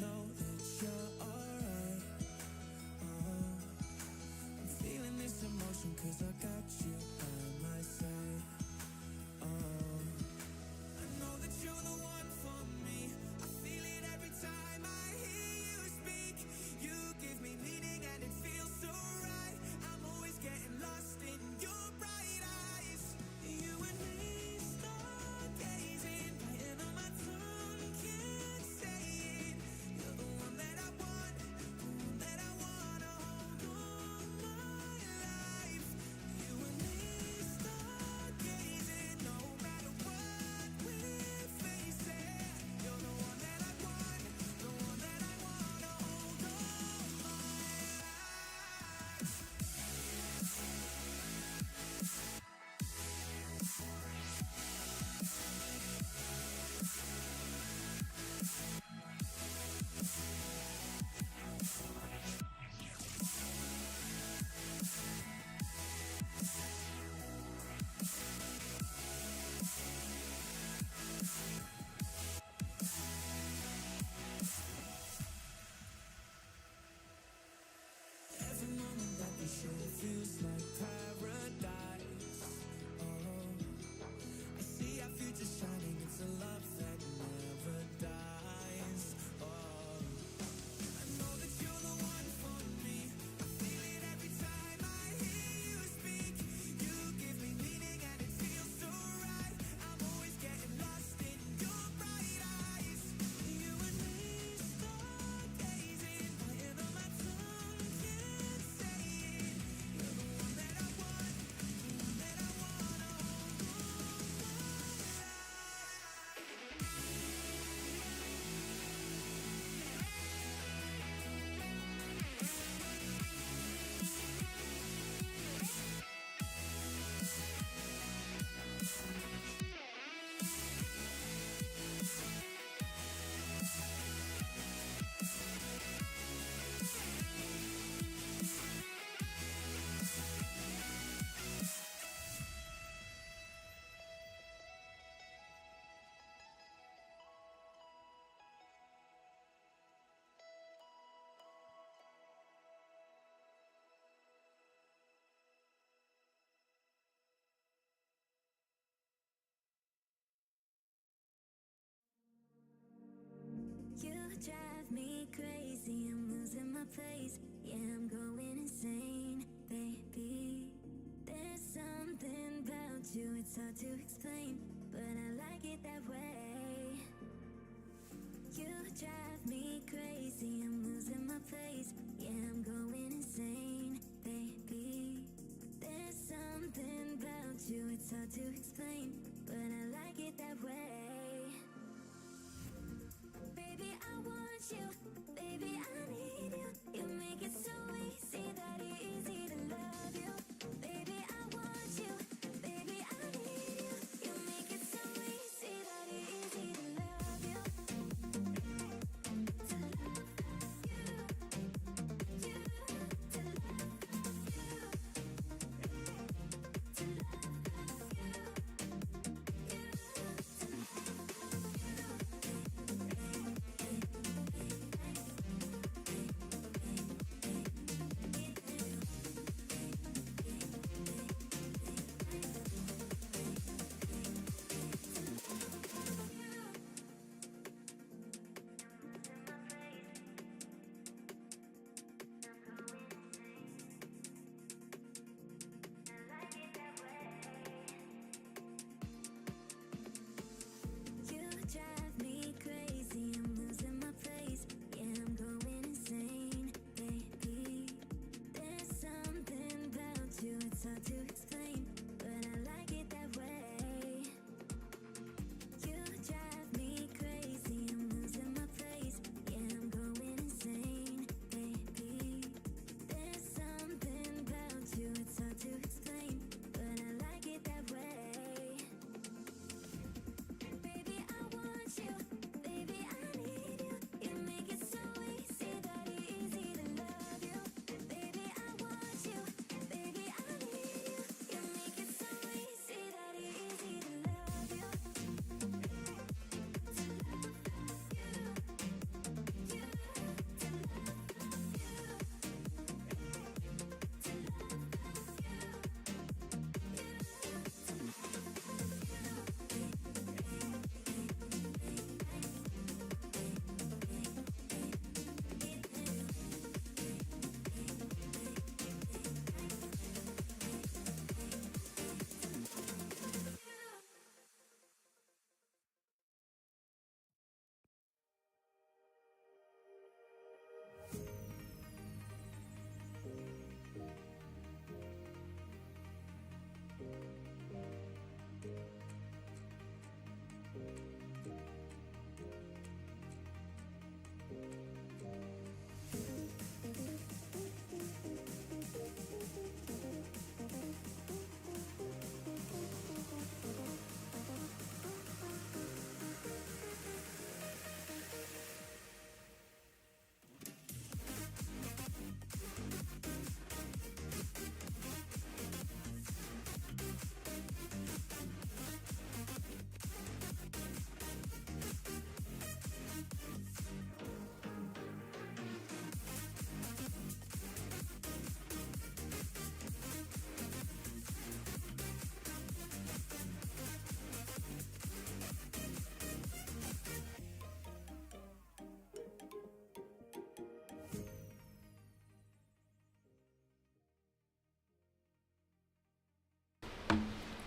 know that you're alright. I'm feeling this emotion 'cause I got you by my side. I know that you're the one for me. I feel it every time I hear you speak. You give me meaning and it feels so right. I'm always getting lost in your bright eyes. You and me stargazing, biting on my tongue, can't say it. You're the one that I want, the one that I wanna hold all my life. You and me stargazing, no matter what we're facing. You're the one that I want, the one that I wanna hold all my life. Every moment that we share feels like paradise. Oh, I see our future shining. It's a love that never dies. Oh, I know that you're the one for me. I feel it every time I hear you speak. You give me meaning and it feels so right. I'm always getting lost in your bright eyes. You and me stargazing, biting on my tongue, can't say it. You're the one that I want, the one that I wanna hold all my life. You drive me crazy, I'm losing my place. Yeah, I'm going insane, baby. There's something about you, it's hard to explain, but I like it that way. You drive me crazy, I'm losing my place. Yeah, I'm going insane, baby. There's something about you, it's hard to explain, but I like it that way. Baby, I want you. Baby, I need you. You make it so easy that it's easy to love you. Baby, I want you. Baby, I need you. You make it so easy that it's easy to love you. To love you. You. To love you. To love you. You. To love you.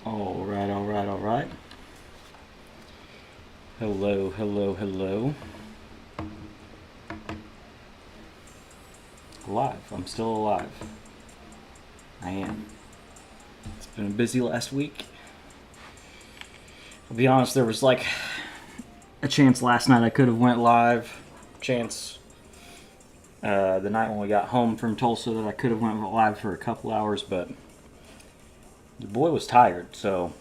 All right, all right, all right. Hello, hello, hello. Alive. I'm still alive. I am. It's been a busy last week. I'll be honest, there was like a chance last night I could have went live. Chance the night when we got home from Tulsa that I could have went live for a couple hours, but the boy was tired, so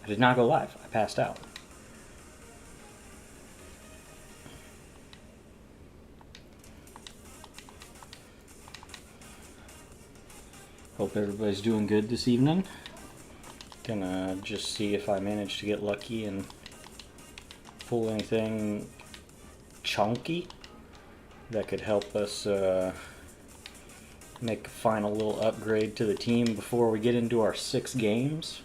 I did not go live. I passed out. Hope everybody's doing good this evening. Gonna just see if I manage to get lucky and pull anything chunky that could help us make a final little upgrade to the team before we get into our 6 games.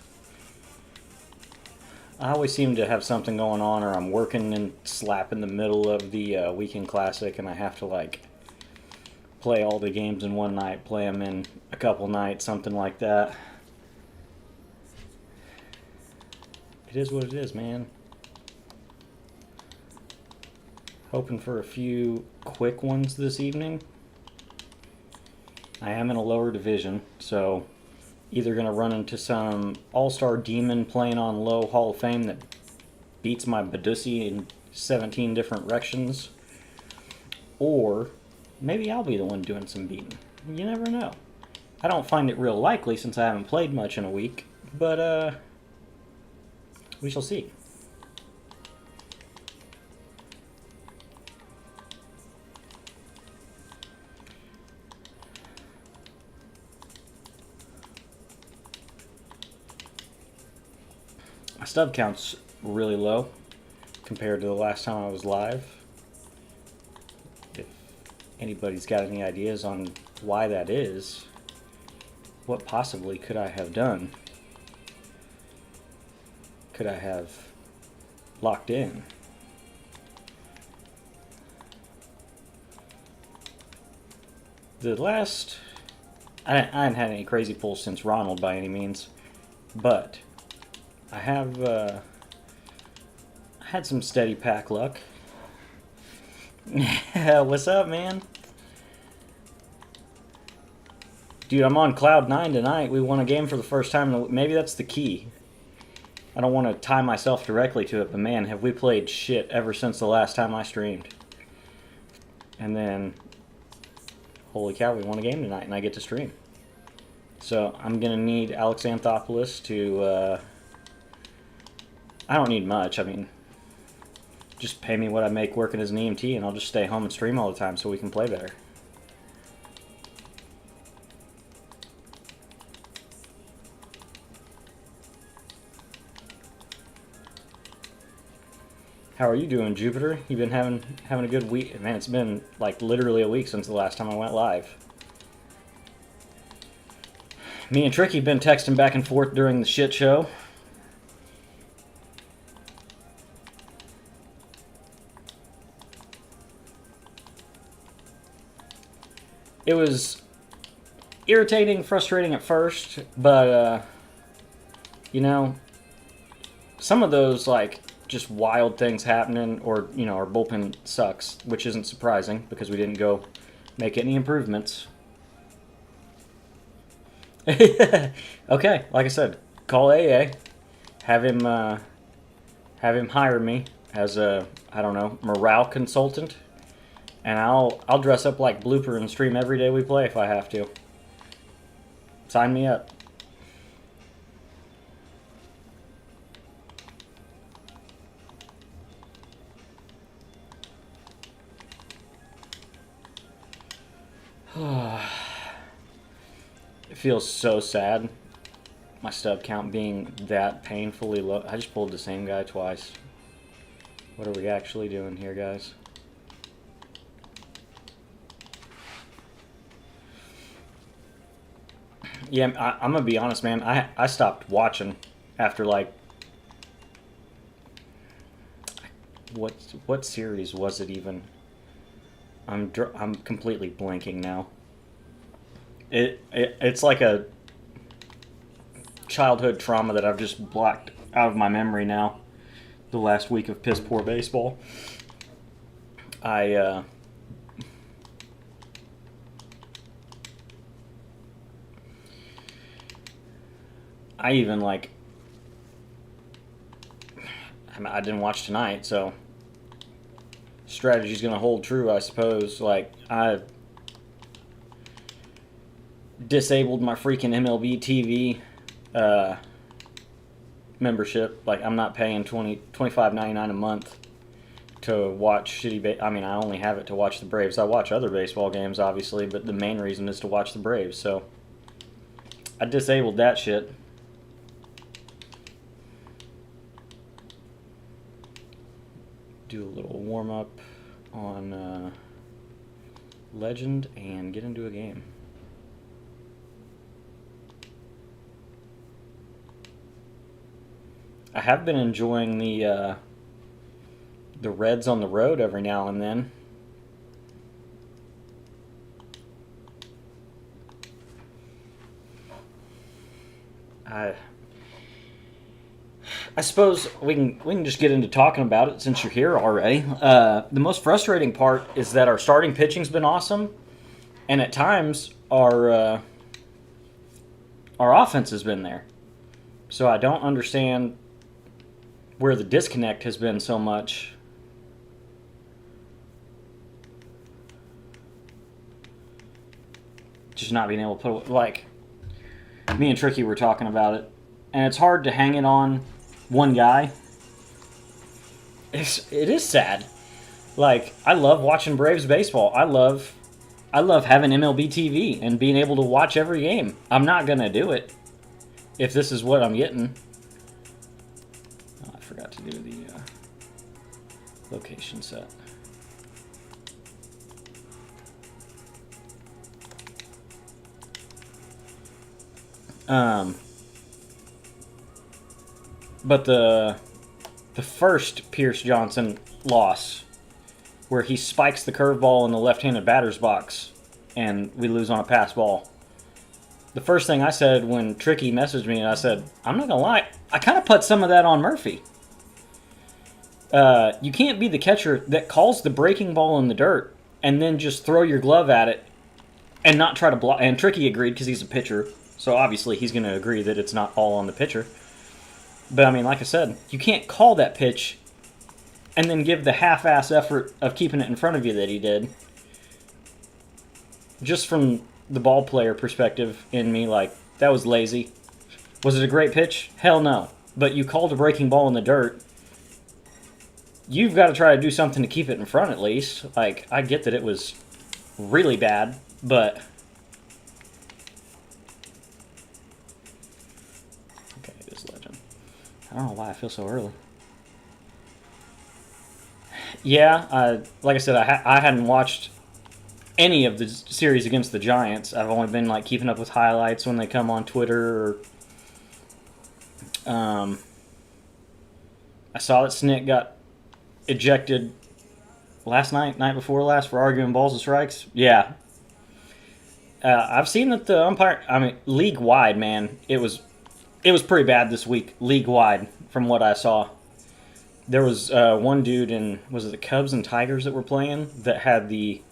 I always seem to have something going on, or I'm working and slap in the middle of the weekend classic, and I have to like play all the games in one night, play them in a couple nights, something like that. It is what it is, man. Hoping for a few quick ones this evening. I am in a lower division, so either going to run into some all-star demon playing on low Hall of Fame that beats my Badussi in 17 different directions, or maybe I'll be the one doing some beating. You never know. I don't find it real likely since I haven't played much in a week, but we shall see. My stub count's really low compared to the last time I was live. If anybody's got any ideas on why that is, what possibly could I have done? Could I have locked in? The last... I haven't had any crazy pulls since Ronald by any means, but I have had some steady pack luck. What's up, man? Dude, I'm on cloud 9 tonight. We won a game for the first time. Maybe that's the key. I don't want to tie myself directly to it, but man, have we played shit ever since the last time I streamed. And then, holy cow, we won a game tonight, and I get to stream. So I'm going to need Alex Anthopoulos to... I don't need much. I mean, just pay me what I make working as an EMT, and I'll just stay home and stream all the time so we can play better. How are you doing, Jupiter? You've been having a good week? Man, it's been like literally a week since the last time I went live. Me and Tricky been texting back and forth during the shit show. It was irritating, frustrating at first, but you know, some of those like just wild things happening, or you know, our bullpen sucks, which isn't surprising because we didn't go make any improvements. Okay, like I said, call AA, have him hire me as a, I don't know, morale consultant, and I'll dress up like Blooper and stream every day we play if I have to. Sign me up. It feels so sad, my stub count being that painfully low. I just pulled the same guy twice. What are we actually doing here, guys? Yeah, I'm gonna be honest, man. I stopped watching after like what series was it even? I'm completely blanking now. It's like a childhood trauma that I've just blocked out of my memory now. The last week of piss poor baseball. I even like, I didn't watch tonight, so strategy's gonna hold true, I suppose. Like, I disabled my freaking MLB TV membership. Like, I'm not paying $25.99 a month to watch shitty I mean, I only have it to watch the Braves. I watch other baseball games, obviously, but the main reason is to watch the Braves. So I disabled that shit. Do a little warm-up on Legend and get into a game. I have been enjoying the Reds on the road every now and then. I suppose we can just get into talking about it since you're here already. The most frustrating part is that our starting pitching's been awesome, and at times our offense has been there. So I don't understand where the disconnect has been so much. Just not being able to put, like, me and Tricky were talking about it, and it's hard to hang it on one guy. It is sad. Like, I love watching Braves baseball. I love having MLB TV and being able to watch every game. I'm not gonna do it if this is what I'm getting. Oh, I forgot to do the location set. But the first Pierce Johnson loss, where he spikes the curveball in the left-handed batter's box, and we lose on a pass ball. The first thing I said when Tricky messaged me, and I said, I'm not gonna lie, I kind of put some of that on Murphy. You can't be the catcher that calls the breaking ball in the dirt and then just throw your glove at it and not try to block. And Tricky agreed because he's a pitcher, so obviously he's going to agree that it's not all on the pitcher. But I mean, like I said, you can't call that pitch and then give the half-ass effort of keeping it in front of you that he did. Just from the ball player perspective in me, like, that was lazy. Was it a great pitch? Hell no. But you called a breaking ball in the dirt. You've got to try to do something to keep it in front at least. Like, I get that it was really bad, but... Okay, this Legend. I don't know why I feel so early. Yeah, like I said, I hadn't watched any of the series against the Giants. I've only been, like, keeping up with highlights when they come on Twitter. Or, I saw that Snick got ejected last night before last, for arguing balls and strikes. Yeah. I've seen that the umpire, I mean, league-wide, man, it was pretty bad this week, league-wide, from what I saw. There was one dude in, was it the Cubs and Tigers that were playing, that had the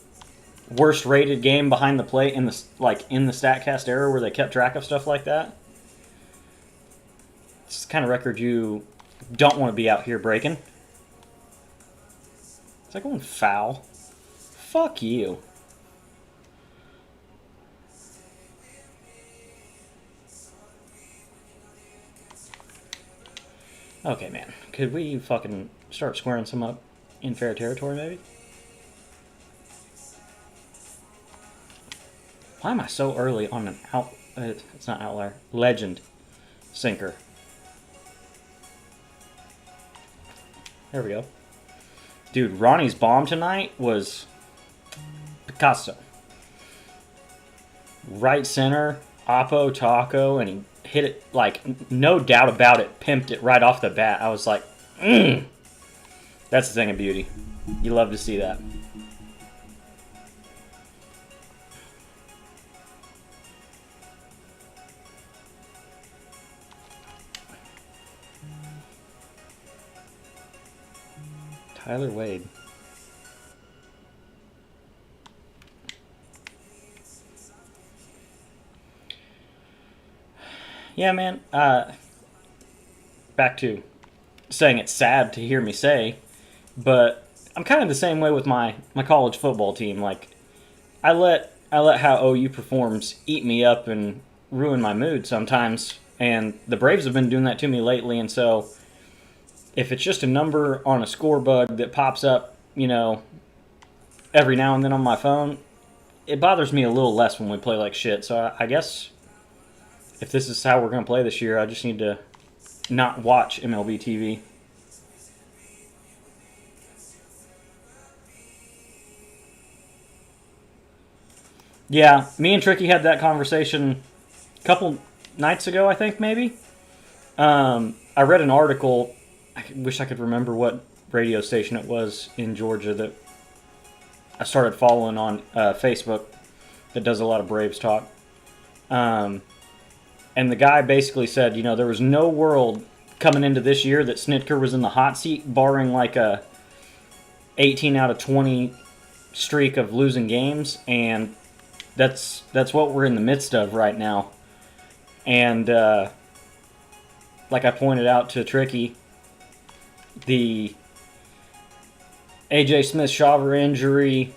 worst-rated game behind the plate in the StatCast era where they kept track of stuff like that. It's the kind of record you don't want to be out here breaking. Is that going foul? Fuck you. Okay, man. Could we fucking start squaring some up in fair territory, maybe? Why am I so early on an it's not outlier. Legend sinker. There we go. Dude, Ronnie's bomb tonight was Picasso. Right center, Oppo, Taco, and he hit it, like, no doubt about it, pimped it right off the bat. I was like, That's the thing of beauty. You love to see that. Tyler Wade. Yeah, man. Back to saying it's sad to hear me say, but I'm kind of the same way with my college football team. Like, I let how OU performs eat me up and ruin my mood sometimes, and the Braves have been doing that to me lately. And so, if it's just a number on a score bug that pops up, every now and then on my phone, it bothers me a little less when we play like shit. So I guess if this is how we're going to play this year, I just need to not watch MLB TV. Yeah, me and Tricky had that conversation a couple nights ago, I think, maybe. I read an article. I wish I could remember what radio station it was in Georgia that I started following on Facebook that does a lot of Braves talk. And the guy basically said, there was no world coming into this year that Snitker was in the hot seat, barring like a 18 out of 20 streak of losing games, and that's what we're in the midst of right now. And like I pointed out to Tricky, the AJ Smith-Shawver injury,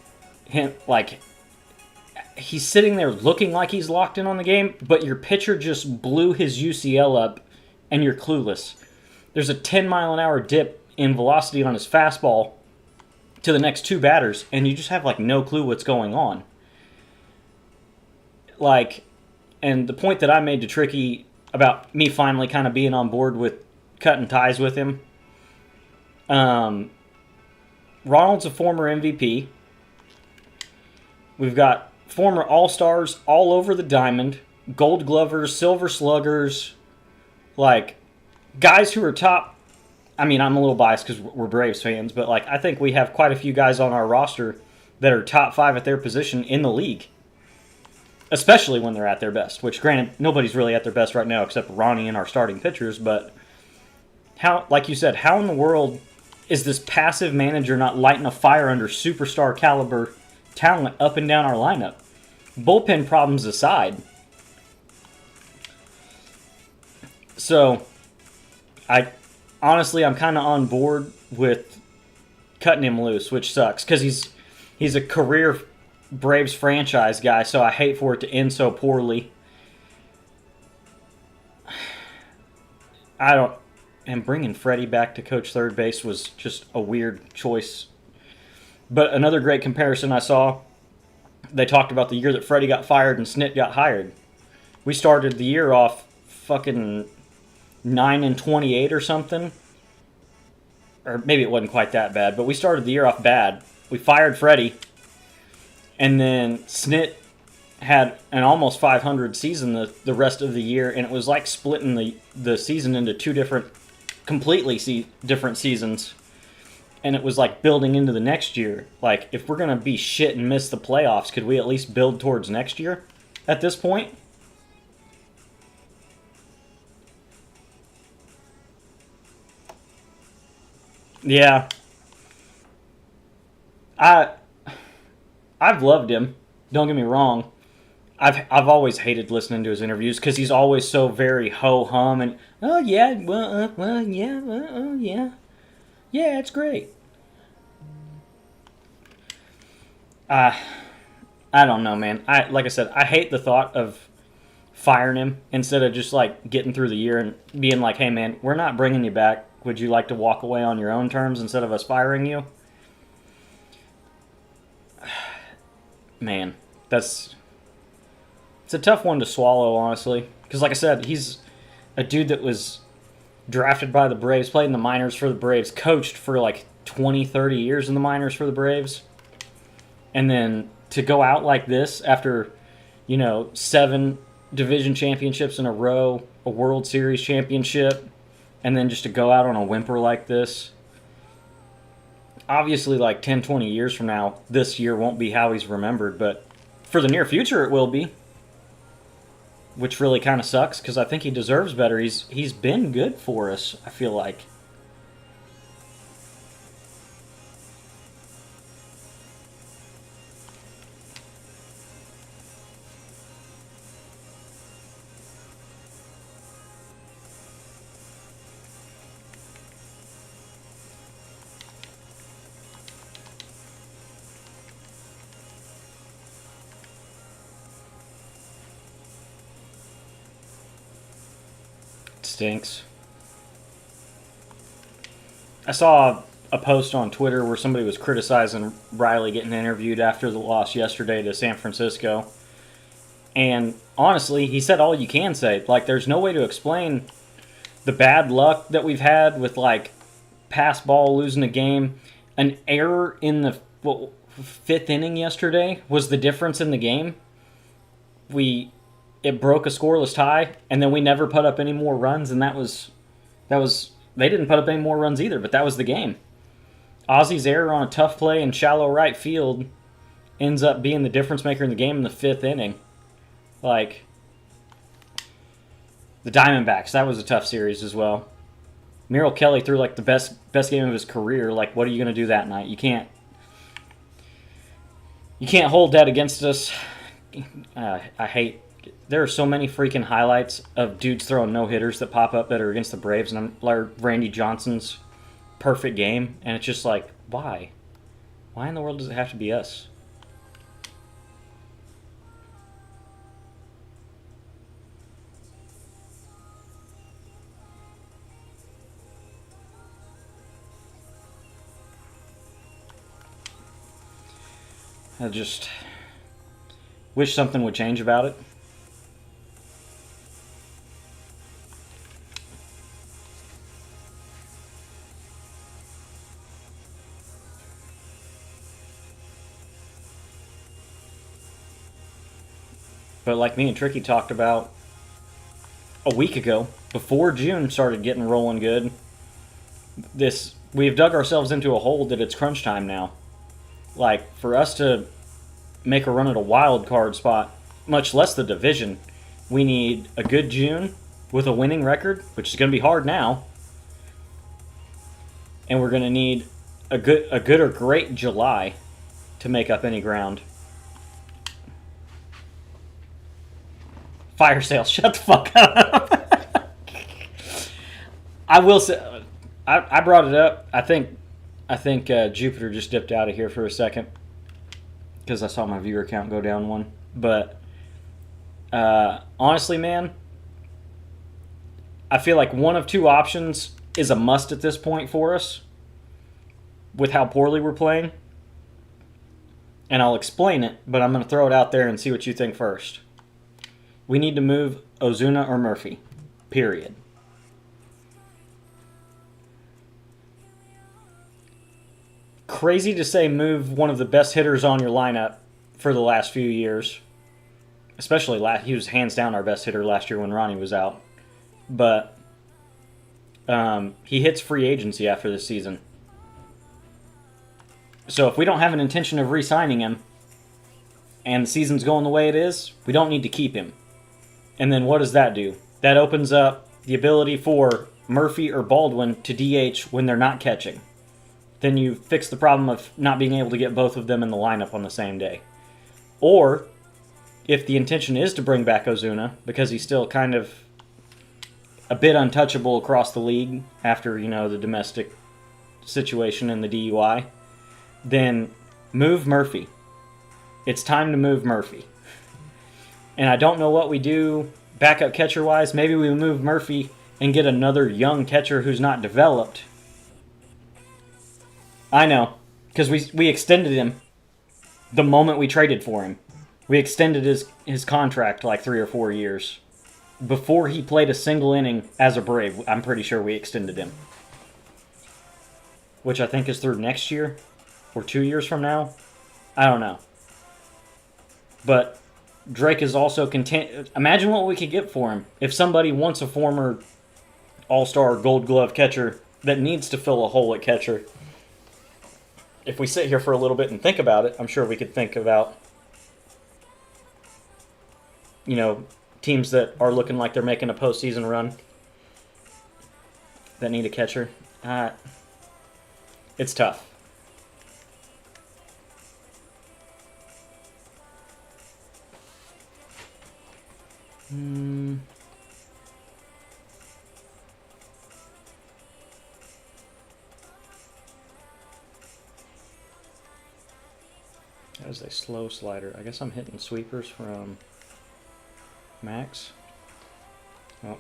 he's sitting there looking like he's locked in on the game, but your pitcher just blew his UCL up, and you're clueless. There's a 10-mile-an-hour dip in velocity on his fastball to the next two batters, and you just have, no clue what's going on. And the point that I made to Tricky about me finally kind of being on board with cutting ties with him, Ronald's a former MVP. We've got former All-Stars all over the diamond, Gold Glovers, Silver Sluggers, guys who are top. I mean, I'm a little biased because we're Braves fans, but I think we have quite a few guys on our roster that are top 5 at their position in the league, especially when they're at their best, which, granted, nobody's really at their best right now except Ronnie and our starting pitchers, but like you said, how in the world is this passive manager not lighting a fire under superstar caliber talent up and down our lineup? Bullpen problems aside. So, I'm kind of on board with cutting him loose, which sucks, because he's a career Braves franchise guy, so I hate for it to end so poorly. And bringing Freddie back to coach third base was just a weird choice. But another great comparison I saw, they talked about the year that Freddie got fired and Snit got hired. We started the year off fucking 9-28 or something. Or maybe it wasn't quite that bad, but we started the year off bad. We fired Freddie, and then Snit had an almost 500 season the rest of the year, and it was like splitting the season into two completely different seasons. And it was like building into the next year. If we're going to be shit and miss the playoffs, could we at least build towards next year at this point? Yeah. I've loved him. Don't get me wrong. I've always hated listening to his interviews because he's always so very ho-hum and, oh yeah, yeah, it's great. I don't know, man. Like I said, I hate the thought of firing him instead of just getting through the year and being like, hey man, we're not bringing you back. Would you like to walk away on your own terms instead of us firing you? Man, it's a tough one to swallow, honestly. Because like I said, he's a dude that was drafted by the Braves, played in the minors for the Braves, coached for 20, 30 years in the minors for the Braves. And then to go out like this after, 7 division championships in a row, a World Series championship, and then just to go out on a whimper like this. Obviously, 10, 20 years from now, this year won't be how he's remembered, but for the near future it will be. Which really kind of sucks, because I think he deserves better. He's been good for us, I feel like. stinks. I saw a post on Twitter where somebody was criticizing Riley getting interviewed after the loss yesterday to San Francisco. And honestly, he said all you can say. Like, there's no way to explain the bad luck that we've had with, like, pass ball losing a game. An error in the fifth inning yesterday was the difference in the game. It broke a scoreless tie, and then we never put up any more runs, and that was they didn't put up any more runs either, but that was the game. Ozzy's error on a tough play in shallow right field ends up being the difference maker in the game in the fifth inning. Like, the Diamondbacks, that was a tough series as well. Merrill Kelly threw like the best game of his career. Like, what are you going to do that night? You can't hold that against us. There are so many freaking highlights of dudes throwing no-hitters that pop up that are against the Braves, and I'm like Randy Johnson's perfect game, and it's just like, why? Why in the world does it have to be us? I just wish something would change about it. But like me and Tricky talked about a week ago, before June started getting rolling good, we've dug ourselves into a hole that it's crunch time now. Like, for us to make a run at a wild card spot, much less the division, we need a good June with a winning record, which is going to be hard now. And we're going to need a good or great July to make up any ground. Fire sale, shut the fuck up. I will say, I brought it up. I think Jupiter just dipped out of here for a second because I saw my viewer count go down one. But honestly, man, I feel like one of two options is a must at this point for us with how poorly we're playing. And I'll explain it, but I'm going to throw it out there and see what you think first. We need to move Ozuna or Murphy. Period. Crazy to say move one of the best hitters on your lineup for the last few years. Especially he was hands down our best hitter last year when Ronnie was out. But he hits free agency after this season. So if we don't have an intention of re-signing him and the season's going the way it is, we don't need to keep him. And then what does that do? That opens up the ability for Murphy or Baldwin to DH when they're not catching. Then you fix the problem of not being able to get both of them in the lineup on the same day. Or, if the intention is to bring back Ozuna, because he's still kind of a bit untouchable across the league after, the domestic situation and the DUI, then move Murphy. It's time to move Murphy. And I don't know what we do backup catcher-wise. Maybe we move Murphy and get another young catcher who's not developed. I know, because we extended him the moment we traded for him. We extended his contract like 3 or 4 years. Before he played a single inning as a Brave, I'm pretty sure we extended him. Which I think is through next year, or 2 years from now. I don't know. But Drake is also content. Imagine what we could get for him. If somebody wants a former all-star gold glove catcher that needs to fill a hole at catcher, if we sit here for a little bit and think about it, I'm sure we could think about, teams that are looking like they're making a postseason run that need a catcher. It's tough. That is a slow slider. I guess I'm hitting sweepers from Max. Oh.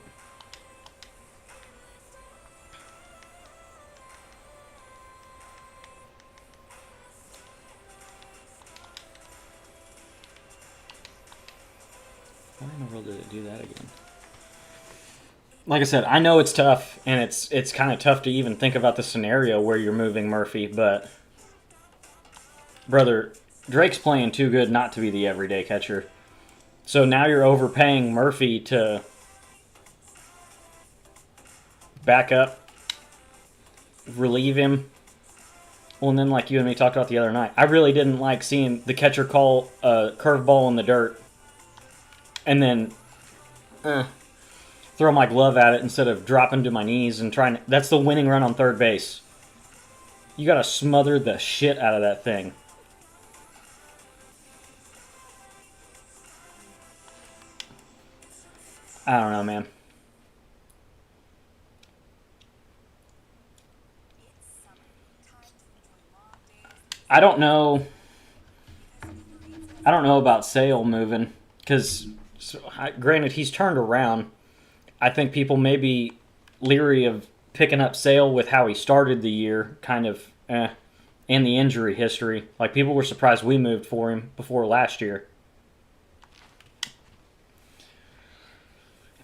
did it do that again? Like I said, I know it's tough, and it's kind of tough to even think about the scenario where you're moving Murphy, but brother, Drake's playing too good not to be the everyday catcher. So now you're overpaying Murphy to back up, relieve him. Well, and then like you and me talked about the other night, I really didn't like seeing the catcher call a curveball in the dirt and then throw my glove at it instead of dropping to my knees and trying to... That's the winning run on third base. You got to smother the shit out of that thing. I don't know, man. I don't know about Sale moving because, granted, he's turned around. I think people may be leery of picking up Sale with how he started the year, kind of, and the injury history. Like, people were surprised we moved for him before last year.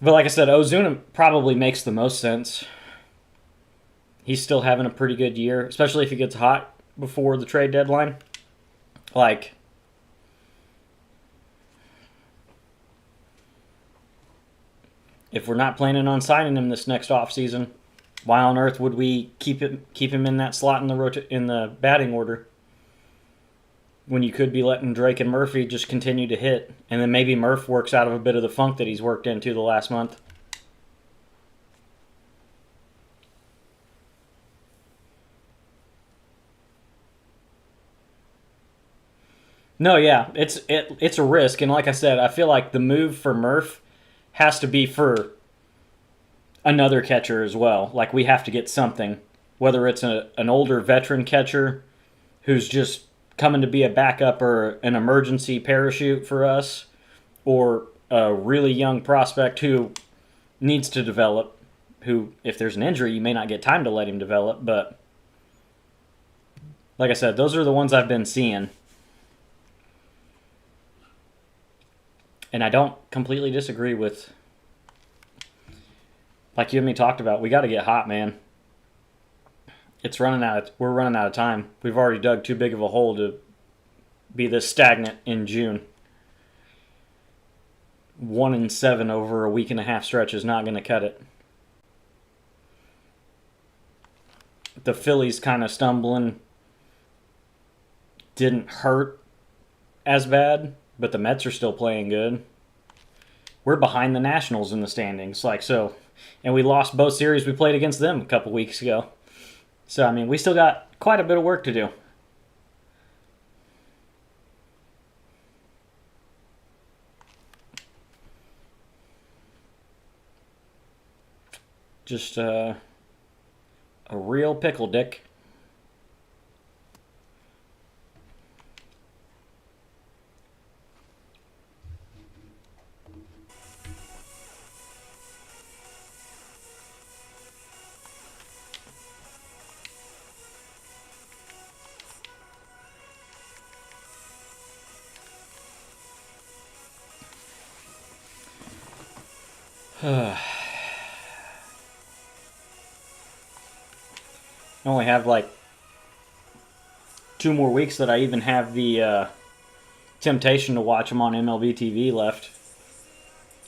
But like I said, Ozuna probably makes the most sense. He's still having a pretty good year, especially if he gets hot before the trade deadline. Like, if we're not planning on signing him this next offseason, why on earth would we keep him in that slot in the batting order when you could be letting Drake and Murphy just continue to hit, and then maybe Murph works out of a bit of the funk that he's worked into the last month? No, yeah, it's a risk, and like I said, I feel like the move for Murph has to be for another catcher as well. Like, we have to get something, whether it's an older veteran catcher who's just coming to be a backup or an emergency parachute for us, or a really young prospect who needs to develop, who, if there's an injury, you may not get time to let him develop, but like I said, those are the ones I've been seeing. And I don't completely disagree with, like you and me talked about, we got to get hot, man. We're running out of time. We've already dug too big of a hole to be this stagnant in June. 1-7 over a week and a half stretch is not going to cut it. The Phillies kind of stumbling didn't hurt as bad, but the Mets are still playing good. We're behind the Nationals in the standings, and we lost both series we played against them a couple weeks ago. So, I mean, we still got quite a bit of work to do. Just a real pickle, Dick. I only have like 2 more weeks that I even have the temptation to watch them on MLB TV left.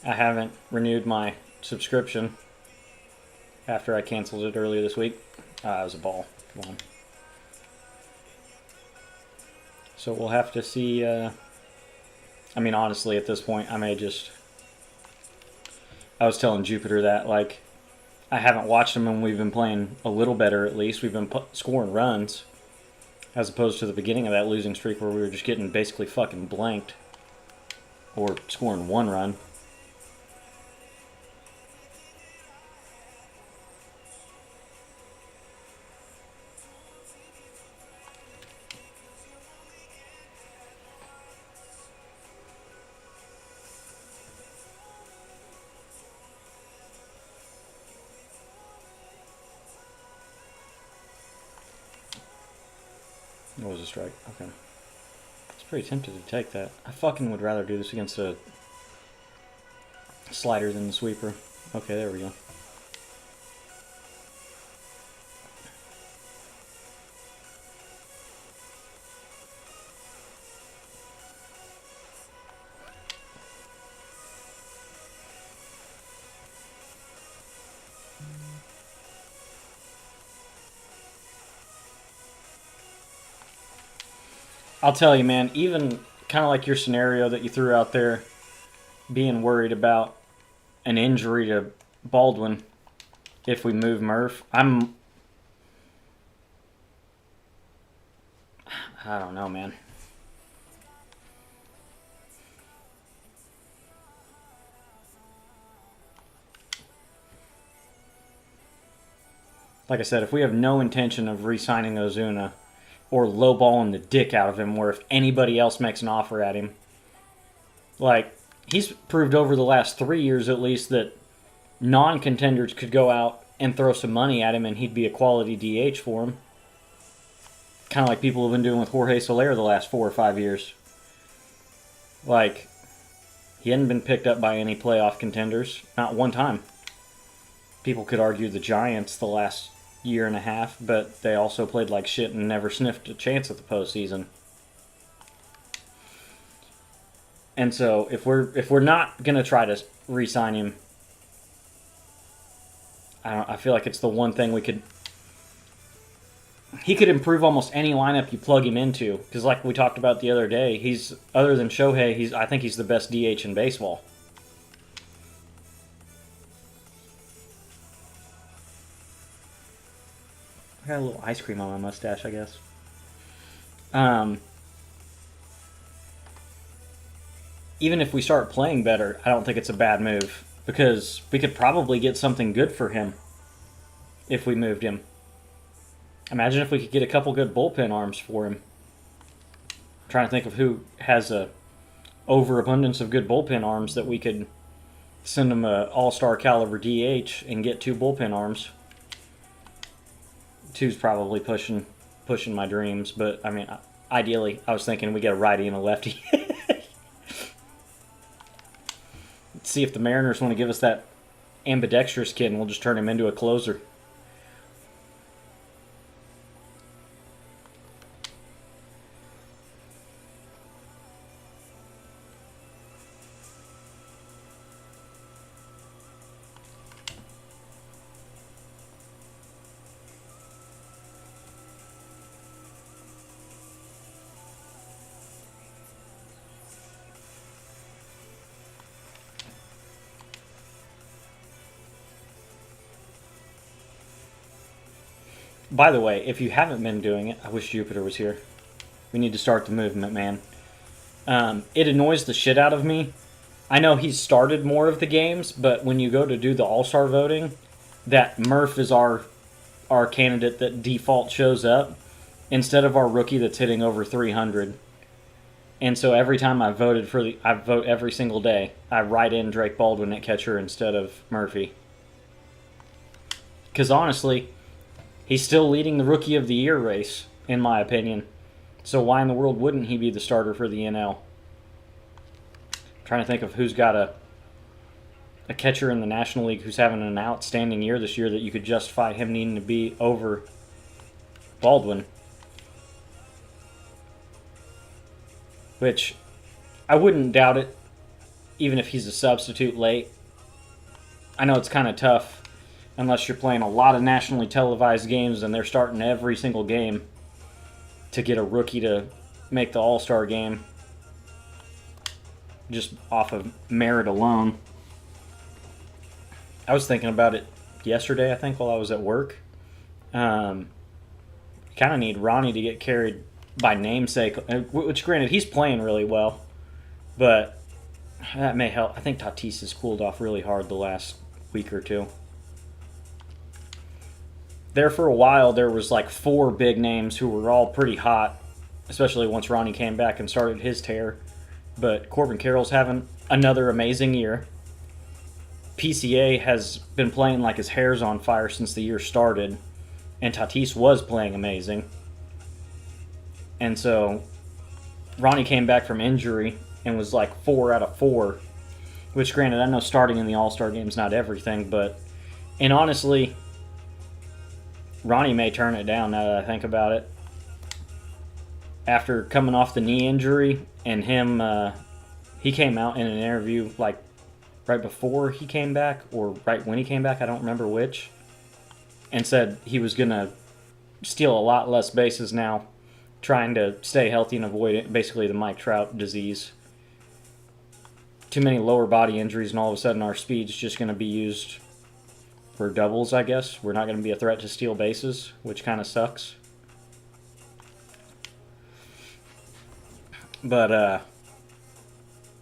I haven't renewed my subscription after I canceled it earlier this week. It was a ball. Come on. So we'll have to see. I mean, honestly, at this point, I may just... I was telling Jupiter that, like, I haven't watched them and we've been playing a little better at least. We've been scoring runs as opposed to the beginning of that losing streak where we were just getting basically fucking blanked or scoring 1 run. What was a strike? Okay. I was pretty tempted to take that. I fucking would rather do this against a Slider than the sweeper. Okay, there we go. I'll tell you, man, even kind of like your scenario that you threw out there, being worried about an injury to Baldwin if we move Murph, I don't know, man. Like I said, if we have no intention of re-signing Ozuna or lowballing the dick out of him, where if anybody else makes an offer at him, like, he's proved over the last 3 years at least that non-contenders could go out and throw some money at him and he'd be a quality DH for him. Kind of like people have been doing with Jorge Soler the last 4 or 5 years. Like, he hadn't been picked up by any playoff contenders, not one time. People could argue the Giants the last year and a half, but they also played like shit and never sniffed a chance at the postseason. And so if we're not gonna try to re-sign him, I feel like it's the one thing we could. He could improve almost any lineup you plug him into, because like we talked about the other day, he's, other than Shohei, I think he's the best DH in baseball. I got a little ice cream on my mustache, I guess. Even if we start playing better, I don't think it's a bad move, because we could probably get something good for him if we moved him. Imagine if we could get a couple good bullpen arms for him. I'm trying to think of who has a overabundance of good bullpen arms that we could send him a all-star caliber DH and get 2 bullpen arms. 2's probably pushing my dreams, but I mean, ideally, I was thinking we get a righty and a lefty. See if the Mariners want to give us that ambidextrous kid, and we'll just turn him into a closer. By the way, if you haven't been doing it, I wish Jupiter was here. We need to start the movement, man. It annoys the shit out of me. I know he's started more of the games, but when you go to do the All-Star voting, that Murph is our candidate that default shows up instead of our rookie that's hitting over 300. And so every time I vote every single day. I write in Drake Baldwin at catcher instead of Murphy. Because honestly, he's still leading the Rookie of the Year race, in my opinion. So why in the world wouldn't he be the starter for the NL? I'm trying to think of who's got a catcher in the National League who's having an outstanding year this year that you could justify him needing to be over Baldwin. Which, I wouldn't doubt it, even if he's a substitute late. I know it's kind of tough, unless you're playing a lot of nationally televised games and they're starting every single game, to get a rookie to make the All-Star game just off of merit alone. I was thinking about it yesterday, I think, while I was at work. Kind of need Ronnie to get carried by namesake, which granted, he's playing really well, but that may help. I think Tatis has cooled off really hard the last week or two. There for a while, there was like 4 big names who were all pretty hot, especially once Ronnie came back and started his tear. But Corbin Carroll's having another amazing year. PCA has been playing like his hair's on fire since the year started, and Tatis was playing amazing. And so Ronnie came back from injury and was like 4 out of 4, Which, granted, I know starting in the All-Star game is not everything, but... And honestly, Ronnie may turn it down now that I think about it. After coming off the knee injury, and him... he came out in an interview, like, right before he came back, or right when he came back, I don't remember which, and said he was going to steal a lot less bases now, trying to stay healthy and avoid basically the Mike Trout disease. Too many lower body injuries, and all of a sudden our speed's just going to be used for doubles, I guess. We're not going to be a threat to steal bases, which kind of sucks. But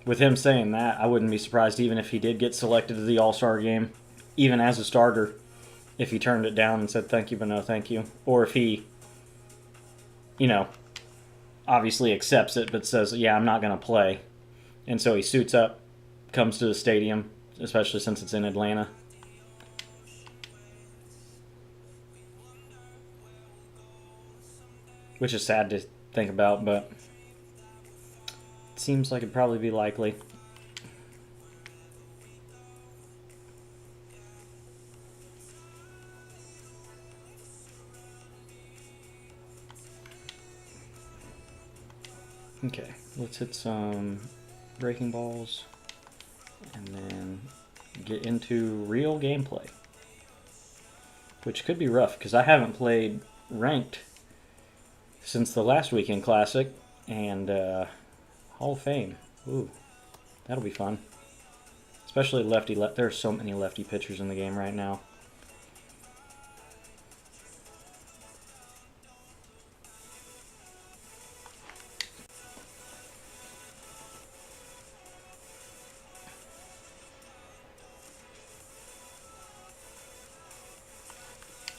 with him saying that, I wouldn't be surprised even if he did get selected to the All-Star game, even as a starter, if he turned it down and said thank you but no thank you. Or if he, you know, obviously accepts it but says, yeah, I'm not going to play. And so he suits up, comes to the stadium, especially since it's in Atlanta. Which is sad to think about, but it seems like it'd probably be likely. Okay, let's hit some breaking balls and then get into real gameplay, which could be rough because I haven't played ranked since the last Weekend Classic and Hall of Fame. Ooh, that'll be fun, especially lefty. There are so many lefty pitchers in the game right now.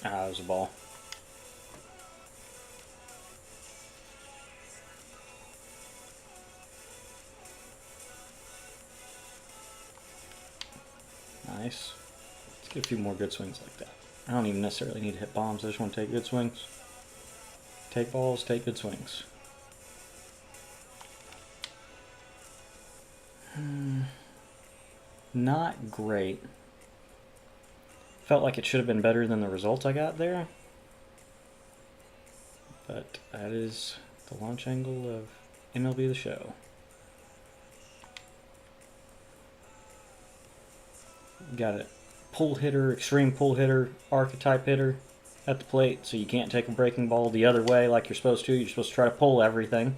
That was a ball. Nice. Let's get a few more good swings like that. I don't even necessarily need to hit bombs. I just want to take good swings. Take balls, take good swings. Not great. Felt like it should have been better than the result I got there. But that is the launch angle of MLB The Show. Got a pull hitter, extreme pull hitter, archetype hitter at the plate, so you can't take a breaking ball the other way like you're supposed to. You're supposed to try to pull everything.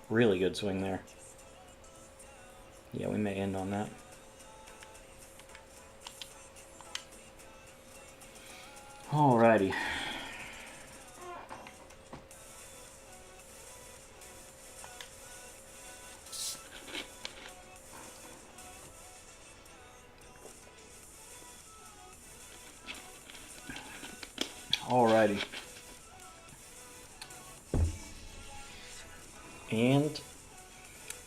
Really good swing there. Yeah, we may end on that. Alrighty. Alrighty. And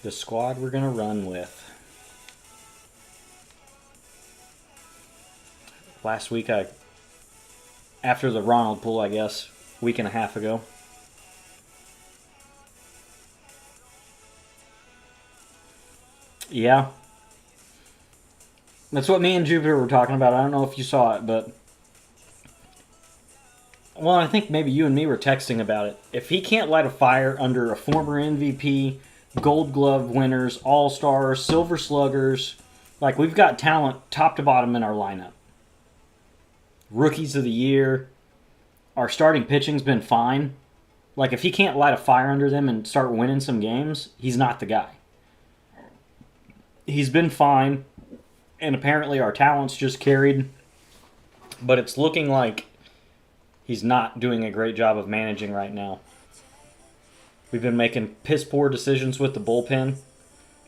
the squad we're going to run with. Last week, after the Ronald pull, I guess, week and a half ago. Yeah. That's what me and Jupiter were talking about. I don't know if you saw it, but... Well, I think maybe you and me were texting about it. If he can't light a fire under a former MVP, Gold Glove winners, All-Stars, Silver Sluggers, like, we've got talent top to bottom in our lineup. Rookies of the year. Our starting pitching's been fine. Like, if he can't light a fire under them and start winning some games, he's not the guy. He's been fine, and apparently our talent's just carried, but it's looking like he's not doing a great job of managing right now. We've been making piss-poor decisions with the bullpen.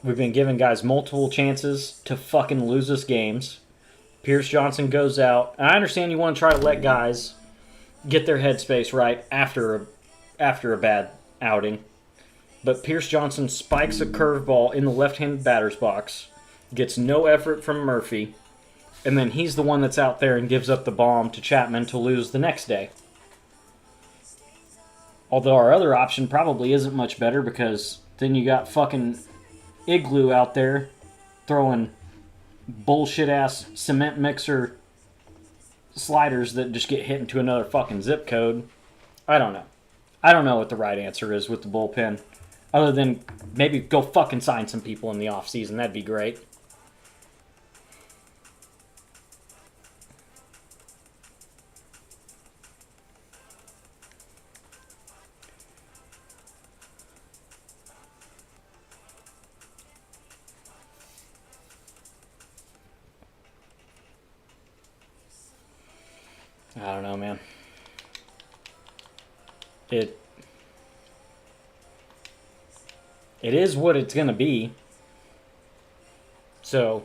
We've been giving guys multiple chances to fucking lose us games. Pierce Johnson goes out. And I understand you want to try to let guys get their headspace right after a bad outing. But Pierce Johnson spikes a curveball in the left-handed batter's box. Gets no effort from Murphy. and then he's the one that's out there and gives up the bomb to Chapman to lose the next day. Although our other option probably isn't much better, because then you got fucking Igloo out there throwing bullshit-ass cement mixer sliders that just get hit into another fucking zip code. I don't know. I don't know what the right answer is with the bullpen. Other than maybe go fucking sign some people in the offseason. That'd be great. I don't know, man. It is what it's going to be. So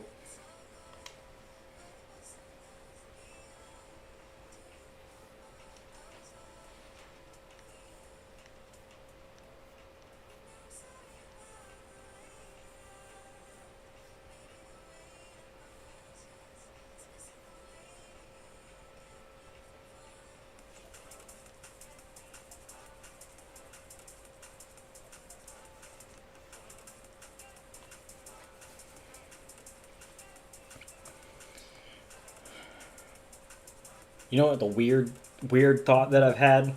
you know what the weird thought that I've had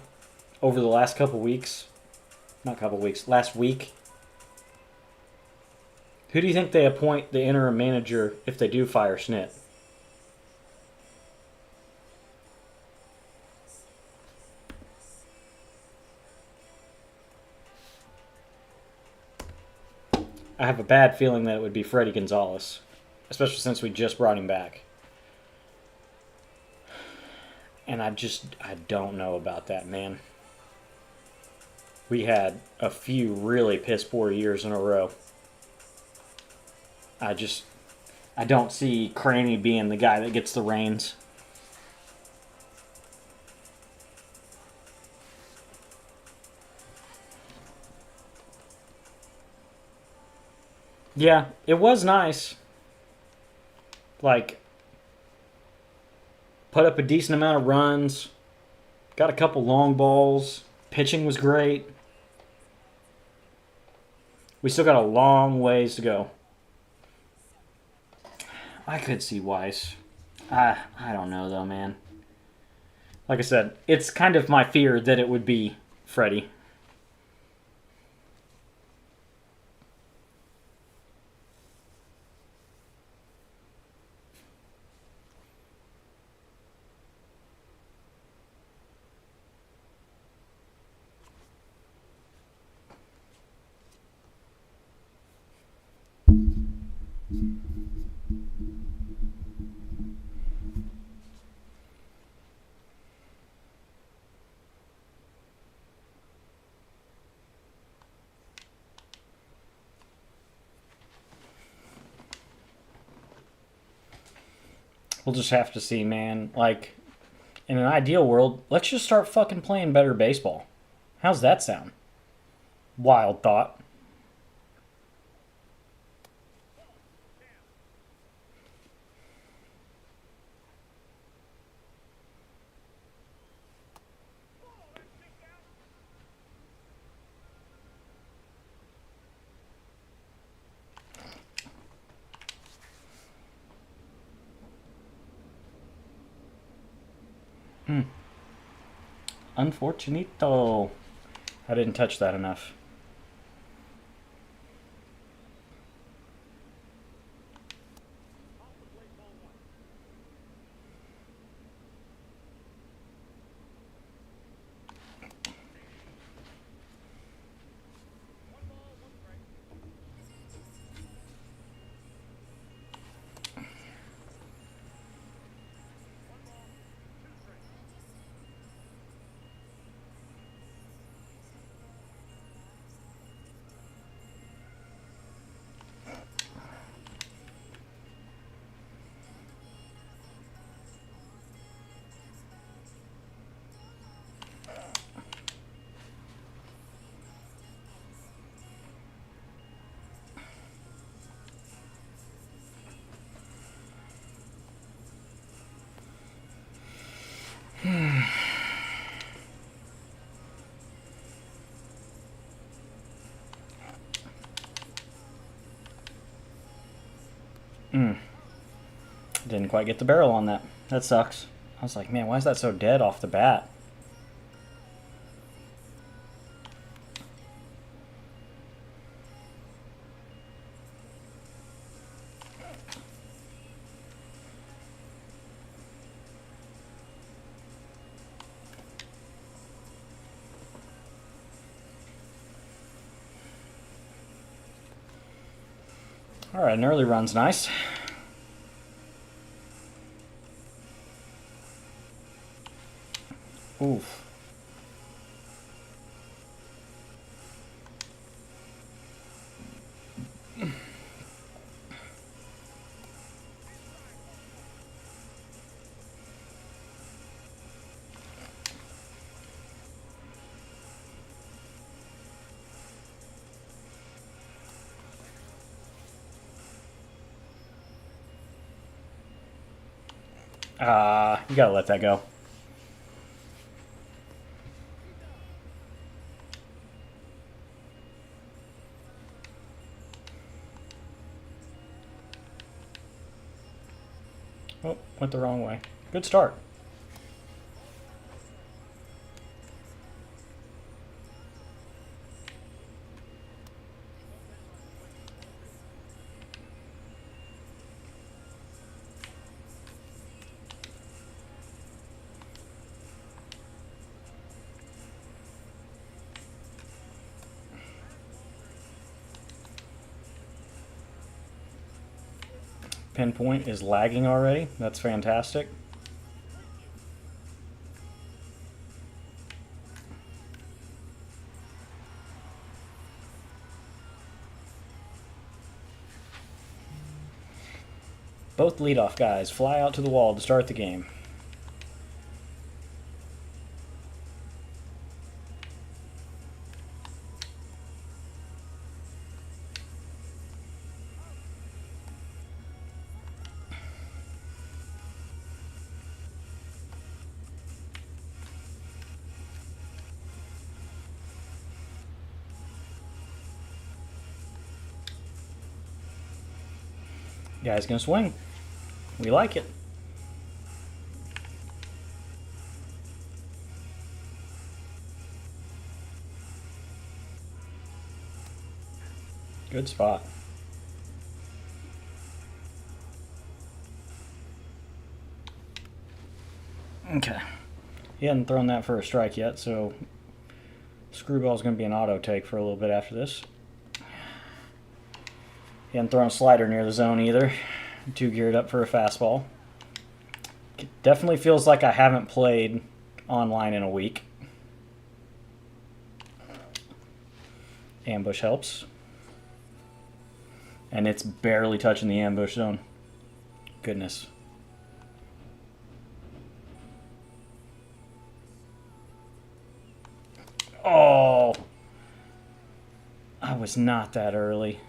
over the last couple weeks? Not couple weeks, last week. Who do you think they appoint the interim manager if they do fire Snit? I have a bad feeling that it would be Freddie Gonzalez, especially since we just brought him back. And I don't know about that, man. We had a few really piss poor years in a row. I don't see Craney being the guy that gets the reins. Yeah, it was nice. Like, put up a decent amount of runs, got a couple long balls, pitching was great. We still got a long ways to go. I could see Weiss. I don't know, though, man. Like I said, it's kind of my fear that it would be Freddie. We'll just have to see, man. Like, in an ideal world, let's just start fucking playing better baseball. How's that sound? Wild thought. Unfortunito. I didn't touch that enough. Didn't quite get the barrel on that. That sucks. I was like, man, why is that so dead off the bat? Alright, an early run's nice. Oof. You gotta let that go. Oh, went the wrong way. Good start. Pinpoint is lagging already. That's fantastic. Both leadoff guys fly out to the wall to start the game. Guy's gonna swing. We like it. Good spot. Okay. He hadn't thrown that for a strike yet, so Screwball's going to be an auto take for a little bit after this. He hadn't thrown a slider near the zone either. Too geared up for a fastball. It definitely feels like I haven't played online in a week. Ambush helps. And it's barely touching the ambush zone. Goodness. Oh! I was not that early.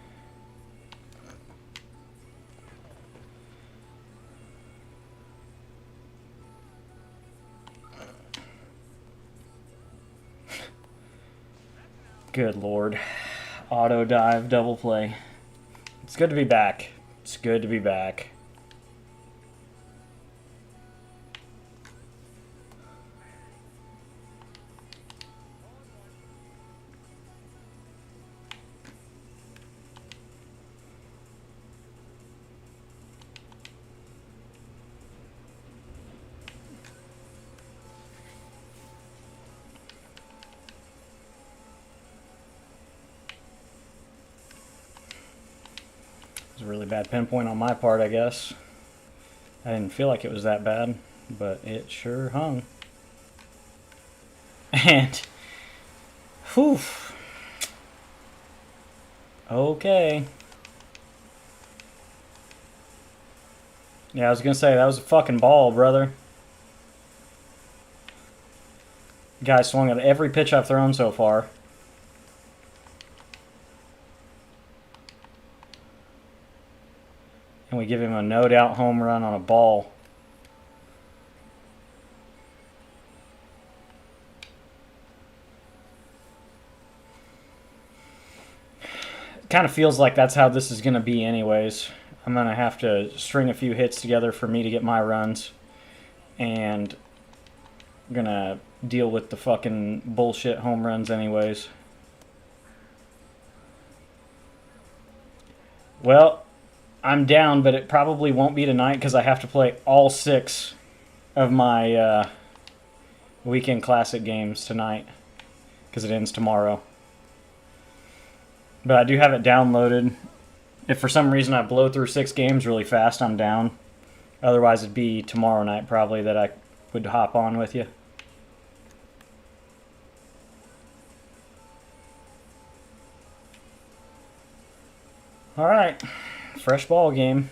Good Lord. Auto dive, double play. It's good to be back. It's good to be back. It was a really bad pinpoint on my part, I guess. I didn't feel like it was that bad, but it sure hung. And, whew. Okay. Yeah, I was gonna say, that was a fucking ball, brother. Guy swung at every pitch I've thrown so far. And we give him a no-doubt home run on a ball. It kind of feels like that's how this is going to be anyways. I'm going to have to string a few hits together for me to get my runs. And I'm going to deal with the fucking bullshit home runs anyways. Well, I'm down, but it probably won't be tonight because I have to play all 6 of my weekend classic games tonight because it ends tomorrow. But I do have it downloaded. If for some reason I blow through 6 games really fast, I'm down. Otherwise, it'd be tomorrow night probably that I would hop on with you. All right, fresh ball game.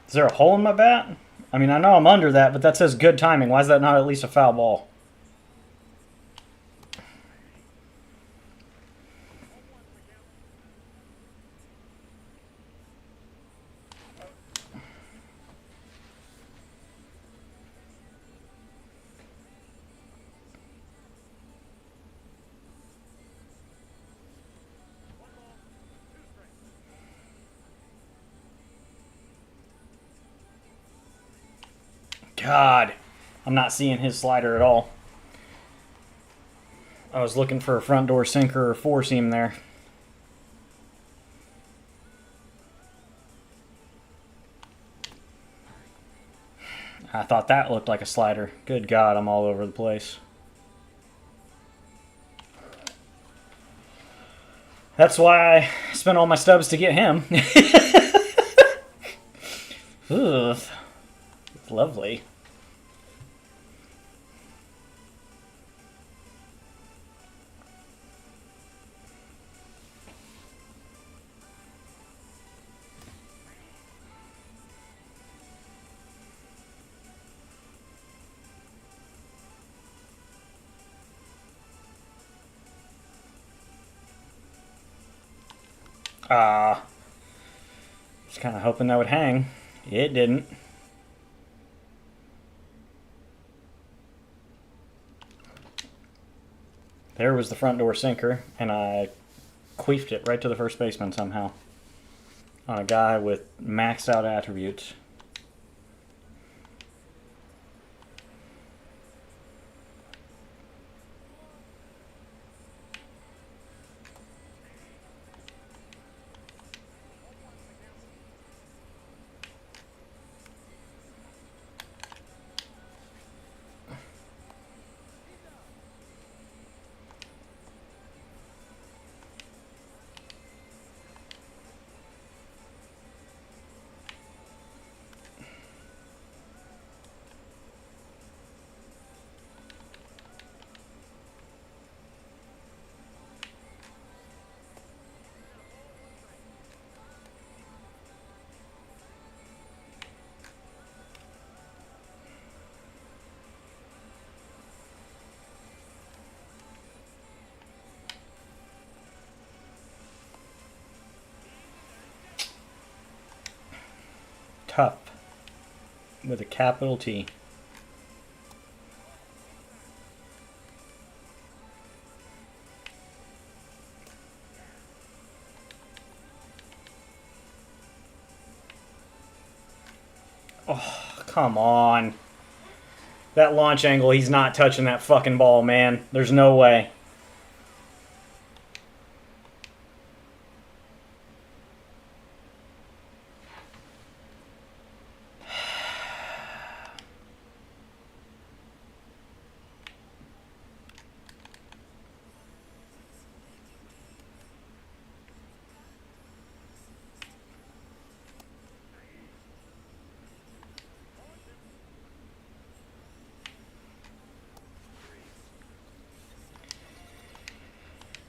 Is there a hole in my bat? I mean, I know I'm under that, but that says good timing. Why is that not at least a foul ball? God, I'm not seeing his slider at all. I was looking for a front door sinker or 4-seam there. I thought that looked like a slider. Good God, I'm all over the place. That's why I spent all my stubs to get him. Ugh. Lovely. Just kind of hoping that would hang. It didn't. There was the front door sinker, and I queefed it right to the first baseman somehow. On a guy with maxed out attributes. Tough. With a capital T. Oh, come on. That launch angle, he's not touching that fucking ball, man. There's no way.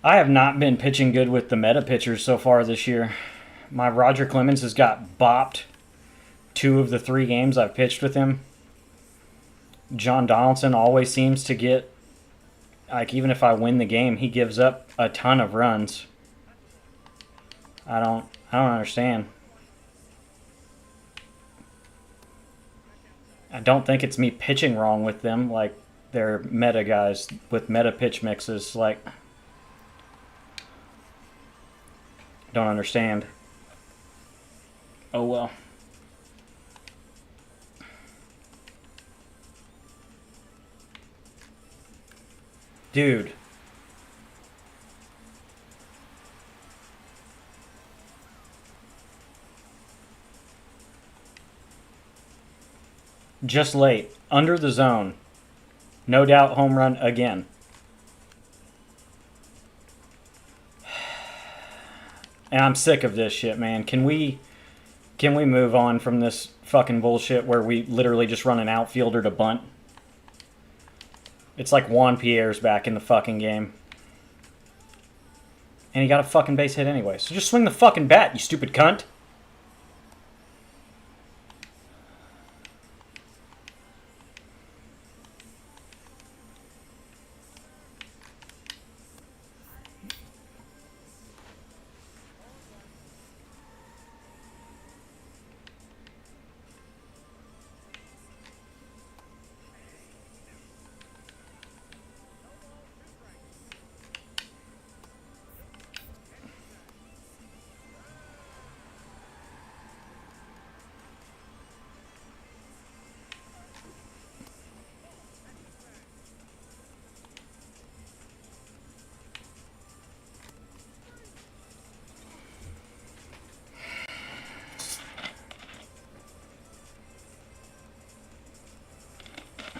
I have not been pitching good with the meta pitchers so far this year. My Roger Clemens has got bopped 2 of the 3 games I've pitched with him. John Donaldson always seems to get, like, even if I win the game, he gives up a ton of runs. I don't understand. I don't think it's me pitching wrong with them, like they're meta guys with meta pitch mixes, like, don't understand. Oh well. Dude. Just late. Under the zone. No doubt home run again. And I'm sick of this shit, man. Can we move on from this fucking bullshit where we literally just run an outfielder to bunt? It's like Juan Pierre's back in the fucking game. And he got a fucking base hit anyway. So just swing the fucking bat, you stupid cunt.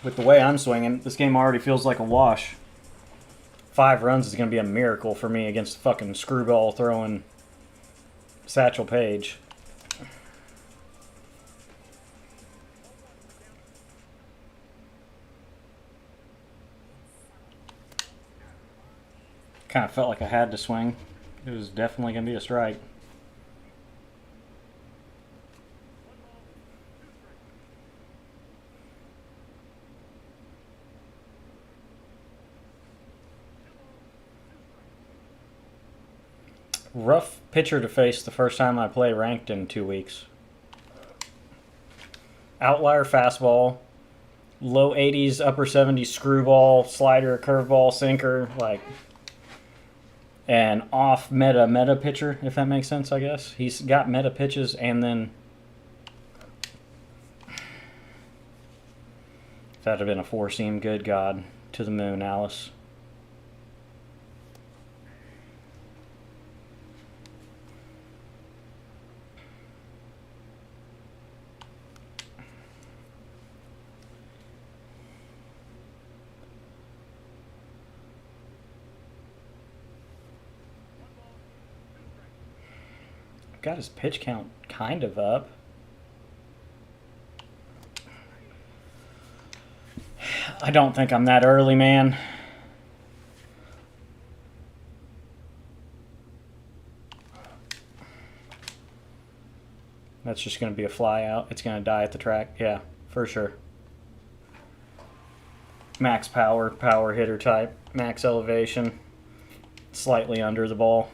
With the way I'm swinging, this game already feels like a wash. 5 runs is going to be a miracle for me against fucking screwball throwing Satchel Paige. Kind of felt like I had to swing. It was definitely going to be a strike. Rough pitcher to face the first time I play ranked in 2 weeks. Outlier fastball, low 80s, upper 70s screwball, slider, curveball, sinker, like, and off meta pitcher, if that makes sense, I guess. He's got meta pitches, and then if that had been a 4-seam, good God, to the moon, Alice. Got his pitch count kind of up. I don't think I'm that early, man. That's just going to be a fly out. It's going to die at the track. Yeah, for sure. Max power, power hitter type, max elevation, slightly under the ball.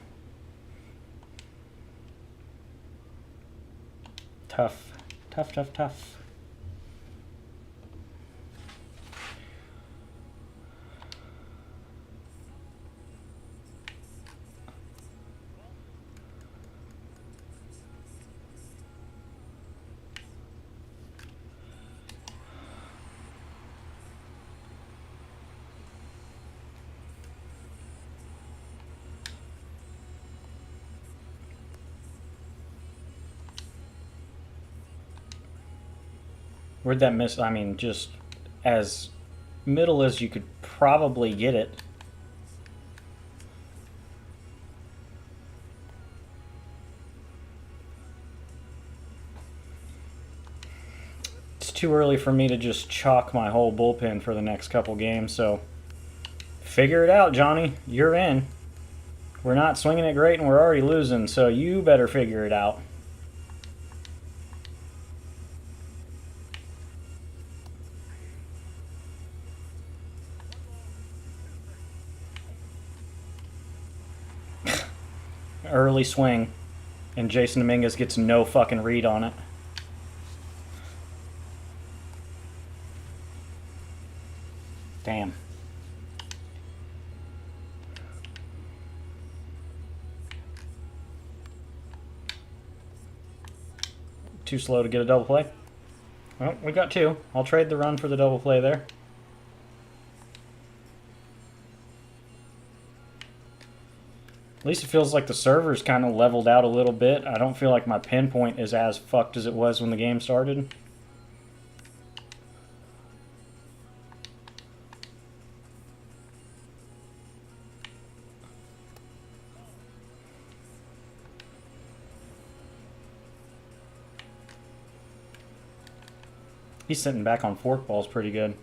Tough, tough, tough, tough. Where'd that miss? I mean, just as middle as you could probably get it. It's too early for me to just chalk my whole bullpen for the next couple games, so figure it out, Johnny. You're in. We're not swinging it great and we're already losing, so you better figure it out. Early swing, and Jason Dominguez gets no fucking read on it. Damn. Too slow to get a double play. Well, we got two. I'll trade the run for the double play there. At least it feels like the server's kind of leveled out a little bit. I don't feel like my pinpoint is as fucked as it was when the game started. He's sitting back on forkballs pretty good.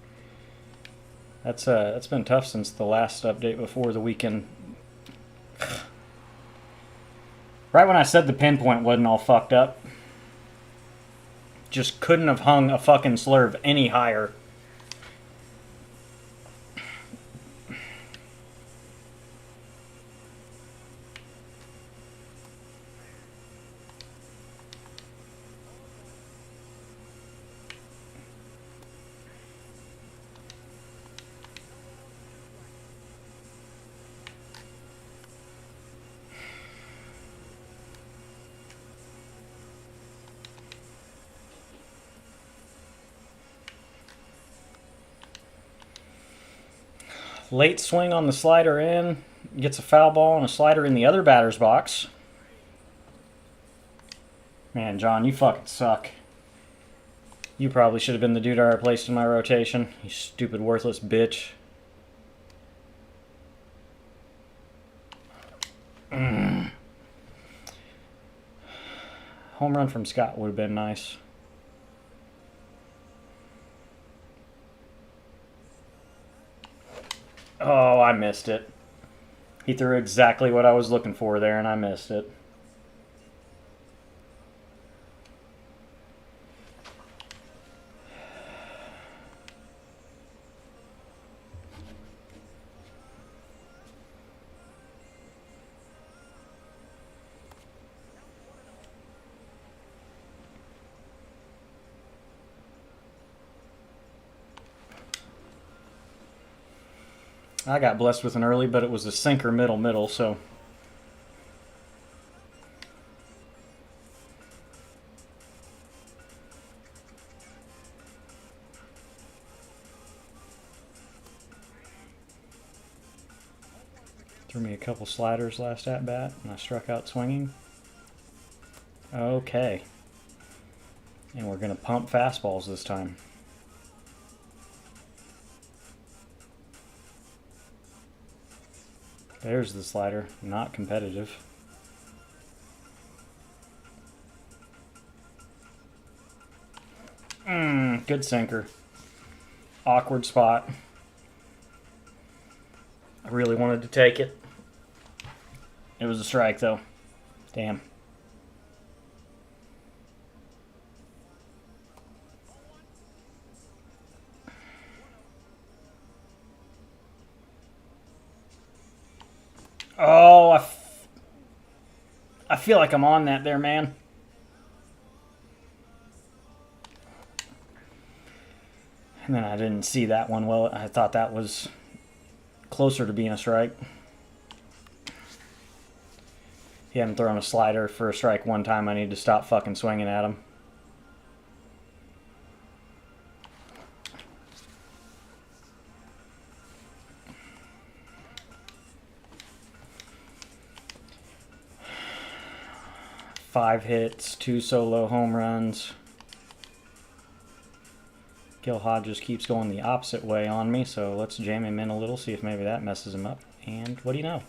That's been tough since the last update before the weekend. Right when I said the pinpoint wasn't all fucked up. Just couldn't have hung a fucking slurve any higher. Late swing on the slider in. Gets a foul ball and a slider in the other batter's box. Man, John, you fucking suck. You probably should have been the dude I replaced in my rotation. You stupid, worthless bitch. Home run from Scott would have been nice. Oh, I missed it. He threw exactly what I was looking for there, and I missed it. I got blessed with an early, but it was a sinker middle, so... Threw me a couple sliders last at-bat, and I struck out swinging. Okay. And we're going to pump fastballs this time. There's the slider. Not competitive. Good sinker. Awkward spot. I really wanted to take it. It was a strike, though. Damn. Oh, I feel like I'm on that there, man. And then I didn't see that one well. I thought that was closer to being a strike. He hadn't thrown a slider for a strike one time. I need to stop fucking swinging at him. Five hits, 2 solo home runs. Gil Hodges keeps going the opposite way on me, so let's jam him in a little, see if maybe that messes him up. And what do you know?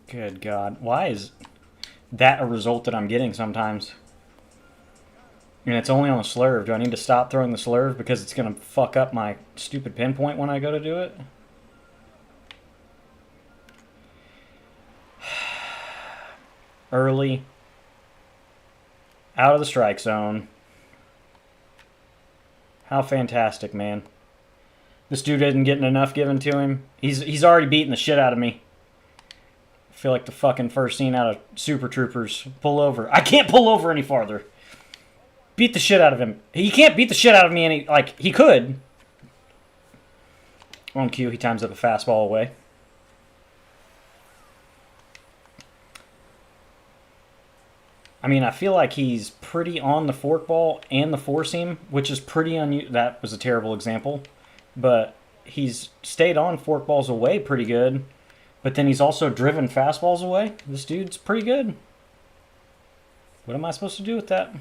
Good God. Why is that a result that I'm getting sometimes? And it's only on a slurve. Do I need to stop throwing the slurve because it's going to fuck up my stupid pinpoint when I go to do it? Early. Out of the strike zone. How fantastic, man. This dude isn't getting enough given to him. He's already beating the shit out of me. I feel like the fucking first scene out of Super Troopers. Pull over. I can't pull over any farther. Beat the shit out of him. He can't beat the shit out of me any... Like, he could. On cue, he times up a fastball away. I mean, I feel like he's pretty on the forkball and the four seam, which is pretty unusual. That was a terrible example. But he's stayed on forkballs away pretty good. But then he's also driven fastballs away. This dude's pretty good. What am I supposed to do with that?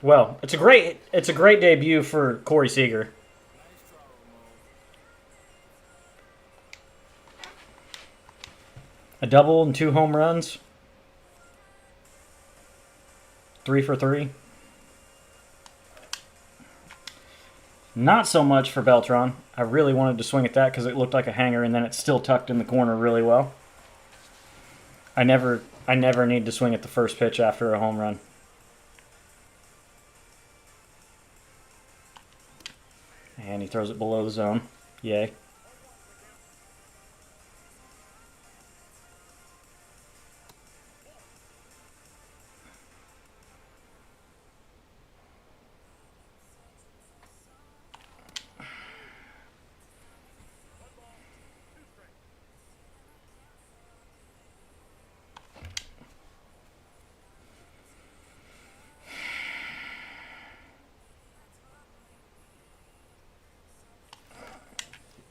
Well, it's a great debut for Corey Seager. A double and 2 home runs. 3 for 3. Not so much for Beltran. I really wanted to swing at that because it looked like a hanger, and then it's still tucked in the corner really well. I never need to swing at the first pitch after a home run. And he throws it below the zone. Yay.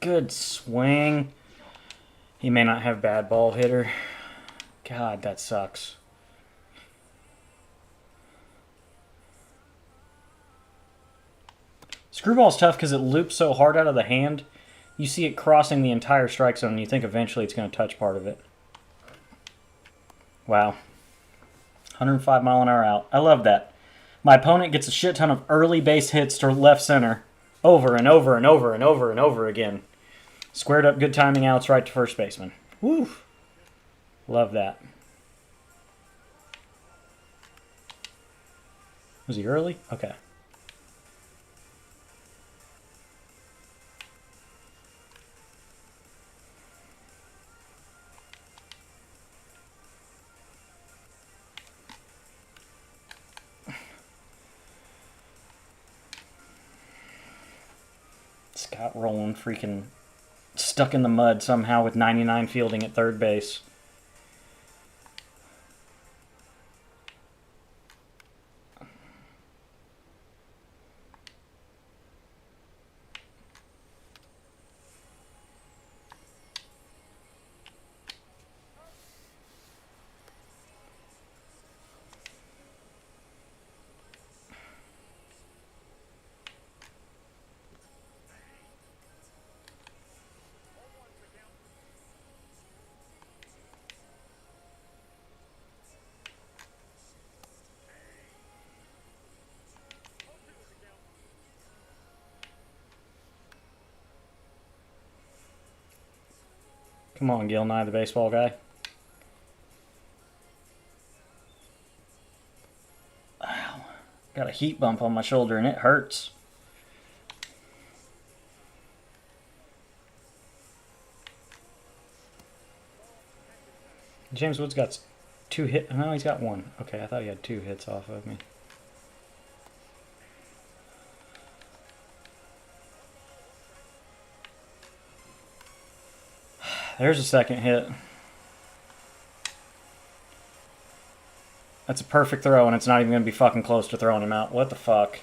Good swing. He may not have bad ball hitter. God, that sucks. Screwball's tough because it loops so hard out of the hand. You see it crossing the entire strike zone and you think eventually it's going to touch part of it. Wow. 105 mile an hour out. I love that. My opponent gets a shit ton of early base hits to left center over and over and over and over and over again. Squared up good timing outs right to first baseman. Woo! Love that. Was he early? Okay. Scott Rowland freaking stuck in the mud somehow with 99 fielding at third base. Come on, Gil Nye, the baseball guy. Ow. Got a heat bump on my shoulder and it hurts. James Woods got 2 hits. No, he's got 1. Okay, I thought he had 2 hits off of me. There's a second hit. That's a perfect throw, and it's not even going to be fucking close to throwing him out. What the fuck?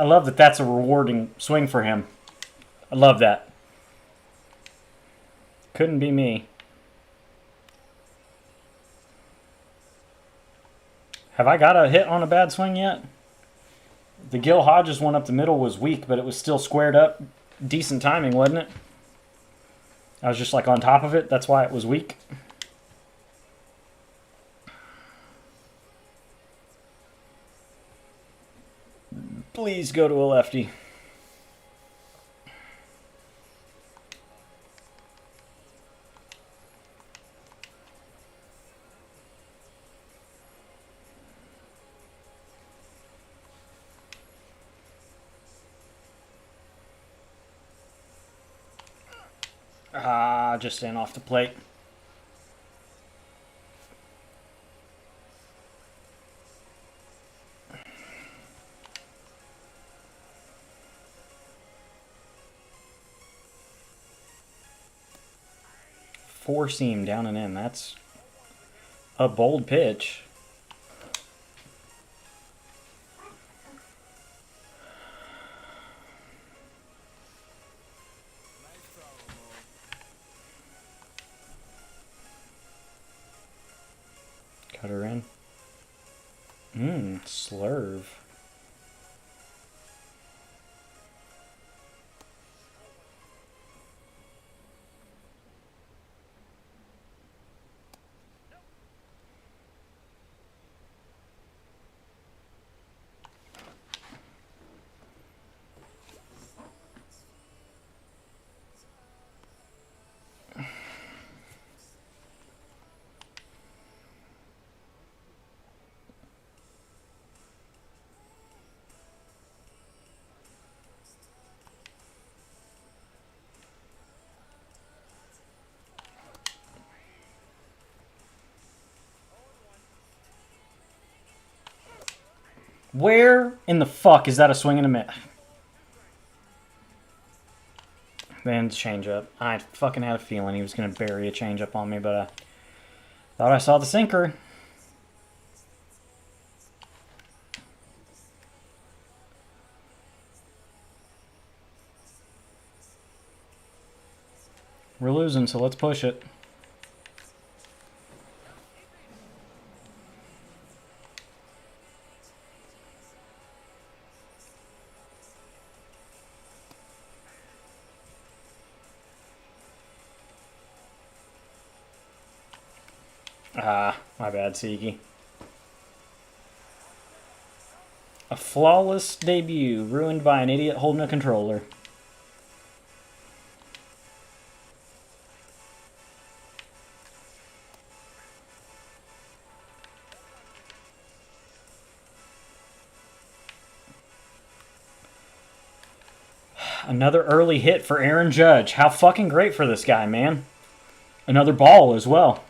I love that that's a rewarding swing for him. I love that. Couldn't be me. Have I got a hit on a bad swing yet? The Gil Hodges one up the middle was weak, but it was still squared up. Decent timing, wasn't it? I was just like on top of it. That's why it was weak. Please go to a lefty. Just in off the plate. Four seam down and in. That's a bold pitch. Cut her in. Slurve. Where in the fuck is that a swing and a miss? Then changeup. I fucking had a feeling he was going to bury a changeup on me, but I thought I saw the sinker. We're losing, so let's push it. My bad, Siki. A flawless debut ruined by an idiot holding a controller. Another early hit for Aaron Judge. How fucking great for this guy, man. Another ball as well.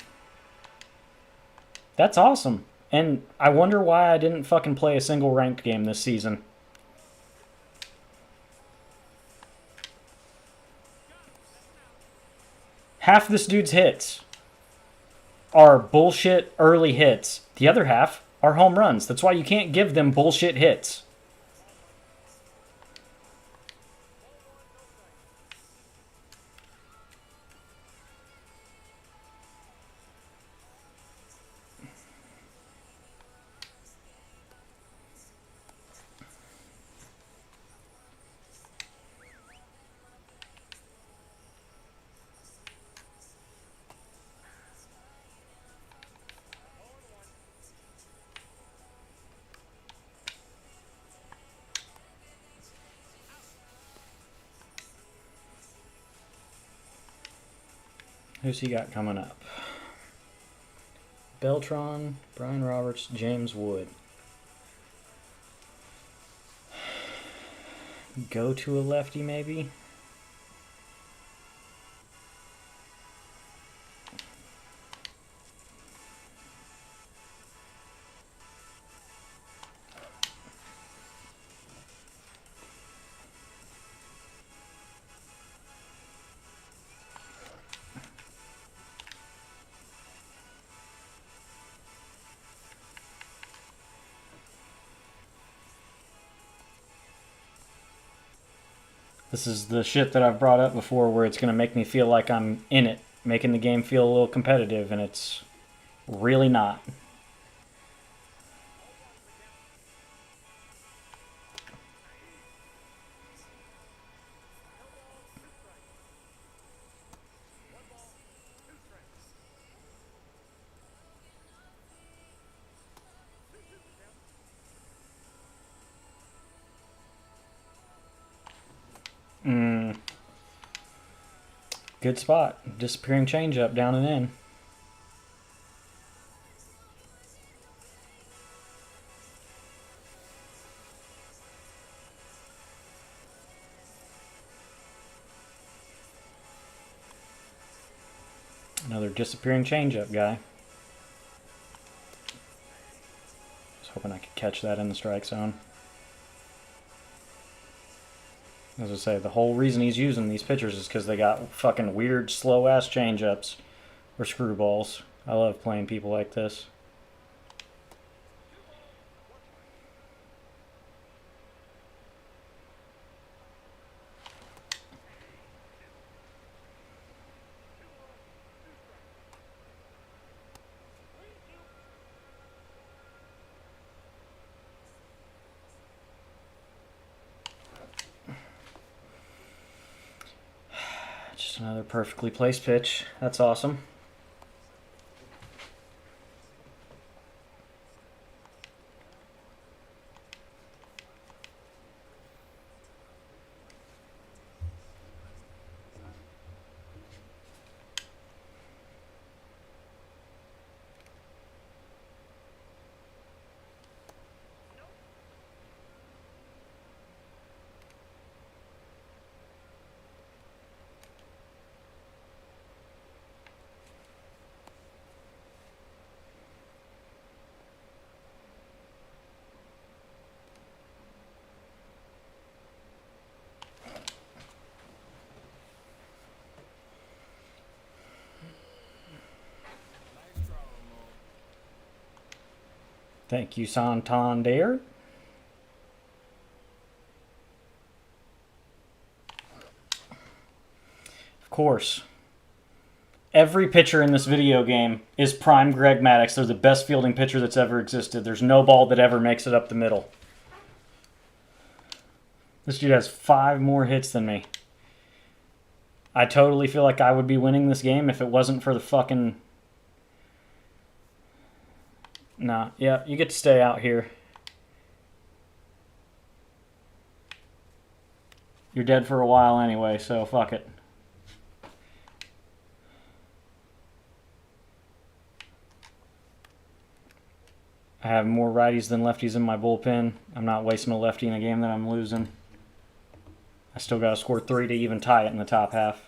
That's awesome. And I wonder why I didn't fucking play a single ranked game this season. Half this dude's hits are bullshit early hits. The other half are home runs. That's why you can't give them bullshit hits. Who's he got coming up? Beltran, Brian Roberts, James Wood. Go to a lefty, maybe? This is the shit that I've brought up before where it's going to make me feel like I'm in it, making the game feel a little competitive, and it's really not. Good spot. Disappearing changeup down and in. Another disappearing changeup guy. I was hoping I could catch that in the strike zone. As I say, the whole reason he's using these pitchers is because they got fucking weird, slow-ass changeups or screwballs. I love playing people like this. Just another perfectly placed pitch. That's awesome. Thank you, Santander. Of course. Every pitcher in this video game is prime Greg Maddux. They're the best fielding pitcher that's ever existed. There's no ball that ever makes it up the middle. This dude has 5 more hits than me. I totally feel like I would be winning this game if it wasn't for the fucking... Nah, yeah, you get to stay out here. You're dead for a while anyway, so fuck it. I have more righties than lefties in my bullpen. I'm not wasting a lefty in a game that I'm losing. I still got to score 3 to even tie it in the top half.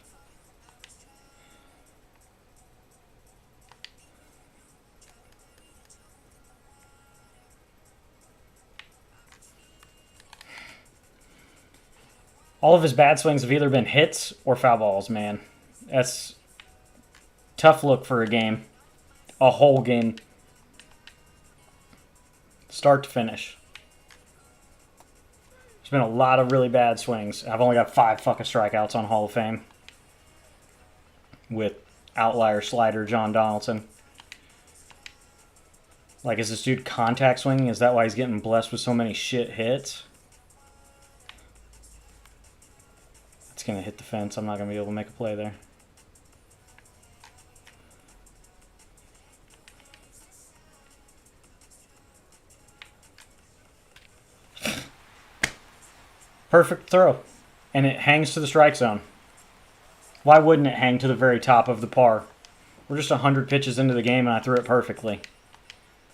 All of his bad swings have either been hits or foul balls, man. That's tough look for a game. A whole game. Start to finish. There's been a lot of really bad swings. I've only got 5 fucking strikeouts on Hall of Fame. With outlier slider John Donaldson. Like, is this dude contact swinging? Is that why he's getting blessed with so many shit hits? It's going to hit the fence. I'm not going to be able to make a play there. Perfect throw. And it hangs to the strike zone. Why wouldn't it hang to the very top of the par? We're just 100 pitches into the game and I threw it perfectly.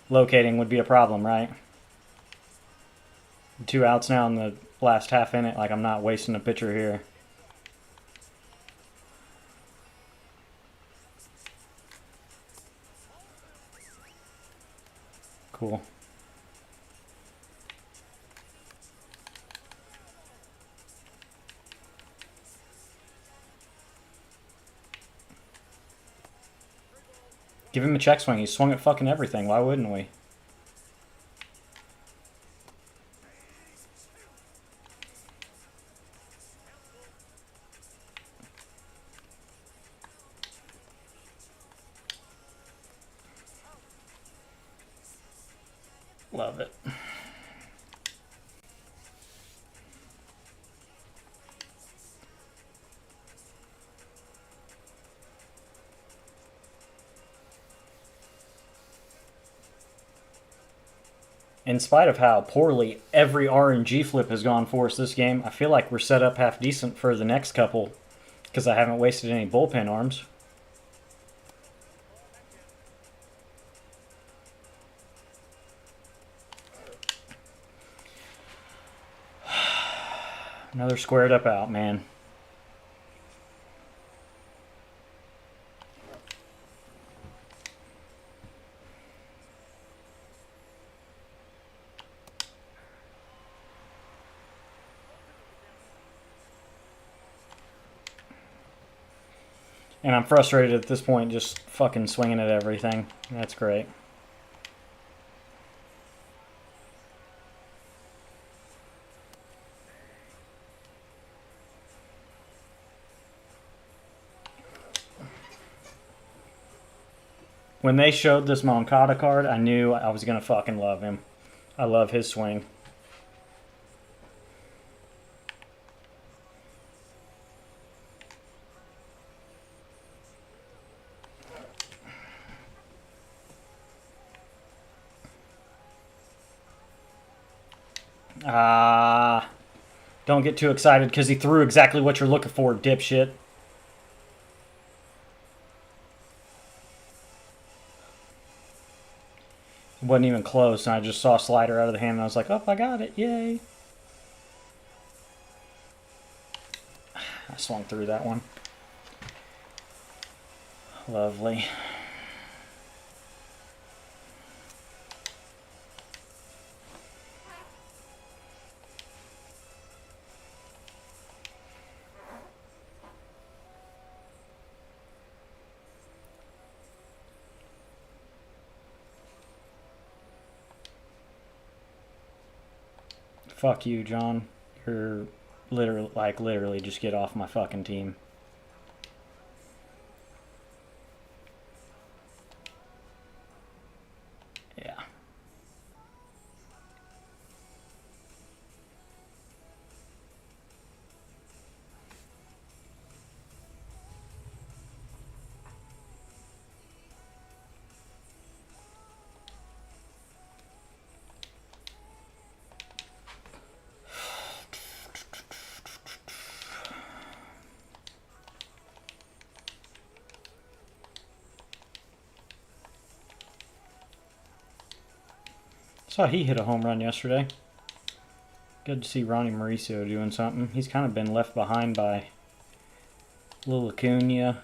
Locating would be a problem, right? 2 outs now in the last half inning. Like, I'm not wasting a pitcher here. Cool. Give him a check swing. He swung at fucking everything. Why wouldn't we? Love it. In spite of how poorly every RNG flip has gone for us this game, I feel like we're set up half decent for the next couple because I haven't wasted any bullpen arms. Another squared up out, man. And I'm frustrated at this point, just fucking swinging at everything. That's great. When they showed this Moncada card, I knew I was going to fucking love him. I love his swing. Don't get too excited because he threw exactly what you're looking for, dipshit. It wasn't even close, and I just saw a slider out of the hand, and I was like, oh, I got it, yay. I swung through that one. Lovely. Fuck you, John. You're literally just get off my fucking team. Yeah. Saw he hit a home run yesterday. Good to see Ronnie Mauricio doing something. He's kind of been left behind by Lil Acuna,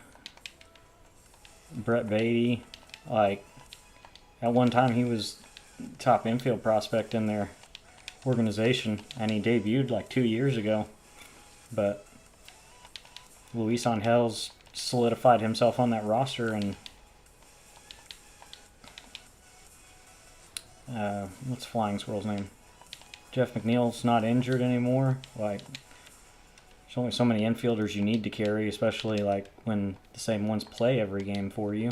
Brett Beatty. Like, at one time he was top infield prospect in their organization, and he debuted like 2 years ago. But Luis Angel's solidified himself on that roster, and what's Flying Squirrel's name? Jeff McNeil's not injured anymore. Like, there's only so many infielders you need to carry, especially like when the same ones play every game for you.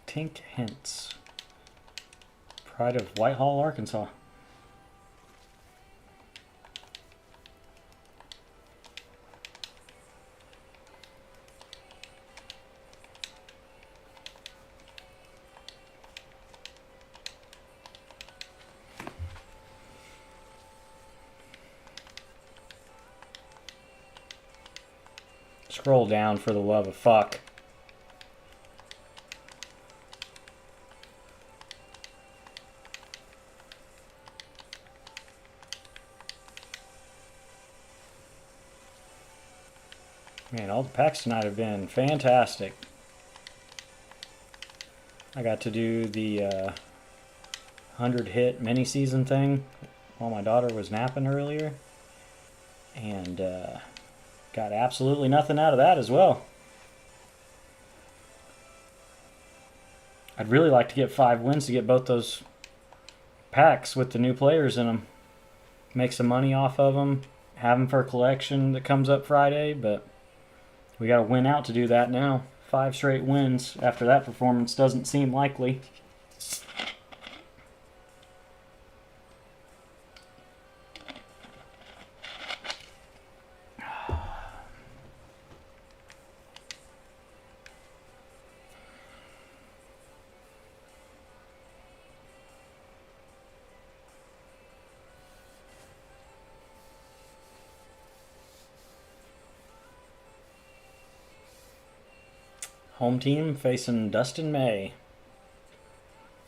Tink Hintz. Pride of Whitehall, Arkansas. Scroll down for the love of fuck. Man, all the packs tonight have been fantastic. I got to do the 100-hit mini-season thing while my daughter was napping earlier. And got absolutely nothing out of that as well. I'd really like to get 5 wins to get both those packs with the new players in them. Make some money off of them. Have them for a collection that comes up Friday, but we got to win out to do that now. 5 straight wins after that performance doesn't seem likely. Home team facing Dustin May.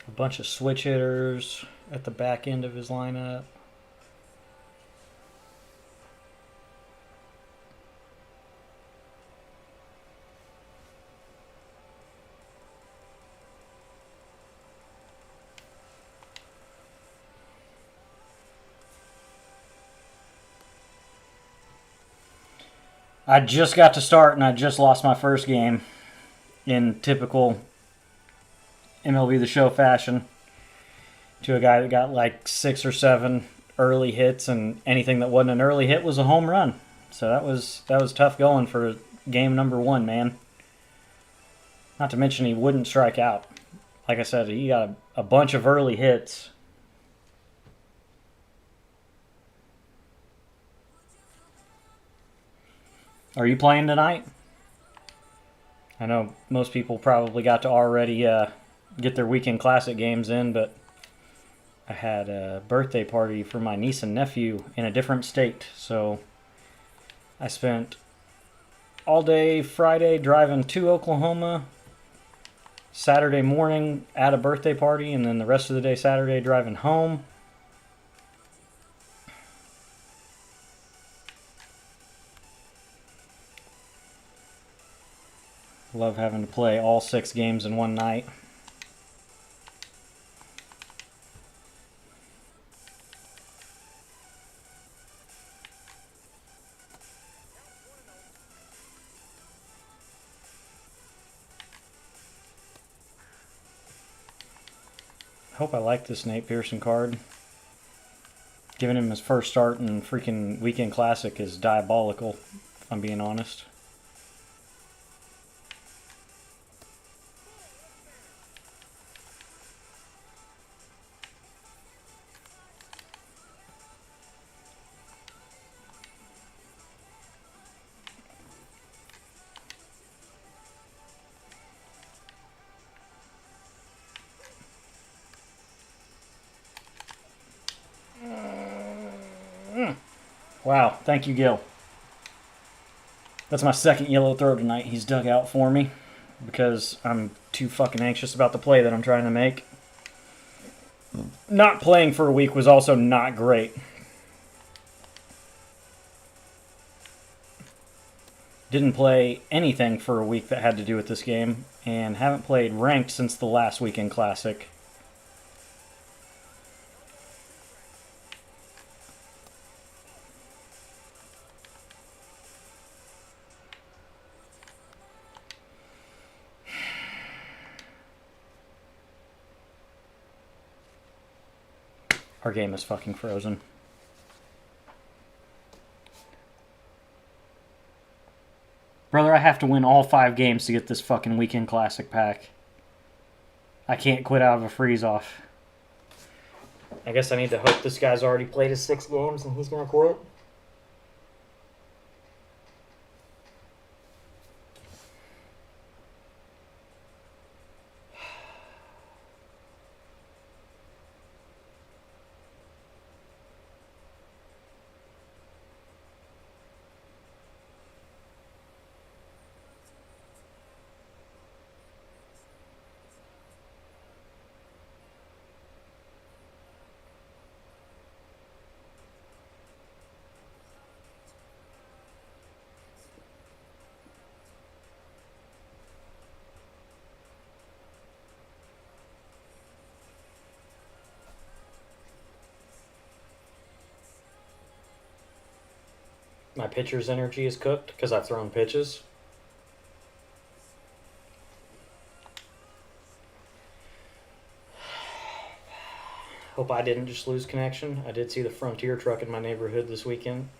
A bunch of switch hitters at the back end of his lineup. I just got to start and I just lost my first game in typical MLB The Show fashion to a guy that got like 6 or 7 early hits, and anything that wasn't an early hit was a home run. So that was tough going for game number 1, man. Not to mention he wouldn't strike out. Like I said, he got a bunch of early hits. Are you playing tonight? I know most people probably got to already get their weekend classic games in, but I had a birthday party for my niece and nephew in a different state, so I spent all day Friday driving to Oklahoma, Saturday morning at a birthday party, and then the rest of the day Saturday driving home. Love having to play all 6 games in one night. I hope I like this Nate Pearson card. Giving him his first start in freaking Weekend Classic is diabolical, if I'm being honest. Wow, thank you, Gil. That's my second yellow throw tonight he's dug out for me because I'm too fucking anxious about the play that I'm trying to make. Not playing for a week was also not great. Didn't play anything for a week that had to do with this game, and haven't played ranked since the last Weekend Classic. Our game is fucking frozen. Brother, I have to win all 5 games to get this fucking Weekend Classic pack. I can't quit out of a freeze-off. I guess I need to hope this guy's already played his 6 games and he's gonna quit. My pitcher's energy is cooked because I've thrown pitches. Hope I didn't just lose connection. I did see the Frontier truck in my neighborhood this weekend.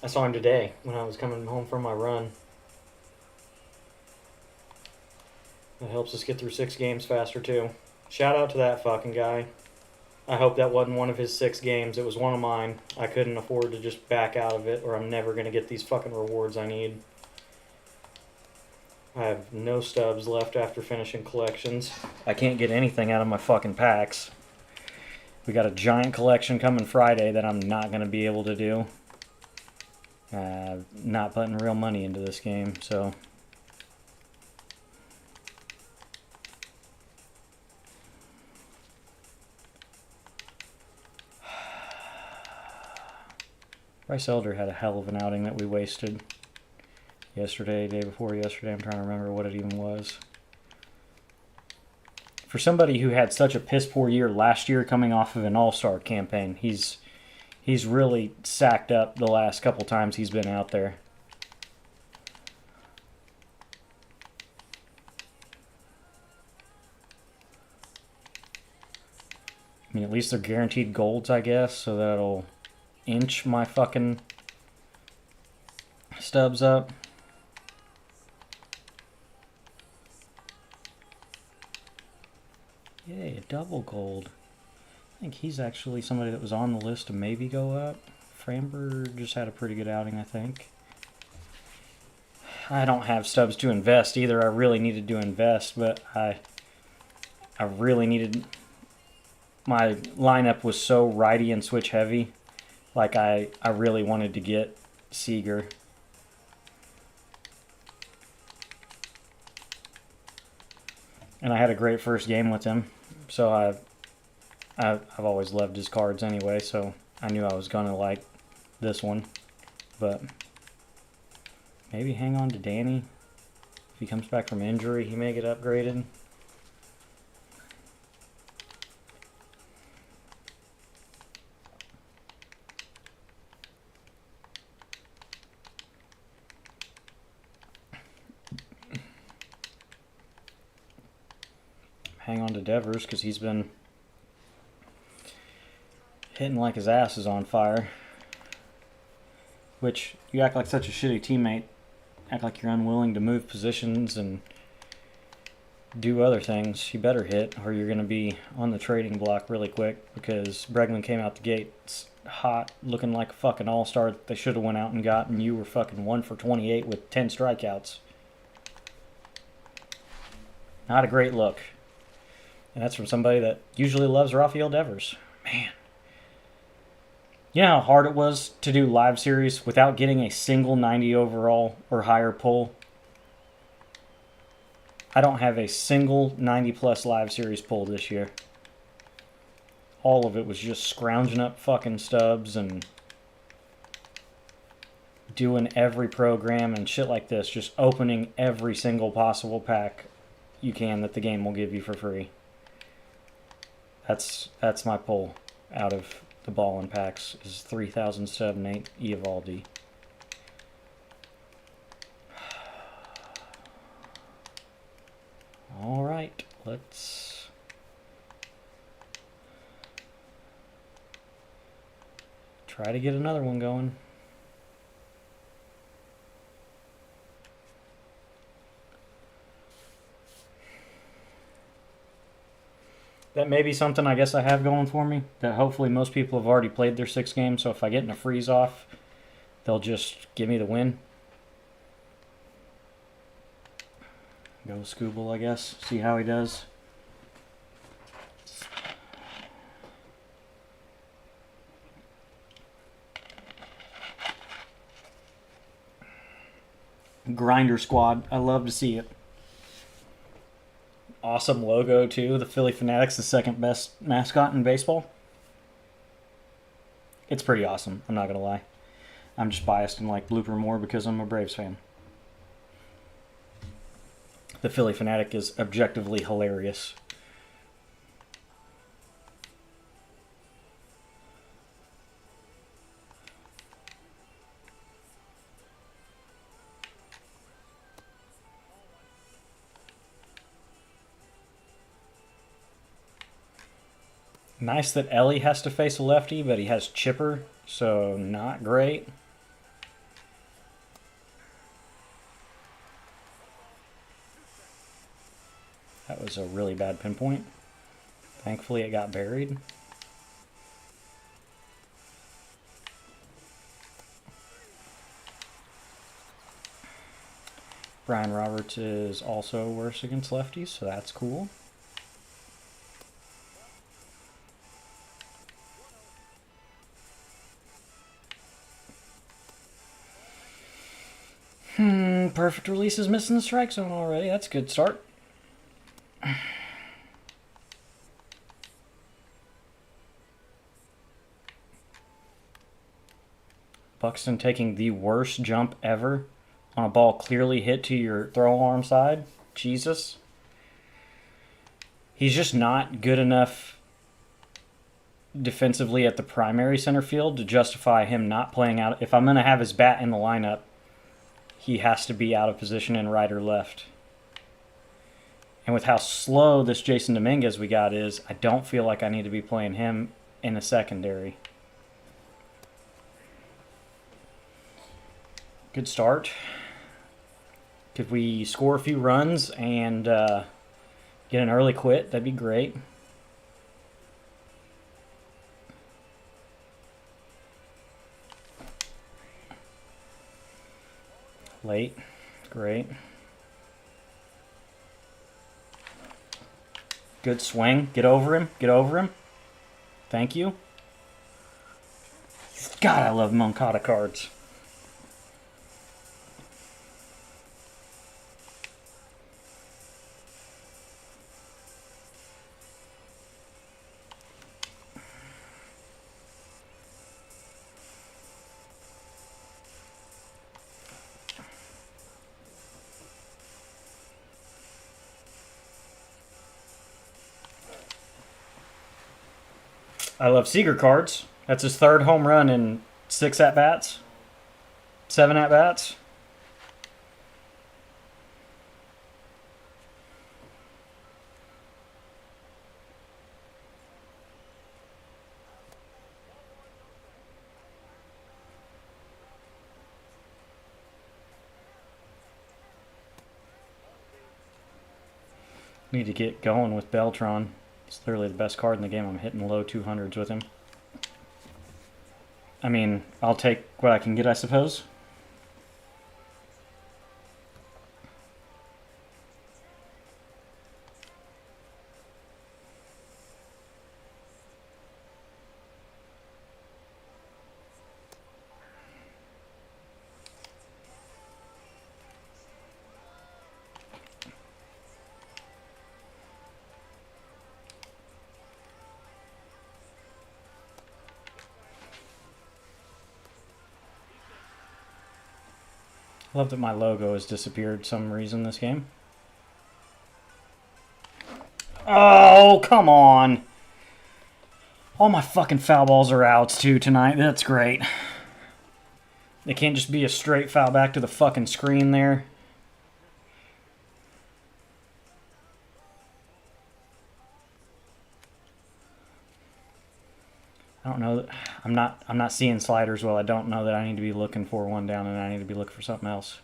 I saw him today when I was coming home from my run. That helps us get through 6 games faster, too. Shout out to that fucking guy. I hope that wasn't one of his 6 games. It was one of mine. I couldn't afford to just back out of it, or I'm never going to get these fucking rewards I need. I have no stubs left after finishing collections. I can't get anything out of my fucking packs. We got a giant collection coming Friday that I'm not going to be able to do. Not putting real money into this game, so... Bryce Elder had a hell of an outing that we wasted. Yesterday, day before yesterday, I'm trying to remember what it even was. For somebody who had such a piss poor year last year coming off of an all-star campaign, he's really sacked up the last couple times he's been out there. I mean, at least they're guaranteed golds, I guess, so that'll inch my fucking stubs up. Yay, a double gold. I think he's actually somebody that was on the list to maybe go up. Framber just had a pretty good outing, I think. I don't have stubs to invest either. I really needed to invest, but I really needed... My lineup was so righty and switch heavy. Like, I really wanted to get Seager. And I had a great first game with him. So I've always loved his cards anyway, so I knew I was going to like this one. But maybe hang on to Danny. If he comes back from injury, he may get upgraded. Hang on to Devers because he's been hitting like his ass is on fire. Which, you act like such a shitty teammate. Act like you're unwilling to move positions and do other things. You better hit or you're going to be on the trading block really quick because Bregman came out the gates hot, looking like a fucking all-star that they should have went out and got, and you were fucking 1 for 28 with 10 strikeouts. Not a great look. And that's from somebody that usually loves Rafael Devers. Man. You know how hard it was to do live series without getting a single 90 overall or higher pull? I don't have a single 90 plus live series pull this year. All of it was just scrounging up fucking stubs and doing every program and shit like this. Just opening every single possible pack you can that the game will give you for free. That's my pull out of the ballin' packs is 3007 Eovaldi. All right, let's try to get another one going. That may be something I guess I have going for me, that hopefully most people have already played their 6 games, so if I get in a freeze-off, they'll just give me the win. Go with Scooble, I guess, see how he does. Grinder Squad, I love to see it. Awesome logo, too. The Philly Fanatics, the second best mascot in baseball. It's pretty awesome, I'm not going to lie. I'm just biased and like Blooper more because I'm a Braves fan. The Philly Fanatic is objectively hilarious. Nice that Ellie has to face a lefty, but he has chipper, so not great. That was a really bad pinpoint. Thankfully it got buried. Brian Roberts is also worse against lefties, so that's cool. Perfect Release is missing the strike zone already. That's a good start. Buxton taking the worst jump ever on a ball clearly hit to your throw arm side. Jesus. He's just not good enough defensively at the primary center field to justify him not playing out. If I'm going to have his bat in the lineup, he has to be out of position in right or left. And with how slow this Jason Dominguez we got is, I don't feel like I need to be playing him in the secondary. Good start. Could we score a few runs and get an early quit? That'd be great. Late. Great. Good swing. Get over him. Get over him. Thank you. God, I love Moncada cards. I love Seager cards. That's his third home run in 6 at-bats. 7 at-bats. Need to get going with Beltran. It's clearly the best card in the game. I'm hitting low 200s with him. I mean, I'll take what I can get, I suppose. I love that my logo has disappeared for some reason this game. Oh, come on. All my fucking foul balls are outs too tonight. That's great. They can't just be a straight foul back to the fucking screen there. I don't know. I'm not seeing sliders well. I don't know that I need to be looking for one down and I need to be looking for something else.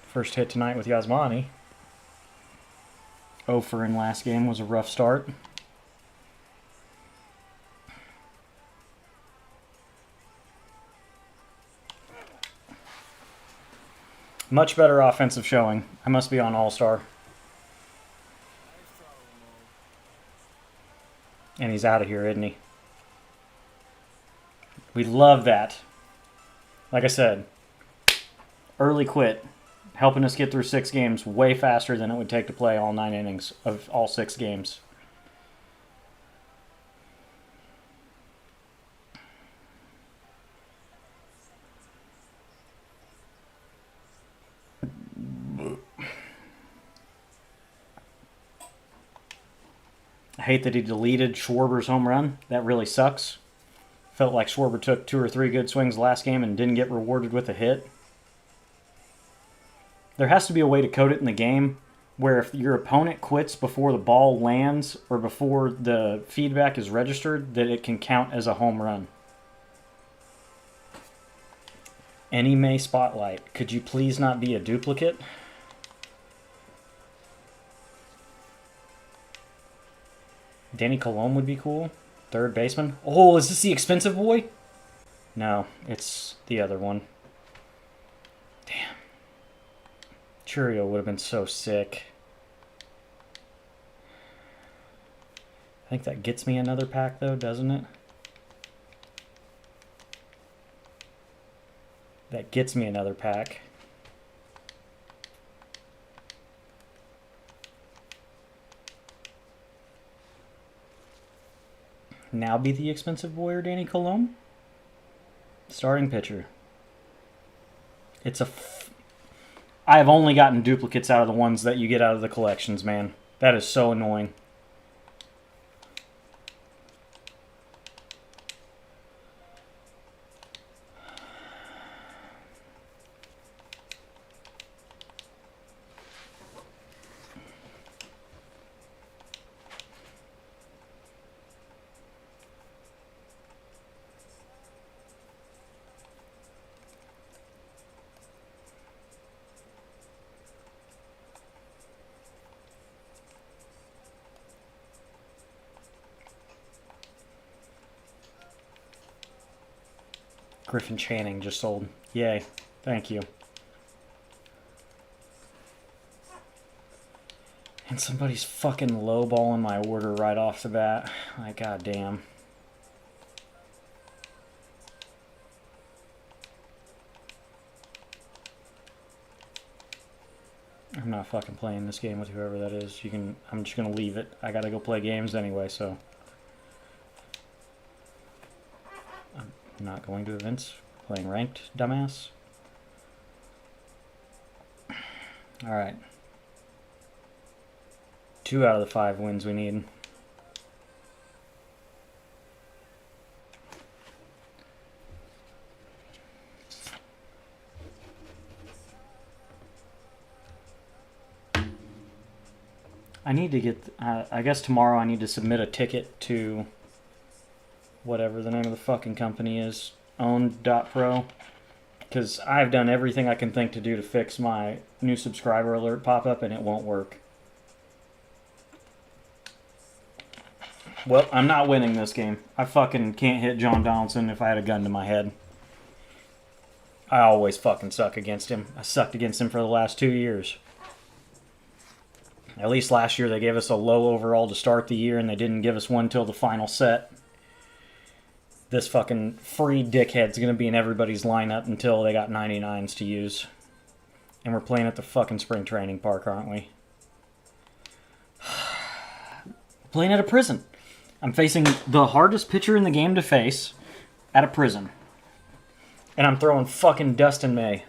First hit tonight with Yasmani. 0 for in last game was a rough start. Much better offensive showing. I must be on All-Star. And he's out of here, isn't he? We love that. Like I said, early quit. Helping us get through 6 games way faster than it would take to play all 9 innings of all 6 games. I hate that he deleted Schwarber's home run. That really sucks. Felt like Schwarber took 2 or 3 good swings last game and didn't get rewarded with a hit. There has to be a way to code it in the game where if your opponent quits before the ball lands or before the feedback is registered, that it can count as a home run. Anime Spotlight. Could you please not be a duplicate? Danny Colon would be cool. Third baseman. Oh, is this the expensive boy? No, it's the other one. Damn. Churio would have been so sick. I think that gets me another pack, though, doesn't it? That gets me another pack. Now be the expensive boy or Danny Colon? Starting pitcher. It's a... I have only gotten duplicates out of the ones that you get out of the collections, man. That is so annoying. Griffin Channing just sold. Yay. Thank you. And somebody's fucking lowballing my order right off the bat. Like, goddamn. I'm not fucking playing this game with whoever that is. I'm just gonna leave it. I gotta go play games anyway, so. I'm not going to events. Playing ranked, dumbass. Alright. 2 out of the 5 wins we need. I need to get... I guess tomorrow I need to submit a ticket to... whatever the name of the fucking company is, owned.pro, because I've done everything I can think to do to fix my new subscriber alert pop-up, and it won't work. Well, I'm not winning this game. I fucking can't hit John Donaldson if I had a gun to my head. I always fucking suck against him. I sucked against him for the last 2 years. At least last year they gave us a low overall to start the year, and they didn't give us one till the final set. This fucking free dickhead's gonna be in everybody's lineup until they got 99s to use. And we're playing at the fucking spring training park, aren't we? Playing at a prison. I'm facing the hardest pitcher in the game to face at a prison. And I'm throwing fucking Dustin May.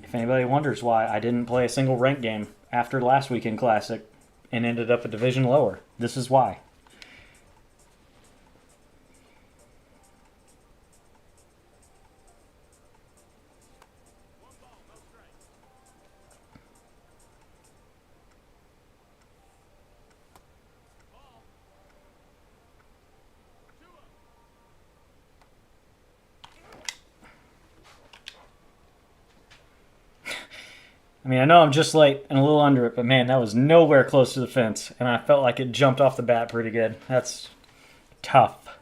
If anybody wonders why I didn't play a single ranked game after last weekend Classic and ended up a division lower, this is why. I mean, I know I'm just late and a little under it, but man, that was nowhere close to the fence. And I felt like it jumped off the bat pretty good. That's tough.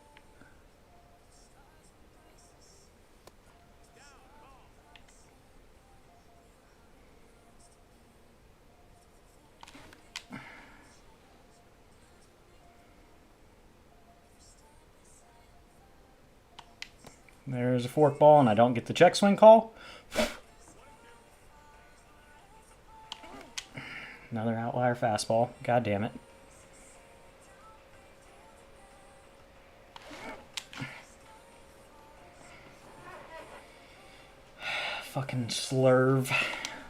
There's a fork ball, and I don't get the check swing call. Another outlier fastball. God damn it. Fucking slurve.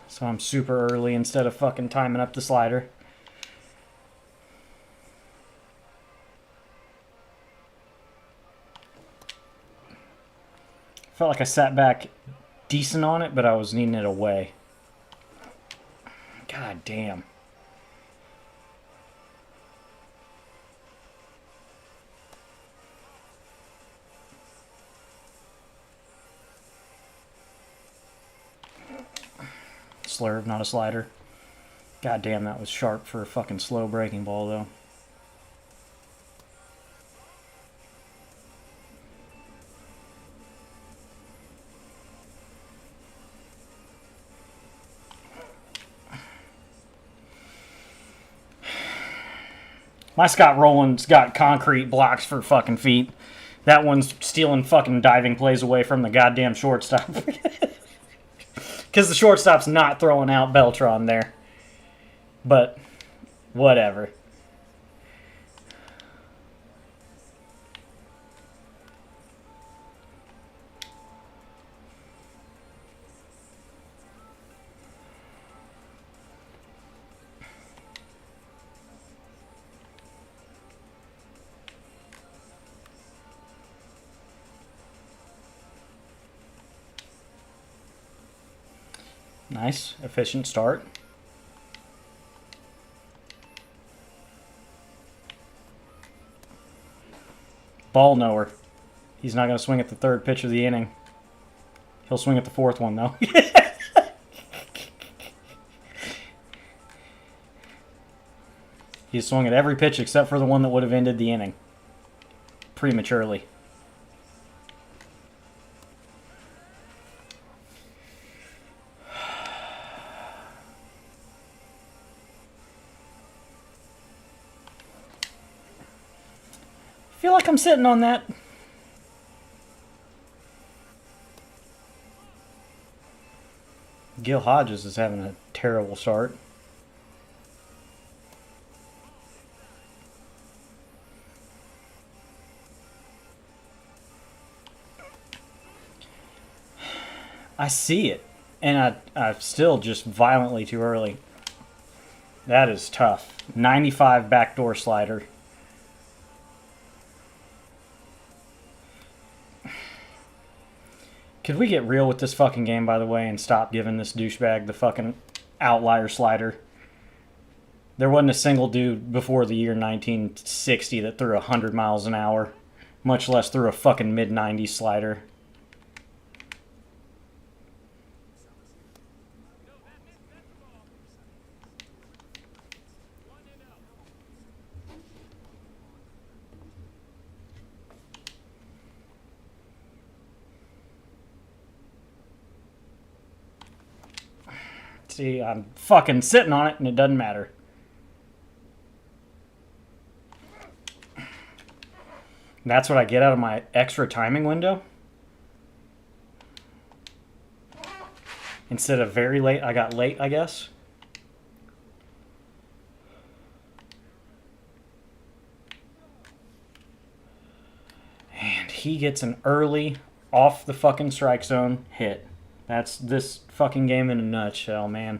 So I'm super early instead of fucking timing up the slider. Felt like I sat back decent on it, but I was needing it away. God damn. Slurve, not a slider. God damn, that was sharp for a fucking slow breaking ball, though. My Scott Rowland's got concrete blocks for fucking feet. That one's stealing fucking diving plays away from the goddamn shortstop. Because the shortstop's not throwing out Beltron there. But, whatever. Nice, efficient start. Ball knower. He's not going to swing at the third pitch of the inning. He'll swing at the fourth one, though. He swung at every pitch except for the one that would have ended the inning. Prematurely. I feel like I'm sitting on that. Gil Hodges is having a terrible start. I see it, and I'm still just violently too early. That is tough. 95 backdoor slider. Could we get real with this fucking game, by the way, and stop giving this douchebag the fucking outlier slider? There wasn't a single dude before the year 1960 that threw 100 miles an hour, much less threw a fucking mid-90s slider. See, I'm fucking sitting on it and it doesn't matter. That's what I get out of my extra timing window. Instead of very late, I got late, I guess. And he gets an early, off the fucking strike zone hit. That's this fucking game in a nutshell, man.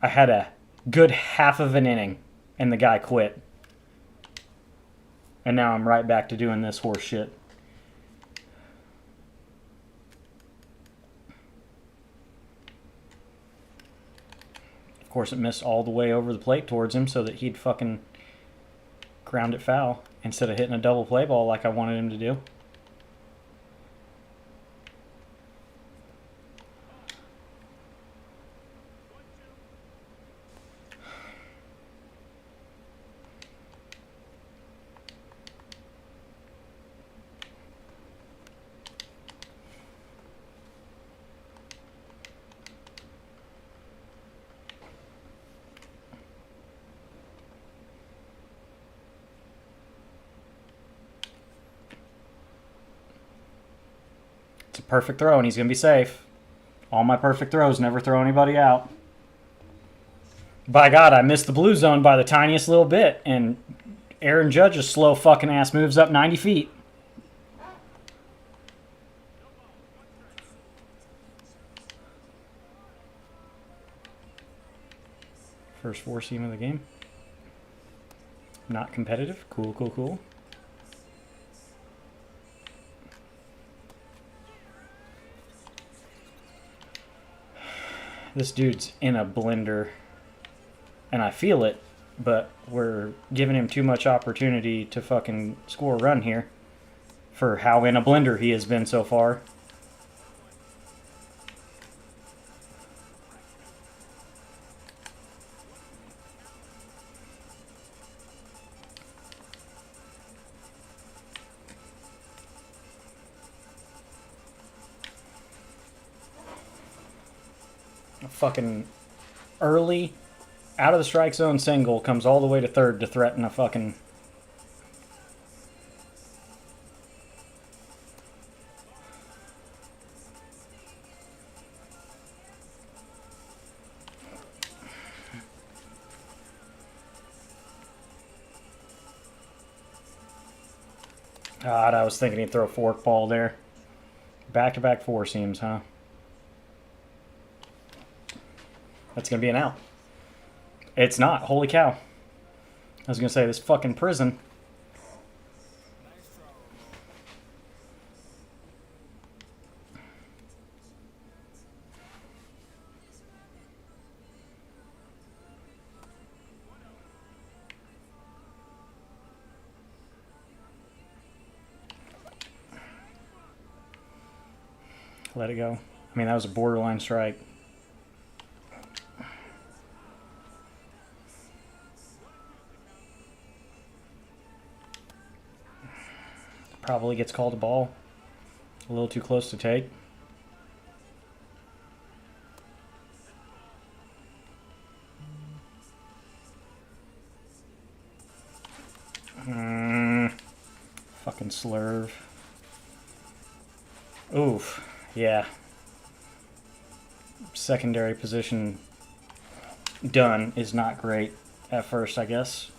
I had a good half of an inning, and the guy quit. And now I'm right back to doing this horse shit. Of course, it missed all the way over the plate towards him so that he'd fucking ground it foul instead of hitting a double play ball like I wanted him to do. It's a perfect throw, and he's going to be safe. All my perfect throws never throw anybody out. By God, I missed the blue zone by the tiniest little bit, and Aaron Judge's slow fucking ass moves up 90 feet. First four seam of the game. Not competitive. Cool, cool, cool. This dude's in a blender, and I feel it, but we're giving him too much opportunity to fucking score a run here for how in a blender he has been so far. A fucking early out of the strike zone single comes all the way to third to threaten a fucking... God, I was thinking he'd throw a fork ball there. Back-to-back four seams, huh? That's going to be an out. It's not. Holy cow. I was going to say, this fucking prison. Let it go. I mean, that was a borderline strike. Probably gets called a ball. A little too close to take. Fucking slurve. Oof. Yeah. Secondary position done is not great at first, I guess.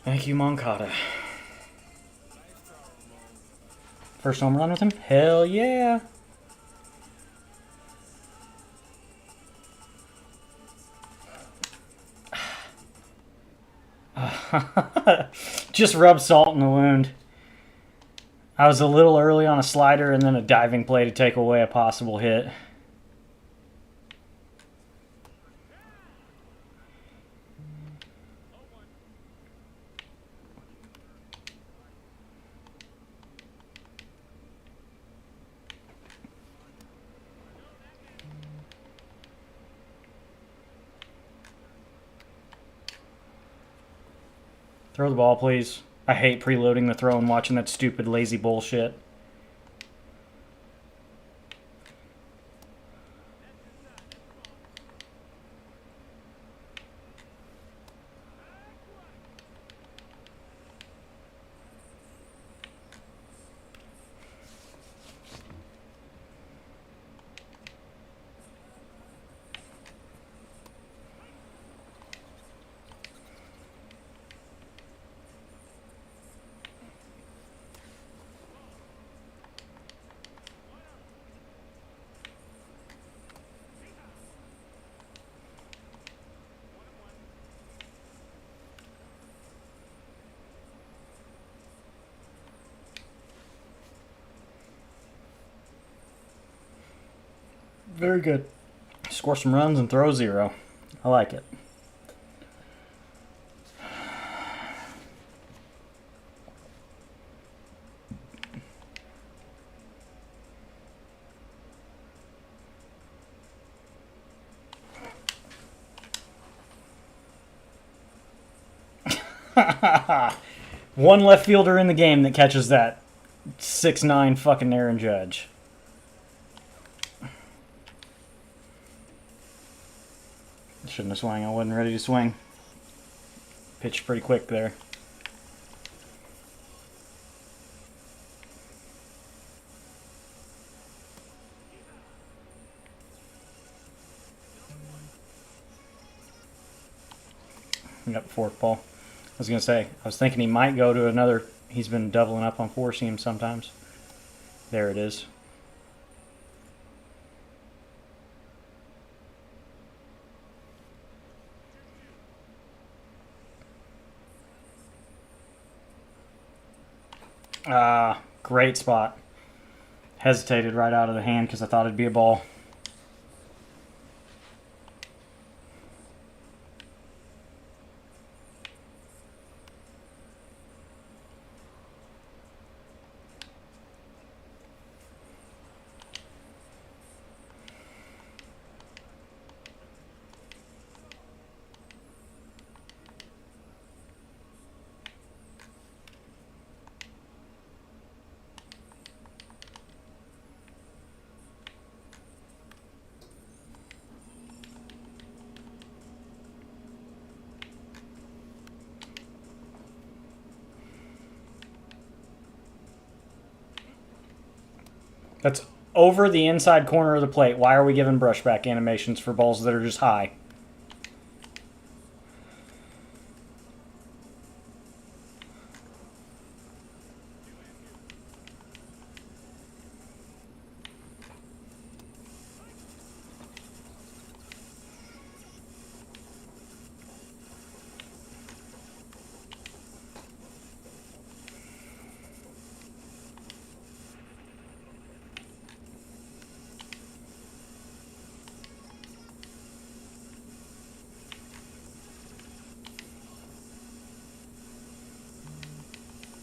Thank you, Moncada. First home run with him? Hell yeah! Just rub salt in the wound. I was a little early on a slider and then a diving play to take away a possible hit. Throw the ball, please. I hate preloading the throw and watching that stupid, lazy bullshit. Very good. Score some runs and throw zero. I like it. One left fielder in the game that catches that 6'9" fucking Aaron Judge. Shouldn't have swung. I wasn't ready to swing. Pitched pretty quick there. Yep, fork ball. I was going to say, I was thinking he might go to another. He's been doubling up on four seam sometimes. There it is. Great spot. Hesitated right out of the hand because I thought it'd be a ball. That's over the inside corner of the plate. Why are we giving brushback animations for balls that are just high?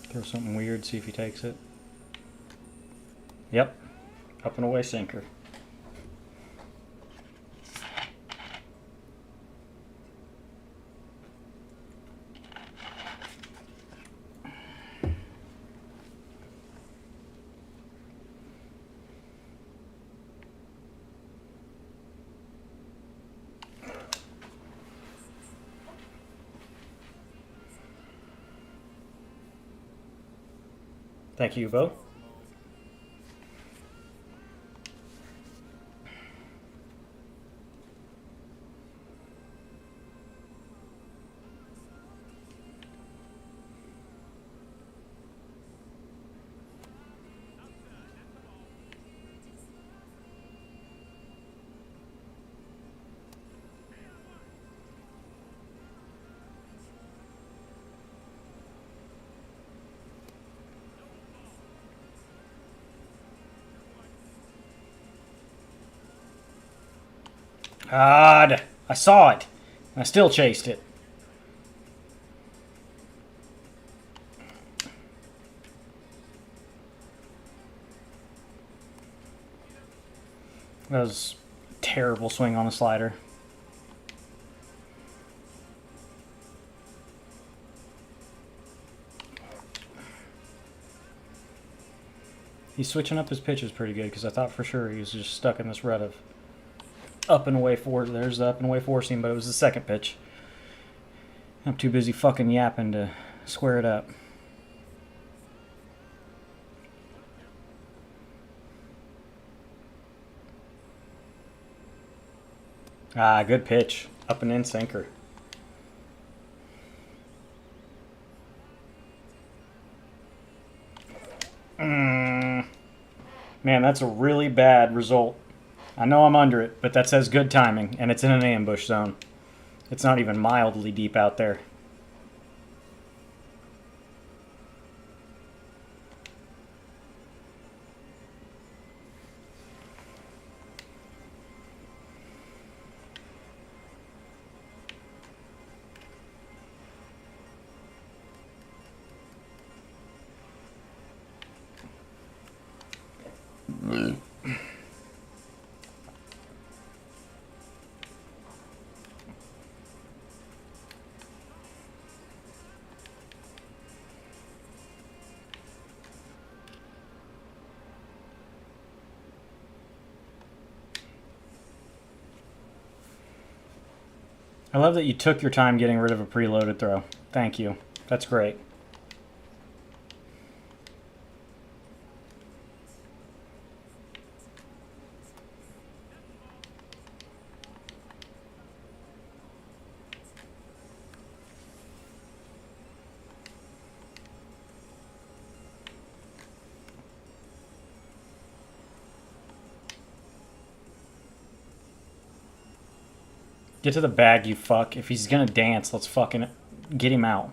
Throw something weird, see if he takes it. Yep. Up and away sinker. Thank you, Bo. God, I saw it. I still chased it. That was a terrible swing on the slider. He's switching up his pitches pretty good because I thought for sure he was just stuck in this rut of up and away four. There's the up and away four seam, but it was the second pitch. I'm too busy fucking yapping to square it up. Good pitch. Up and in sinker. Man, that's a really bad result. I know I'm under it, but that says good timing, and it's in an ambush zone. It's not even mildly deep out there. I love that you took your time getting rid of a preloaded throw. Thank you. That's great. Get to the bag, you fuck. If he's gonna dance, let's fucking get him out.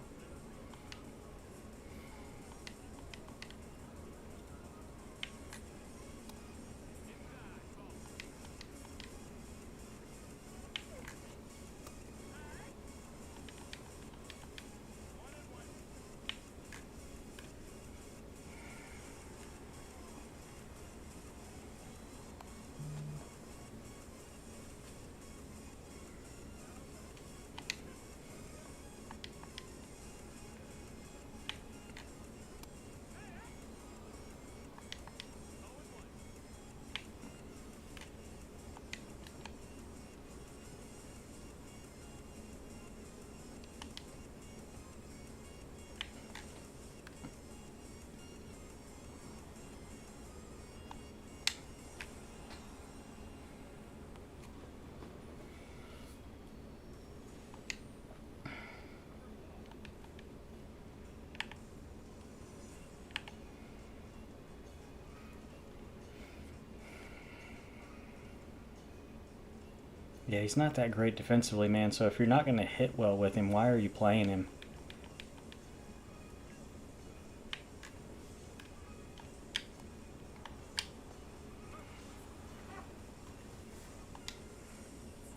Yeah, he's not that great defensively, man, so if you're not going to hit well with him, why are you playing him?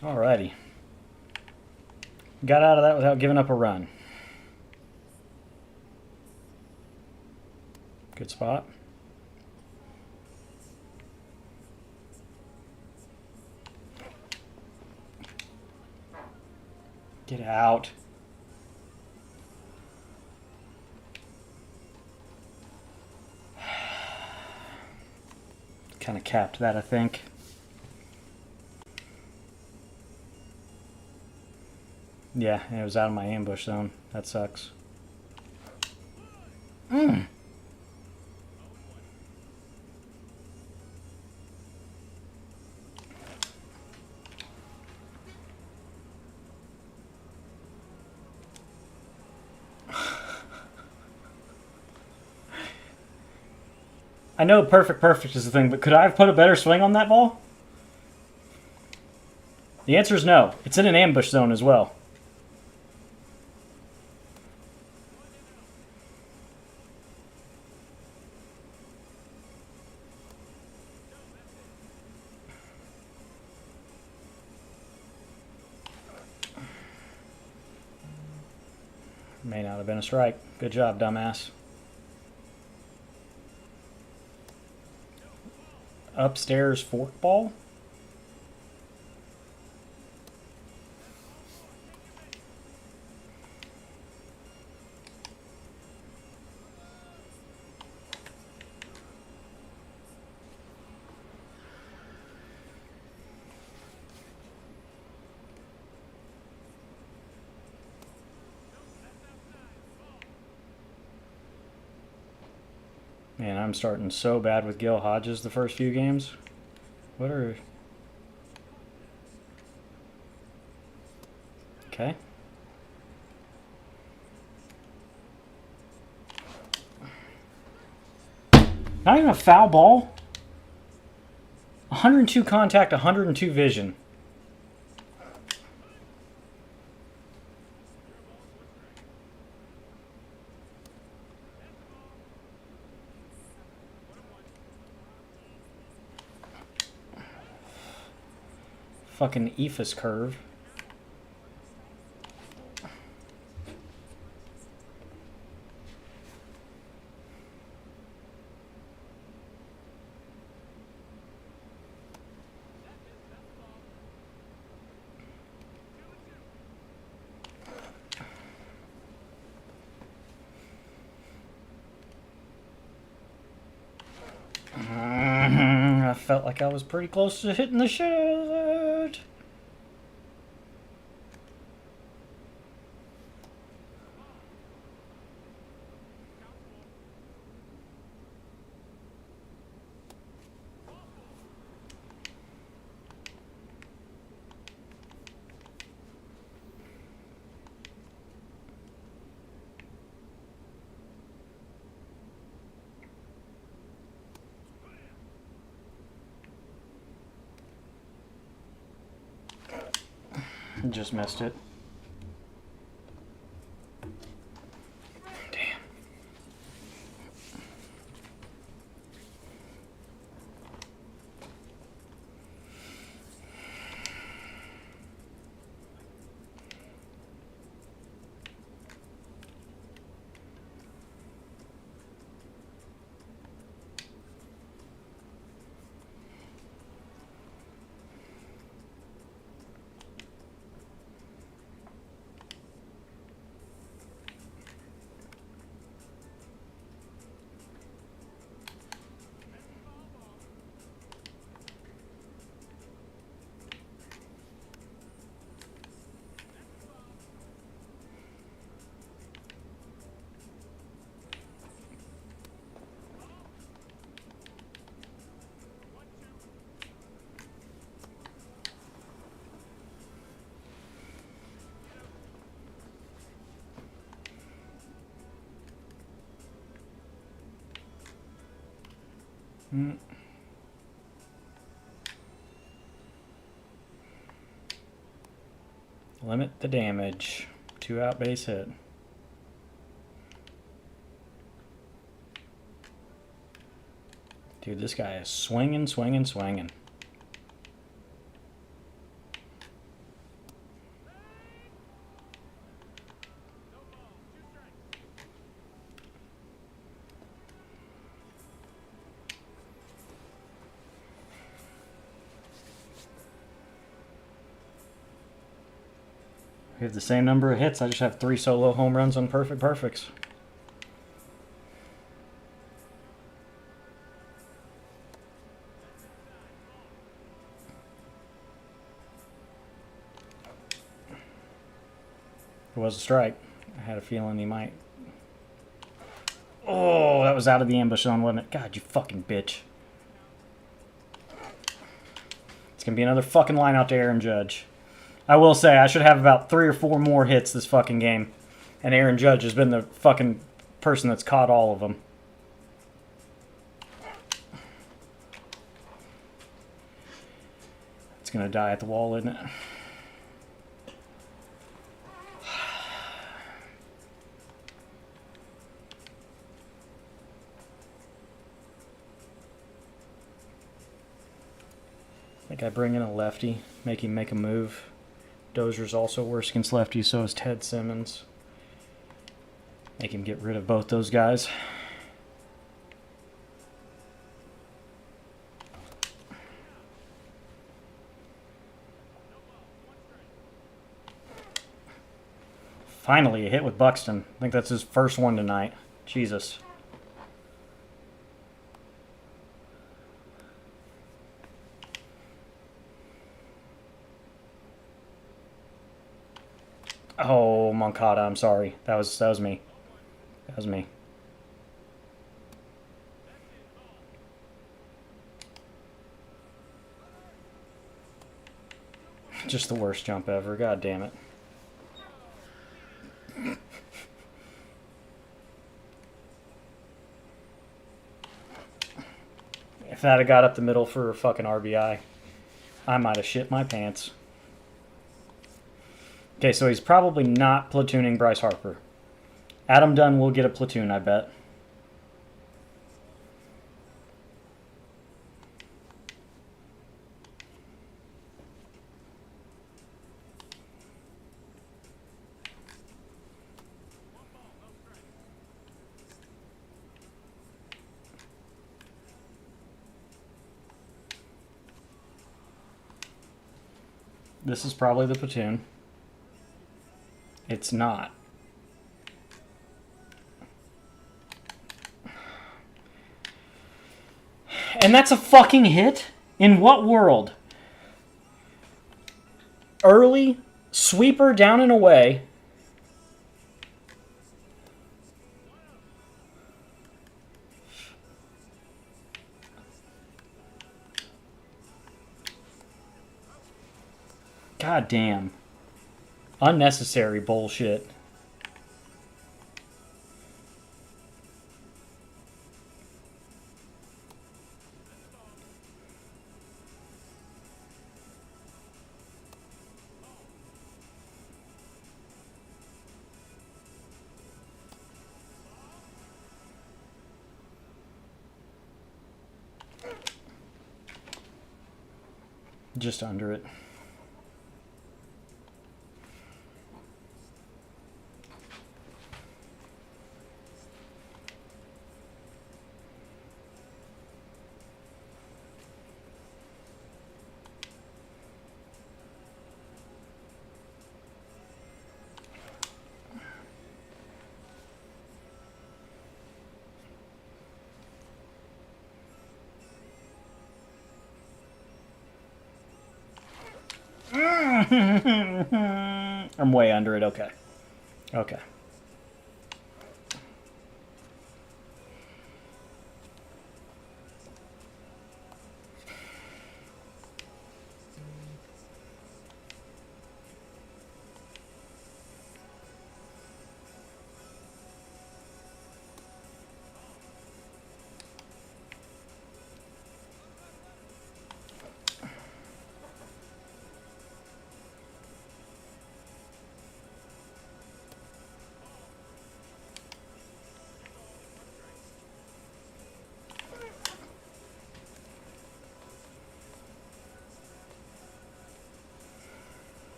Alrighty. Got out of that without giving up a run. Good spot. Get out. Kind of capped that, I think. Yeah, it was out of my ambush zone. That sucks. I know perfect is the thing, but could I have put a better swing on that ball? The answer is no. It's in an ambush zone as well. May not have been a strike. Good job, dumbass. Upstairs forkball? Man, I'm starting so bad with Gil Hodges the first few games. What are... Okay. Not even a foul ball. 102 contact, 102 vision. Fucking Ephus curve. I felt like I was pretty close to hitting the shit out of that. Just missed it. Damn. Limit the damage. 2 out base hit. Dude, this guy is swinging, swinging, swinging. We have the same number of hits. I just have 3 solo home runs on perfect perfects. It was a strike. I had a feeling he might. Oh, that was out of the ambush zone, wasn't it? God, you fucking bitch. It's going to be another fucking line out to Aaron Judge. I will say, I should have about 3 or 4 more hits this fucking game. And Aaron Judge has been the fucking person that's caught all of them. It's going to die at the wall, isn't it? I think I bring in a lefty, make him make a move. Dozier's also worse against lefties, so is Ted Simmons. Make him get rid of both those guys. Finally, a hit with Buxton. I think that's his first one tonight. Jesus. Oh, Moncada, I'm sorry. That was me. That was me. Just the worst jump ever. God damn it. If that had got up the middle for a fucking RBI, I might have shit my pants. Okay, so he's probably not platooning Bryce Harper. Adam Dunn will get a platoon, I bet. This is probably the platoon. It's not. And that's a fucking hit? In what world? Early, sweeper down and away. God damn. Unnecessary bullshit. Just under it. I'm way under it. Okay. Okay.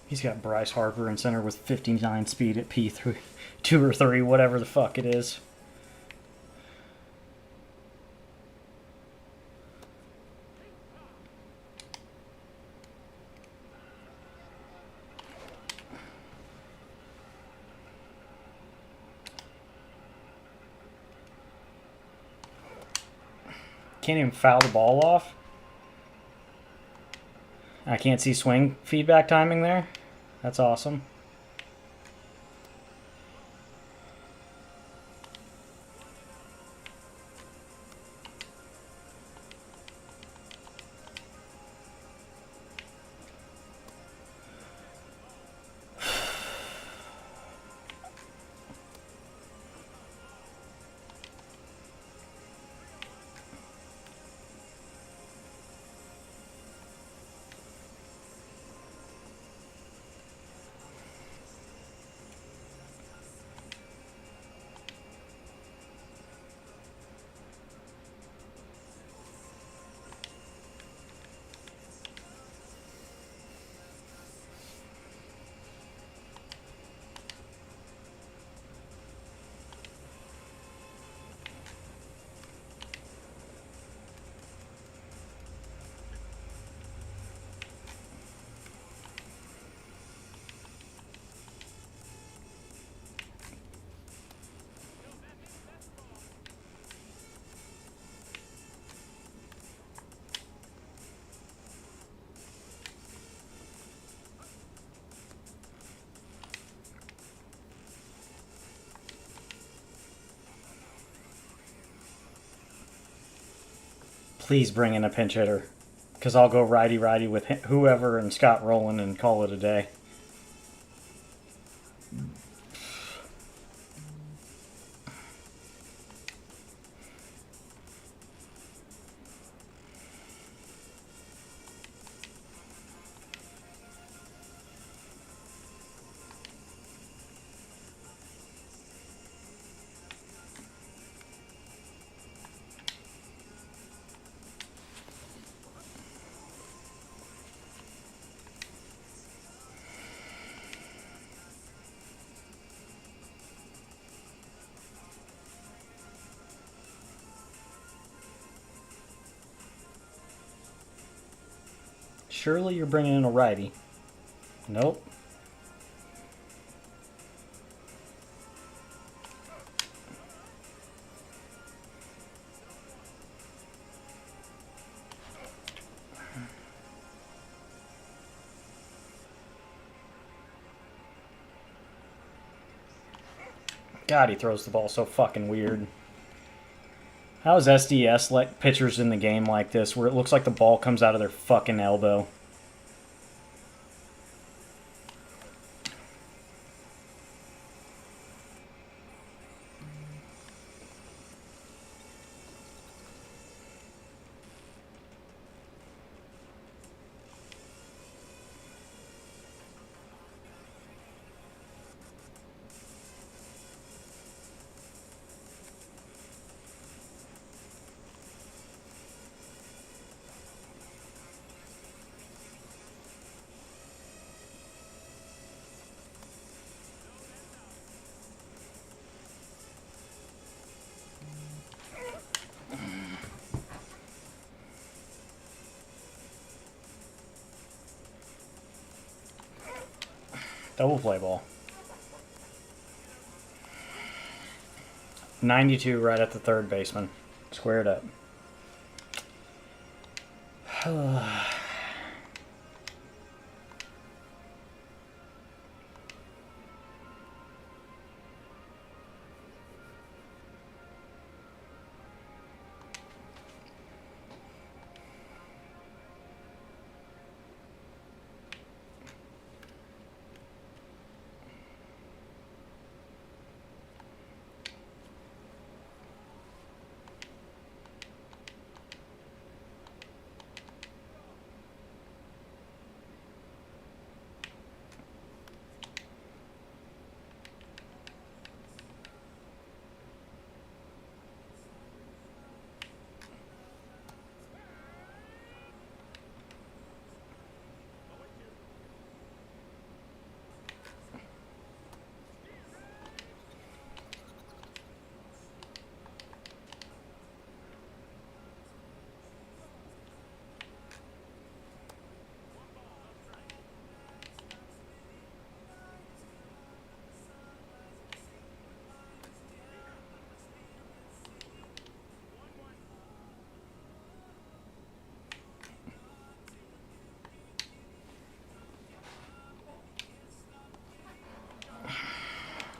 He's got Bryce Harper in center with 59 speed at P3, 2 or 3, whatever the fuck it is. Can't even foul the ball off. I can't see swing feedback timing there. That's awesome. Please bring in a pinch hitter, because I'll go righty-righty with whoever and Scott Rowland and call it a day. Surely you're bringing in a righty. Nope. God, he throws the ball so fucking weird. How does SDS let pitchers in the game like this where it looks like the ball comes out of their fucking elbow? Double play ball. 92 right at the third baseman. Squared up.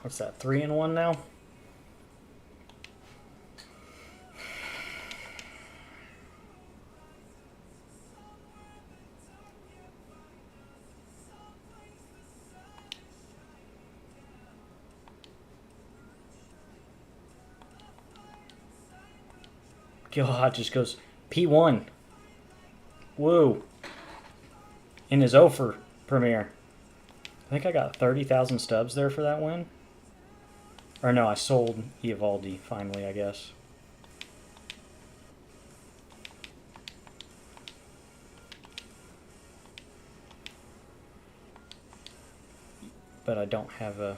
What's that, 3-1 now? God, just goes P1. Woo. In his Ophir premiere. I think I got 30,000 stubs there for that win. Or no, I sold Eovaldi finally, I guess. But I don't have a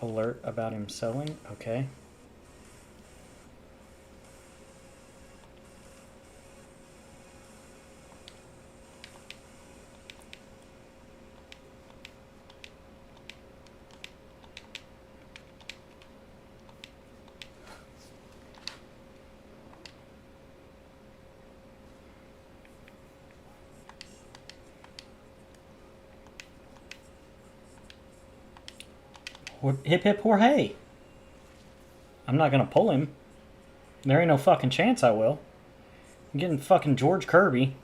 alert about him selling. Okay. Hip hip Jorge. I'm not gonna pull him. There ain't no fucking chance I will. I'm getting fucking George Kirby.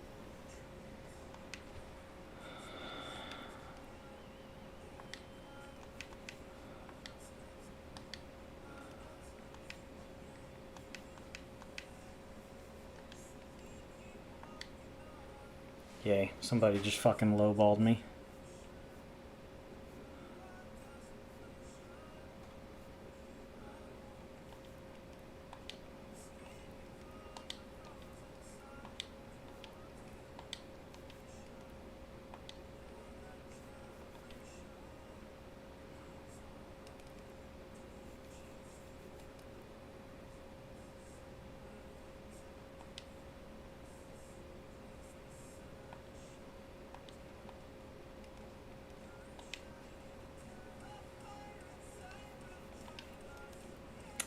Yay, somebody just fucking lowballed me.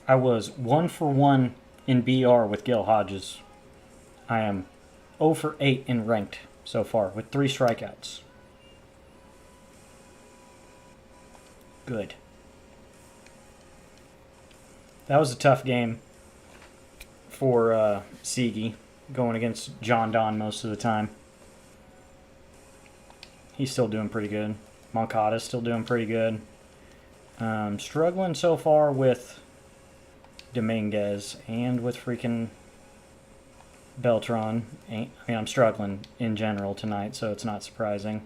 I was 1 for 1 in BR with Gil Hodges. I am 0 for 8 in ranked so far with 3 strikeouts. Good. That was a tough game for Seagy, going against John Don most of the time. He's still doing pretty good. Moncada's still doing pretty good. Struggling so far with Dominguez and with freaking Beltran. I mean, I'm struggling in general tonight, so it's not surprising.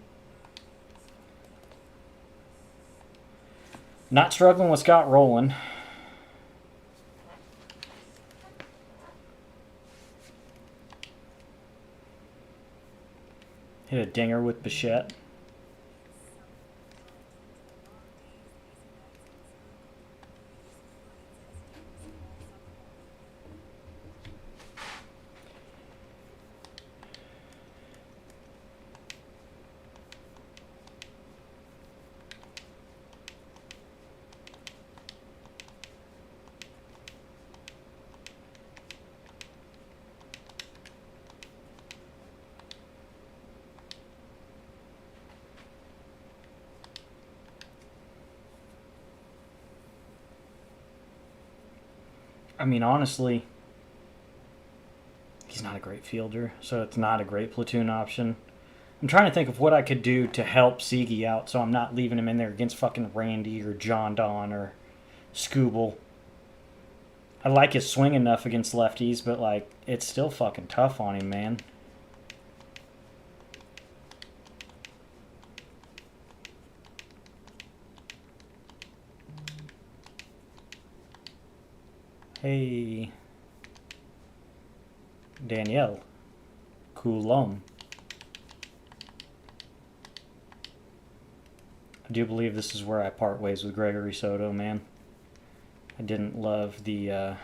Not struggling with Scott Rowland. Hit a dinger with Bichette. I mean, honestly, he's not a great fielder, so it's not a great platoon option. I'm trying to think of what I could do to help Sigi out so I'm not leaving him in there against fucking Randy or John Don or Scooble. I like his swing enough against lefties, but, like, it's still fucking tough on him, man. Hey, Danielle. Coulomb. I do believe this is where I part ways with Gregory Soto, man. I didn't love the, or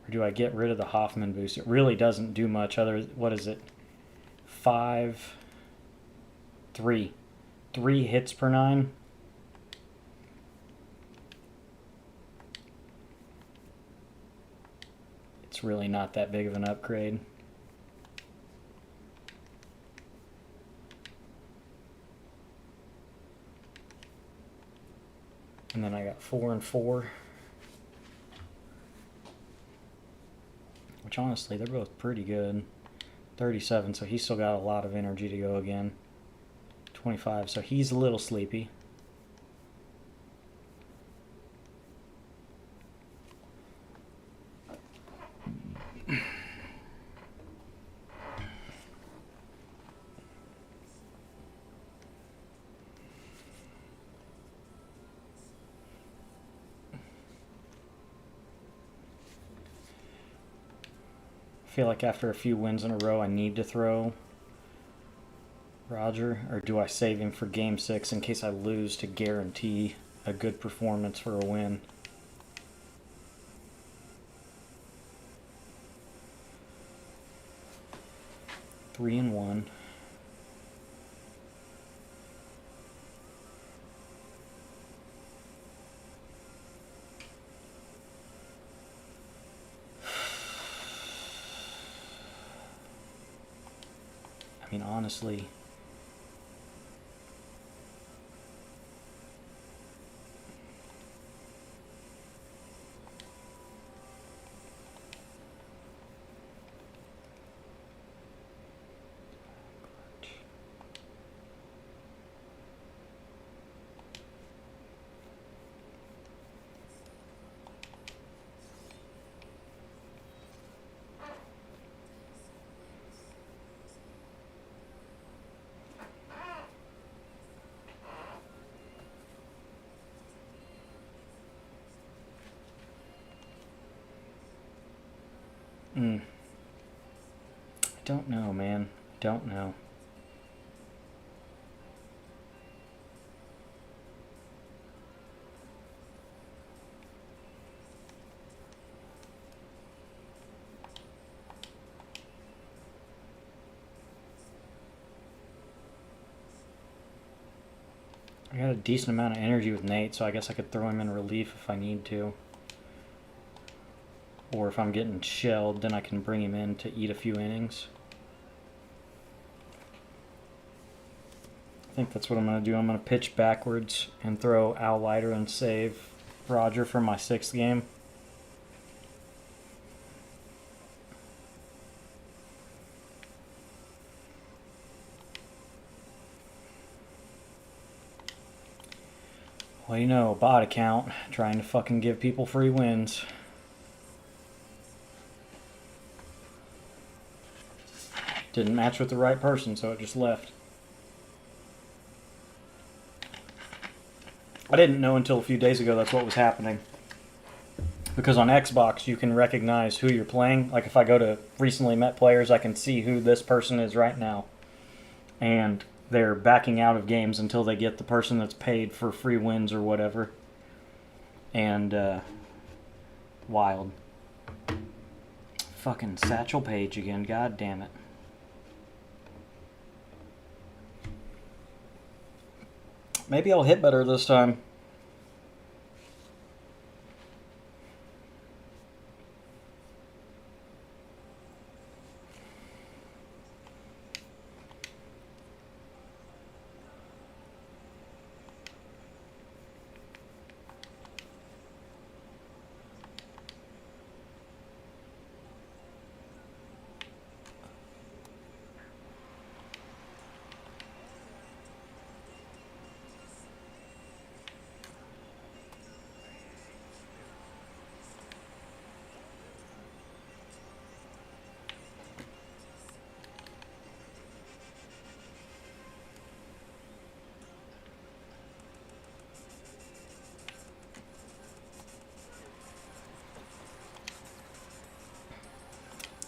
do I get rid of the Hoffman boost? It really doesn't do much other, what is it? 3 hits per 9. It's really not that big of an upgrade. And then I got 4 and 4. Which honestly, they're both pretty good. 37, so he's still got a lot of energy to go again. 25, so he's a little sleepy. I feel like after a few wins in a row, I need to throw Roger, or do I save him for Game 6 in case I lose to guarantee a good performance for a win? Three and 1. I mean, honestly, I don't know, man. Don't know. I got a decent amount of energy with Nate, so I guess I could throw him in relief if I need to. Or if I'm getting shelled, then I can bring him in to eat a few innings. I think that's what I'm going to do. I'm going to pitch backwards and throw Al Leiter and save Roger for my 6th game. Well, you know, bot account, trying to fucking give people free wins. Didn't match with the right person, so it just left. I didn't know until a few days ago that's what was happening. Because on Xbox, you can recognize who you're playing. Like if I go to recently met players, I can see who this person is right now. And they're backing out of games until they get the person that's paid for free wins or whatever. And, wild. Fucking Satchel Paige again, god damn it. Maybe I'll hit better this time.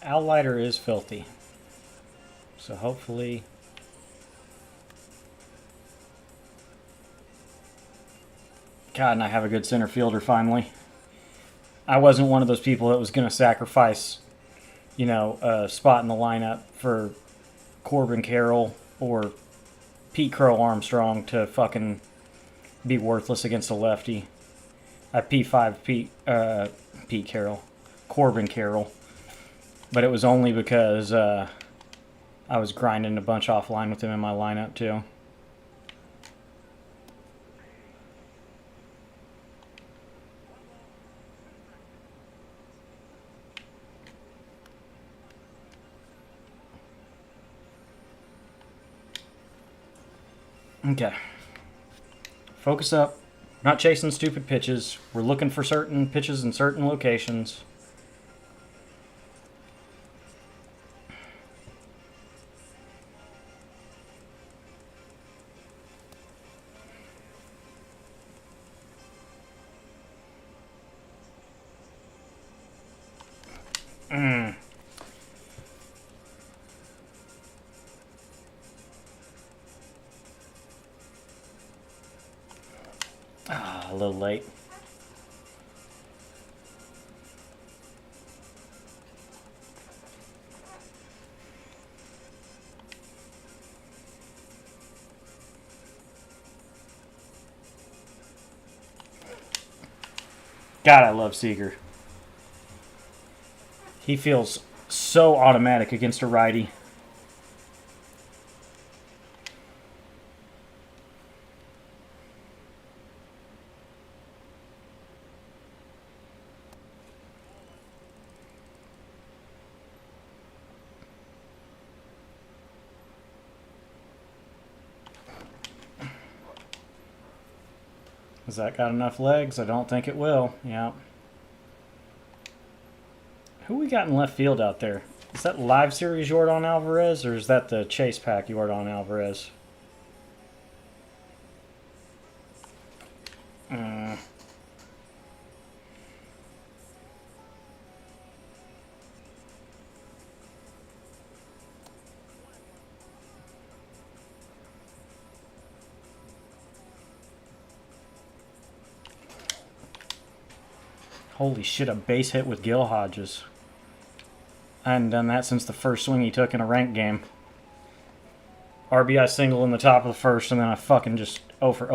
Lighter is filthy. So hopefully... God, and I have a good center fielder finally. I wasn't one of those people that was going to sacrifice, you know, a spot in the lineup for Corbin Carroll or Pete Crow Armstrong to fucking be worthless against a lefty. I P5 Pete Carroll. Corbin Carroll. But it was only because I was grinding a bunch offline with him in my lineup too. Okay. Focus up. Not chasing stupid pitches. We're looking for certain pitches in certain locations. A little late. God, I love Seager. He feels so automatic against a righty. Has that got enough legs? I don't think it will. Yeah. Who we got in left field out there? Is that live series Yordan Alvarez or is that the chase pack Yordan Alvarez? Holy shit, a base hit with Gil Hodges. I hadn't done that since the first swing he took in a ranked game. RBI single in the top of the first, and then I fucking just over.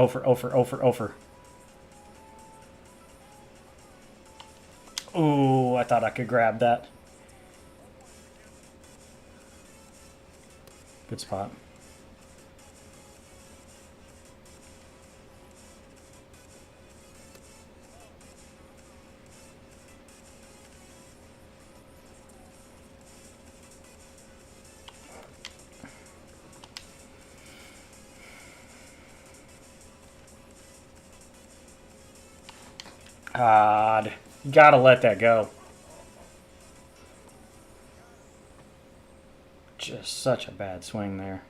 Ooh, I thought I could grab that. Good spot. God, you gotta let that go. Just such a bad swing there.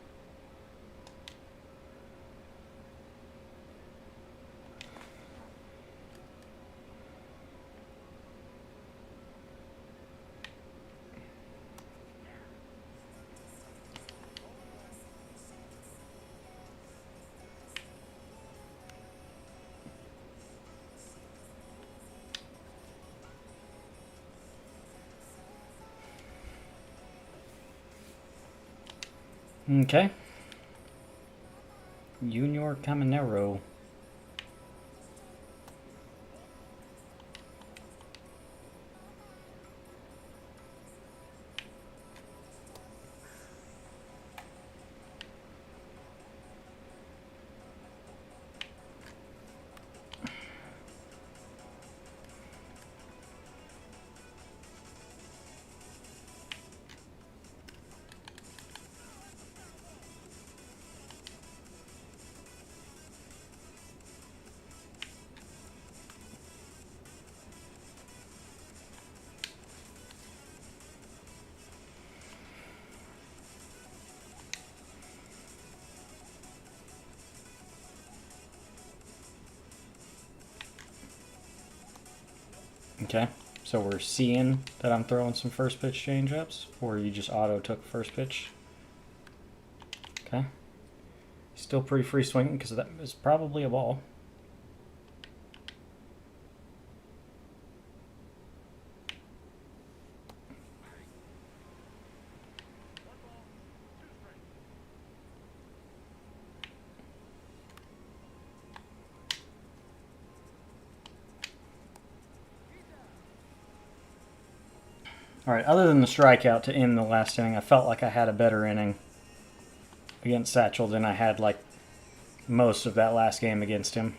Okay. Junior Caminero. Okay. So we're seeing that I'm throwing some first pitch changeups, or you just auto took first pitch. Okay. Still pretty free swinging because that is probably a ball. All right, other than the strikeout to end the last inning, I felt like I had a better inning against Satchel than I had like most of that last game against him.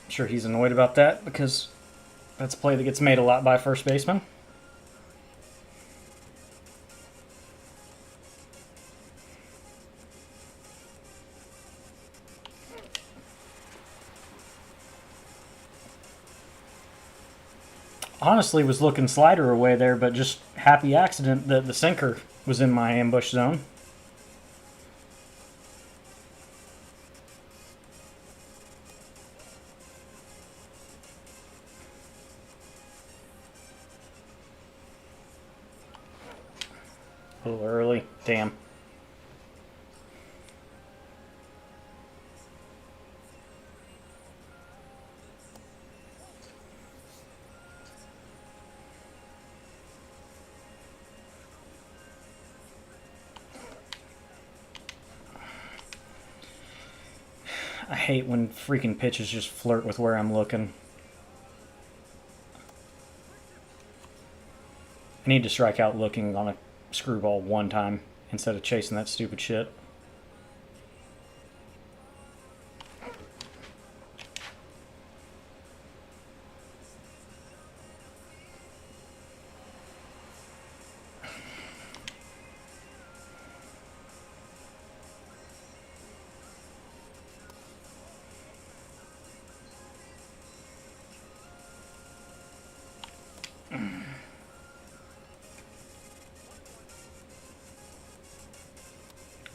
I'm sure he's annoyed about that because that's a play that gets made a lot by first baseman. Honestly was looking slider away there, but just happy accident that the sinker was in my ambush zone. A little early. Damn. I hate when freaking pitches just flirt with where I'm looking. I need to strike out looking on a screwball one time instead of chasing that stupid shit.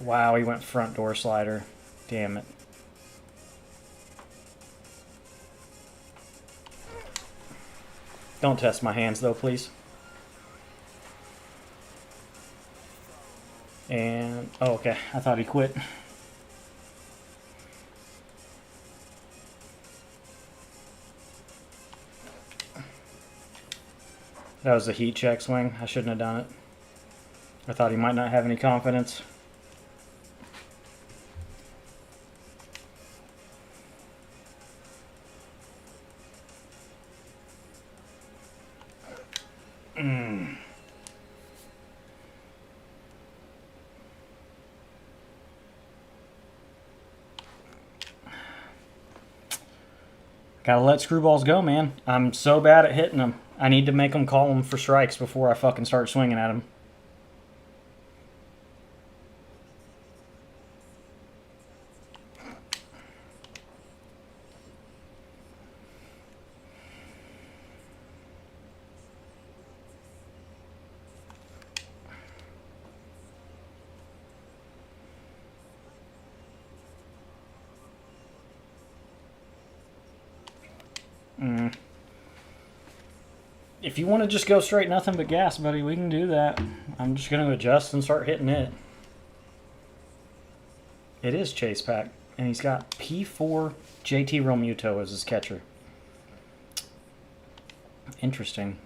Wow, he went front door slider. Damn it. Don't test my hands though, please. And, oh, okay. I thought he quit. That was a heat check swing. I shouldn't have done it. I thought he might not have any confidence. Gotta let screwballs go, man. I'm so bad at hitting them. I need to make them call them for strikes before I fucking start swinging at them. If you want to just go straight nothing but gas, buddy, we can do that. I'm just going to adjust and start hitting it. It is Chase Pack, and he's got P4 JT Realmuto as his catcher. Interesting.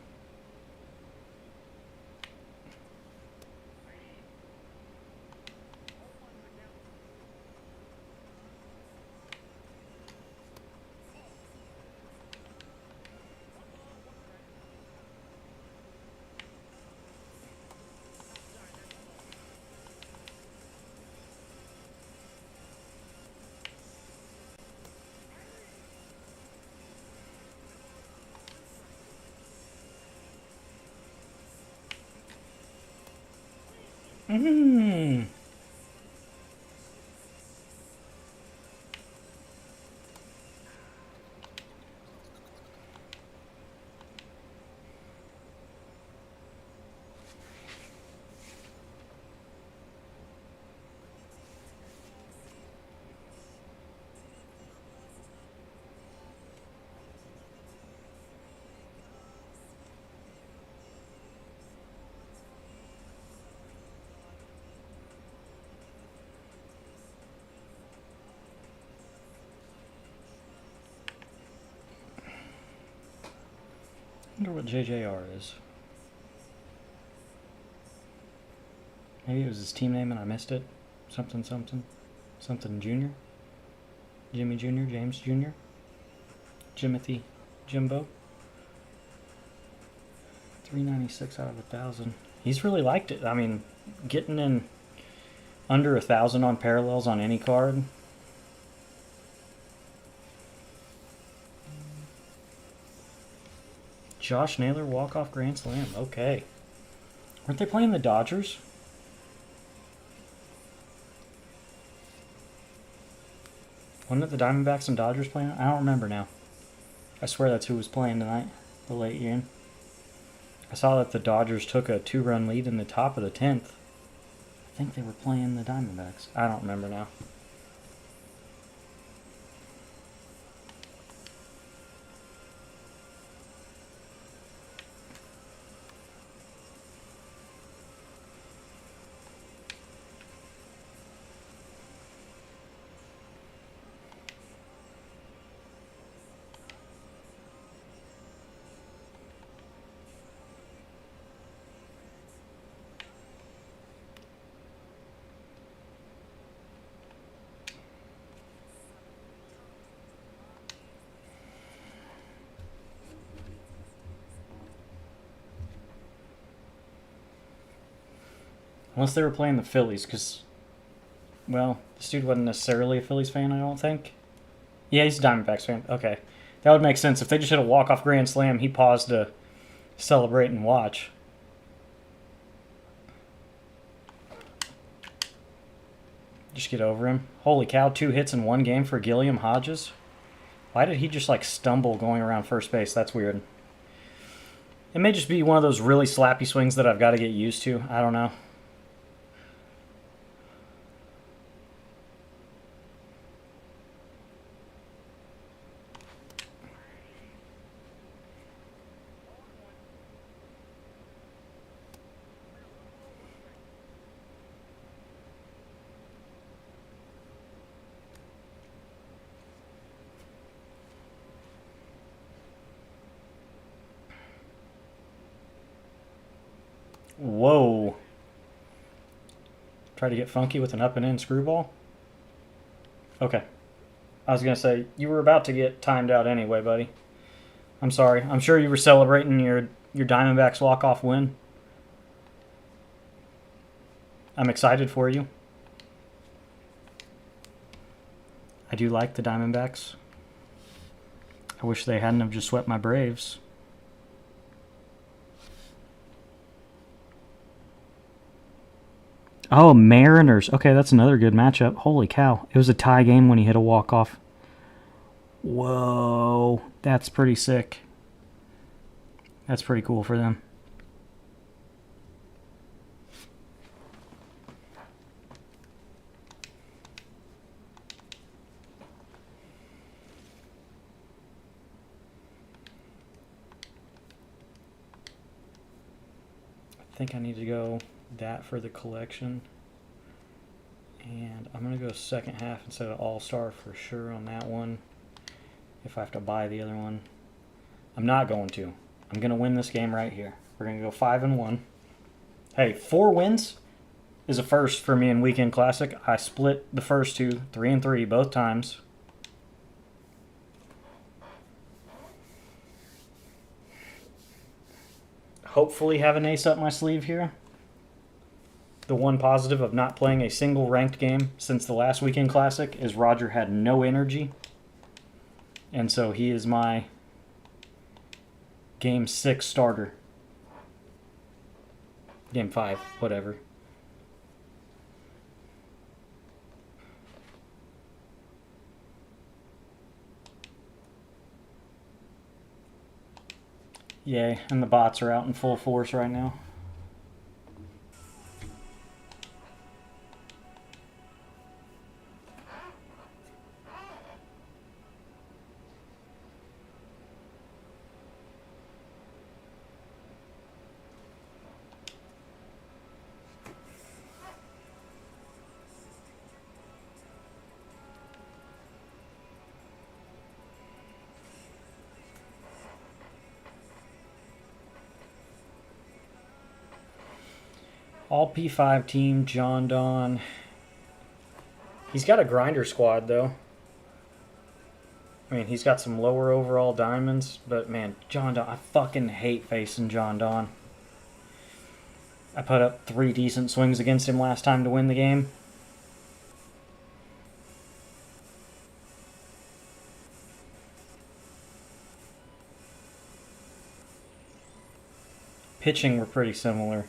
I wonder what JJR is. Maybe it was his team name and I missed it. Something, something. Something Jr. Jimmy Jr., James Jr., Jimothy, Jimbo. 396 out of 1,000. He's really liked it. I mean, getting in under 1,000 on parallels on any card. Josh Naylor walk-off grand slam. Okay. Weren't they playing the Dodgers? Wasn't it the Diamondbacks and Dodgers playing? I don't remember now. I swear that's who was playing tonight. The late game. I saw that the Dodgers took a 2-run lead in the top of the 10th. I think they were playing the Diamondbacks. I don't remember now. Unless they were playing the Phillies, because, well, this dude wasn't necessarily a Phillies fan, I don't think. Yeah, he's a Diamondbacks fan. Okay. That would make sense. If they just hit a walk-off grand slam, he paused to celebrate and watch. Just get over him. Holy cow, 2 hits in 1 game for Gilliam Hodges. Why did he just, like, stumble going around first base? That's weird. It may just be one of those really slappy swings that I've got to get used to. I don't know. Whoa. Try to get funky with an up and in screwball? Okay. I was going to say, you were about to get timed out anyway, buddy. I'm sorry. I'm sure you were celebrating your Diamondbacks walk-off win. I'm excited for you. I do like the Diamondbacks. I wish they hadn't have just swept my Braves. Oh, Mariners. Okay, that's another good matchup. Holy cow. It was a tie game when he hit a walk-off. Whoa. That's pretty sick. That's pretty cool for them. I think I need to go that for the collection. And I'm going to go second half instead of all-star for sure on that one. If I have to buy the other one. I'm not going to. I'm going to win this game right here. We're going to go 5-1. Hey, 4 wins is a first for me in Weekend Classic. I split the first two, 3-3 both times. Hopefully have an ace up my sleeve here. The one positive of not playing a single ranked game since the last Weekend Classic is Roger had no energy. And so he is my Game 6 starter. Game 5, whatever. Yay, and the bots are out in full force right now. All P5 team, John Don. He's got a grinder squad, though. I mean, he's got some lower overall diamonds, but man, John Don, I fucking hate facing John Don. I put up 3 decent swings against him last time to win the game. Pitching, we're pretty similar.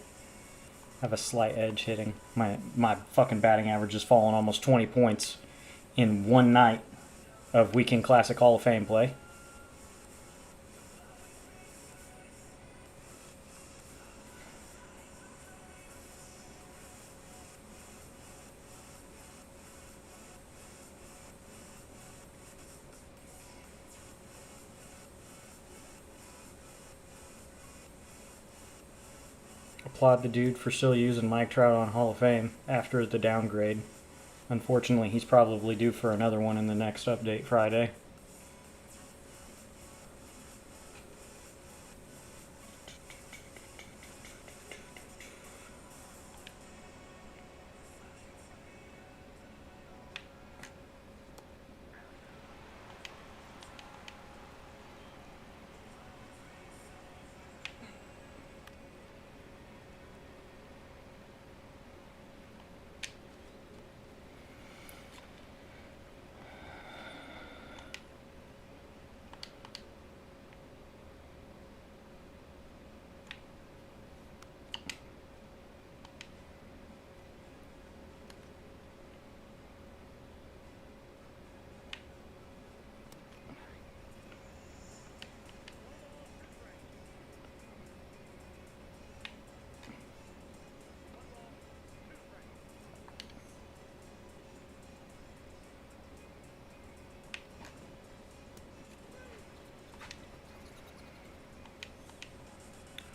I have a slight edge hitting. My fucking batting average has fallen almost 20 points in one night of Weekend Classic Hall of Fame play. Applaud the dude for still using Mike Trout on Hall of Fame after the downgrade. Unfortunately, he's probably due for another one in the next update Friday.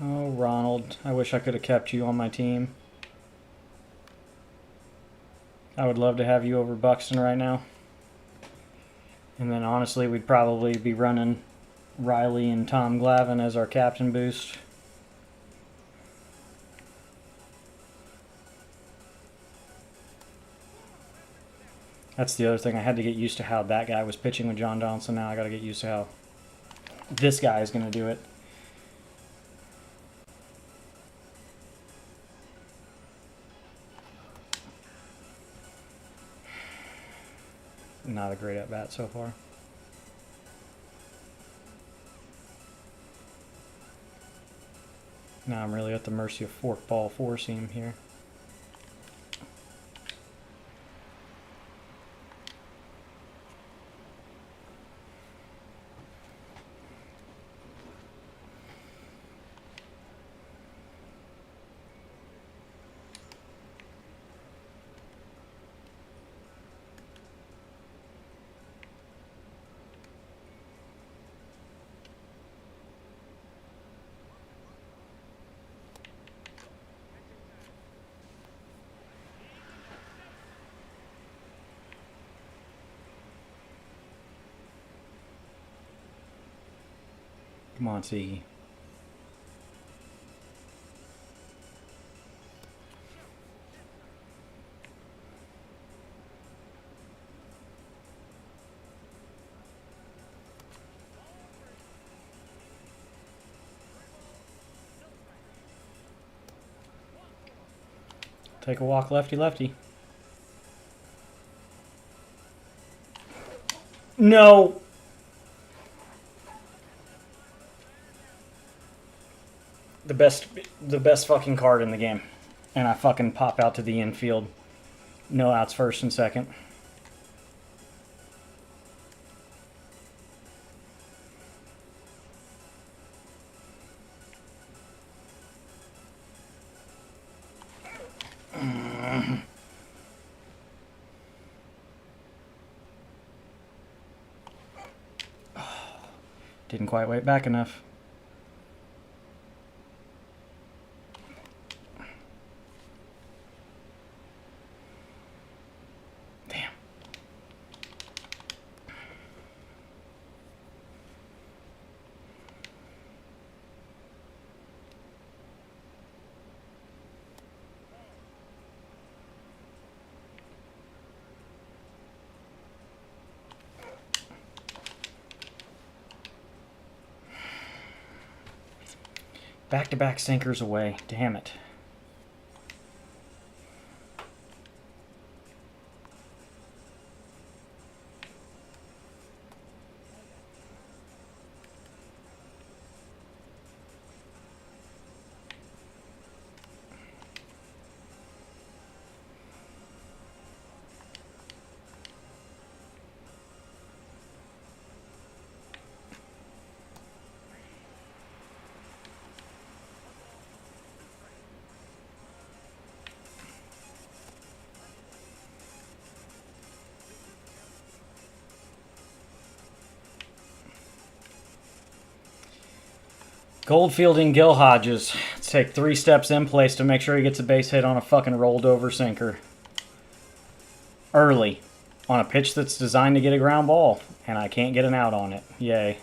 Oh, Ronald, I wish I could have kept you on my team. I would love to have you over Buxton right now. And then honestly, we'd probably be running Riley and Tom Glavine as our captain boost. That's the other thing. I had to get used to how that guy was pitching with John Donaldson. Now I got to get used to how this guy is going to do it. Not a great at bat so far. Now I'm really at the mercy of forkball four seam here. Come on, Siggy. Take a walk, lefty, lefty. No! The best fucking card in the game. And I fucking pop out to the infield. No outs first and second. Didn't quite wait back enough. Damn. Back-to-back sinkers away. Damn it. Goldfielding Gil Hodges. Let's take 3 steps in place to make sure he gets a base hit on a fucking rolled over sinker. Early. On a pitch that's designed to get a ground ball. And I can't get an out on it. Yay.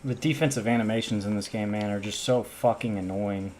The defensive animations in this game, man, are just so fucking annoying.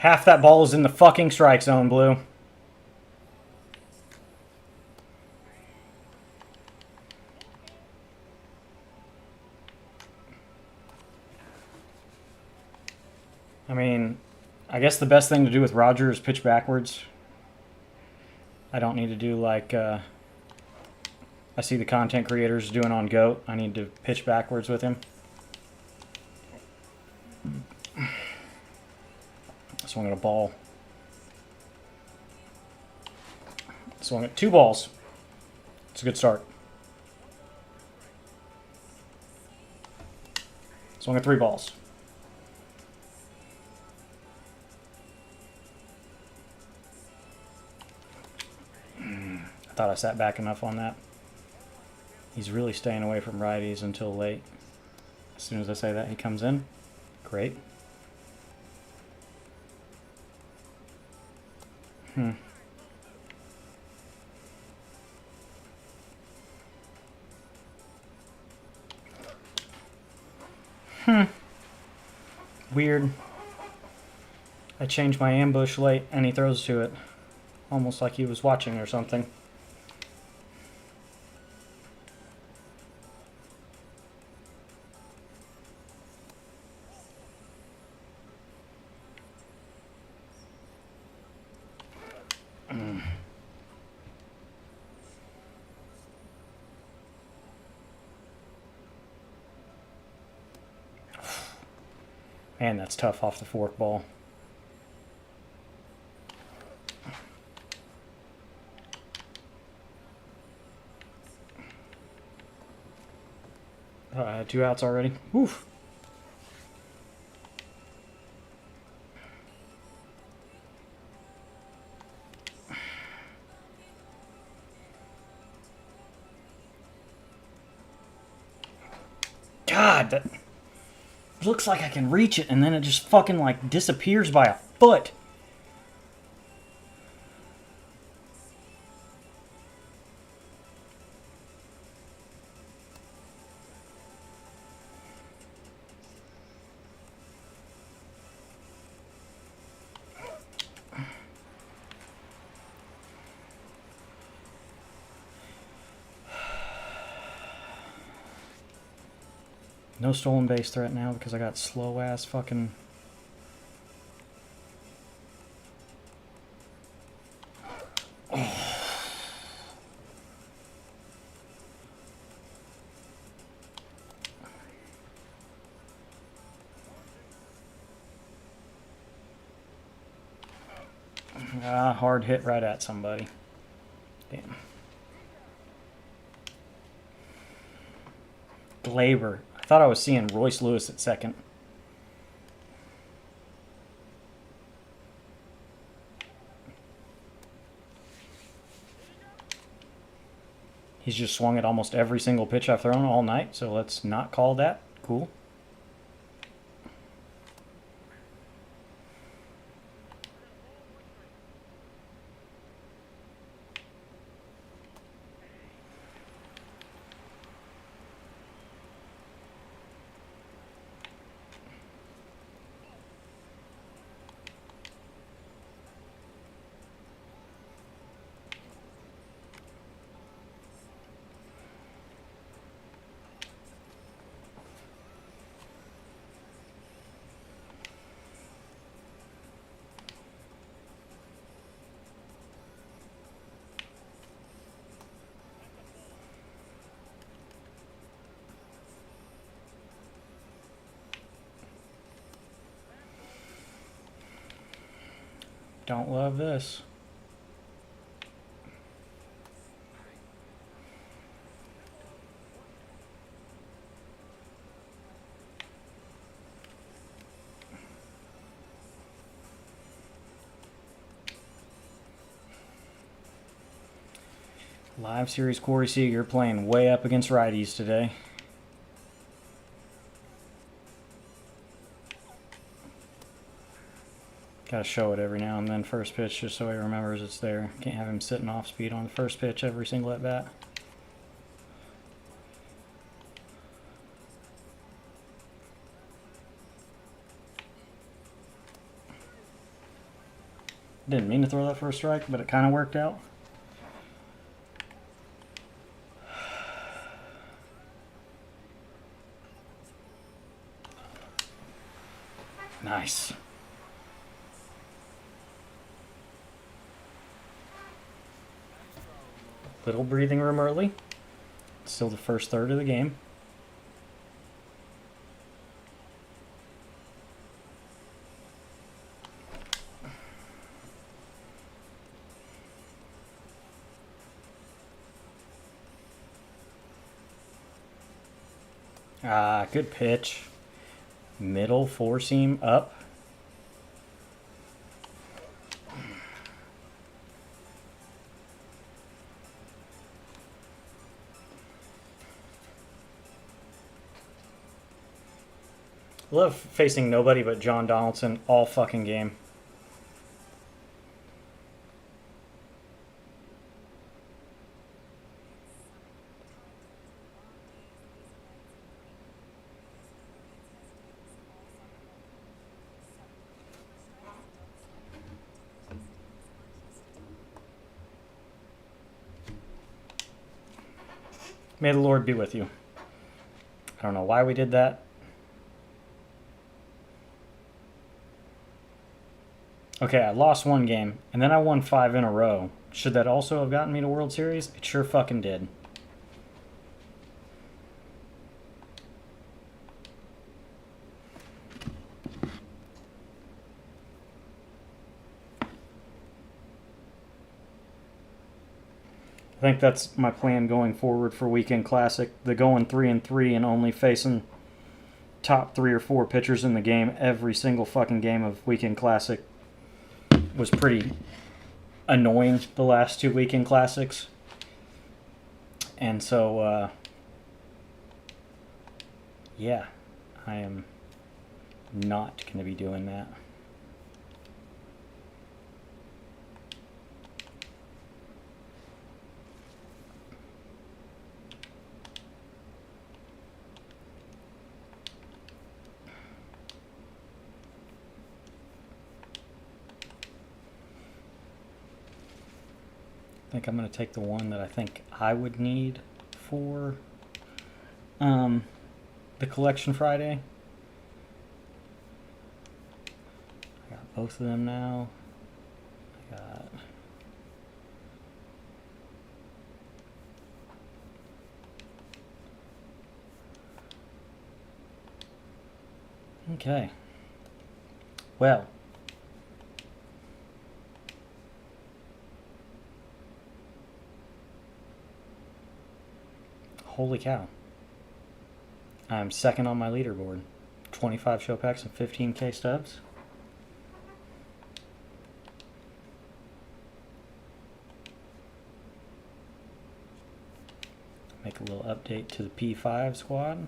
Half that ball is in the fucking strike zone, Blue. I mean, I guess the best thing to do with Roger is pitch backwards. I don't need to do like I see the content creators doing on GOAT. I need to pitch backwards with him. Swung at a ball. Swung at 2 balls. It's a good start. Swung at 3 balls. I thought I sat back enough on that. He's really staying away from righties until late. As soon as I say that, he comes in. Great. Weird. I changed my ambush late and he throws to it. Almost like he was watching or something. Man, that's tough off the fork ball. I had 2 outs already. Oof. God, that looks like I can reach it and then it just fucking like disappears by a foot. No stolen base threat now because I got slow ass fucking. Hard hit right at somebody. Damn. Glaber. I thought I was seeing Royce Lewis at second. He's just swung at almost every single pitch I've thrown all night, so let's not call that. Cool. Don't love this. Live series Corey Seager playing way up against righties today. Gotta show it every now and then, first pitch, just so he remembers it's there. Can't have him sitting off speed on the first pitch every single at bat. Didn't mean to throw that first strike, but it kind of worked out. Nice. Little breathing room early. Still the first third of the game. Good pitch. Middle four seam up. Love facing nobody but John Donaldson all fucking game. May the Lord be with you. I don't know why we did that. Okay, I lost one game, and then I won 5 in a row. Should that also have gotten me to World Series? It sure fucking did. I think that's my plan going forward for Weekend Classic. The going 3-3 and only facing top 3 or 4 pitchers in the game every single fucking game of Weekend Classic was pretty annoying the last 2 Weekend Classics. And so, yeah, I am not going to be doing that. I think I'm going to take the one that I think I would need for the Collection Friday. I got both of them now. I got... Okay. Well. Holy cow. I'm second on my leaderboard. 25 show packs and 15k stubs. Make a little update to the P5 squad.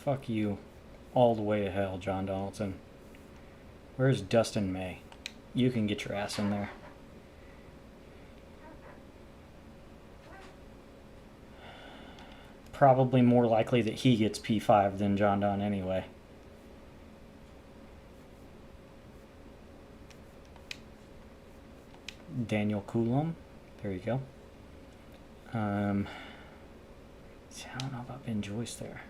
Fuck you all the way to hell, John Donaldson. Where's Dustin May? You can get your ass in there. Probably more likely that he gets P5 than John Don anyway. Daniel Coulomb. There you go. See, I don't know about Ben Joyce there.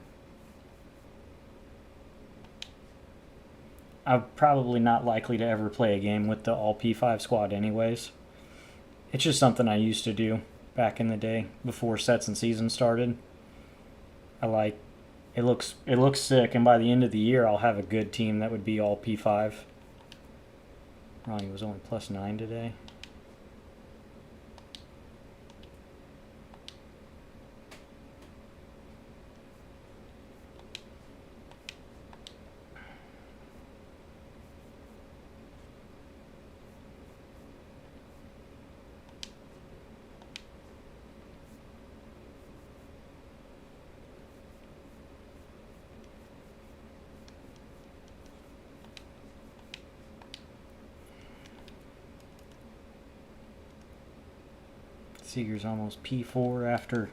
I'm probably not likely to ever play a game with the all P5 squad anyways. It's just something I used to do back in the day before sets and seasons started. I like it looks sick, and by the end of the year I'll have a good team that would be all P5. Ronnie was only +9 today. Seager's almost P4 after...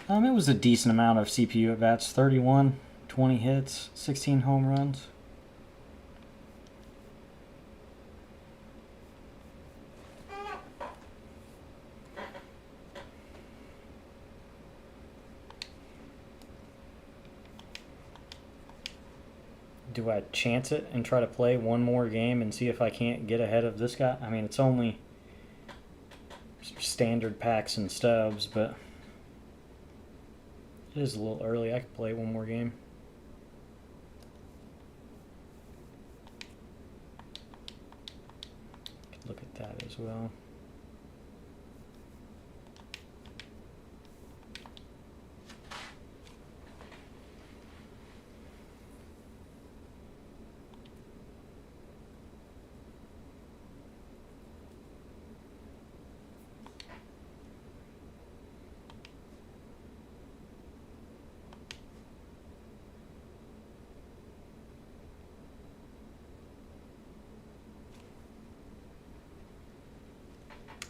it was a decent amount of CPU at bats. 31, 20 hits, 16 home runs. Do I chance it and try to play one more game and see if I can't get ahead of this guy? I mean, it's only standard packs and stubs, but it is a little early. I could play one more game. Could look at that as well.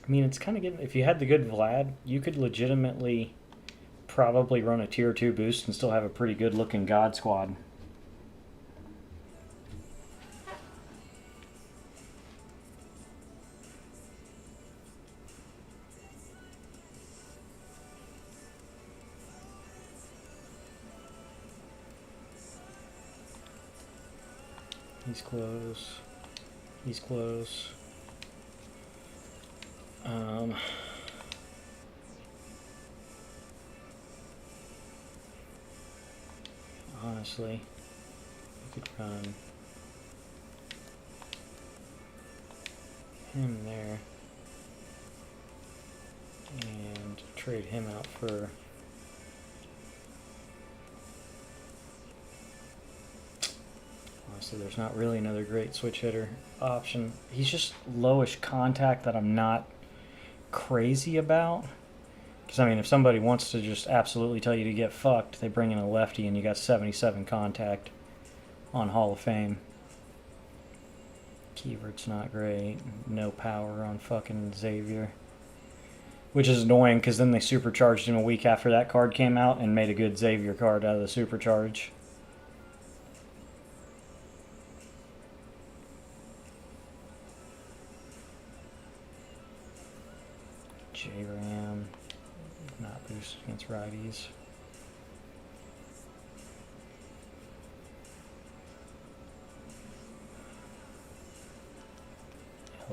I mean, it's kind of getting... If you had the good Vlad, you could legitimately probably run a tier 2 boost and still have a pretty good looking God squad. He's close. He's close. Honestly, you could run him there and trade him out for honestly, there's not really another great switch hitter option. He's just lowish contact that I'm not crazy about. Because, I mean, if somebody wants to just absolutely tell you to get fucked, they bring in a lefty and you got 77 contact on Hall of Fame. Keyword's not great. No power on fucking Xavier. Which is annoying because then they supercharged him a week after that card came out and made a good Xavier card out of the supercharge. J-Ram. Not boost against righties.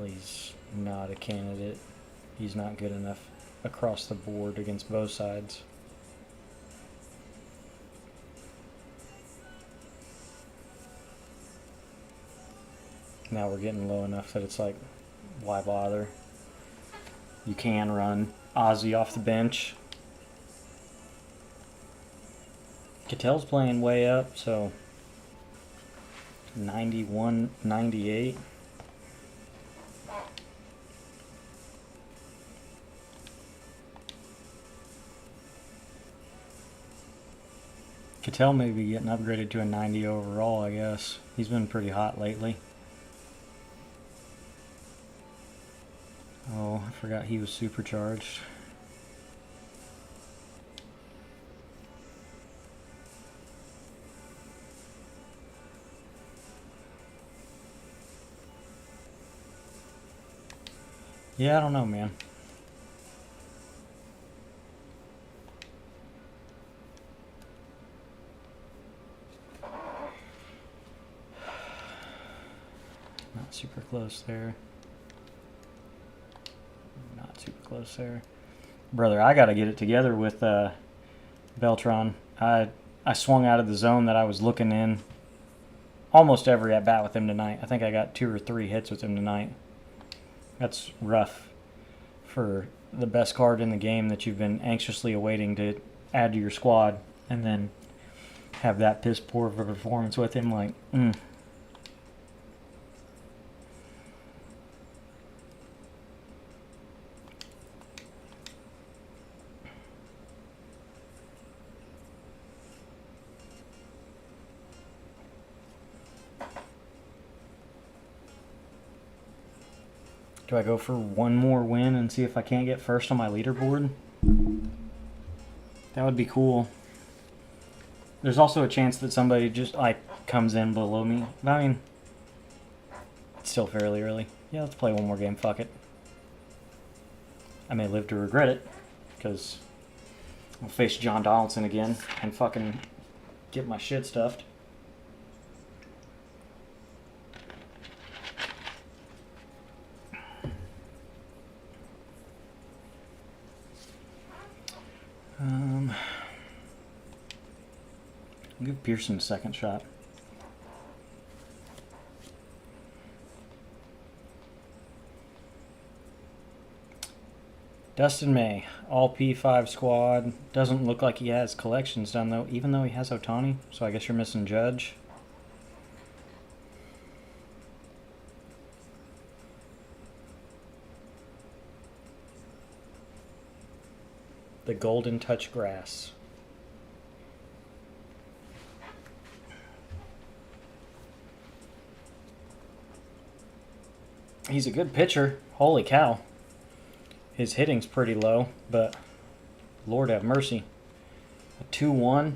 He's not a candidate. He's not good enough across the board against both sides. Now we're getting low enough that it's like, why bother? You can run Ozzy off the bench. Cattell's playing way up, so 91, 98. Cattell may be getting upgraded to a 90 overall, I guess. He's been pretty hot lately. Oh, I forgot he was supercharged. Yeah, I don't know, man. Not super close there. Not super close there. Brother, I got to get it together with Beltron. I swung out of the zone that I was looking in almost every at-bat with him tonight. I think I got 2 or 3 hits with him tonight. That's rough for the best card in the game that you've been anxiously awaiting to add to your squad, and then have that piss poor of a performance with him. Like, Do I go for one more win and see if I can't get first on my leaderboard? That would be cool. There's also a chance that somebody just like comes in below me. But I mean, it's still fairly early. Yeah, let's play one more game. Fuck it. I may live to regret it, because I'll face John Donaldson again and fucking get my shit stuffed. Give Pearson a second shot. Dustin May, all P5 squad. Doesn't look like he has collections done though, even though he has Otani. So I guess you're missing Judge. The Golden Touch Grass. He's a good pitcher. Holy cow. His hitting's pretty low, but Lord have mercy. A 2-1.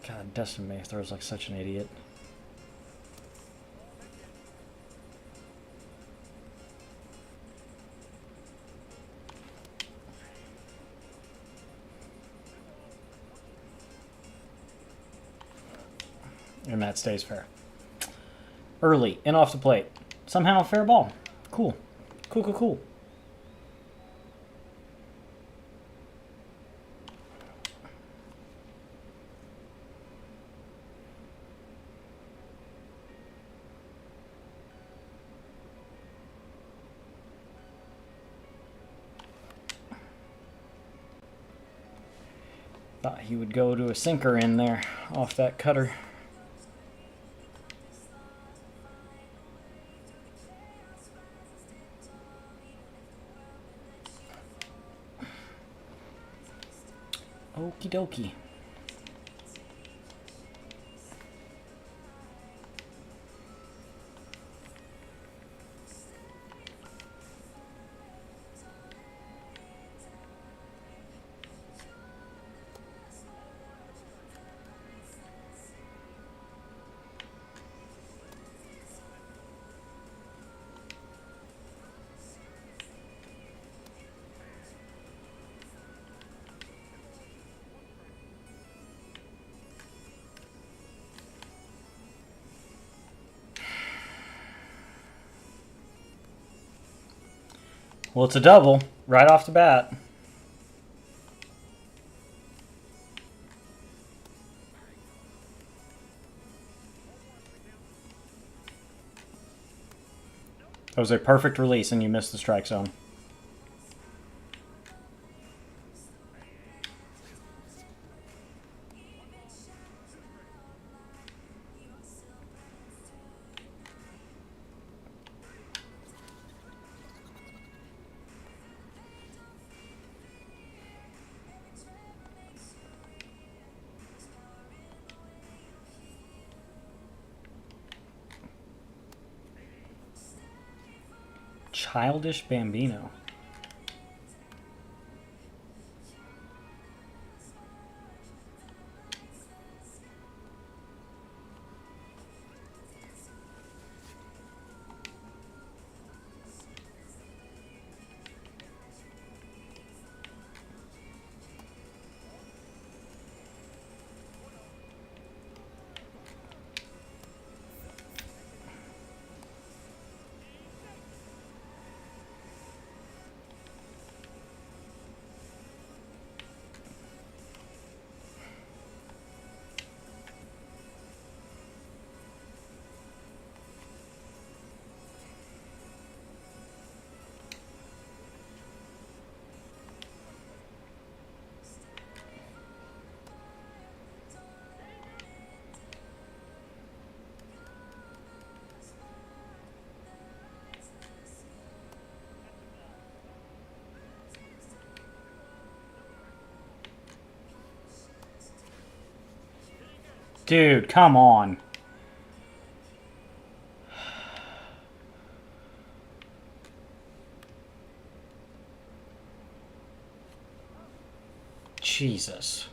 God, Dustin May throws like such an idiot. And that stays fair. Early, in off the plate. Somehow a fair ball. Cool. Cool, cool, cool. Thought he would go to a sinker in there off that cutter. Okie dokie. Well, it's a double right off the bat. That was a perfect release, and you missed the strike zone. Childish Bambino. Dude, come on. Jesus.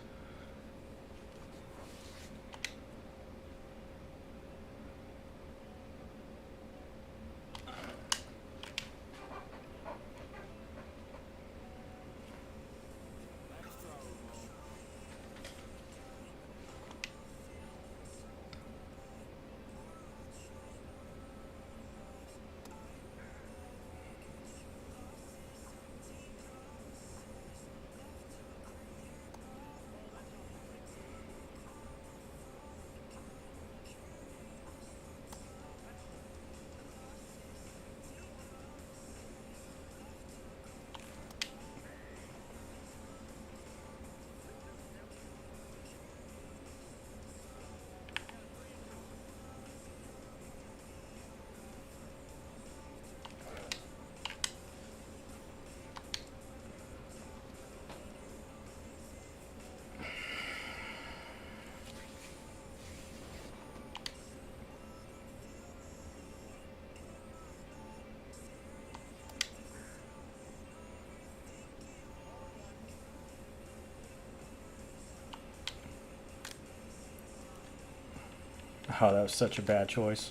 Oh, that was such a bad choice.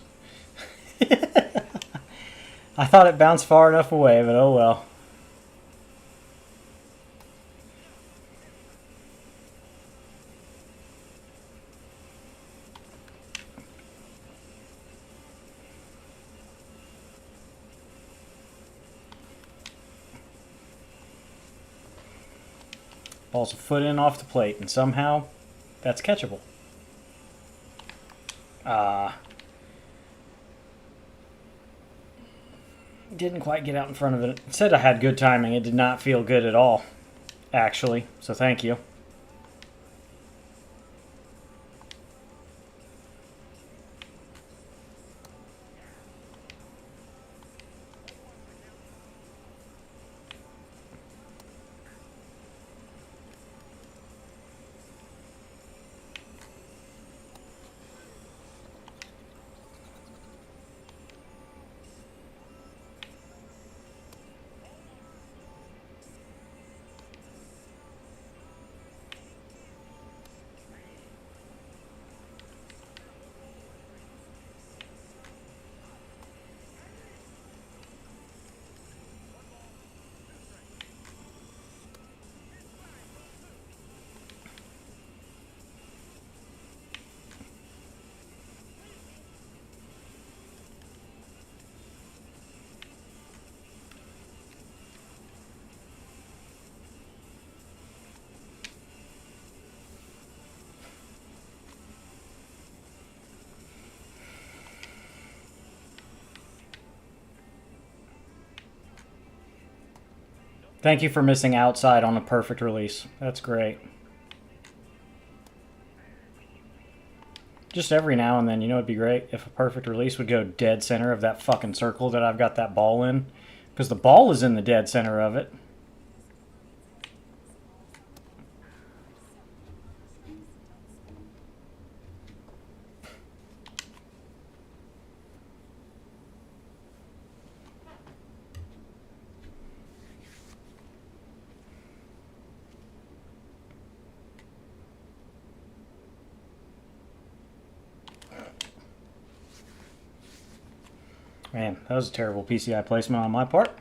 I thought it bounced far enough away, but oh well. Ball's a foot in off the plate, and somehow that's catchable. Didn't quite get out in front of it. It said I had good timing. It did not feel good at all, actually, so thank you. Thank you for missing outside on a perfect release. That's great. Just every now and then, you know, it'd be great if a perfect release would go dead center of that fucking circle that I've got that ball in. Because the ball is in the dead center of it. Man, that was a terrible PCI placement on my part.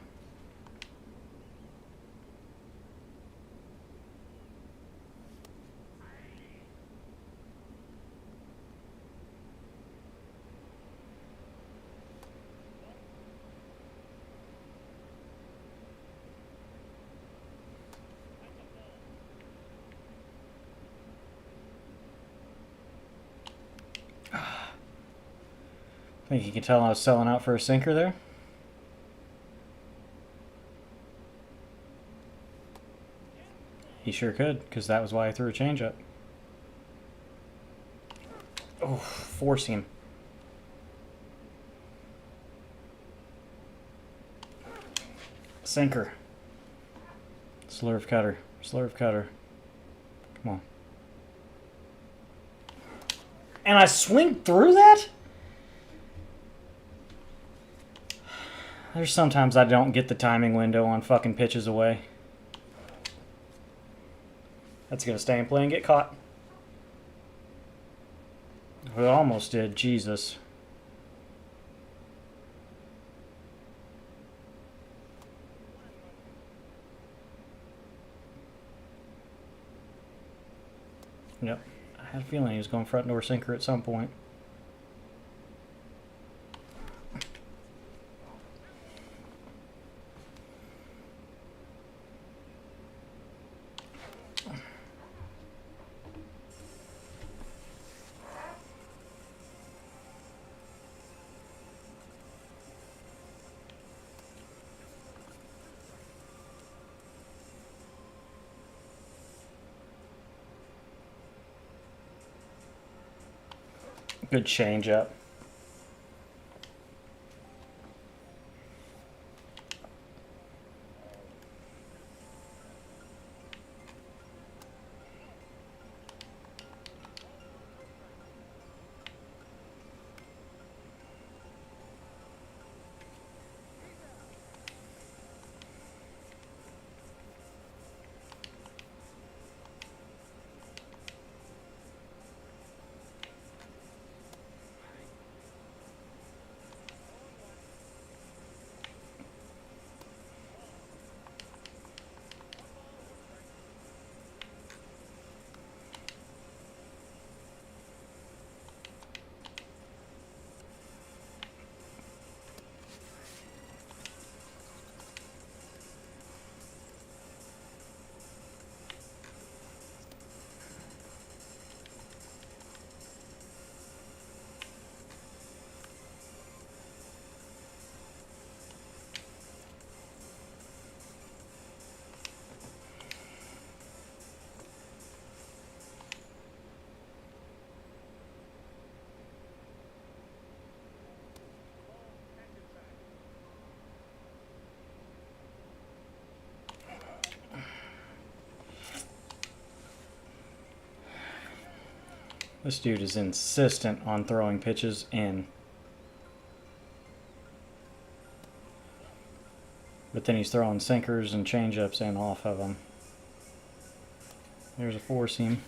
Think you can tell I was selling out for a sinker there? He sure could, because that was why I threw a changeup. Oh, force him. Sinker. Slurve cutter. Slurve cutter. Come on. And I swing through that? There's sometimes I don't get the timing window on fucking pitches away. That's gonna stay in play and get caught. It almost did. Jesus. Yep. I had a feeling he was going front door sinker at some point. Good change up. This dude is insistent on throwing pitches in. But then he's throwing sinkers and changeups in off of them. There's a four seam.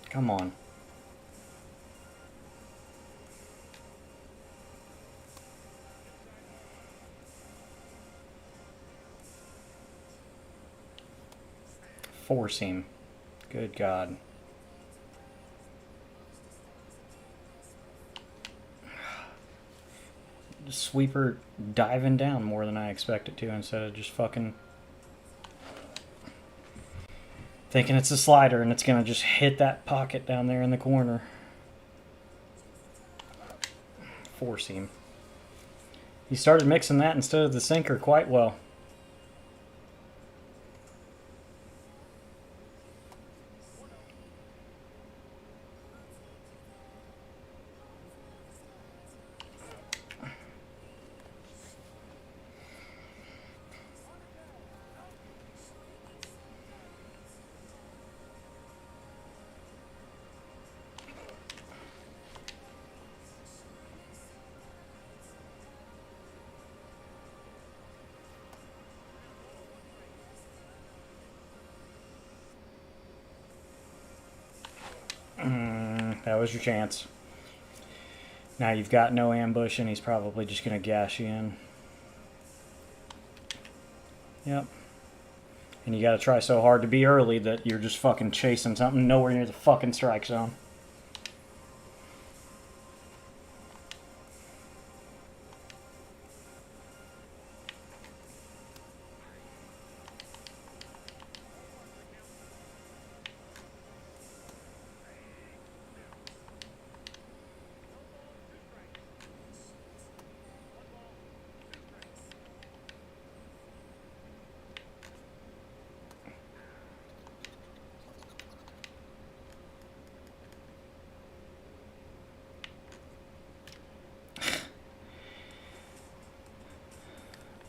Come on. Four seam. Good God. Sweeper diving down more than I expect it to instead of just fucking thinking it's a slider and it's going to just hit that pocket down there in the corner. Four seam. He started mixing that instead of the sinker quite well. That was your chance. Now you've got no ambush and he's probably just going to gas you in. Yep. And you got to try so hard to be early that you're just fucking chasing something nowhere near the fucking strike zone.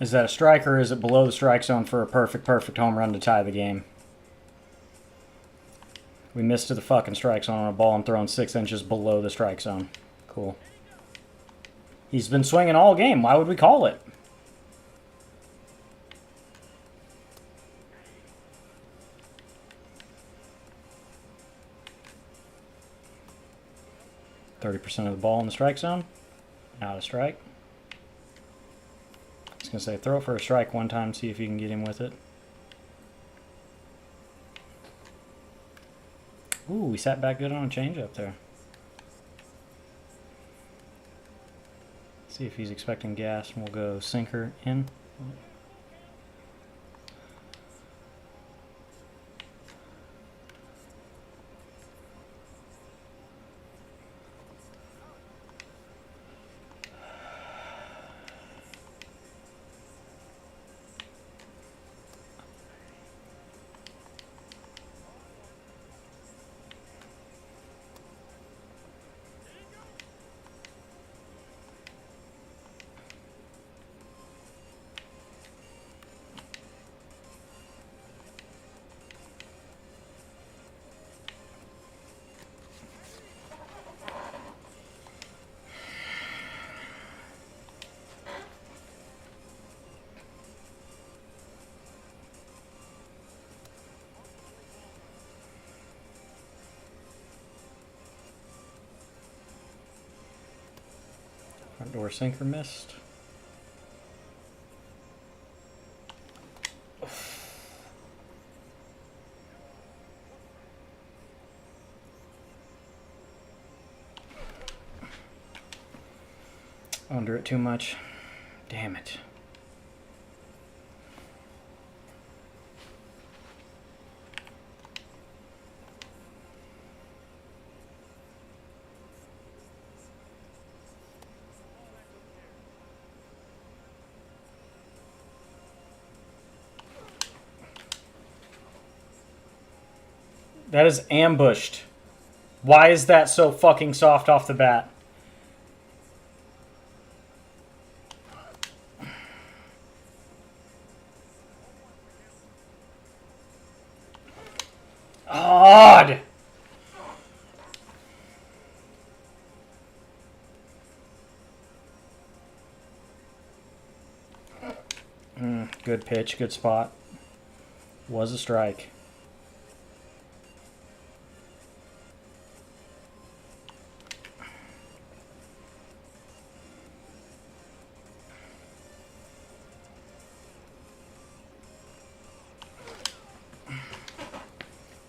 Is that a strike or is it below the strike zone for a perfect home run to tie the game? We missed to the fucking strike zone on a ball and thrown 6 inches below the strike zone. Cool. He's been swinging all game. Why would we call it? %30 of the ball in the strike zone. Out of strike. I was going to say, throw it for a strike one time, see if you can get him with it. Ooh, we sat back good on a changeup there. See if he's expecting gas, and we'll go sinker in. Front door sinker missed. Under it too much. Damn it. That is ambushed. Why is that so fucking soft off the bat? Odd. Good pitch, good spot. Was a strike.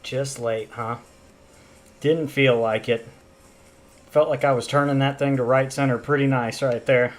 Just late, huh? Didn't feel like it. Felt like I was turning that thing to right center pretty nice right there.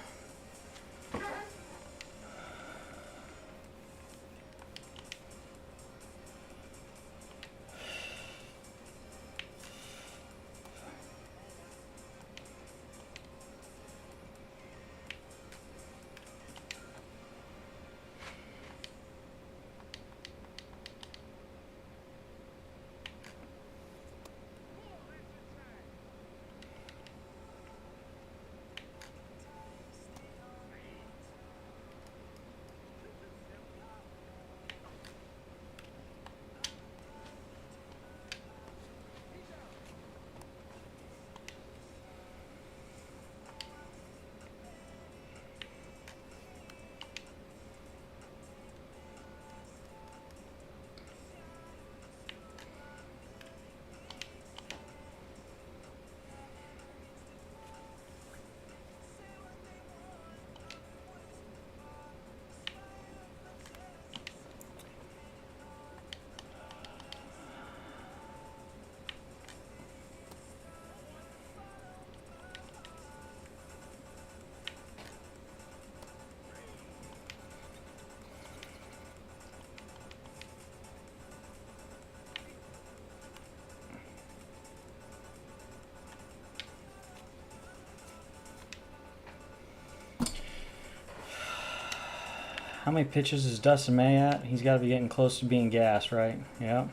How many pitches is Dustin May at? He's got to be getting close to being gassed, right? Yeah.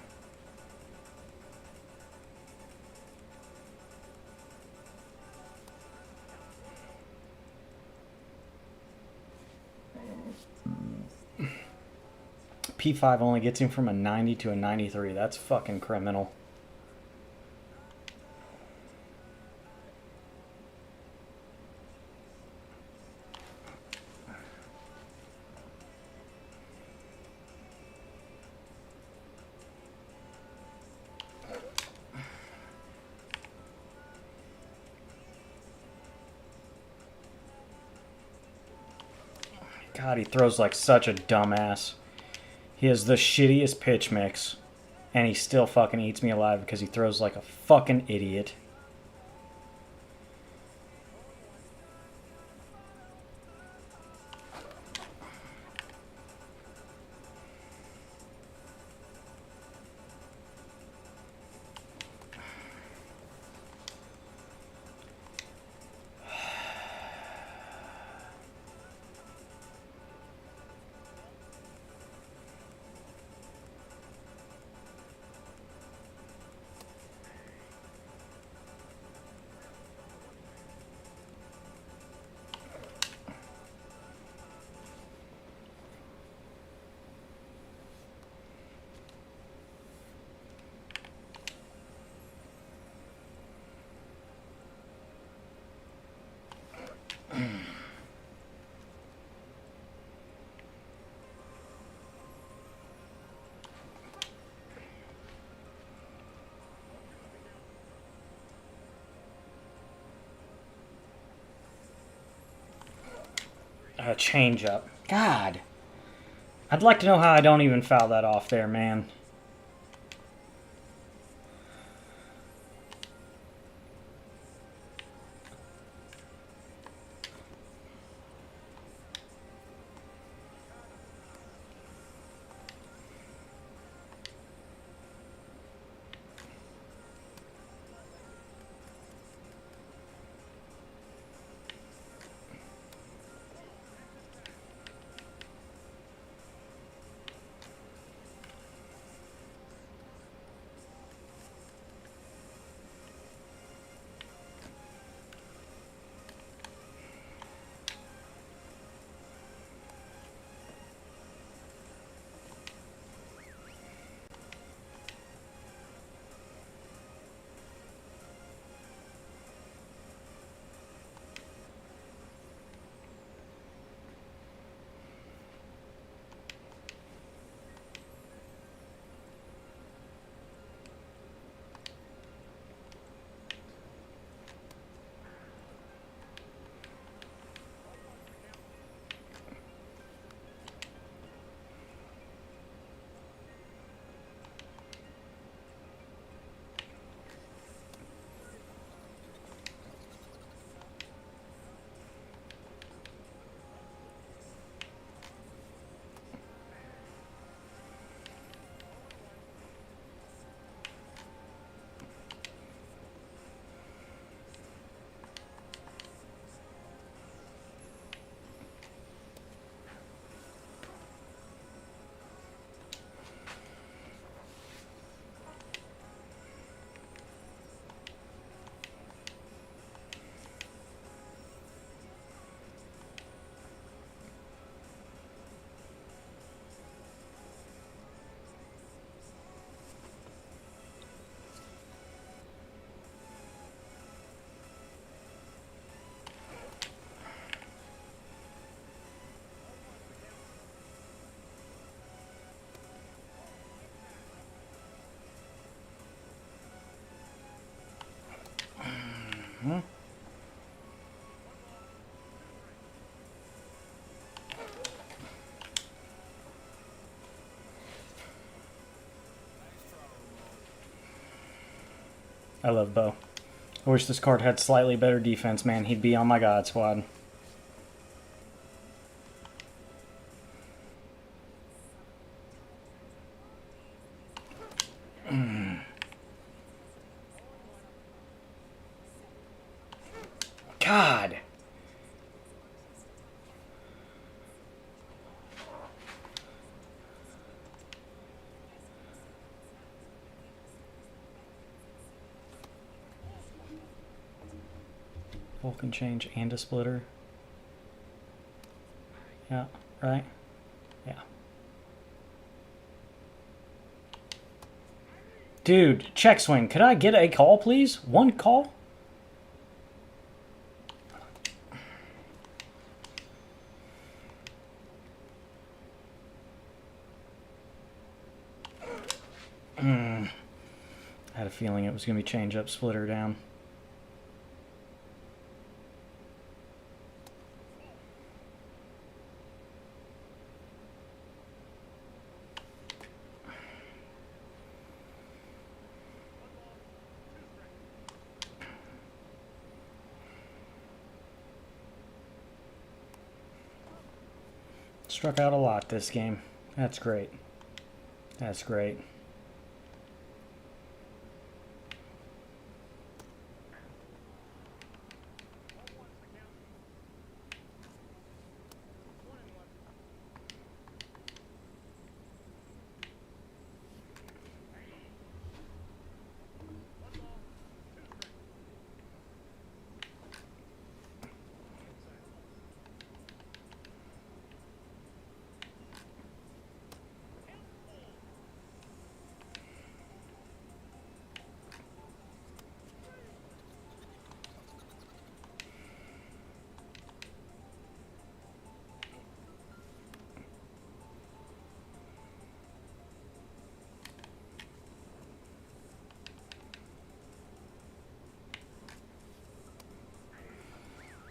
P5 only gets him from a 90 to a 93. That's fucking criminal. God, he throws like such a dumbass. He has the shittiest pitch mix, and he still fucking eats me alive because he throws like a fucking idiot. A change up. God. I'd like to know how I don't even foul that off there, man. I love Bo. I wish this card had slightly better defense, man. He'd be on my God squad. God. Vulcan change and a splitter. Yeah, right? Yeah. Dude, check swing. Could I get a call, please? One call? I had a feeling it was going to be change up, splitter down. Struck out a lot this game. That's great. That's great.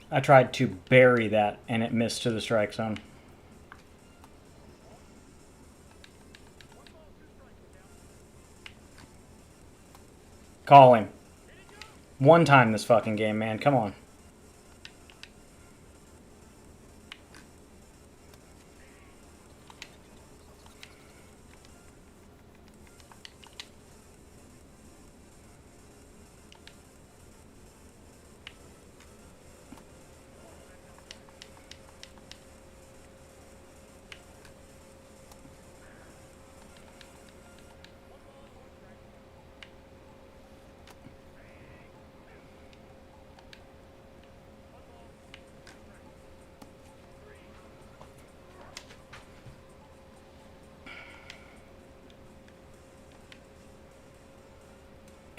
I tried to bury that, and it missed to the strike zone. Call him. One time this fucking game, man. Come on.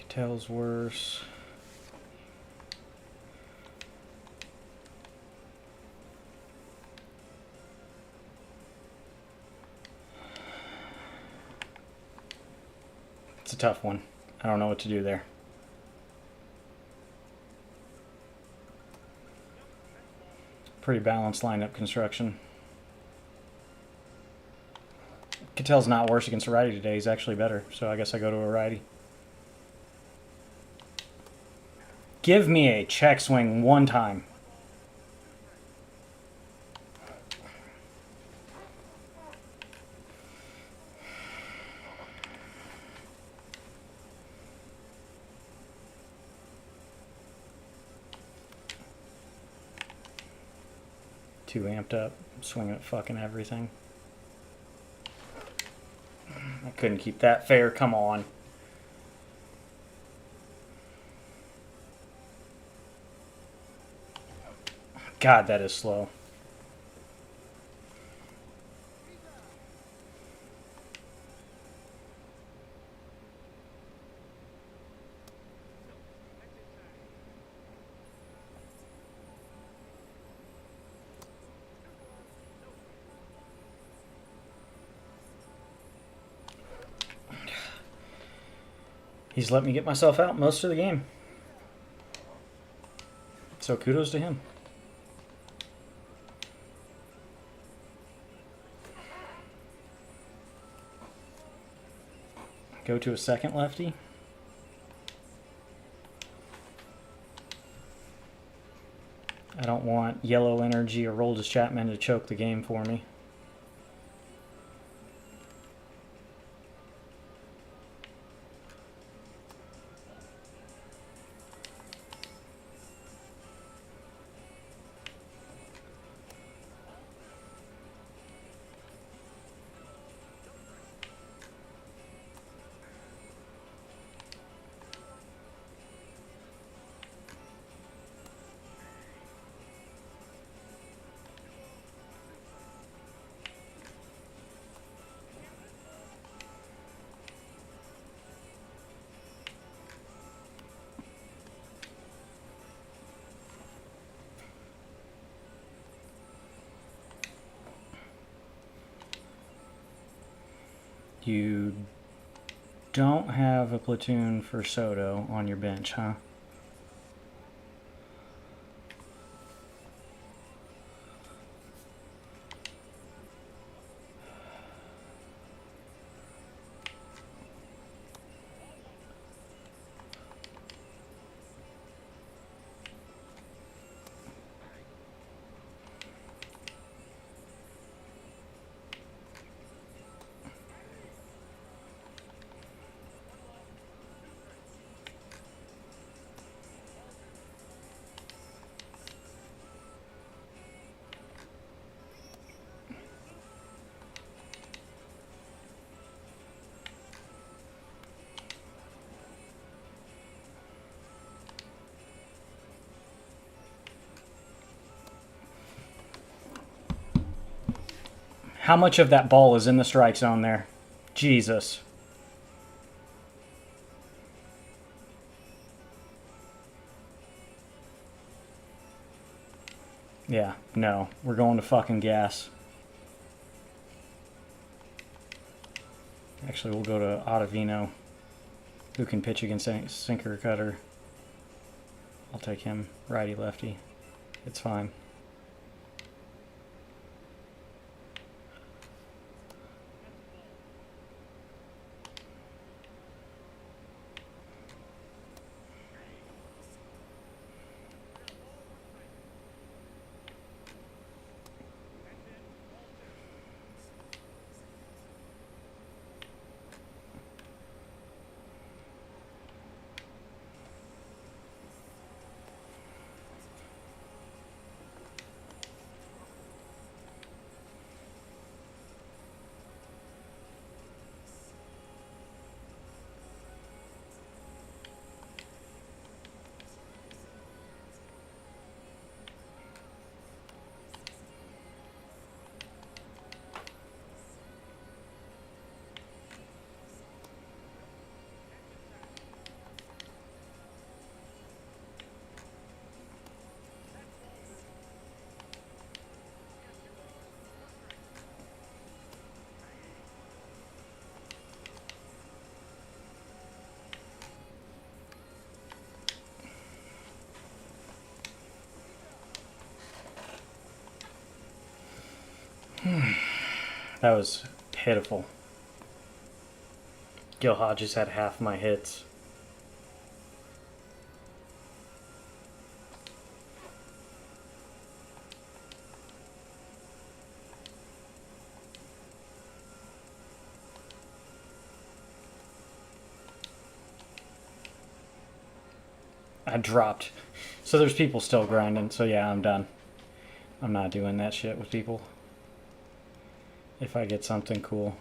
Catel's worse. It's a tough one. I don't know what to do there. Pretty balanced lineup construction. Catel's not worse against a righty today. He's actually better. So I guess I go to a righty. Give me a check swing one time. Too amped up, swinging at fucking everything. I couldn't keep that fair. Come on. God, that is slow. He's let me get myself out most of the game. So kudos to him. Go to a second lefty. I don't want Yellow Energy or Roldis Chapman to choke the game for me. You don't have a platoon for Soto on your bench, huh? How much of that ball is in the strike zone there? Jesus. Yeah, no. We're going to fucking gas. Actually, we'll go to Ottavino, who can pitch against sinker cutter. I'll take him. Righty, lefty. It's fine. That was pitiful. Gil Hodges had half my hits. I dropped. So there's people still grinding, so yeah, I'm done. I'm not doing that shit with people. If I get something cool.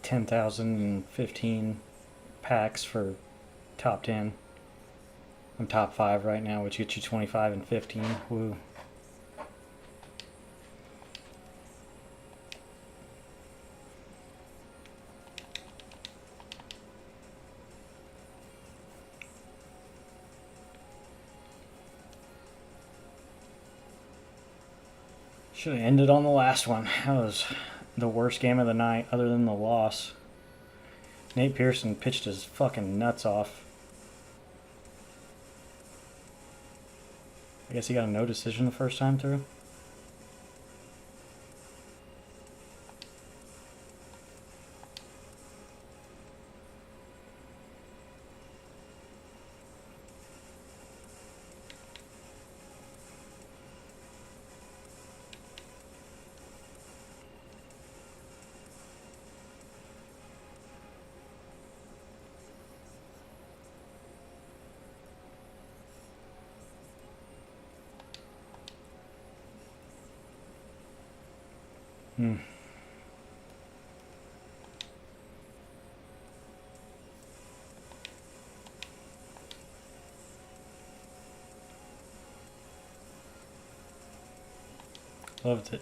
$10,015 packs for top 10. I'm top 5 right now, which gets you 25 and 15. Woo. Should have ended on the last one. That was the worst game of the night, other than the loss. Nate Pearson pitched his fucking nuts off. I guess he got a no decision the first time through. Loved it.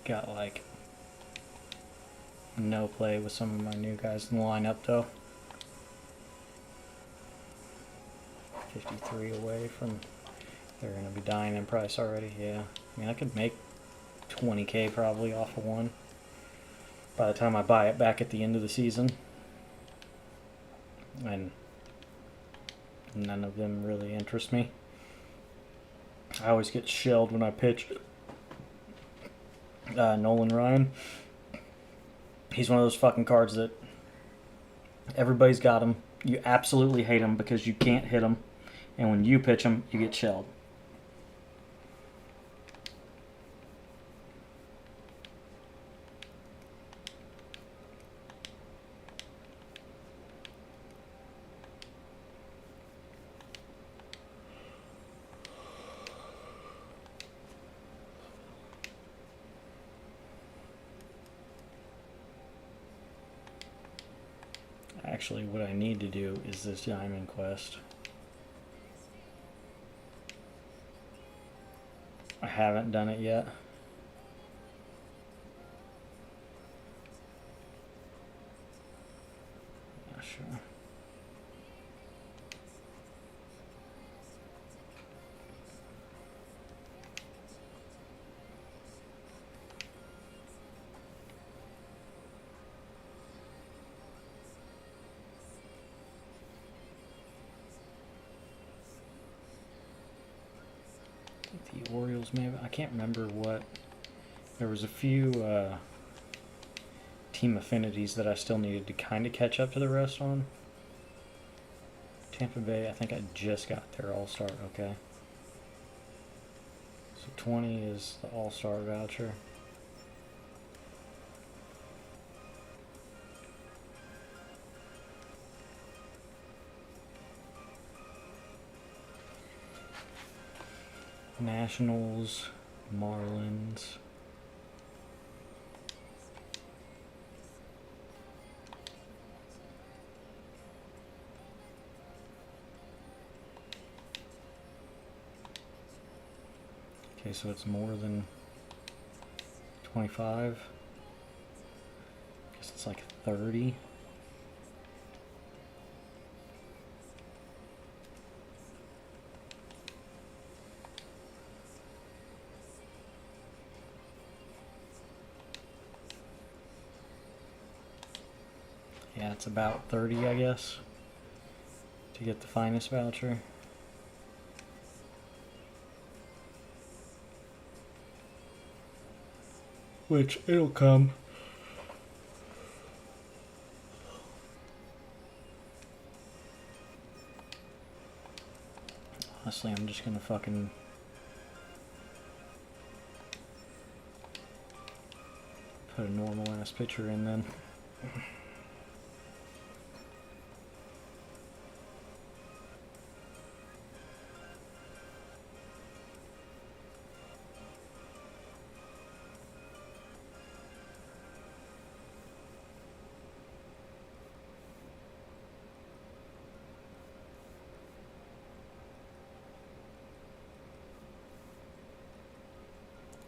Got like no play with some of my new guys in the lineup though. 53 away from, they're going to be dying in price already, yeah. I mean, I could make 20k probably off of one by the time I buy it back at the end of the season. And none of them really interest me. I always get shelled when I pitch Nolan Ryan. He's one of those fucking cards that everybody's got him. You absolutely hate him because you can't hit him. And when you pitch him, you get shelled. Actually, what I need to do is this Diamond Quest. I haven't done it yet. Not sure. The Orioles, maybe. I can't remember what. There was a few team affinities that I still needed to kind of catch up to the rest on. Tampa Bay, I think I just got their All-Star. Okay. So 20 is the All-Star voucher. Nationals, Marlins. Okay, so it's more than 25. I guess it's like 30. Yeah, it's about 30, I guess, to get the finest voucher. Which, it'll come. Honestly, I'm just gonna fucking put a normal ass picture in then.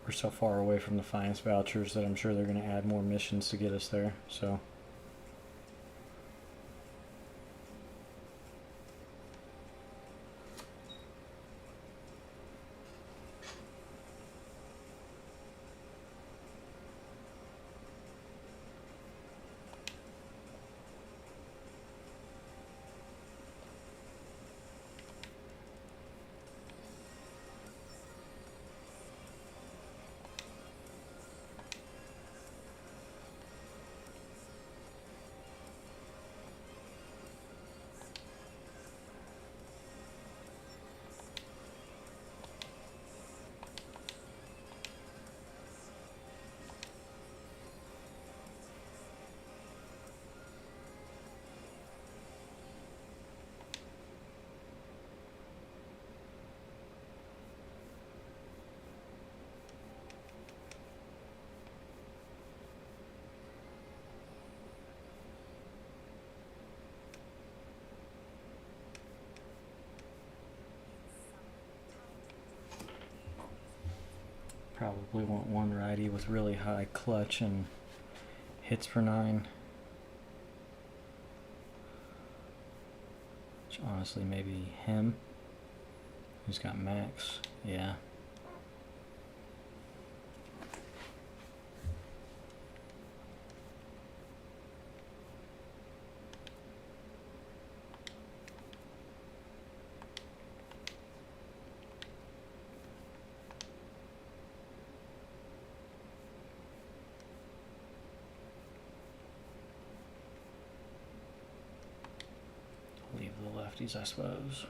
We're so far away from the finest vouchers that I'm sure they're going to add more missions to get us there, so. Probably want one righty with really high clutch and hits per 9. Which honestly, maybe him. Who's got max? Yeah. Leave the lefties, I suppose.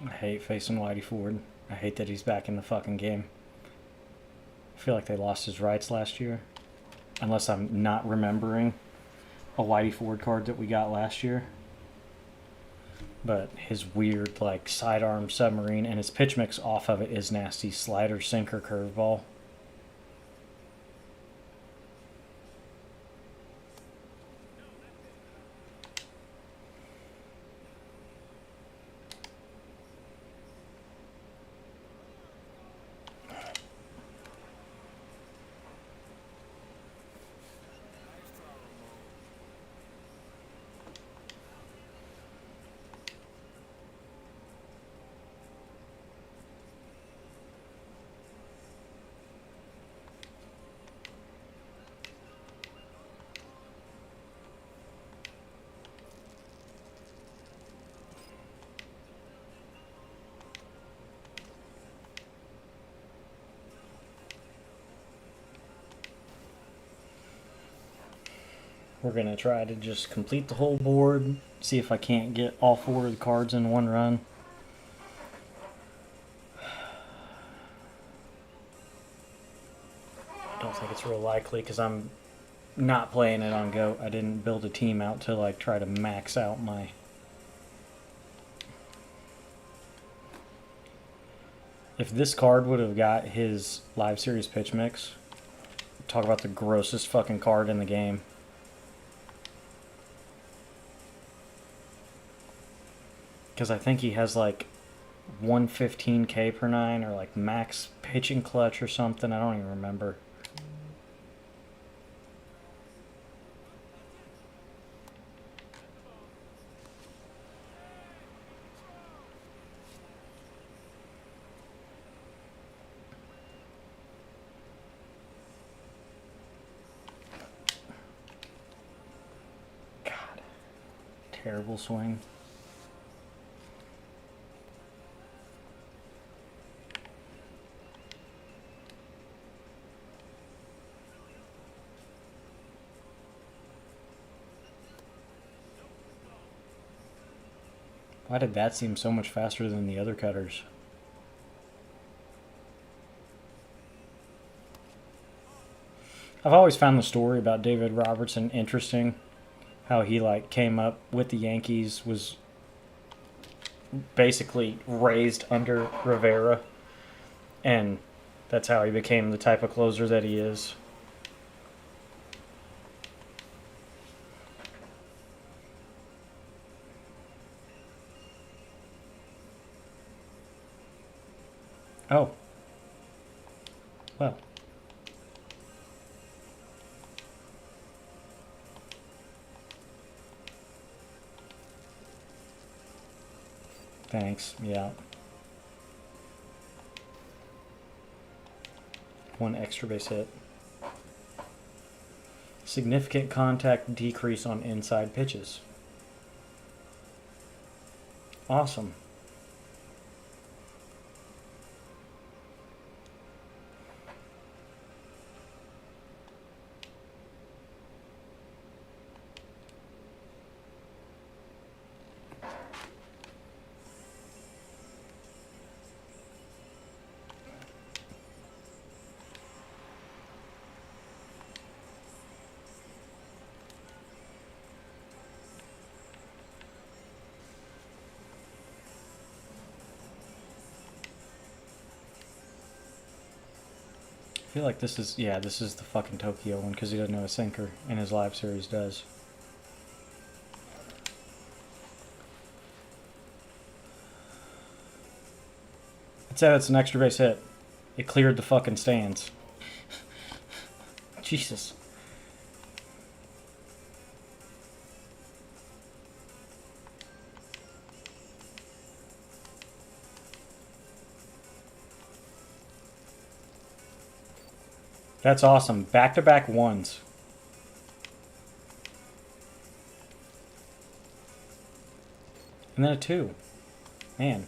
I hate facing Whitey Ford. I hate that he's back in the fucking game. I feel like they lost his rights last year. Unless I'm not remembering a Whitey Ford card that we got last year. But his weird, like, sidearm submarine and his pitch mix off of it is nasty. Slider, sinker, curveball. We're going to try to just complete the whole board, see if I can't get all 4 of the cards in one run. Don't think it's real likely because I'm not playing it on GOAT. I didn't build a team out to like try to max out my... If this card would have got his live series pitch mix, talk about the grossest fucking card in the game. Because I think he has like 115k per 9 or like max pitching clutch or something. I don't even remember. God. Terrible swing. Why did that seem so much faster than the other cutters? I've always found the story about David Robertson interesting. How he like came up with the Yankees, was basically raised under Rivera, and that's how he became the type of closer that he is. Oh. Well. Thanks, yeah. 1 extra base hit. Significant contact decrease on inside pitches. Awesome. feel like this is, yeah, this is the fucking Tokyo one because he doesn't know a sinker, and his live series does. It said it's an extra base hit. It cleared the fucking stands. Jesus. That's awesome. Back-to-back ones. And then a 2. Man,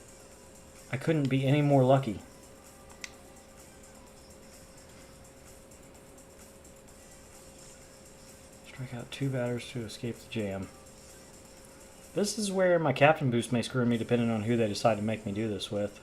I couldn't be any more lucky. Strike out 2 batters to escape the jam. This is where my captain boost may screw me depending on who they decide to make me do this with.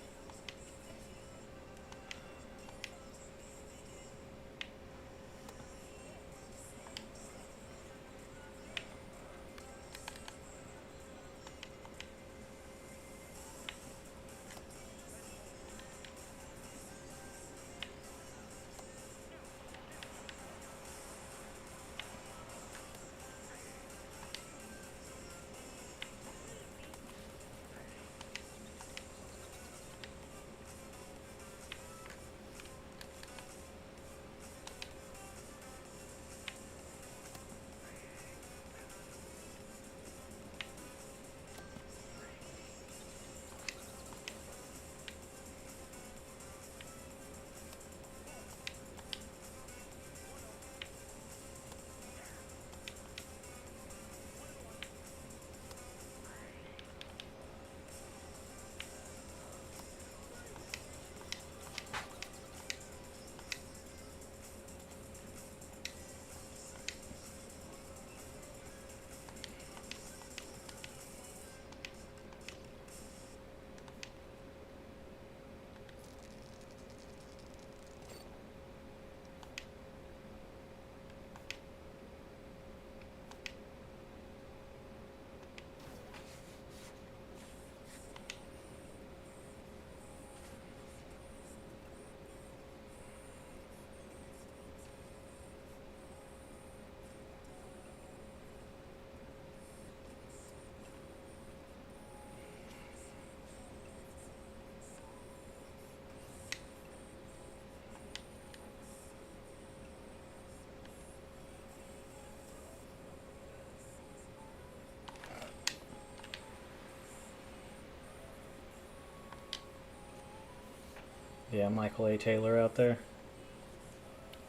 Yeah, Michael A. Taylor out there.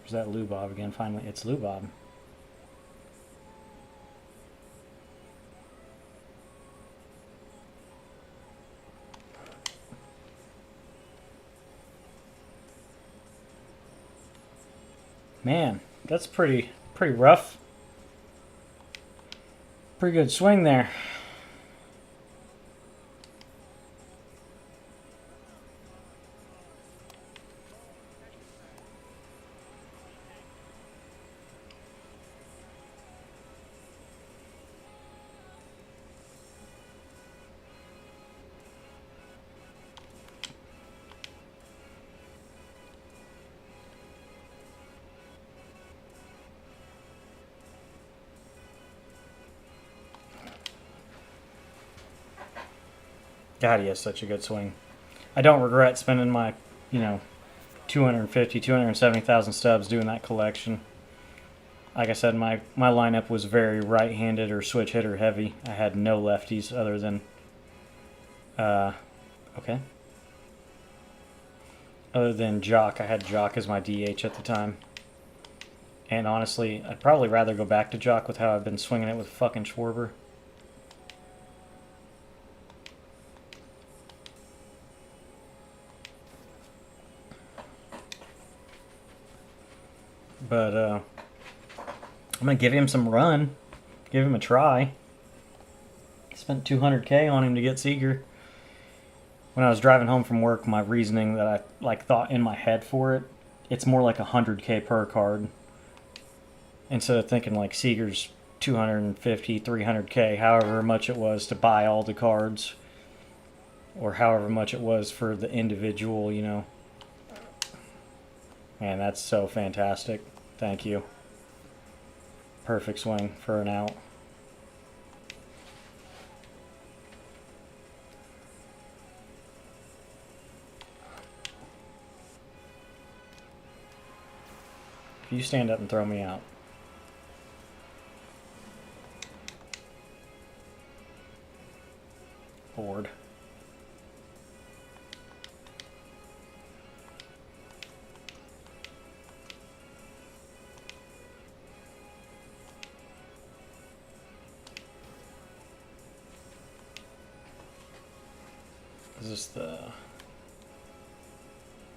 There's that Lou Bob again, finally. It's Lou Bob. Man, that's pretty rough. Pretty good swing there. God, he has such a good swing. I don't regret spending my, 250, 270,000 stubs doing that collection. Like I said, my lineup was very right-handed or switch hitter heavy. I had no lefties other than, other than Jock. I had Jock as my DH at the time. And honestly, I'd probably rather go back to Jock with how I've been swinging it with fucking Schwarber. But I'm going to give him some run. Give him a try. Spent $200K on him to get Seager. When I was driving home from work, my reasoning that I thought in my head for it, it's more like $100K per card. Instead of thinking like Seager's 250, 300K, however much it was to buy all the cards. Or however much it was for the individual, Man, that's so fantastic. Thank you. Perfect swing for an out. If you stand up and throw me out. Board. Is this the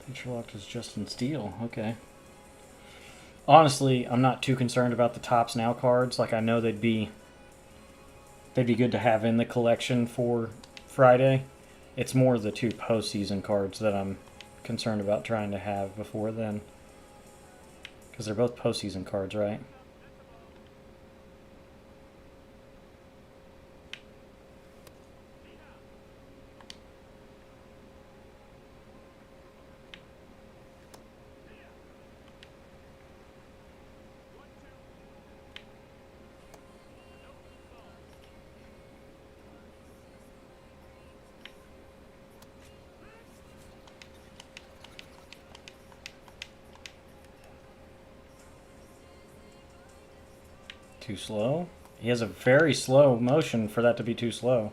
feature locked as Justin Steele? Okay. Honestly, I'm not too concerned about the Tops Now cards. Like, I know they'd be good to have in the collection for Friday. It's more the 2 postseason cards that I'm concerned about trying to have before then. Because they're both postseason cards, right? Too slow? He has a very slow motion for that to be too slow.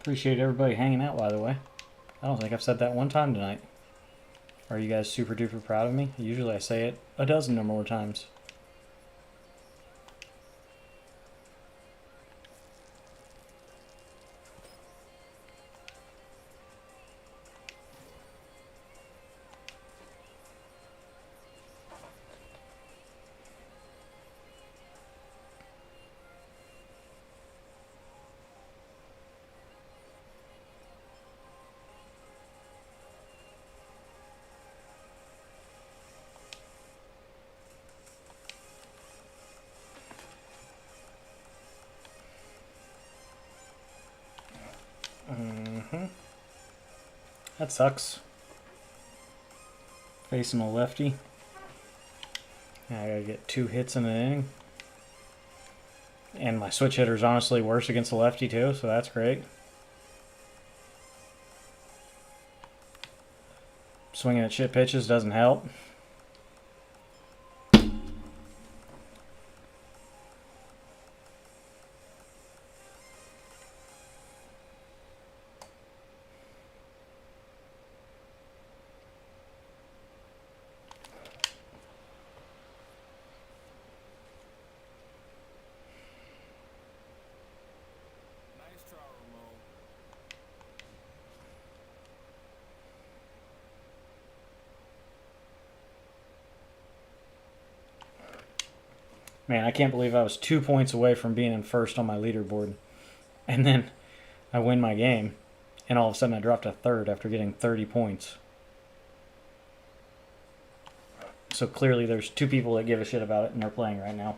Appreciate everybody hanging out, by the way. I don't think I've said that one time tonight. Are you guys super duper proud of me? Usually I say it a dozen or more times. That sucks. Facing a lefty. I gotta get 2 hits in an inning. And my switch hitter's honestly worse against the lefty too, so that's great. Swinging at shit pitches doesn't help. Man, I can't believe I was 2 points away from being in first on my leaderboard. And then I win my game, and all of a sudden I dropped to third after getting 30 points. So clearly there's 2 people that give a shit about it, and they're playing right now.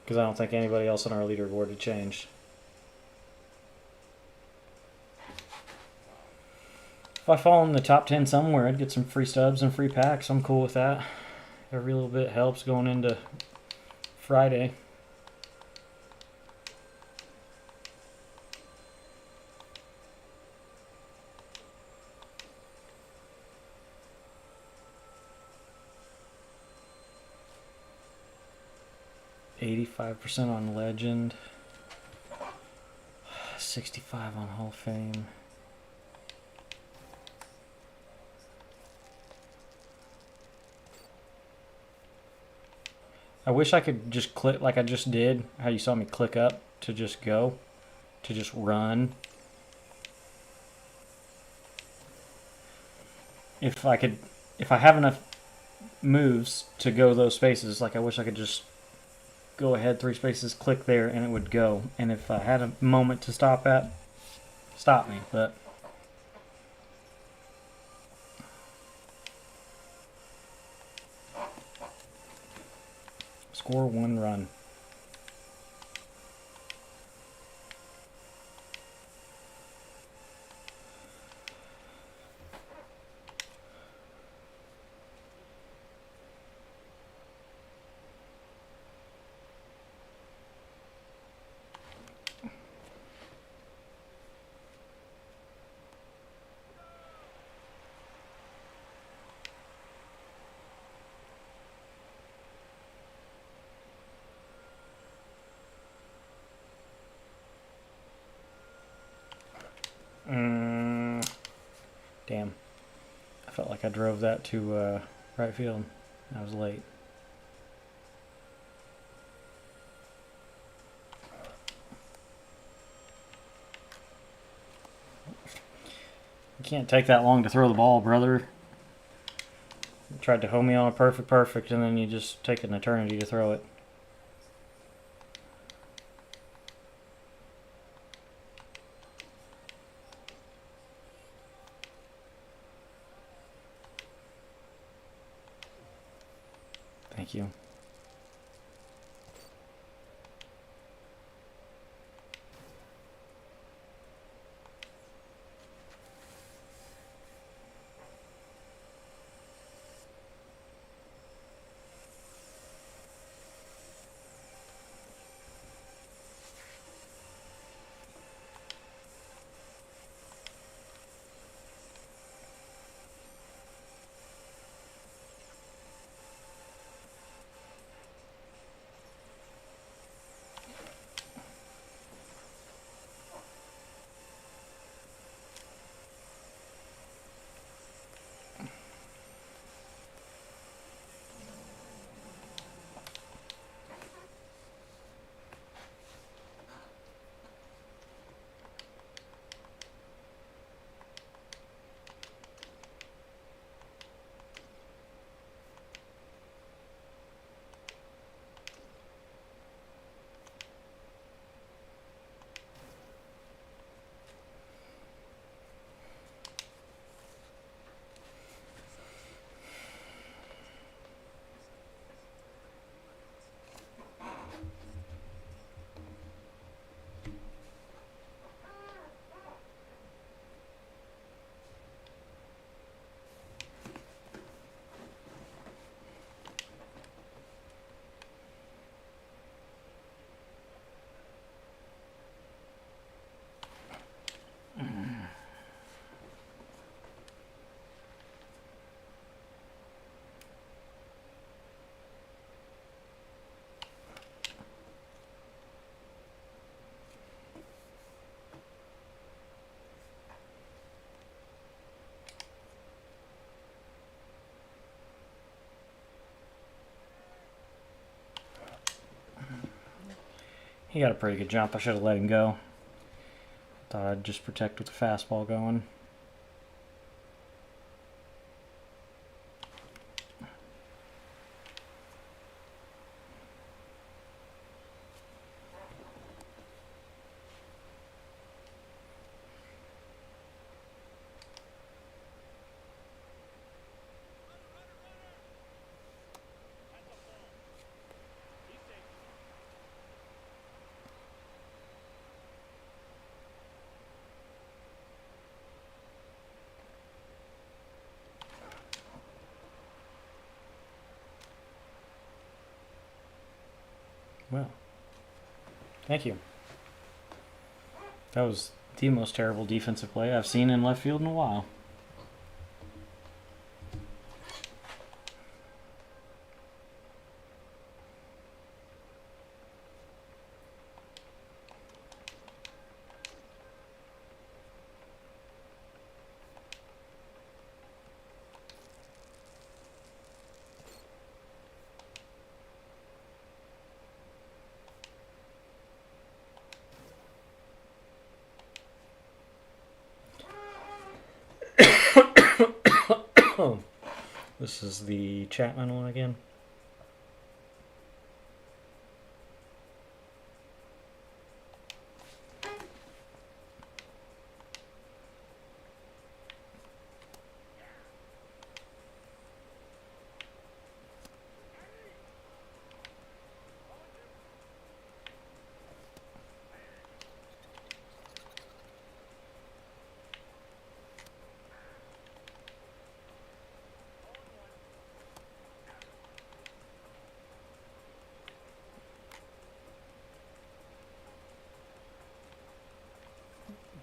Because I don't think anybody else on our leaderboard had changed. If I fall in the top 10 somewhere, I'd get some free stubs and free packs. I'm cool with that. Every little bit helps going into Friday. %85 on Legend. 65 on Hall of Fame. I wish I could just click like I just did, how you saw me click up to just go, to just run. If I have enough moves to go those spaces, like I wish I could just go ahead 3 spaces, click there, and it would go. And if I had a moment to stop me, but score 1 run. Damn. I felt like I drove that to right field. I was late. You can't take that long to throw the ball, brother. You tried to hold me on a perfect, and then you just take an eternity to throw it. Thank you. He got a pretty good jump. I should have let him go. Thought I'd just protect with the fastball going. Well, thank you. That was the most terrible defensive play I've seen in left field in a while. This is the Chapman one again.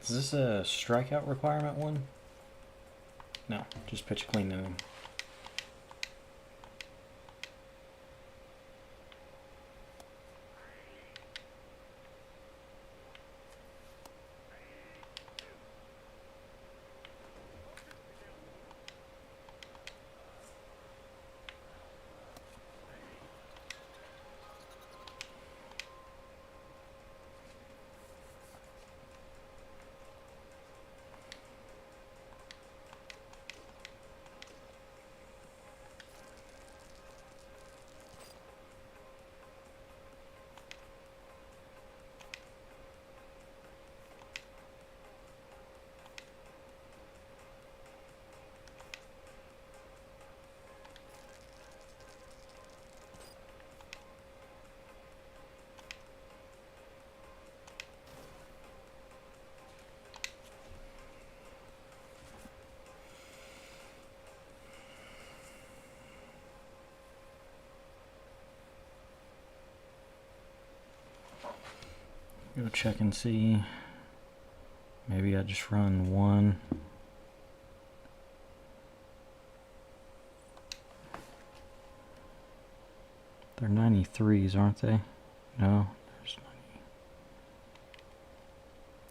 Is this a strikeout requirement one? No, just pitch a clean inning. Go check and see. Maybe I just run one. They're 93s, aren't they? No, there's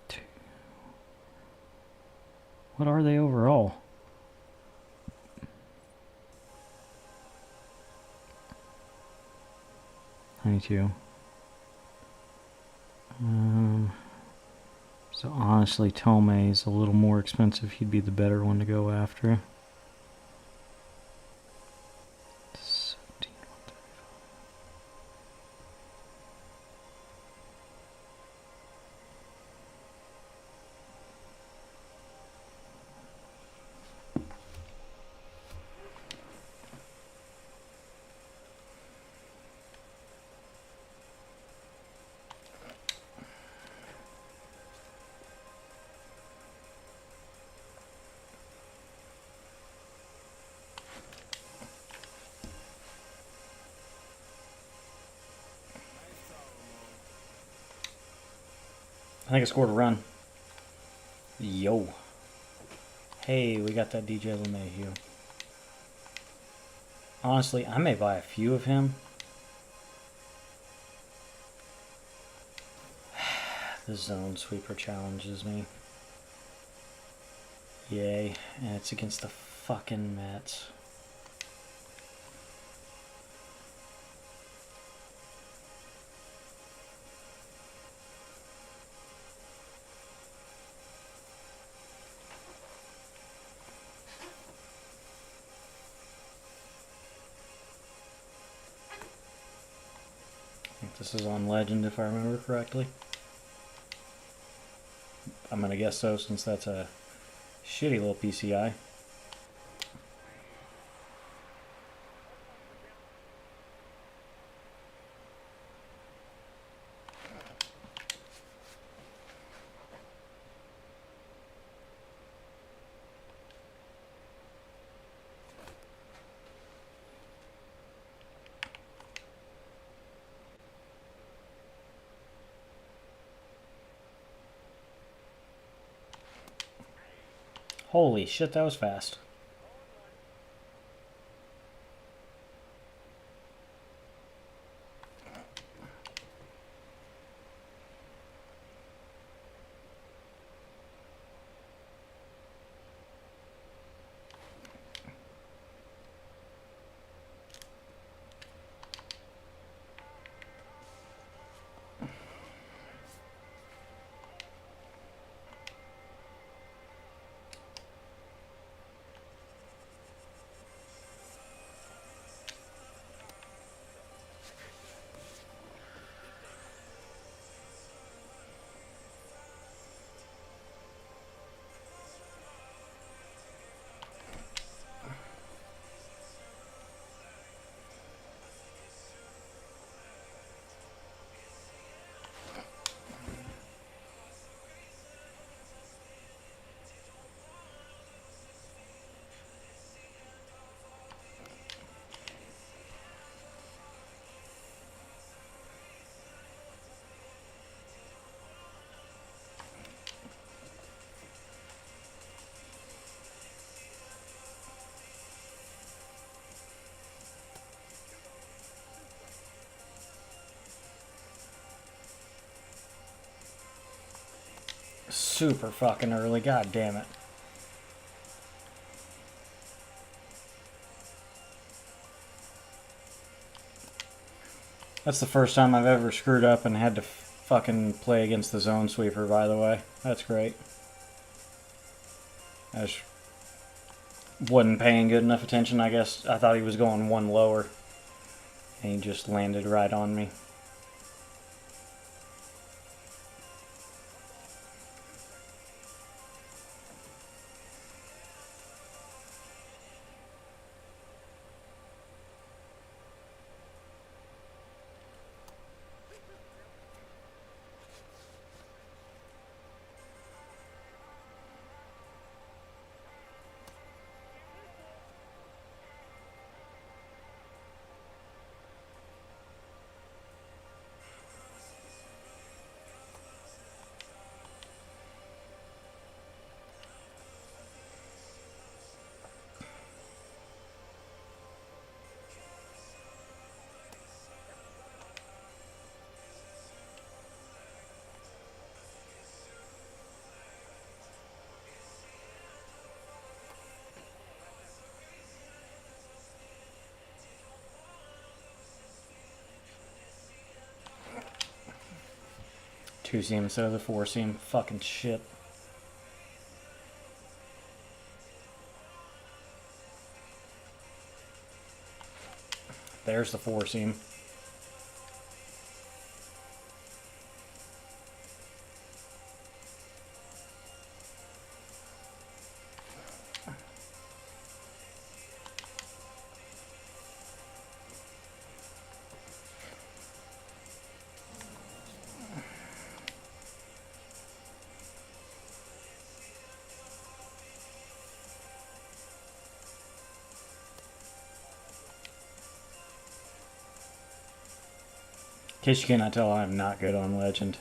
92. What are they overall? $92. So honestly, Tomei is a little more expensive. He'd be the better one to go after. 17,135. I think I scored a run. Yo. Hey, we got that DJ LeMahieu. Honestly, I may buy a few of him. The zone sweeper challenges me. Yay. And it's against the fucking Mets. I think this is on Legend if I remember correctly. I'm gonna guess so since that's a shitty little PCI. Holy shit, that was fast. Super fucking early. God damn it. That's the first time I've ever screwed up and had to fucking play against the zone sweeper, by the way. That's great. I just wasn't paying good enough attention, I guess. I thought he was going one lower. And he just landed right on me. Two seam instead of the four seam. Fucking shit. There's the four seam. In case you cannot tell, I'm not good on Legend.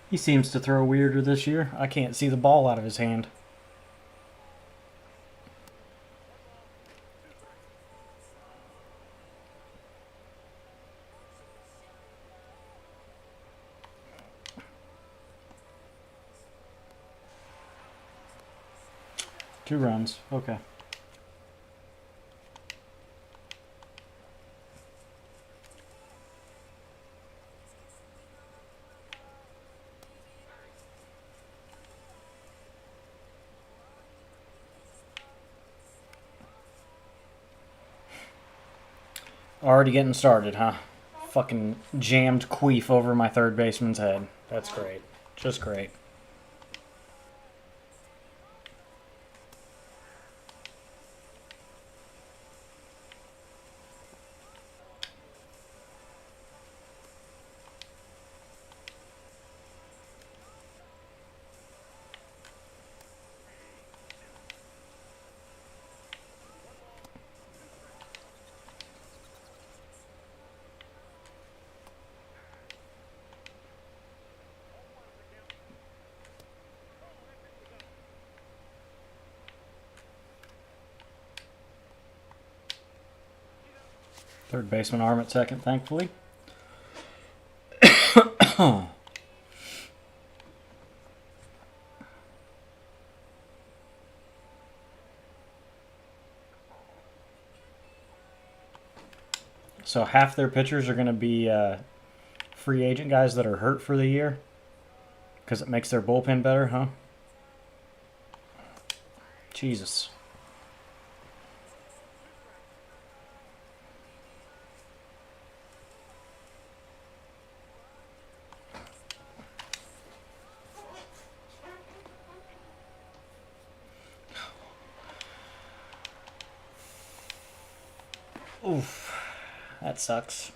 He seems to throw weirder this year. I can't see the ball out of his hand. Two runs. Okay. Already getting started, huh? Fucking jammed queef over my third baseman's head. That's great. Just great. Third baseman arm at second, thankfully. So half their pitchers are going to be free agent guys that are hurt for the year because it makes their bullpen better, huh? Jesus. Oof. That sucks.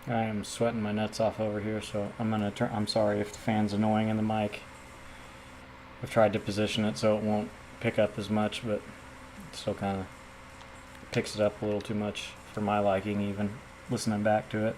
I am sweating my nuts off over here, so I'm gonna turn. I'm sorry if the fan's annoying in the mic. I've tried to position it so it won't pick up as much, but it still kind of picks it up a little too much for my liking, even listening back to it.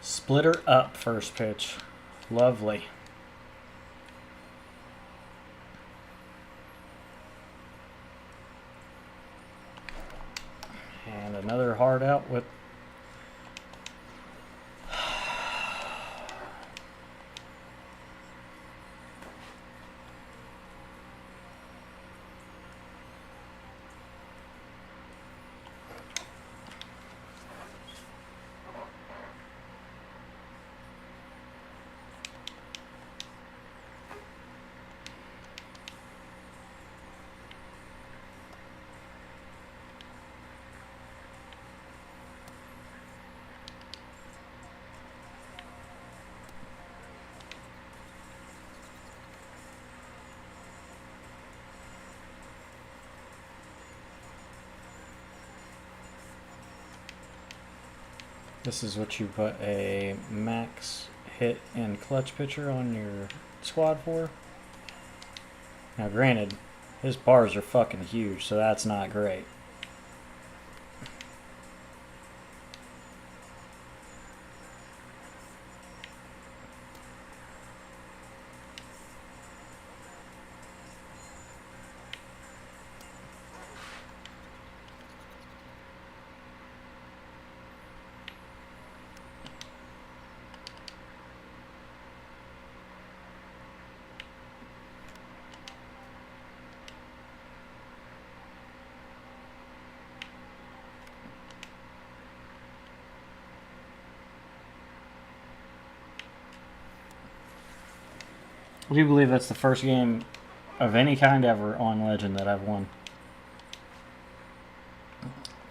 Splitter up first pitch. Lovely. And another hard out with this is what you put a max hit and clutch pitcher on your squad for. Now granted, his bars are fucking huge, so that's not great. I do believe that's the first game of any kind ever on Legend that I've won.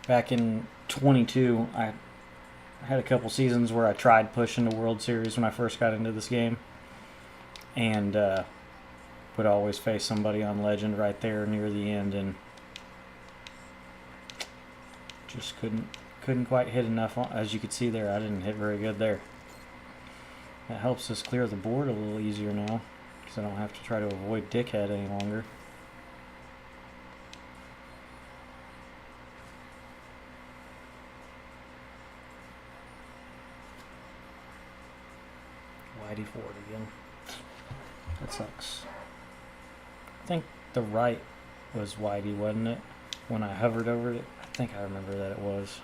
Back in 22, I had a couple seasons where I tried pushing the World Series when I first got into this game. And would always face somebody on Legend right there near the end and just couldn't quite hit enough. As you could see there, I didn't hit very good there. That helps us clear the board a little easier now, because I don't have to try to avoid Dickhead any longer. Whitey forward again. That sucks. I think the right was Whitey, wasn't it? When I hovered over it, I think I remember that it was.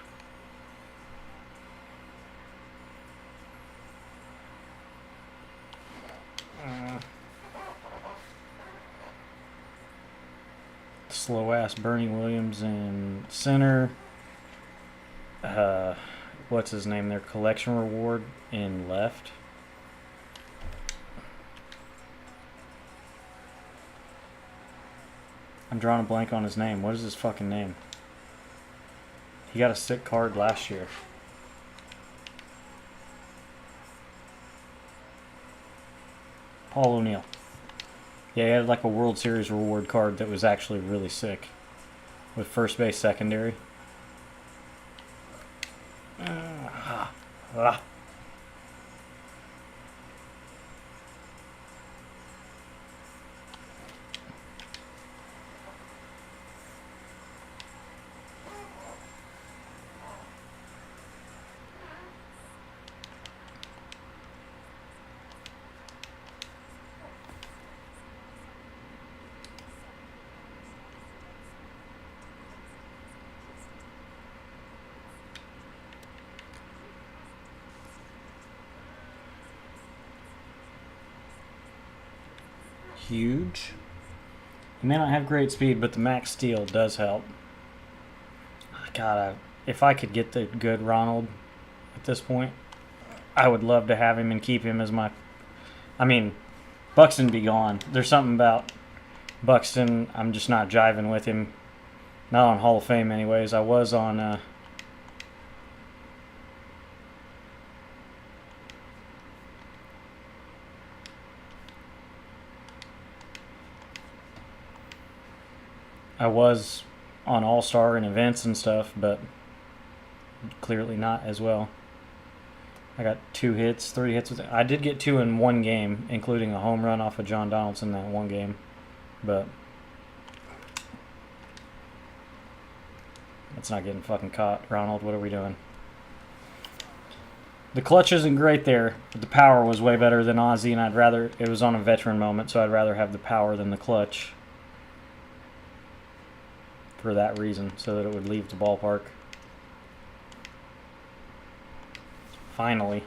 slow ass Bernie Williams in center. What's his name? Their collection reward in left. I'm drawing a blank on his name. What is his fucking name? He got a sick card last year. Paul O'Neill. Yeah, he had like a World Series reward card that was actually really sick. With first base secondary. Huge. He may not have great speed, but the max steal does help. God, if I could get the good Ronald at this point, I would love to have him and keep him as my... I mean, Buxton be gone. There's something about Buxton, I'm just not jiving with him. Not on Hall of Fame anyways. I was on... I was on All-Star and events and stuff, but clearly not as well. I got 2 hits, 3 hits with it. I did get 2 in one game, including a home run off of John Donaldson that one game, but that's not getting fucking caught. Ronald, what are we doing? The clutch isn't great there, but the power was way better than Ozzy, and I'd rather... It was on a veteran moment, so I'd rather have the power than the clutch. For that reason, so that it would leave the ballpark. Finally.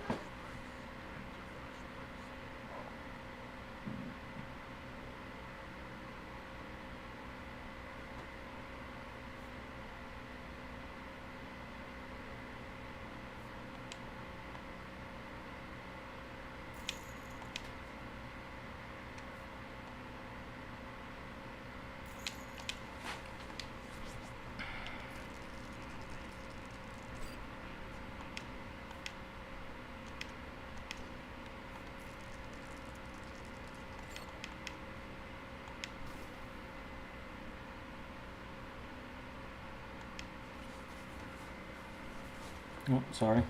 Oh, sorry.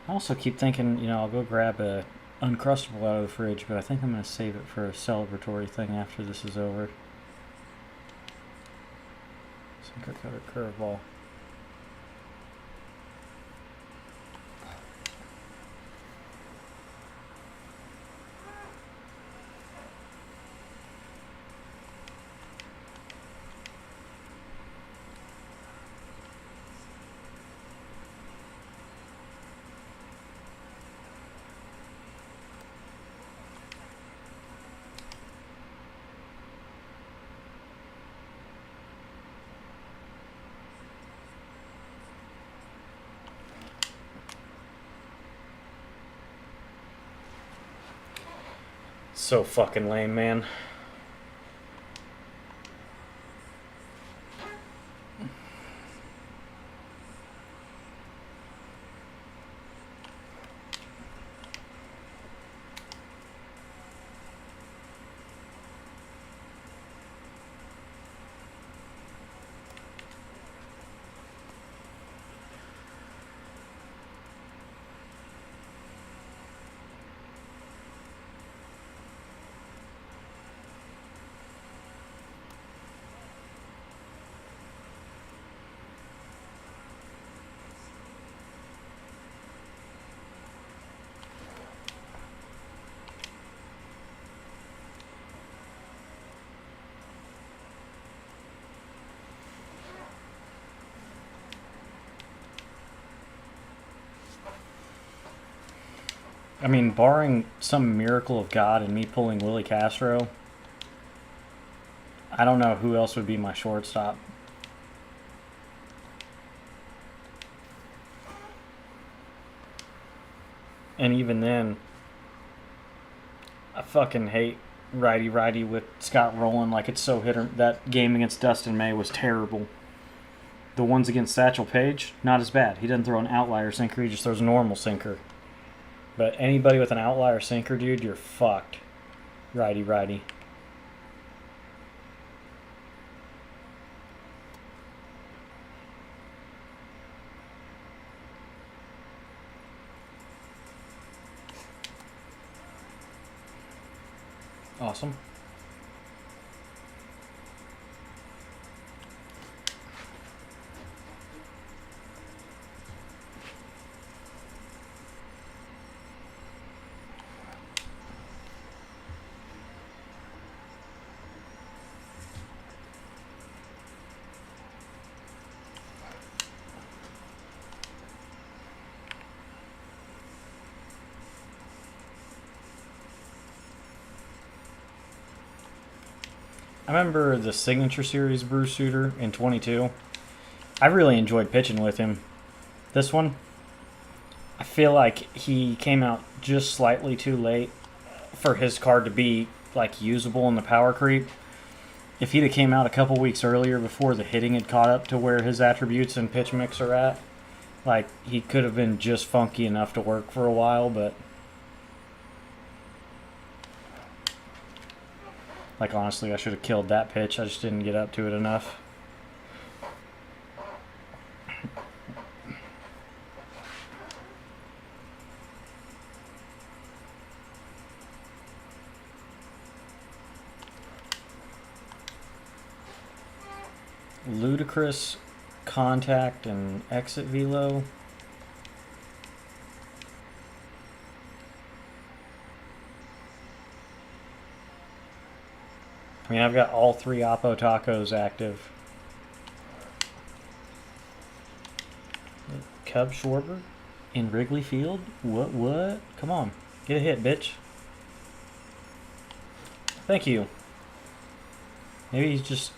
I also keep thinking, you know, I'll go grab a Uncrustable out of the fridge, but I think I'm going to save it for a celebratory thing after this is over. Sinker, cutter, curveball. So fucking lame, man. I mean, barring some miracle of God and me pulling Willie Castro, I don't know who else would be my shortstop. And even then, I fucking hate righty with Scott Rowland. Like, it's so hitter. That game against Dustin May was terrible. The ones against Satchel Paige, not as bad. He doesn't throw an outlier sinker, he just throws a normal sinker. But anybody with an outlier sinker, dude, you're fucked. Righty. Awesome. I remember the Signature Series Bruce Sutter in 22. I really enjoyed pitching with him. This one, I feel like he came out just slightly too late for his card to be like usable in the power creep. If he'd have came out a couple weeks earlier before the hitting had caught up to where his attributes and pitch mix are at, like he could have been just funky enough to work for a while, but like honestly I should have killed that pitch. I just didn't get up to it enough. Ludicrous contact and exit velo. I mean, I've got all three Oppo Tacos active. Cub Schwarber in Wrigley Field? What? Come on. Get a hit, bitch. Thank you. Maybe he just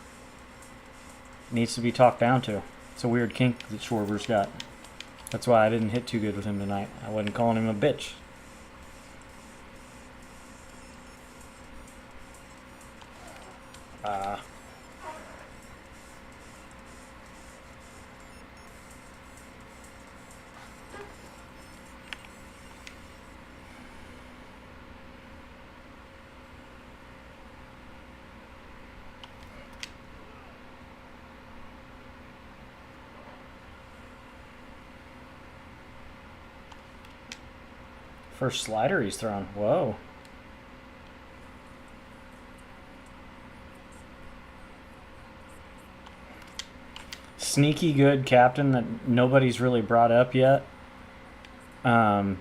needs to be talked down to. It's a weird kink that Schwarber's got. That's why I didn't hit too good with him tonight. I wasn't calling him a bitch. First slider he's thrown. Whoa. Sneaky good captain that nobody's really brought up yet. The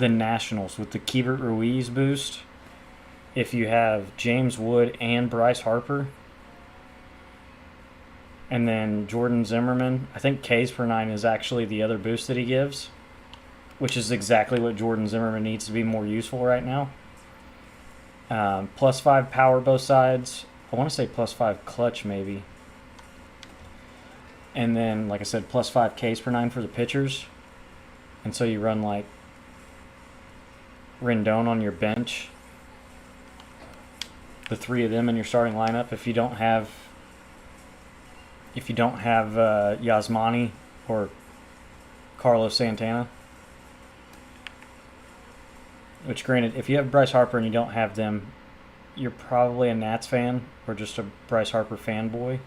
Nationals with the Keibert Ruiz boost. If you have James Wood and Bryce Harper, and then Jordan Zimmerman, I think Ks per 9 is actually the other boost that he gives, which is exactly what Jordan Zimmerman needs to be more useful right now. +5 power both sides. I want to say +5 clutch maybe. And then, like I said, +5 Ks per 9 for the pitchers. And so you run like Rendon on your bench. The three of them in your starting lineup. If you don't have Yasmani or Carlos Santana. Which, granted, if you have Bryce Harper and you don't have them, you're probably a Nats fan or just a Bryce Harper fanboy.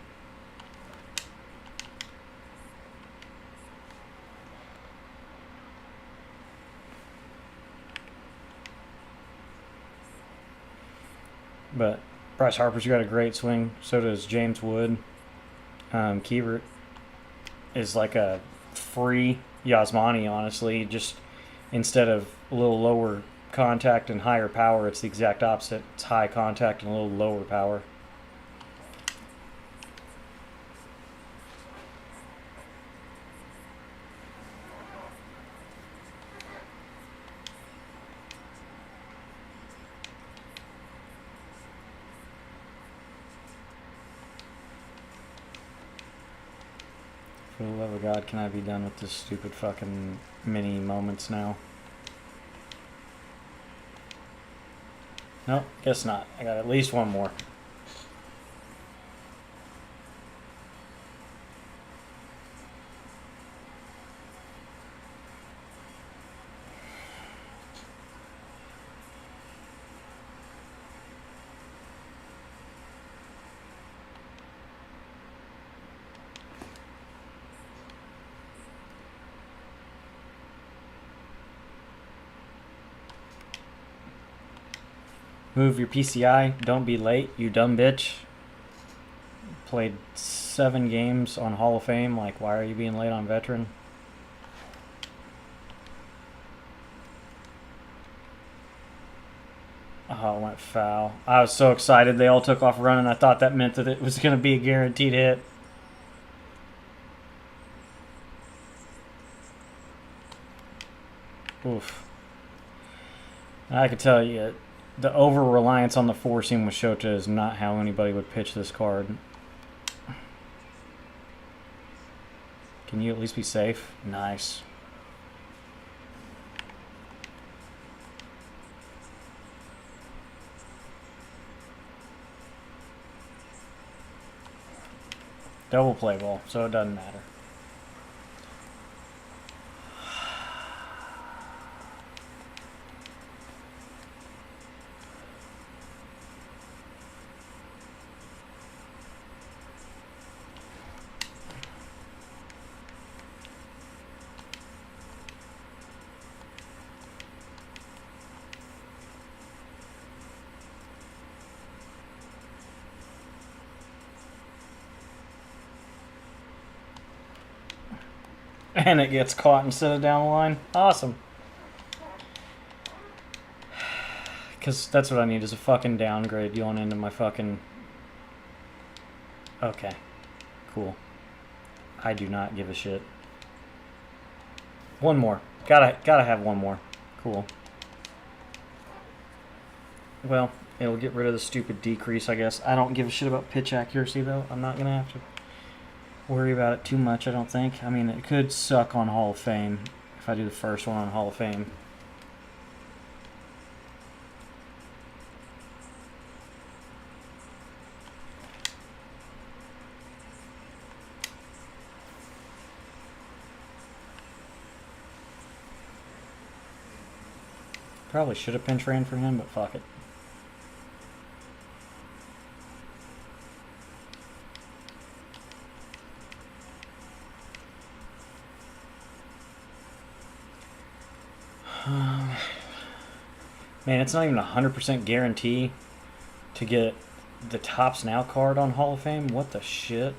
But Bryce Harper's got a great swing. So does James Wood. Keibert is like a free Yasmani, honestly. Just instead of a little lower contact and higher power, it's the exact opposite. It's high contact and a little lower power. For the love of God, can I be done with this stupid fucking mini moments now? Nope, guess not. I got at least one more. Move your PCI. Don't be late, you dumb bitch. Played 7 games on Hall of Fame. Like, why are you being late on veteran? Oh, it went foul. I was so excited. They all took off running. I thought that meant that it was going to be a guaranteed hit. Oof. I could tell you, the over-reliance on the 4-seam with Shota is not how anybody would pitch this card. Can you at least be safe? Nice. Double play ball, so it doesn't matter. And it gets caught instead of down the line. Awesome. Because that's what I need is a fucking downgrade going into my fucking... Okay. Cool. I do not give a shit. One more. Gotta have one more. Cool. Well, it'll get rid of the stupid decrease, I guess. I don't give a shit about pitch accuracy, though. I'm not gonna have to worry about it too much, I don't think. I mean, it could suck on Hall of Fame if I do the first one on Hall of Fame. Probably should have pinch ran for him, but fuck it. Man, it's not even a 100% guarantee to get the Tops Now card on Hall of Fame. What the shit?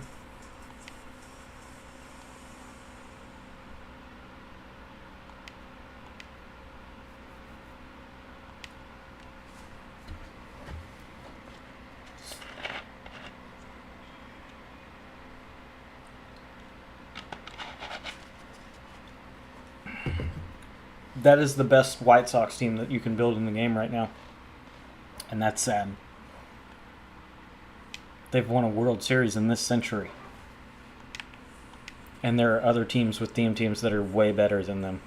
That is the best White Sox team that you can build in the game right now. And that's sad. They've won a World Series in this century. And there are other teams with theme teams that are way better than them.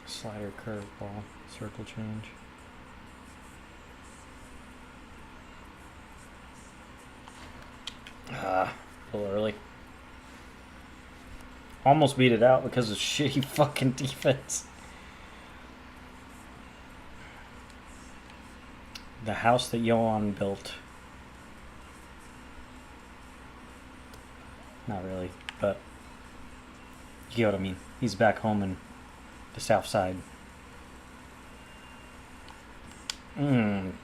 Slider, curveball, circle change. A little early. Almost beat it out because of shitty fucking defense. The house that Yohan built. Not really, but you get what I mean. He's back home in the south side.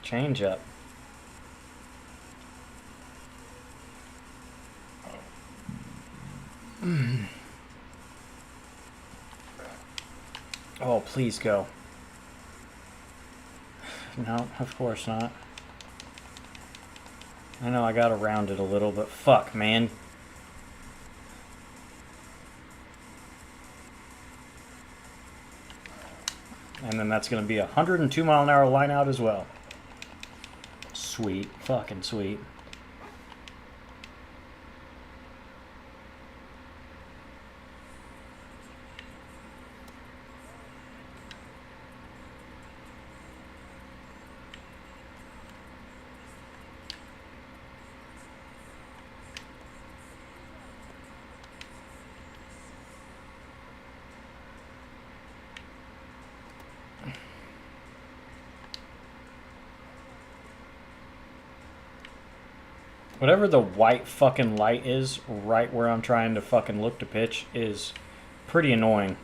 Change up. Oh, please go. No, of course not. I know I got around it a little, but fuck, man. And then that's going to be a 102 mile an hour line out as well. Sweet. Sweet. Fucking sweet. Whatever the white fucking light is right where I'm trying to fucking look to pitch is pretty annoying.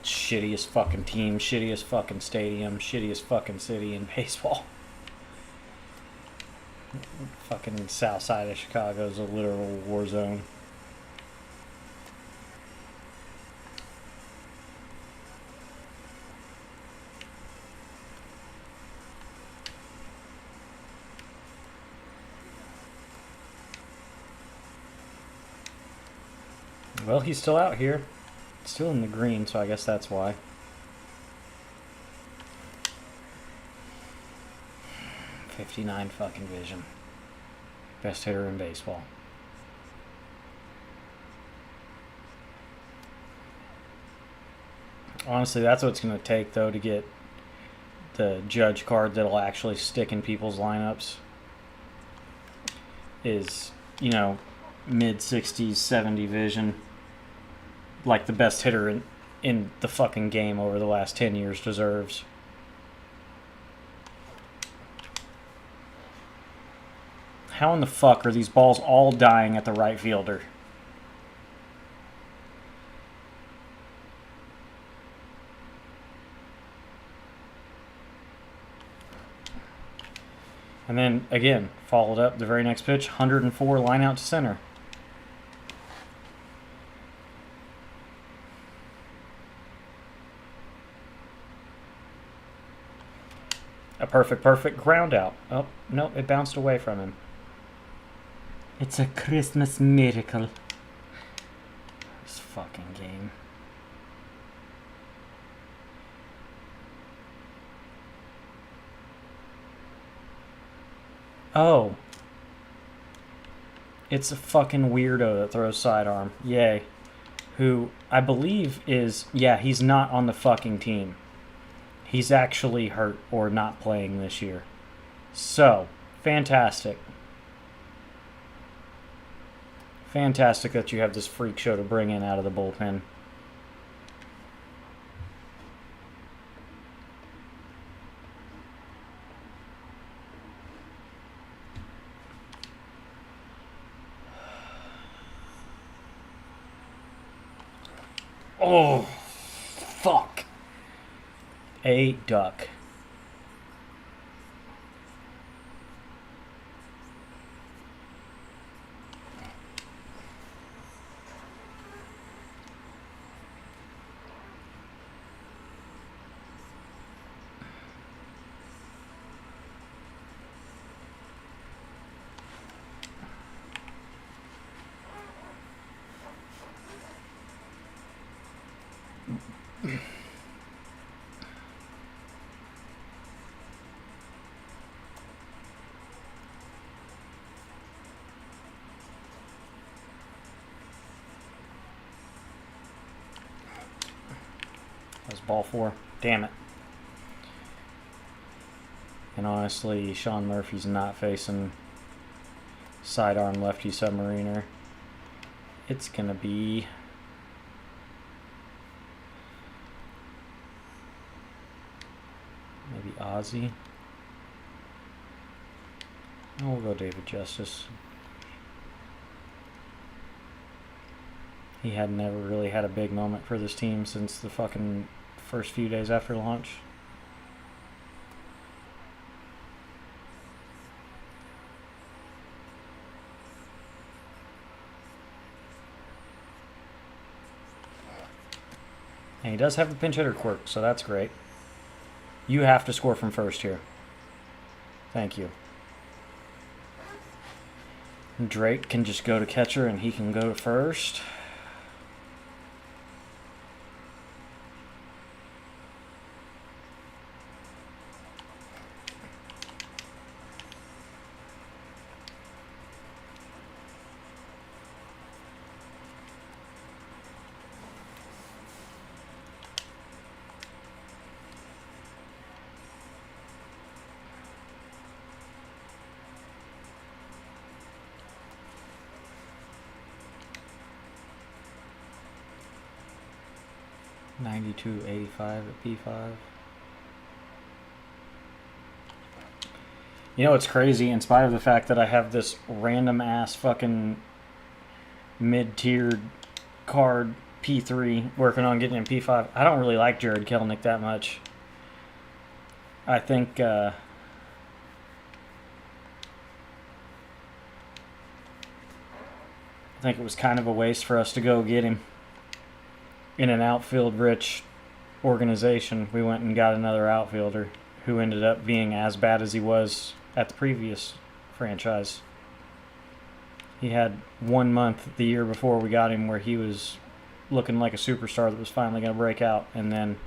Shittiest fucking team, shittiest fucking stadium, shittiest fucking city in baseball. Fucking south side of Chicago is a literal war zone. Well, he's still out here. Still in the green, so I guess that's why. .59 fucking vision. Best hitter in baseball. Honestly, that's what it's going to take, though, to get the judge card that'll actually stick in people's lineups. Is, you know, mid-60s, 70 vision. Like the best hitter in the fucking game over the last 10 years deserves. How in the fuck are these balls all dying at the right fielder? And then, again, followed up the very next pitch, 104 line out to center. A perfect ground out. Oh, no, it bounced away from him. It's a Christmas miracle. This fucking game. Oh. It's a fucking weirdo that throws sidearm. Yay. Who I believe is, yeah, he's not on the fucking team. He's actually hurt or not playing this year. So, fantastic. Fantastic that you have this freak show to bring in out of the bullpen. Oh, fuck. A duck. That was ball 4. Damn it. And honestly, Sean Murphy's not facing sidearm lefty submariner. It's gonna be maybe Ozzy. Oh, we'll go David Justice. He had never really had a big moment for this team since the fucking first few days after launch. And he does have the pinch hitter quirk, so that's great. You have to score from first here. Thank you. Drake can just go to catcher and he can go to first. 92.85 at P5. You know what's crazy? In spite of the fact that I have this random ass fucking mid-tiered card P3 working on getting in P5, I don't really like Jared Kelenic that much. I think it was kind of a waste for us to go get him in an outfield-rich organization. We went and got another outfielder who ended up being as bad as he was at the previous franchise. He had 1 month the year before we got him where he was looking like a superstar that was finally going to break out, and then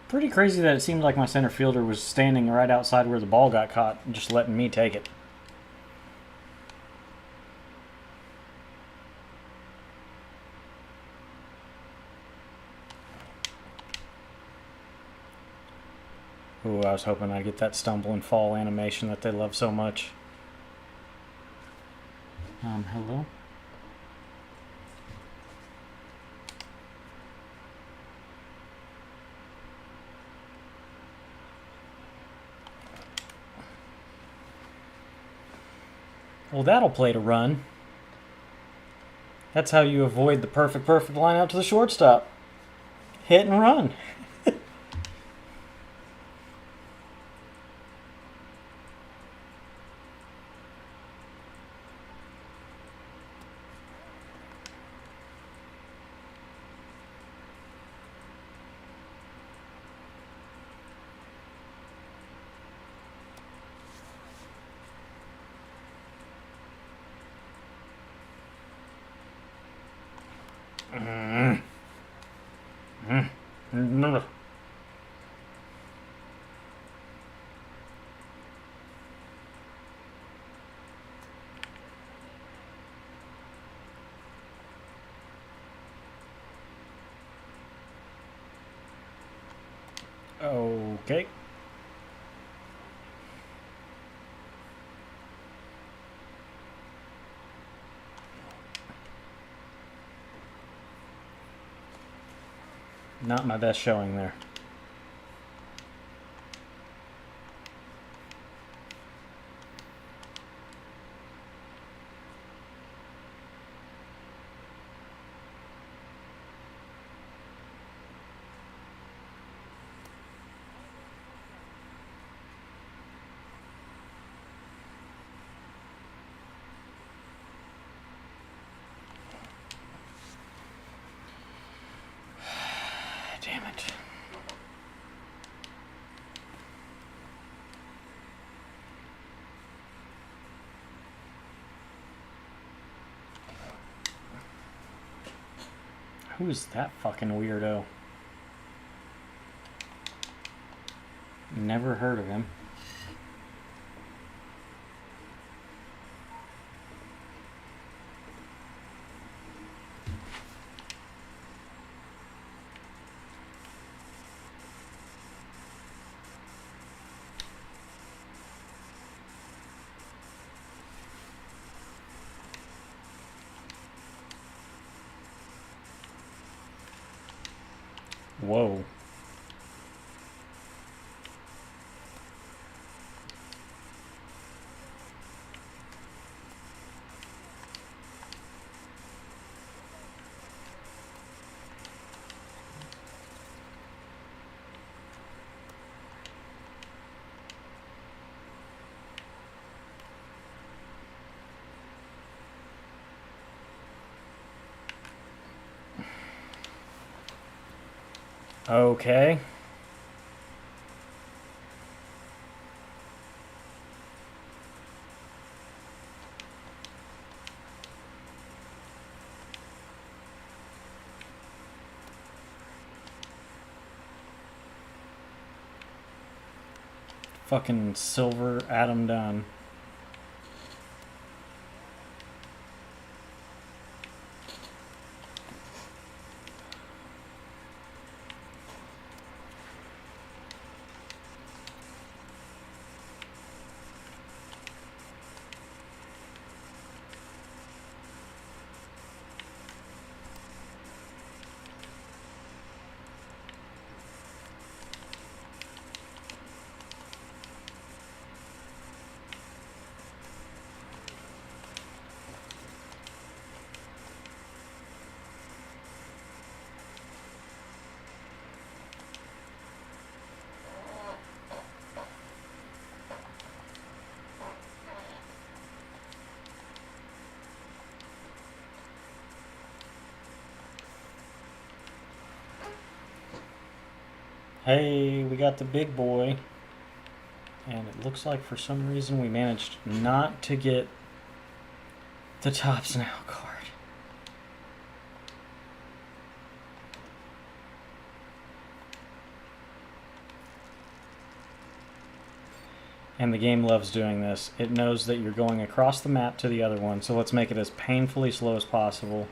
pretty crazy that it seemed like my center fielder was standing right outside where the ball got caught and just letting me take it. Ooh, I was hoping I'd get that stumble and fall animation that they love so much. Hello? Well, that'll play to run. That's how you avoid the perfect line out to the shortstop. Hit and run. Okay. Not my best showing there. Damn it. Who's that fucking weirdo? Never heard of him. Whoa. Okay. Fucking silver atom done. Hey, we got the big boy. And it looks like for some reason we managed not to get the Tops Now card. And the game loves doing this. It knows that you're going across the map to the other one, so let's make it as painfully slow as possible.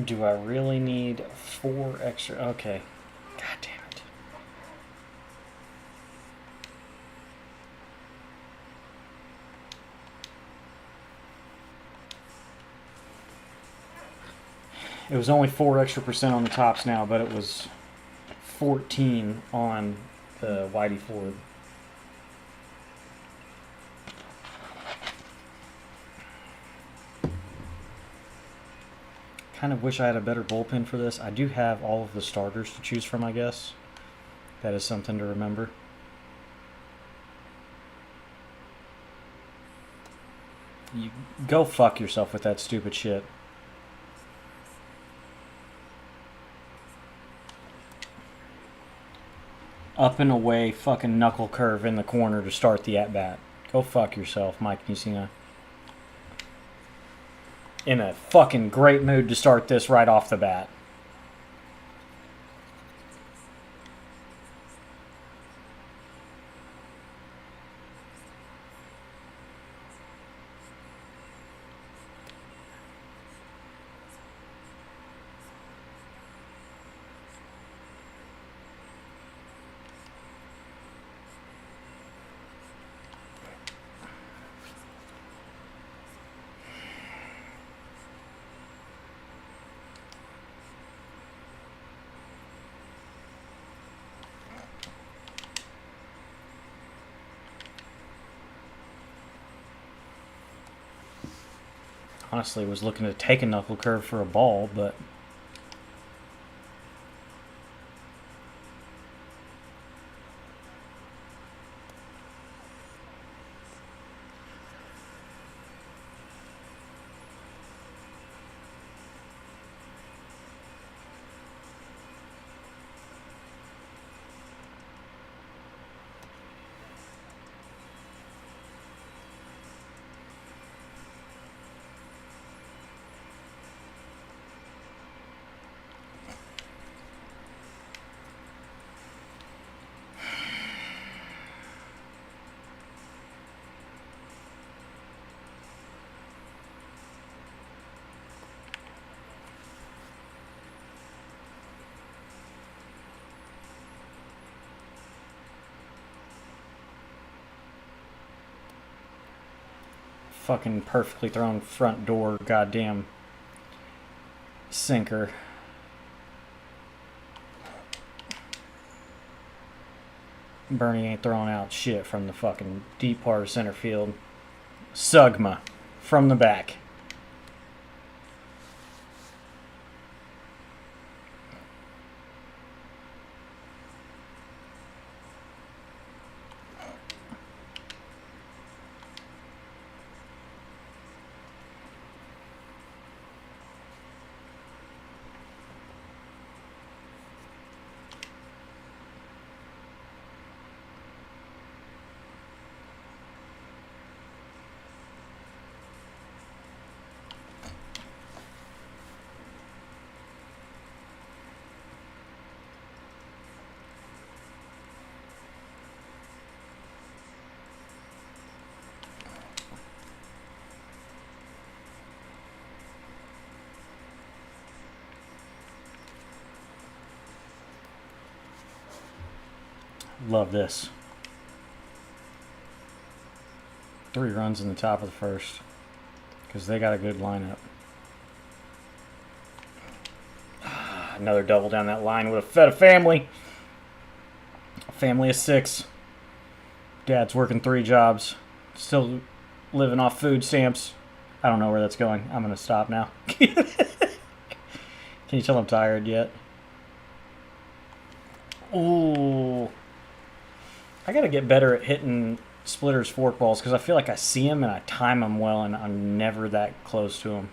Do I really need 4 extra? Okay. God damn it. It was only 4 extra percent on the Tops Now, but it was 14 on the Whitey Ford. Kind of wish I had a better bullpen for this. I do have all of the starters to choose from, I guess. That is something to remember. You go fuck yourself with that stupid shit. Up and away fucking knuckle curve in the corner to start the at-bat. Go fuck yourself, Mike Mussina. In a fucking great mood to start this right off the bat. Honestly, was looking to take a knuckle curve for a ball, but fucking perfectly thrown front door goddamn sinker. Bernie ain't throwing out shit from the fucking deep part of center field. Sugma from the back. Love this. 3 runs in the top of the first because they got a good lineup. Another double down that line would have fed a family. A family of 6. Dad's working 3 jobs. Still living off food stamps. I don't know where that's going. I'm going to stop now. Can you tell I'm tired yet? Ooh. I got to get better at hitting splitters forkballs because I feel like I see them and I time them well and I'm never that close to them.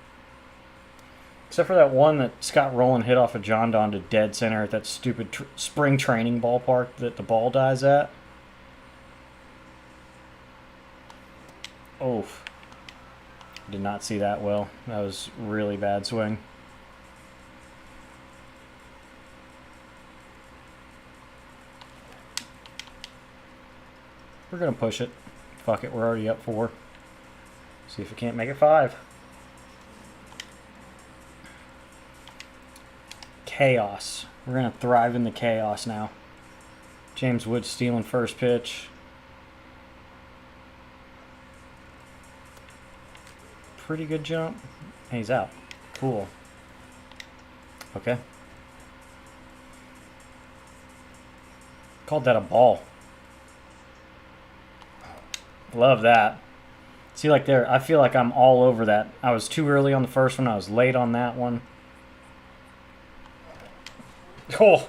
Except for that one that Scott Rowland hit off of John Don to dead center at that stupid spring training ballpark that the ball dies at. Oof. Did not see that well. That was really bad swing. We're going to push it. Fuck it, we're already up 4. See if we can't make it 5. Chaos. We're going to thrive in the chaos now. James Wood stealing first pitch. Pretty good jump. And he's out. Cool. Okay. Called that a ball. Love that. See, like there, I feel like I'm all over that. I was too early on the first one. I was late on that one. Oh.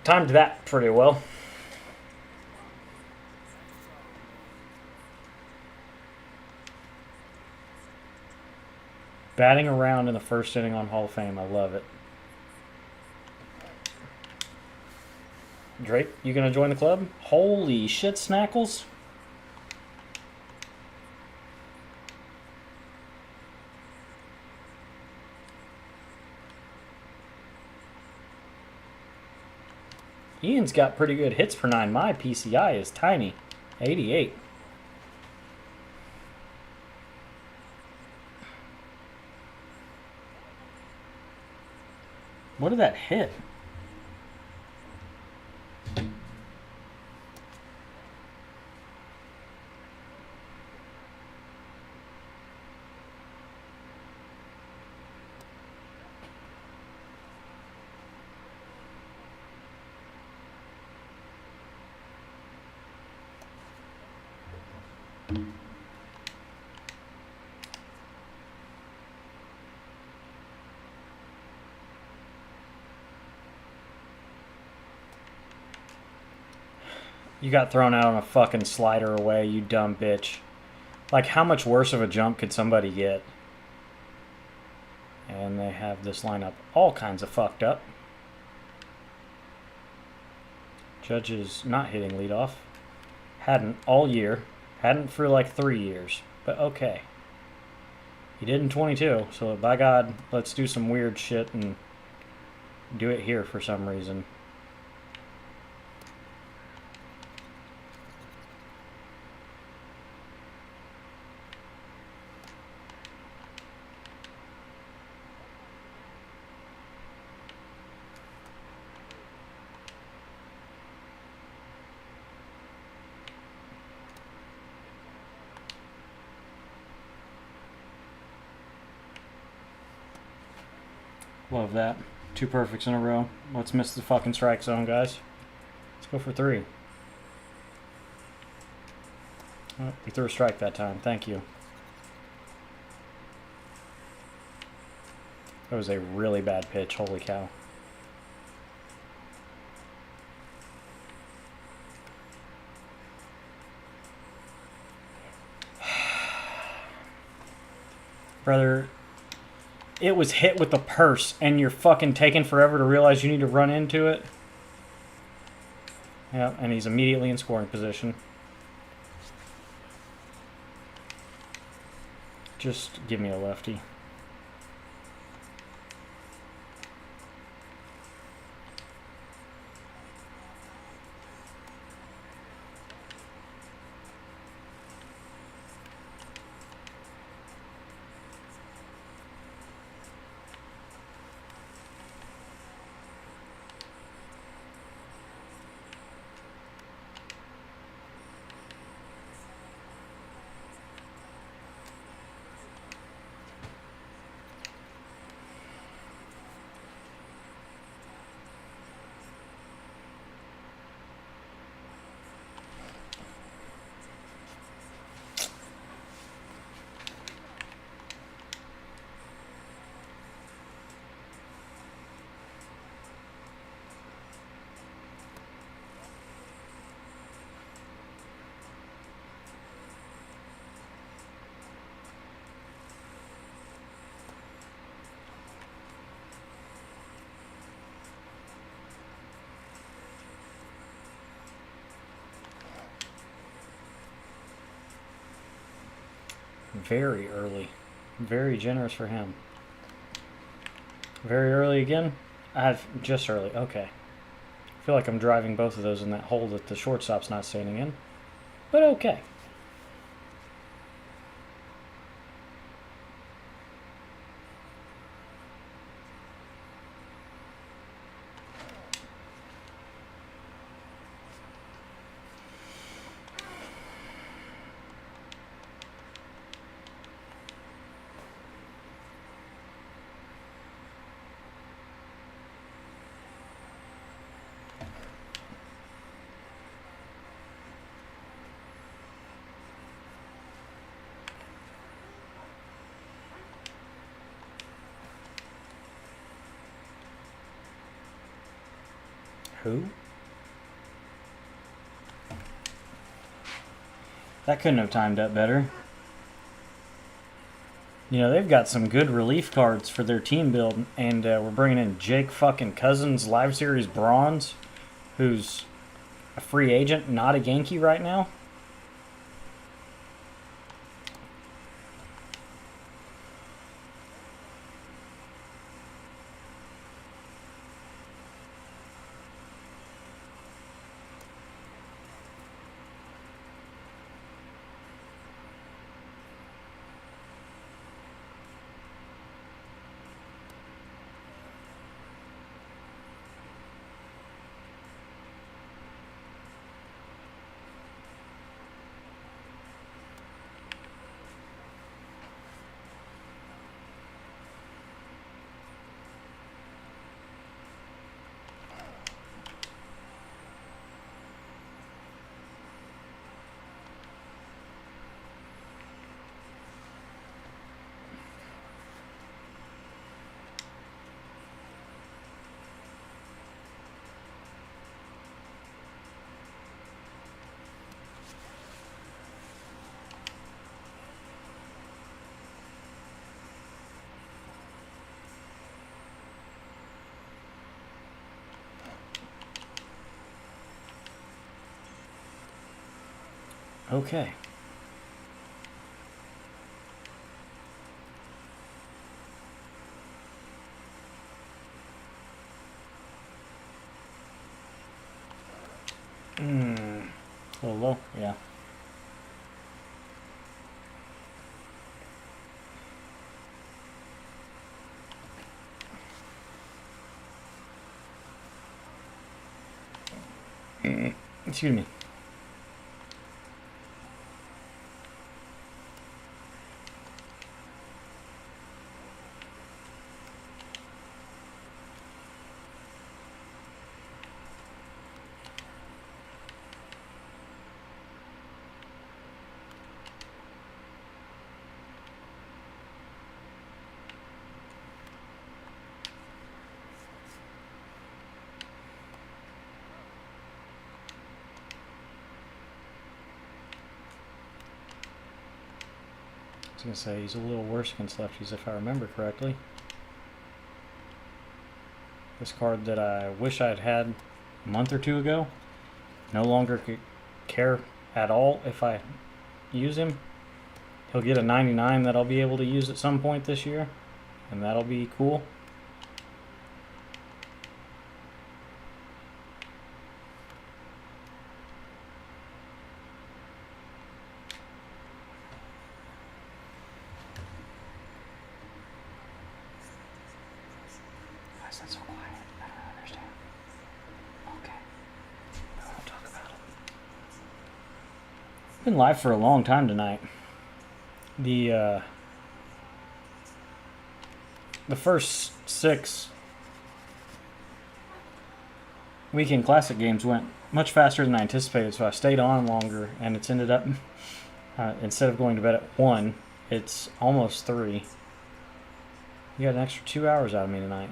Timed that pretty well. Batting around in the first inning on Hall of Fame. I love it. Drake, you gonna join the club? Holy shit, Snackles. Ian's got pretty good hits per 9. My PCI is tiny. 88. What did that hit? You got thrown out on a fucking slider away, you dumb bitch. Like, how much worse of a jump could somebody get? And they have this lineup all kinds of fucked up. Judge is not hitting leadoff. Hadn't all year. Hadn't for like 3 years. But okay. He did in 22, so by God, let's do some weird shit and do it here for some reason. Love that. 2 perfects in a row. Let's miss the fucking strike zone, guys. Go for 3. Oh, you threw a strike that time. Thank you. That was a really bad pitch. Holy cow. Brother, it was hit with the purse and you're fucking taking forever to realize you need to run into it. Yeah, and he's immediately in scoring position. Just give me a lefty. Very early. Very generous for him. Very early again? Just early. Okay. I feel like I'm driving both of those in that hole that the shortstop's not standing in. But okay. Who? That couldn't have timed up better. You know, they've got some good relief cards for their team build, and we're bringing in Jake fucking Cousins, Live Series Bronze, who's a free agent, not a Yankee right now. Okay. A little low, yeah. Excuse me. was going to say he's a little worse against lefties if I remember correctly. This card that I wish I'd had a month or two ago, no longer care at all if I use him. He'll get a 99 that I'll be able to use at some point this year, and that'll be cool. Why is that so quiet? I don't understand. Okay. I won't talk about it. Been live for a long time tonight. The first 6 weekend classic games went much faster than I anticipated, so I stayed on longer, and it's ended up instead of going to bed at 1, it's almost 3. You got an extra 2 hours out of me tonight.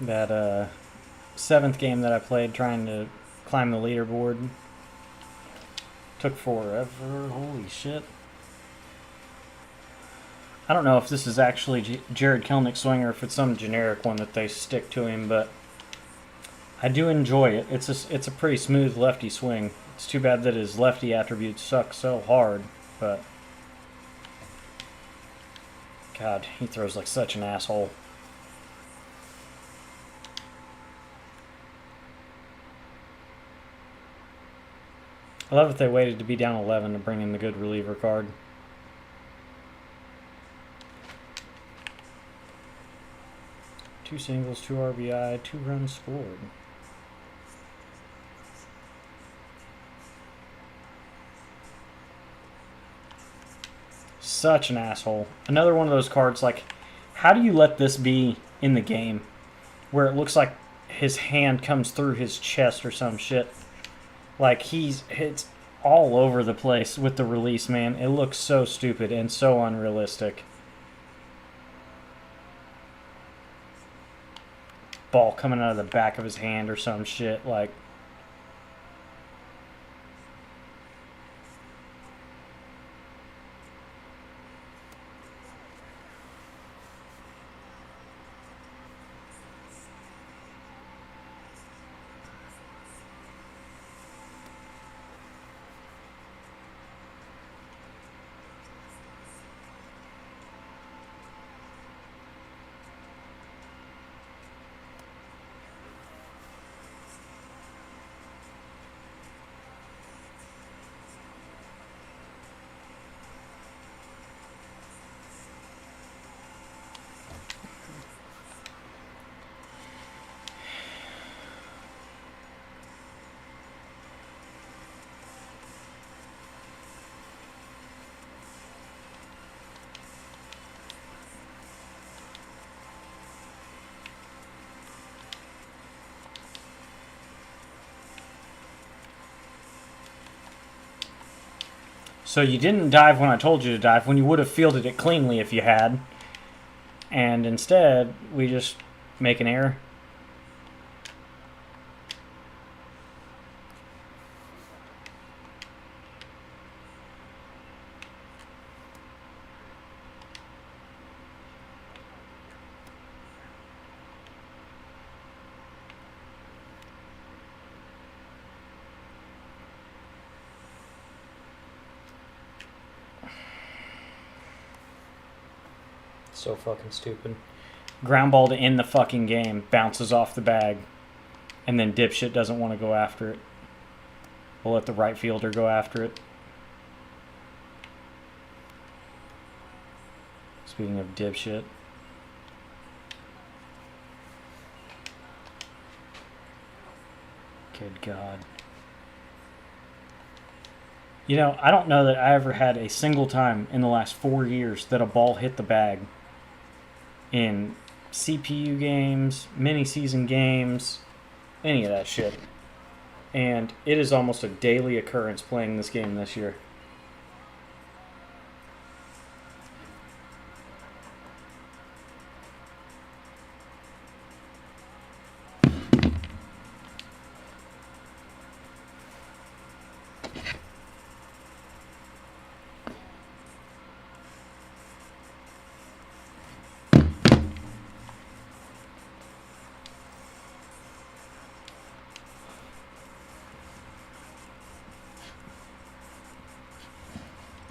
That 7th game that I played trying to climb the leaderboard took forever. Holy shit. I don't know if this is actually Jared Kelnick's swing or if it's some generic one that they stick to him, but I do enjoy it. It's a pretty smooth lefty swing. It's too bad that his lefty attributes suck so hard, but God, he throws like such an asshole. I love if they waited to be down 11 to bring in the good reliever card. Two singles, 2 RBI, 2 runs scored. Such an asshole. Another one of those cards, like, how do you let this be in the game? Where it looks like his hand comes through his chest or some shit. Like, it's all over the place with the release, man. It looks so stupid and so unrealistic. Ball coming out of the back of his hand or some shit, like... So you didn't dive when I told you to dive, when you would have fielded it cleanly if you had. And instead, we just make an error. So fucking stupid. Ground ball to end the fucking game. Bounces off the bag. And then dipshit doesn't want to go after it. We'll let the right fielder go after it. Speaking of dipshit. Good God. You know, I don't know that I ever had a single time in the last 4 years that a ball hit the bag in CPU games, mini-season games, any of that shit. And it is almost a daily occurrence playing this game this year.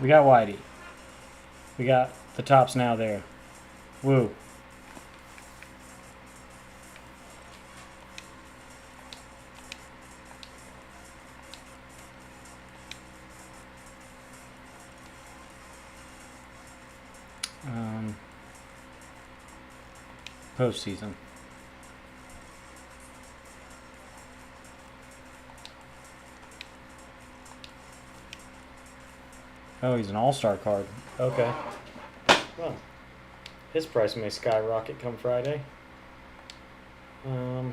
We got Whitey. We got the tops now there. Woo. Postseason. Oh, he's an all-star card. Okay. Well, his price may skyrocket come Friday. 4K.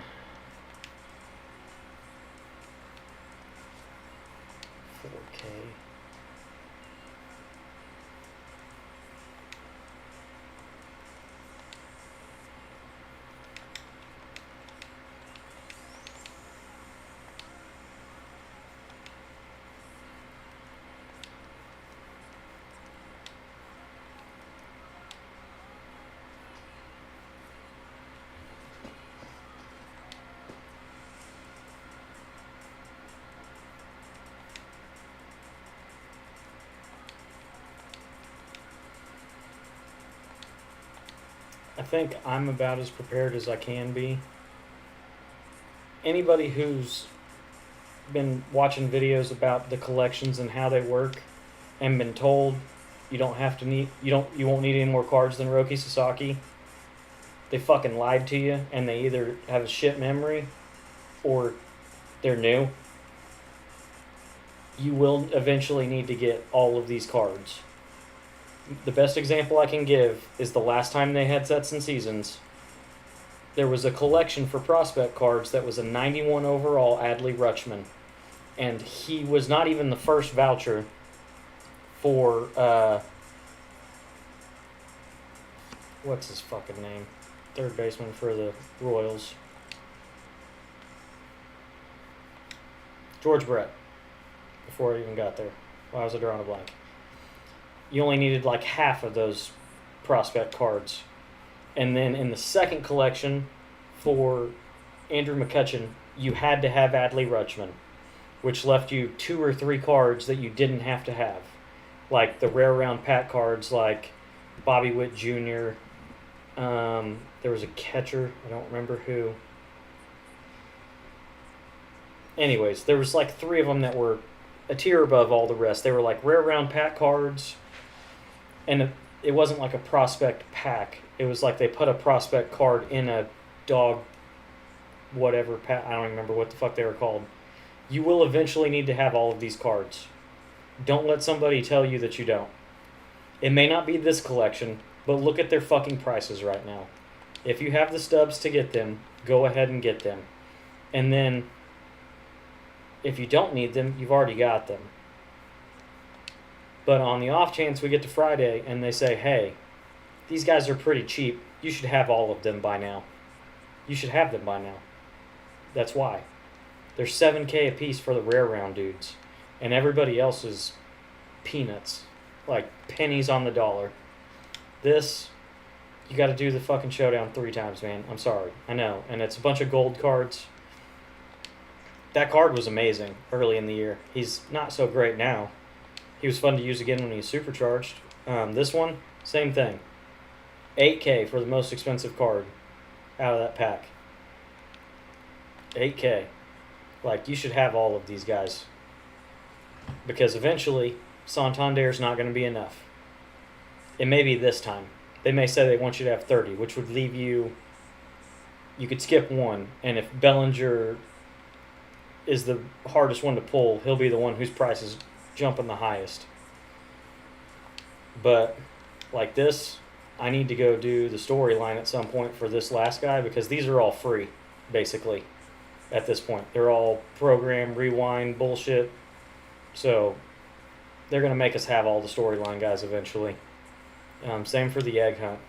I think I'm about as prepared as I can be. Anybody who's been watching videos about the collections and how they work and been told you won't need any more cards than Roki Sasaki, they fucking lied to you, and they either have a shit memory or they're new. You will eventually need to get all of these cards. The best example I can give is the last time they had sets and seasons. There was a collection for prospect cards that was a 91 overall Adley Rutschman. And he was not even the first voucher for, what's his fucking name? Third baseman for the Royals. George Brett. Before I even got there. Why was I drawing a blank? You only needed like half of those prospect cards. And then in the second collection for Andrew McCutchen, you had to have Adley Rutschman, which left you 2 or 3 cards that you didn't have to have. Like the rare round pack cards like Bobby Witt Jr. There was a catcher. I don't remember who. Anyways, there was like 3 of them that were a tier above all the rest. They were like rare round pack cards. And it wasn't like a prospect pack. It was like they put a prospect card in a dog whatever pack. I don't even remember what the fuck they were called. You will eventually need to have all of these cards. Don't let somebody tell you that you don't. It may not be this collection, but look at their fucking prices right now. If you have the stubs to get them, go ahead and get them. And then, if you don't need them, you've already got them. But on the off chance we get to Friday and they say, hey, these guys are pretty cheap, you should have all of them by now. You should have them by now. That's why. They're $7K a piece for the rare round dudes. And everybody else is peanuts. Like pennies on the dollar. This, you got to do the fucking showdown 3 times, man. I'm sorry. I know. And it's a bunch of gold cards. That card was amazing early in the year. He's not so great now. He was fun to use again when he was supercharged. This one, same thing. 8K for the most expensive card out of that pack. 8K. Like, you should have all of these guys. Because eventually, Santander's not going to be enough. It may be this time. They may say they want you to have 30, which would leave you... You could skip 1. And if Bellinger is the hardest one to pull, he'll be the one whose price is jumping the highest. But, like this, I need to go do the storyline at some point for this last guy, because these are all free, basically, at this point. They're all program, rewind, bullshit. So, they're going to make us have all the storyline guys eventually. Same for the Egg Hunt.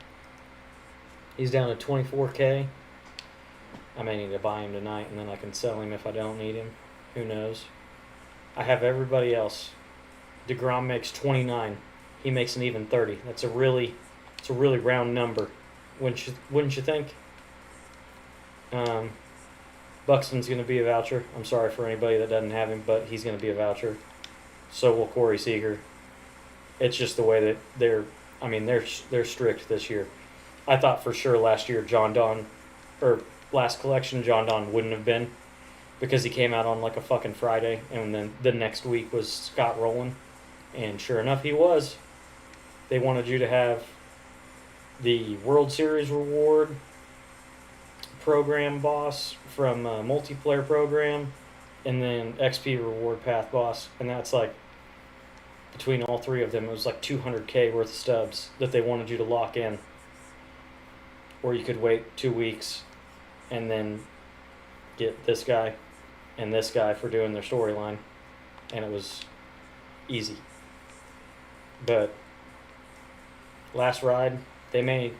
He's down to 24K. I may need to buy him tonight, and then I can sell him if I don't need him. Who knows? I have everybody else. DeGrom makes 29. He makes an even 30. It's a really round number. Wouldn't you think? Buxton's going to be a voucher. I'm sorry for anybody that doesn't have him, but he's going to be a voucher. So will Corey Seager. It's just the way that they're strict this year. I thought for sure last year John Donne, or last collection John Donne wouldn't have been, because he came out on like a fucking Friday, and then the next week was Scott Rowland, and sure enough he was. They wanted you to have the World Series reward program boss from a multiplayer program, and then XP reward path boss, and that's like between all three of them it was like 200k worth of stubs that they wanted you to lock in, or you could wait 2 weeks and then get this guy and this guy for doing their storyline, and it was easy. But last ride, they may,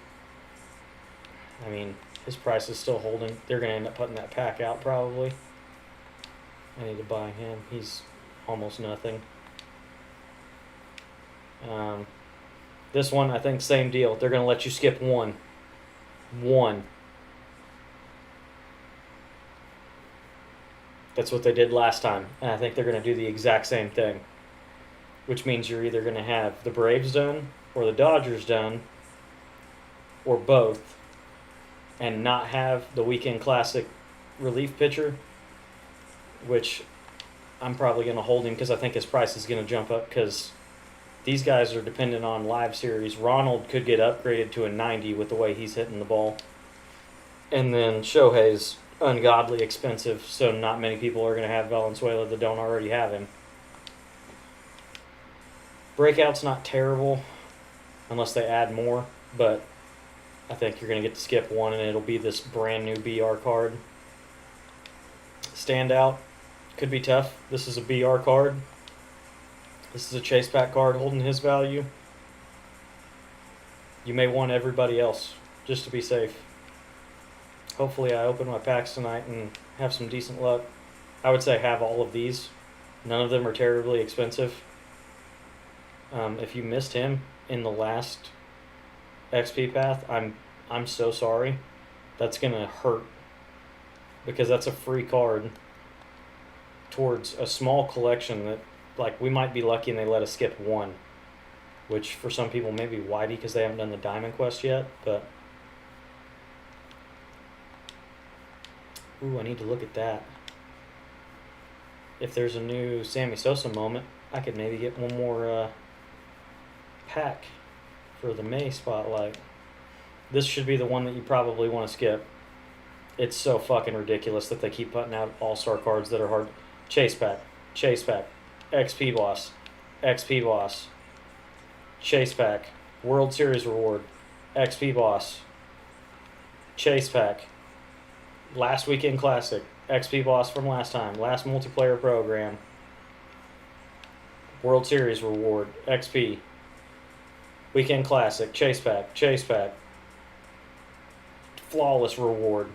his price is still holding. They're going to end up putting that pack out probably. I need to buy him. He's almost nothing. This one, I think, same deal. They're going to let you skip one. That's what they did last time. And I think they're going to do the exact same thing. Which means you're either going to have the Braves done or the Dodgers done, or both, and not have the Weekend Classic relief pitcher, which I'm probably going to hold him because I think his price is going to jump up, because these guys are dependent on live series. Ronald could get upgraded to a 90 with the way he's hitting the ball. And then Shohei's ungodly expensive, so not many people are going to have Valenzuela that don't already have him. Breakout's not terrible unless they add more, but I think you're going to get to skip one, and it'll be this brand new BR card. Standout could be tough. This is a BR card. This is a chase pack card holding his value. You may want everybody else just to be safe. Hopefully I open my packs tonight and have some decent luck. I would say have all of these. None of them are terribly expensive. If you missed him in the last XP path, I'm so sorry. That's gonna hurt, because that's a free card towards a small collection that, like, we might be lucky and they let us skip one, which for some people may be Whitey because they haven't done the Diamond Quest yet. But ooh, I need to look at that. If there's a new Sammy Sosa moment, I could maybe get one more pack for the May spotlight. This should be the one that you probably want to skip. It's so fucking ridiculous that they keep putting out all-star cards that are hard. Chase pack, XP boss, chase pack, World Series reward, XP boss, chase pack, last Weekend Classic, XP boss from last time, last multiplayer program, World Series reward, XP, Weekend Classic, chase pack, flawless reward.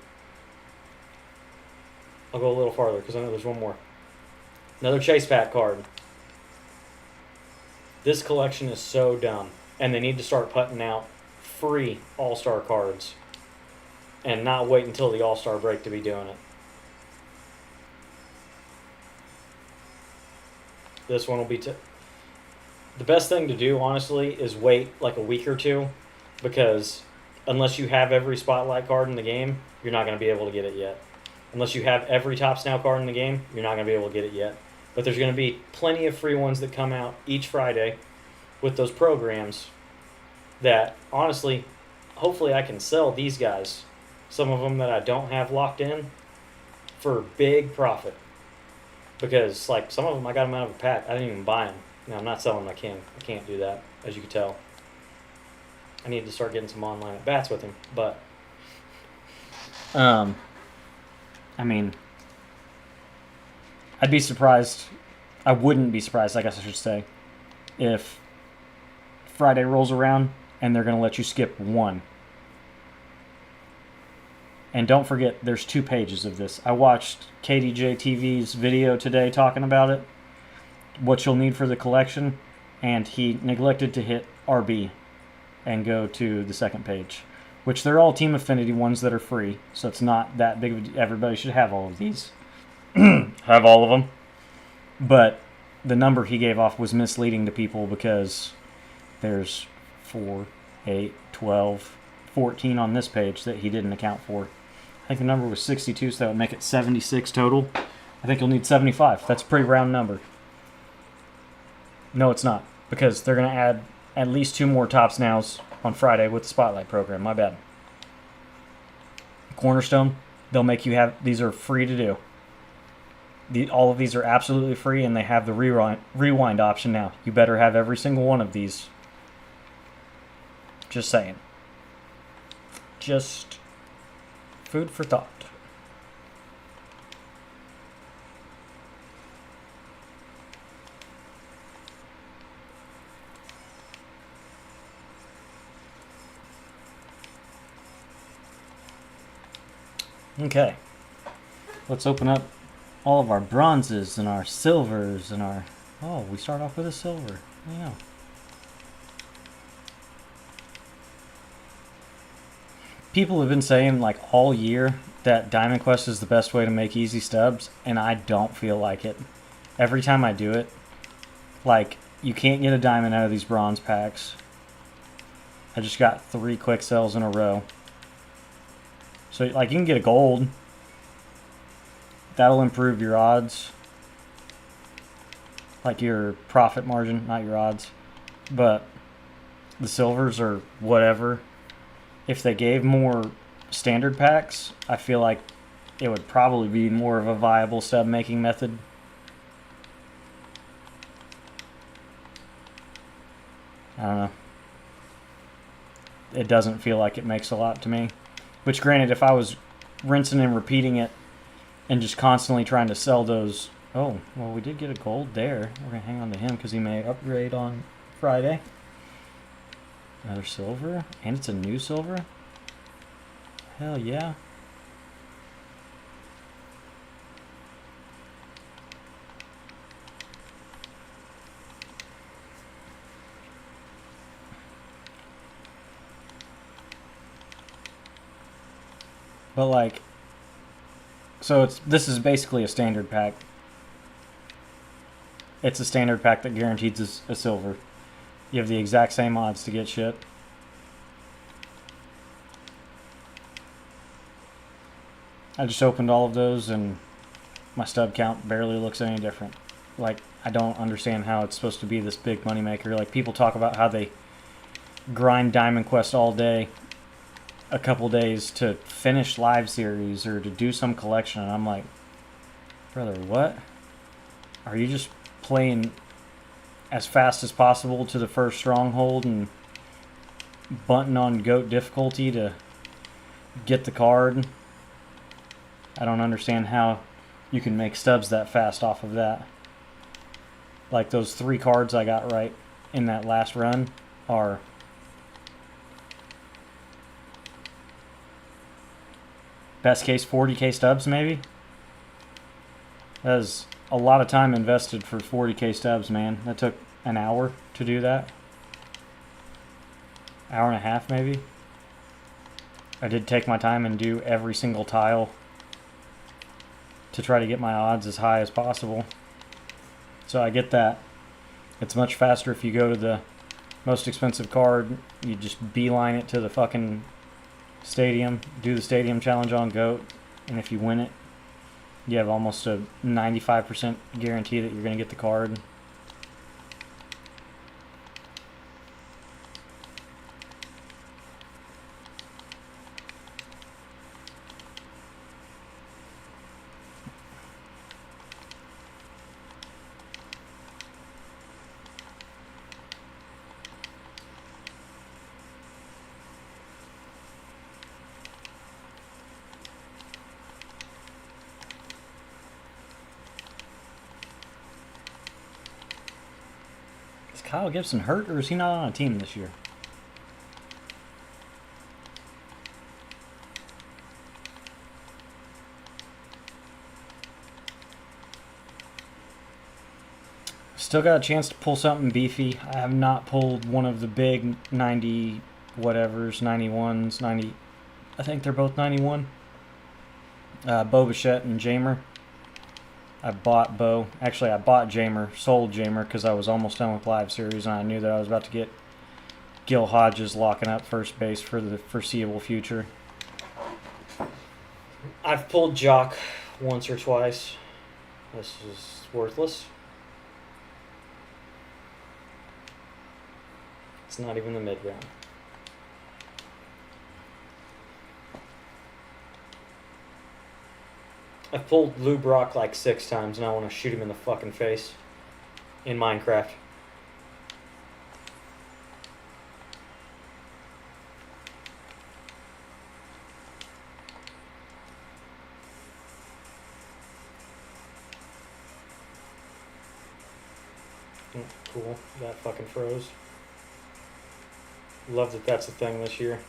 I'll go a little farther because I know there's one more. Another chase pack card. This collection is so dumb, and they need to start putting out free all-star cards and not wait until the all-star break to be doing it. This one will be the best thing to do, honestly, is wait like a week or two, because unless you have every spotlight card in the game, you're not going to be able to get it yet. Unless you have every Topps Now card in the game, you're not going to be able to get it yet. But there's going to be plenty of free ones that come out each Friday with those programs that, honestly, hopefully I can sell these guys, some of them that I don't have locked in, for big profit. Because, like, some of them I got them out of a pack. I didn't even buy them. Now, I'm not selling my king. I can't do that, as you can tell. I need to start getting some online at bats with him, but I'd be surprised. I wouldn't be surprised, I guess I should say, if Friday rolls around and they're going to let you skip one. And don't forget, there's 2 pages of this. I watched KDJ TV's video today talking about it, what you'll need for the collection, and he neglected to hit RB and go to the second page, which they're all Team Affinity ones that are free, so it's not that big of everybody should have all of these. Have all of them. But the number he gave off was misleading to people, because There's 4, 8, 12, 14 on this page that he didn't account for. I think the number was 62, so that would make it 76 total. I think you'll need 75. That's a pretty round number. No, it's not, because they're going to add at least 2 more tops nows on Friday with the Spotlight program. My bad. Cornerstone, they'll make you have. These are free to do. All of these are absolutely free, and they have the rewind option now. You better have every single one of these. Just saying. Just food for thought. Okay. Let's open up all of our bronzes and our silvers and our... Oh, we start off with a silver. Yeah. People have been saying, like, all year that Diamond Quest is the best way to make easy stubs, and I don't feel like it. Every time I do it, like, you can't get a diamond out of these bronze packs. I just got 3 quick sells in a row. So, like, you can get a gold. That'll improve your odds. Like, your profit margin, not your odds. But the silvers or whatever, if they gave more standard packs, I feel like it would probably be more of a viable stub making method. I don't know. It doesn't feel like it makes a lot to me. Which, granted, if I was rinsing and repeating it and just constantly trying to sell those... Oh, well, we did get a gold there. We're going to hang on to him because he may upgrade on Friday. Another silver. And it's a new silver. Hell yeah. But, like, so this is basically a standard pack. It's a standard pack that guarantees a silver. You have the exact same odds to get shit. I just opened all of those and my stub count barely looks any different. Like, I don't understand how it's supposed to be this big moneymaker. Like, people talk about how they grind Diamond Quest all day, a couple days to finish live series or to do some collection, and I'm like, brother, what? Are you just playing as fast as possible to the first stronghold and bunting on GOAT difficulty to get the card? I don't understand how you can make stubs that fast off of that. Like, those 3 cards I got right in that last run are best case 40k stubs, maybe? That is a lot of time invested for 40k stubs, man. That took an hour to do that. Hour and a half, maybe. I did take my time and do every single tile to try to get my odds as high as possible. So I get that. It's much faster if you go to the most expensive card. You just beeline it to the fucking stadium, do the stadium challenge on GOAT, and if you win it, you have almost a 95% guarantee that you're going to get the card. Is Kyle Gibson hurt, or is he not on a team this year? Still got a chance to pull something beefy. I have not pulled one of the big 90 whatevers, 91s, 90... I think they're both 91. Bo Bichette and Jamer. I bought Bo. Actually, I bought Jamer, sold Jamer, because I was almost done with live series, and I knew that I was about to get Gil Hodges locking up first base for the foreseeable future. I've pulled Jock once or twice. This is worthless. It's not even the mid-round. I've pulled Lou Brock like 6 times and I want to shoot him in the fucking face. In Minecraft. Oh, cool. That fucking froze. Love that that's a thing this year.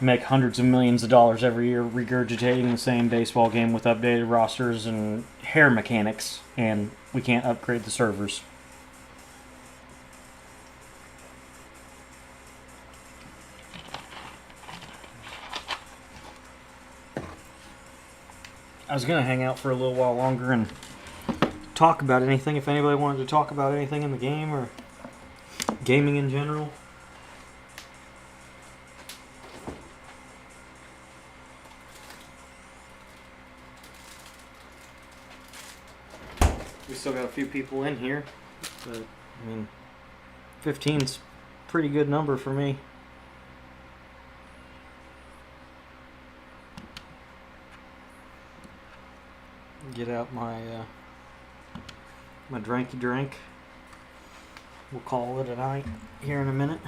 Make hundreds of millions of dollars every year regurgitating the same baseball game with updated rosters and hair mechanics, and we can't upgrade the servers. I was going to hang out for a little while longer and talk about anything, if anybody wanted to talk about anything in the game or gaming in general. We still got a few people in here, but I mean, 15's a pretty good number for me. Get out my my drinky drink. We'll call it a night here in a minute.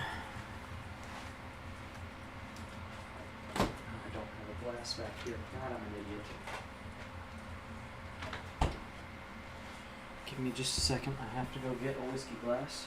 I don't have a glass back here. God, I'm an idiot. Give me just a second. I have to go get a whiskey glass.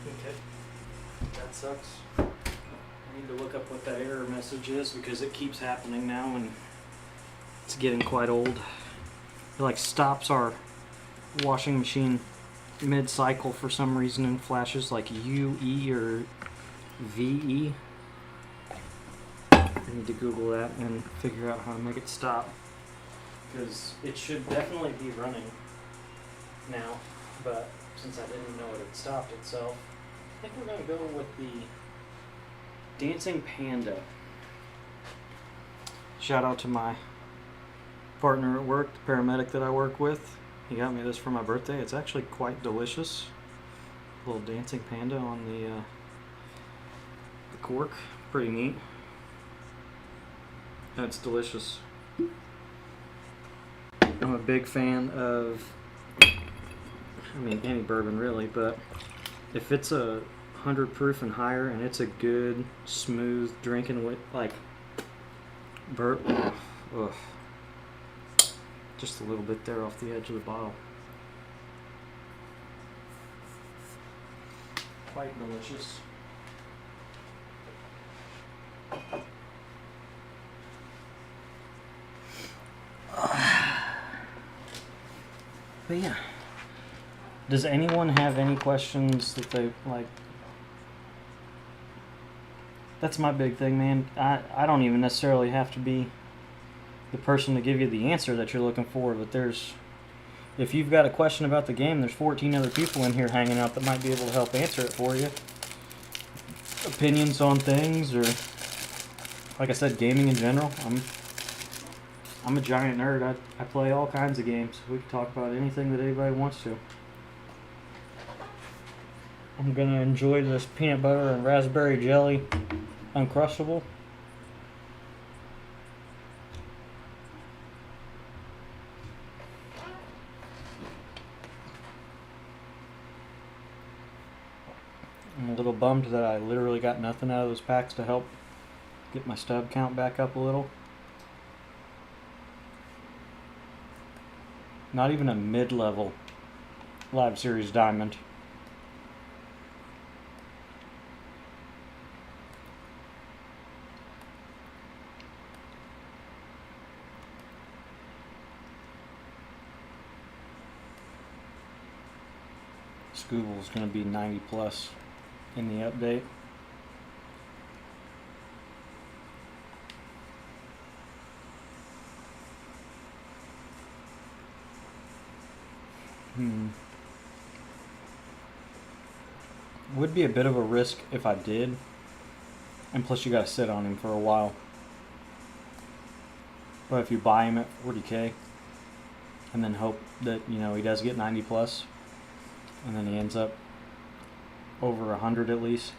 Okay, that sucks. I need to look up what that error message is because it keeps happening now and it's getting quite old. It like stops our washing machine mid-cycle for some reason and flashes like UE or VE. I need to Google that and figure out how to make it stop because it should definitely be running now, but since I didn't know it had stopped itself, I think we're going to go with the Dancing Panda. Shout out to my partner at work, the paramedic that I work with. He got me this for my birthday. It's actually quite delicious. A little Dancing Panda on the cork. Pretty neat. And it's delicious. I'm a big fan of, I mean, any bourbon really, but if it's a 100 proof and higher and it's a good, smooth drinking with, like, ugh, just a little bit there off the edge of the bottle. Quite delicious. But yeah. Does anyone have any questions that they like? That's my big thing, man. I don't even necessarily have to be the person to give you the answer that you're looking for, but if you've got a question about the game, there's 14 other people in here hanging out that might be able to help answer it for you. Opinions on things, or like I said, gaming in general. I'm a giant nerd. I play all kinds of games. We can talk about anything that anybody wants to. I'm gonna enjoy this peanut butter and raspberry jelly Uncrustable. I'm a little bummed that I literally got nothing out of those packs to help get my stub count back up a little. Not even a mid-level Live Series diamond. Scooble's going to be 90 plus in the update. Would be a bit of a risk if I did. And plus you gotta sit on him for a while. But if you buy him at 40K and then hope that, you know, he does get 90 plus and then he ends up over 100 at least.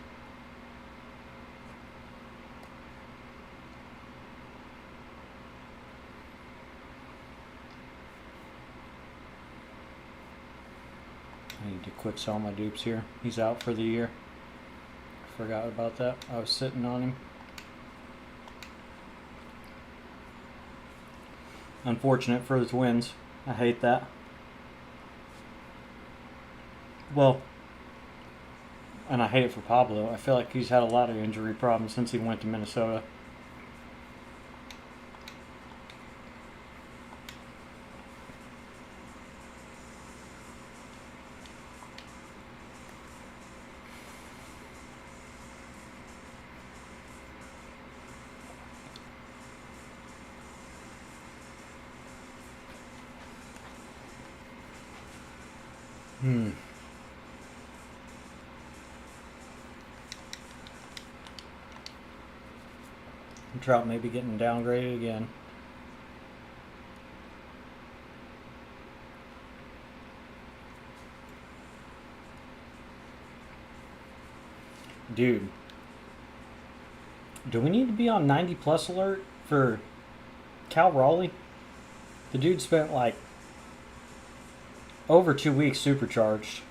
I need to quit selling my dupes here. He's out for the year. I forgot about that. I was sitting on him. Unfortunate for the Twins. I hate that. Well, and I hate it for Pablo. I feel like he's had a lot of injury problems since he went to Minnesota. Trout may be getting downgraded again. Dude, do we need to be on 90 plus alert for Cal Raleigh? The dude spent like over 2 weeks supercharged.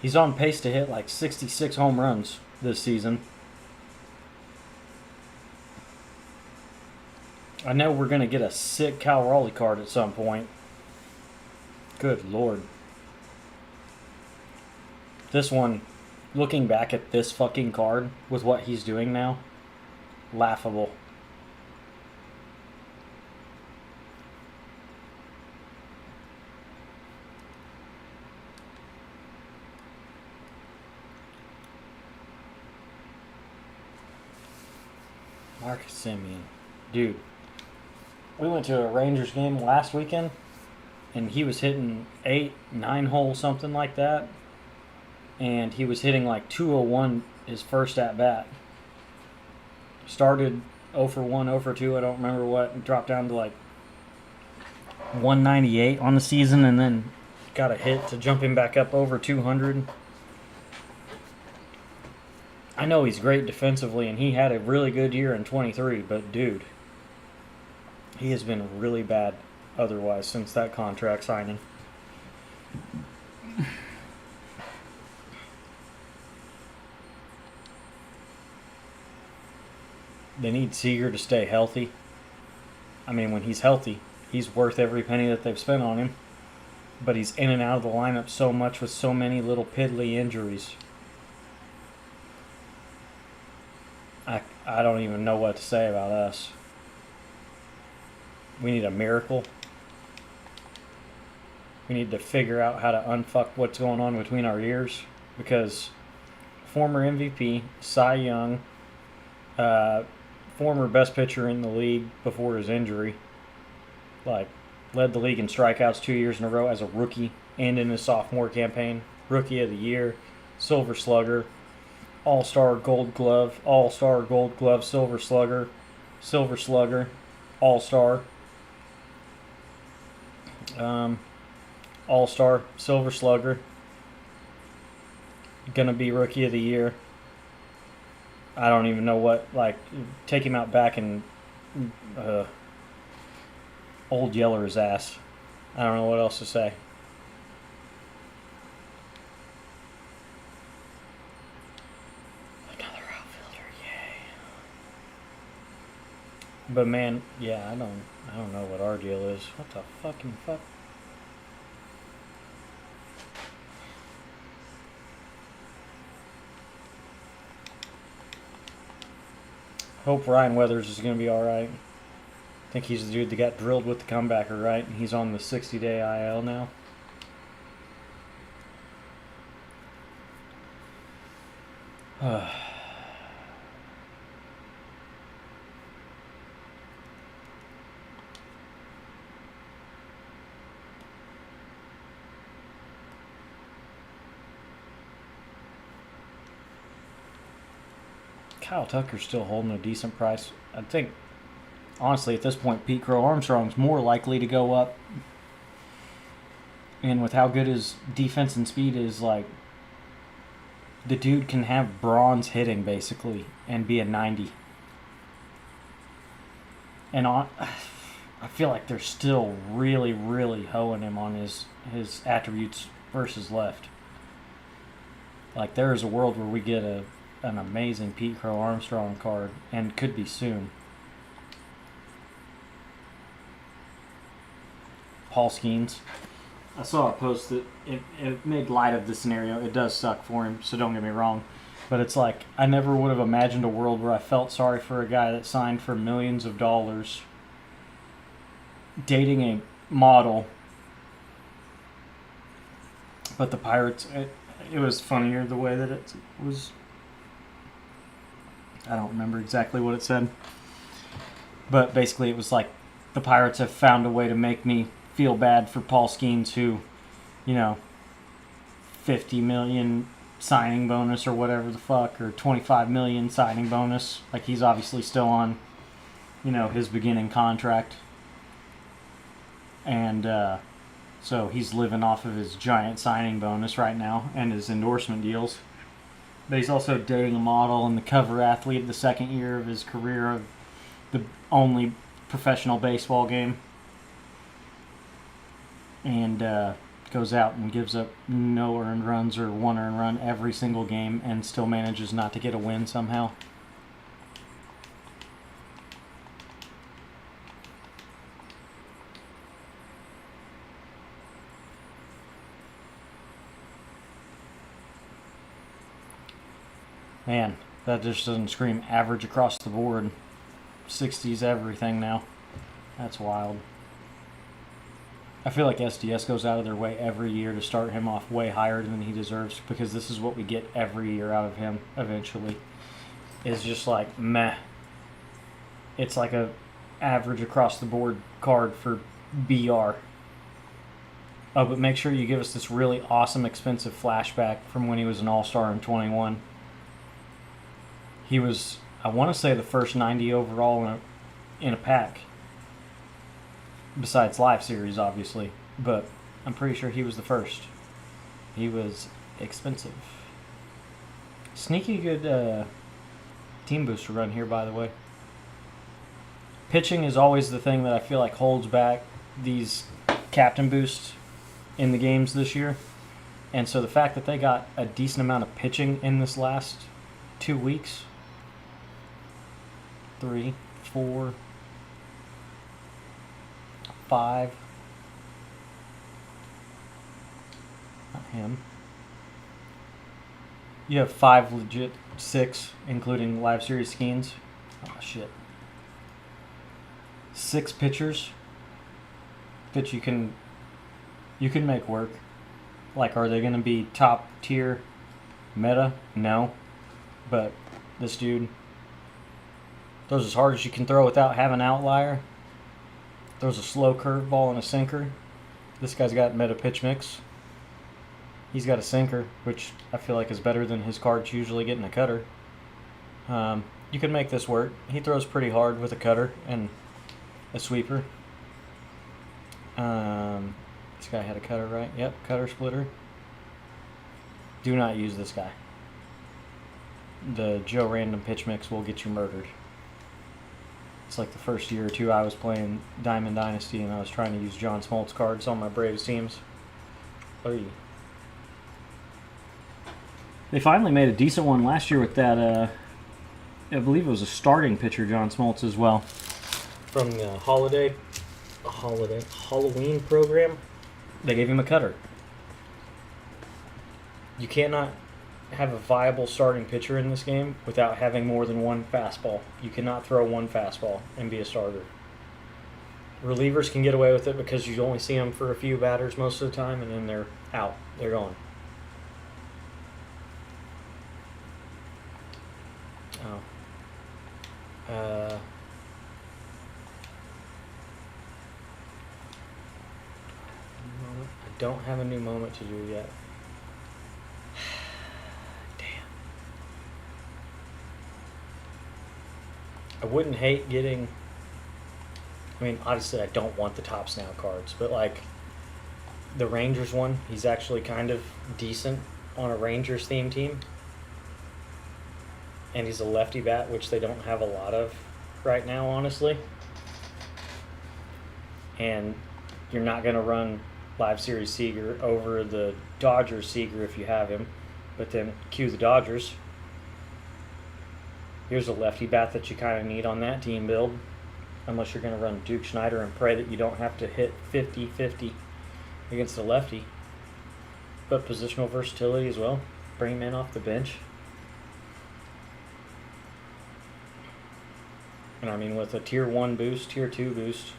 He's on pace to hit like 66 home runs this season. I know we're going to get a sick Cal Raleigh card at some point. Good Lord. This one, looking back at this fucking card with what he's doing now, laughable. Marcus Semien. Dude. We went to a Rangers game last weekend, and he was hitting 8, 9 hole, something like that. And he was hitting like 201 his first at bat. Started 0 for 1, 0 for 2, I don't remember what, and dropped down to like 198 on the season, and then got a hit to jump him back up over 200. I know he's great defensively, and he had a really good year in 23, but dude, he has been really bad otherwise since that contract signing. They need Seager to stay healthy. I mean, when he's healthy, he's worth every penny that they've spent on him. But he's in and out of the lineup so much with so many little piddly injuries. I don't even know what to say about us. We need a miracle. We need to figure out how to unfuck what's going on between our ears. Because former MVP, Cy Young, former best pitcher in the league before his injury, like, led the league in strikeouts 2 years in a row as a rookie and in his sophomore campaign. Rookie of the Year, Silver Slugger, All-Star Gold Glove, All-Star Gold Glove, Silver Slugger, All-Star, All-Star, Silver Slugger, gonna be Rookie of the Year. I don't even know what, like, take him out back and old yeller his ass. I don't know what else to say. Another outfielder, yay. But man, yeah, I don't know what our deal is. What the fucking fuck? Hope Ryan Weathers is going to be all right. I think he's the dude that got drilled with the comebacker, right? And he's on the 60-day IL now. Kyle Tucker's still holding a decent price. I think, honestly, at this point, Pete Crow Armstrong's more likely to go up. And with how good his defense and speed is, like, the dude can have bronze hitting, basically, and be a 90. And I feel like they're still really, really hoeing him on his attributes versus left. Like, there is a world where we get an amazing Pete Crow Armstrong card, and could be soon. Paul Skeens. I saw a post that it made light of the scenario. It does suck for him, so don't get me wrong. But it's like, I never would have imagined a world where I felt sorry for a guy that signed for millions of dollars, dating a model. But the Pirates, it was funnier the way that it was. I don't remember exactly what it said. But basically it was like, the Pirates have found a way to make me feel bad for Paul Skeens, who, you know, $50 million signing bonus or whatever the fuck, or $25 million signing bonus. Like, he's obviously still on, you know, his beginning contract. And so he's living off of his giant signing bonus right now and his endorsement deals. But he's also dating a model and the cover athlete of the second year of his career of the only professional baseball game. And goes out and gives up no earned runs or one earned run every single game and still manages not to get a win somehow. Man, that just doesn't scream average across the board. 60s everything now. That's wild. I feel like SDS goes out of their way every year to start him off way higher than he deserves, because this is what we get every year out of him eventually. It's just like, meh. It's like a average across the board card for BR. Oh, but make sure you give us this really awesome, expensive flashback from when he was an all-star in 21. He was, I want to say, the first 90 overall in a pack. Besides Live Series, obviously. But I'm pretty sure he was the first. He was expensive. Sneaky good team booster run here, by the way. Pitching is always the thing that I feel like holds back these captain boosts in the games this year. And so the fact that they got a decent amount of pitching in this last 2 weeks. 3, 4, 5. Not him. You have 5 legit, 6, including Live Series Skeens. Oh, shit. 6 pitchers that you can make work. Like, are they going to be top tier meta? No. But this dude throws as hard as you can throw without having an outlier. Throws a slow curveball and a sinker. This guy's got meta pitch mix. He's got a sinker, which I feel like is better than his cards usually getting a cutter. You can make this work. He throws pretty hard with a cutter and a sweeper. This guy had a cutter, right? Yep, cutter splitter. Do not use this guy. The Joe Random pitch mix will get you murdered. It's like the first year or two I was playing Diamond Dynasty and I was trying to use John Smoltz cards on my Braves teams. Oy. They finally made a decent one last year with that, I believe it was a starting pitcher, John Smoltz, as well. From the Halloween program. They gave him a cutter. You cannot have a viable starting pitcher in this game without having more than one fastball. You cannot throw one fastball and be a starter. Relievers can get away with it because you only see them for a few batters most of the time, and then they're out. They're gone. Oh. I don't have a new moment to do yet. Damn. I wouldn't hate getting... I mean, obviously I don't want the Top Snout cards, but like the Rangers one, he's actually kind of decent on a Rangers theme team. And he's a lefty bat, which they don't have a lot of right now, honestly. And you're not going to run Live Series Seager over the Dodgers Seager if you have him. But then cue the Dodgers. Here's a lefty bat that you kind of need on that team build. Unless you're going to run Duke Schneider and pray that you don't have to hit 50-50 against a lefty. But positional versatility as well. Bring him in off the bench. And I mean, with a tier 1 boost, tier 2 boost,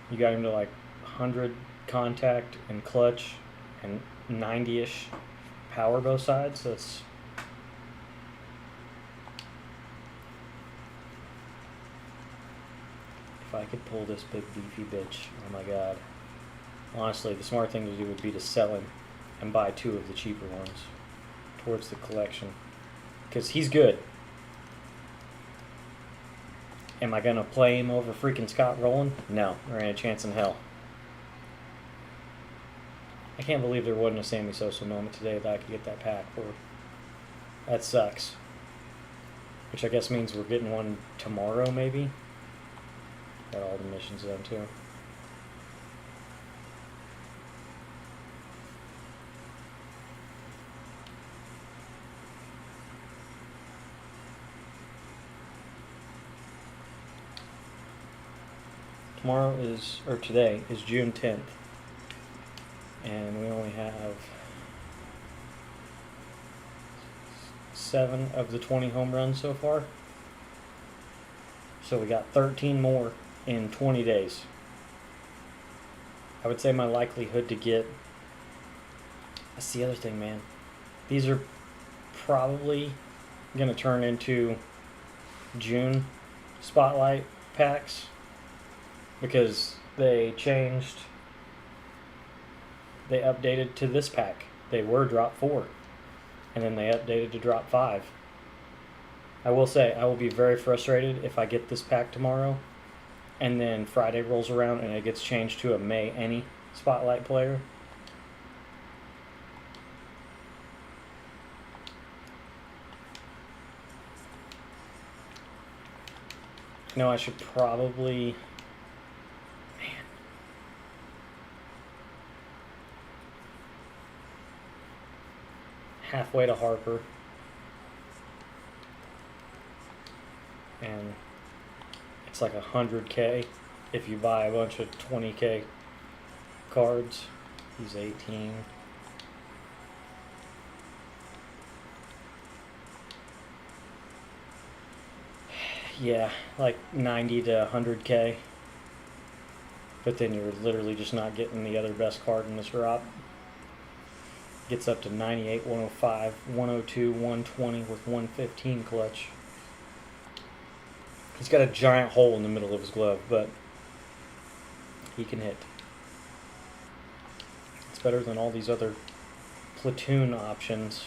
you got him to like 100 contact and clutch and 90-ish power both sides. That's... If I could pull this big beefy bitch, oh my god. Honestly, the smart thing to do would be to sell him and buy 2 of the cheaper ones towards the collection. Because he's good. Am I going to play him over freaking Scott Rowland? No, there ain't a chance in hell. I can't believe there wasn't a Sammy Sosa moment today that I could get that pack for. That sucks. Which I guess means we're getting one tomorrow, maybe? Got all the missions done, too. Today is June 10th. And we only have 7 of the 20 home runs so far. So we got 13 more in 20 days. I would say my likelihood to get... That's the other thing, man. These are probably going to turn into June spotlight packs because they updated to this pack. They were drop 4 and then they updated to drop 5. I will say I will be very frustrated if I get this pack tomorrow and then Friday rolls around and it gets changed to a May any spotlight player. No, I should probably... Man. Halfway to Harper. And it's like 100K if you buy a bunch of 20K cards. He's 18. Yeah, like 90 to 100K. But then you're literally just not getting the other best card in this drop. Gets up to 98, 105, 102, 120 with 115 clutch. He's got a giant hole in the middle of his glove, but he can hit. It's better than all these other platoon options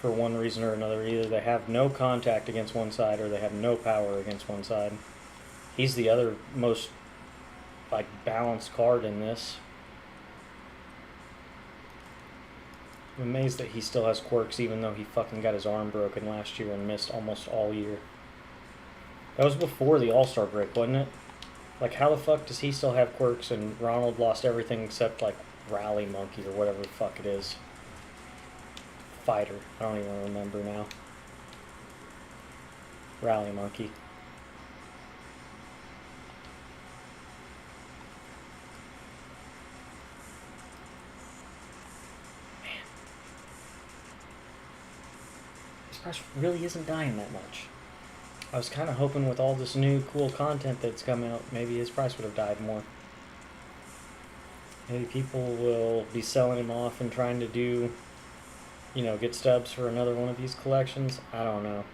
for one reason or another. Either they have no contact against one side or they have no power against one side. He's the other most like balanced card in this. I'm amazed that he still has quirks even though he fucking got his arm broken last year and missed almost all year. That was before the All-Star break, wasn't it? Like, how the fuck does he still have quirks and Ronald lost everything except, like, Rally Monkey or whatever the fuck it is? Fighter. I don't even remember now. Rally Monkey. Man. his price really isn't dying that much. I was kind of hoping with all this new cool content that's come out, maybe his price would have died more. Maybe people will be selling him off and trying to do, get stubs for another one of these collections. I don't know.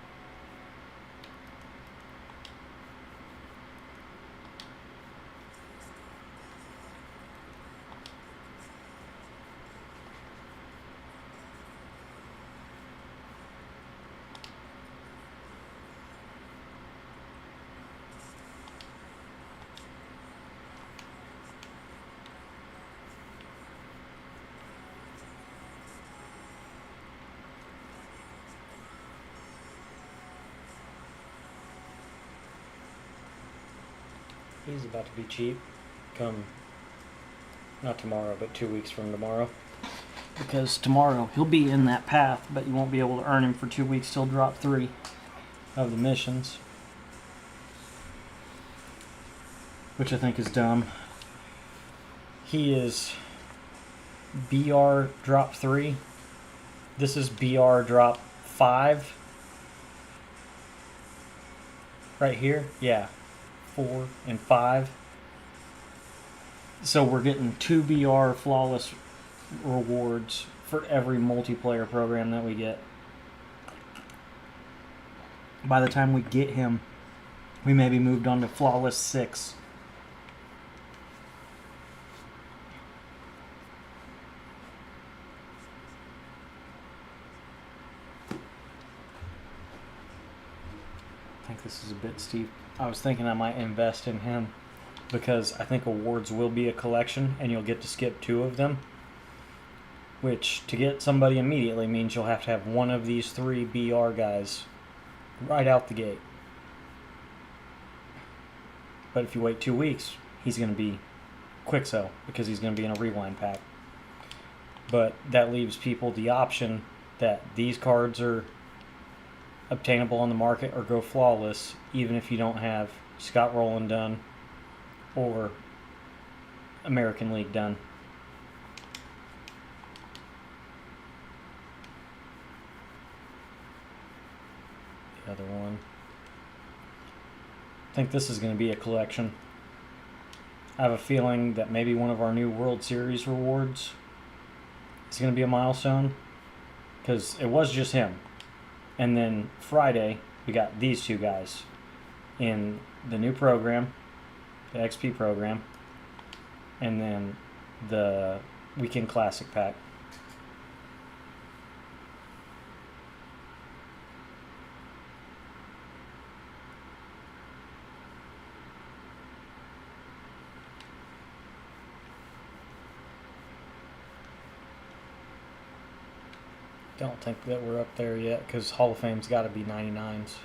He's about to be cheap come, not tomorrow, but 2 weeks from tomorrow. Because tomorrow he'll be in that path, but you won't be able to earn him for 2 weeks till drop 3 of the missions. Which I think is dumb. He is BR drop 3. This is BR drop 5. Right here? Yeah. 4 and 5. So we're getting 2 BR flawless rewards for every multiplayer program that we get. By the time we get him, we may be moved on to flawless 6. I think this is a bit steep. I was thinking I might invest in him because I think awards will be a collection and you'll get to skip 2 of them. Which, to get somebody immediately, means you'll have to have one of these 3 BR guys right out the gate. But if you wait 2 weeks, he's going to be quick sell because he's going to be in a rewind pack. But that leaves people the option that these cards are obtainable on the market or go flawless, even if you don't have Scott Rowland done or American League done. The other one. I think this is going to be a collection. I have a feeling that maybe one of our new World Series rewards is going to be a milestone because it was just him. And then Friday, we got these 2 guys in the new program, the XP program, and then the Weekend Classic pack. Don't think that we're up there yet because Hall of Fame's got to be 99s.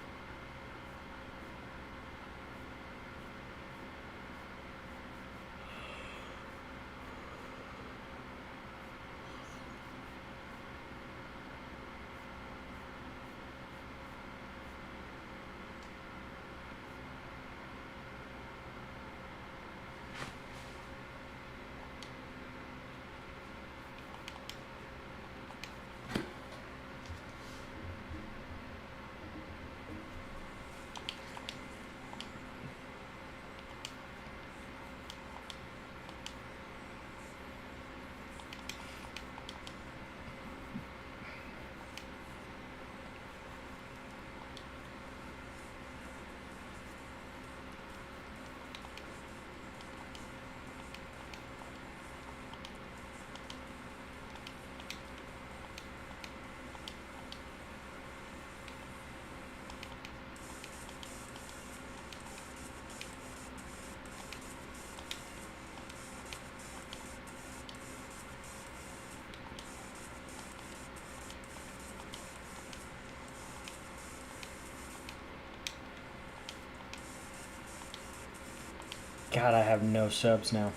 God, I have no subs now.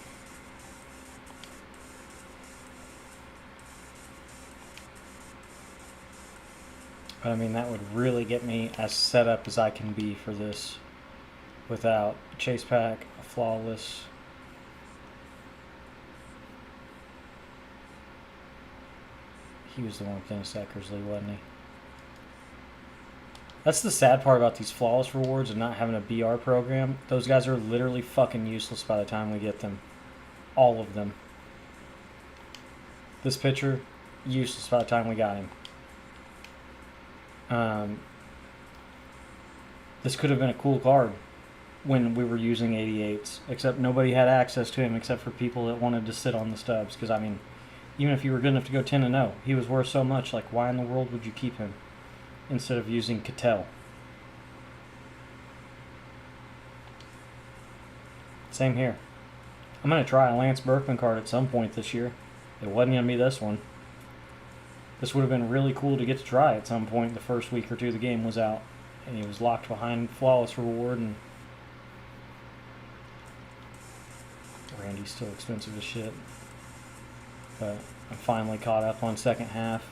But I mean, that would really get me as set up as I can be for this without a chase pack, a flawless. He was the one with Dennis Eckersley, wasn't he? That's the sad part about these flawless rewards and not having a BR program. Those guys are literally fucking useless by the time we get them. All of them. This pitcher, useless by the time we got him. This could have been a cool card when we were using 88s, except nobody had access to him except for people that wanted to sit on the stubs. Because, I mean, even if you were good enough to go 10-0, he was worth so much. Like, why in the world would you keep him instead of using Cattell? Same here. I'm going to try a Lance Berkman card at some point this year. It wasn't going to be this one. This would have been really cool to get to try at some point the first week or two the game was out. And he was locked behind flawless reward, and Randy's still expensive as shit. But I'm finally caught up on second half.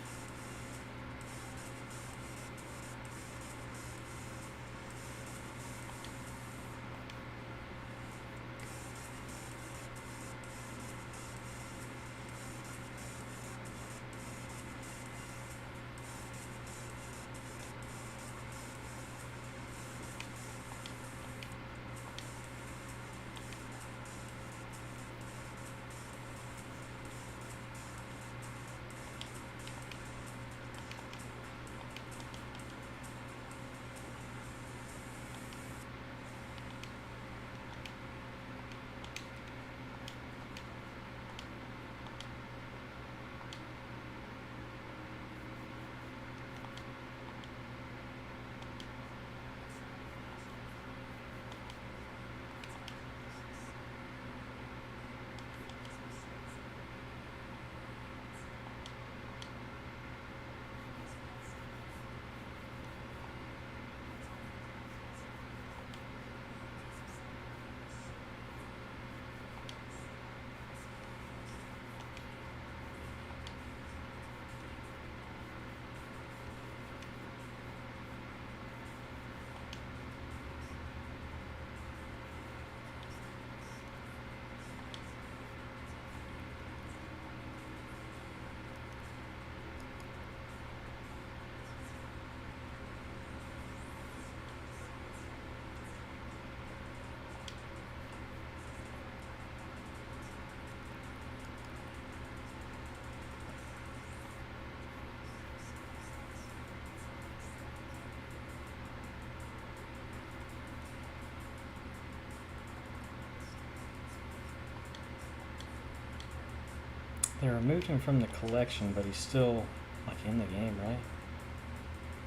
They removed him from the collection, but he's still, like, in the game, right?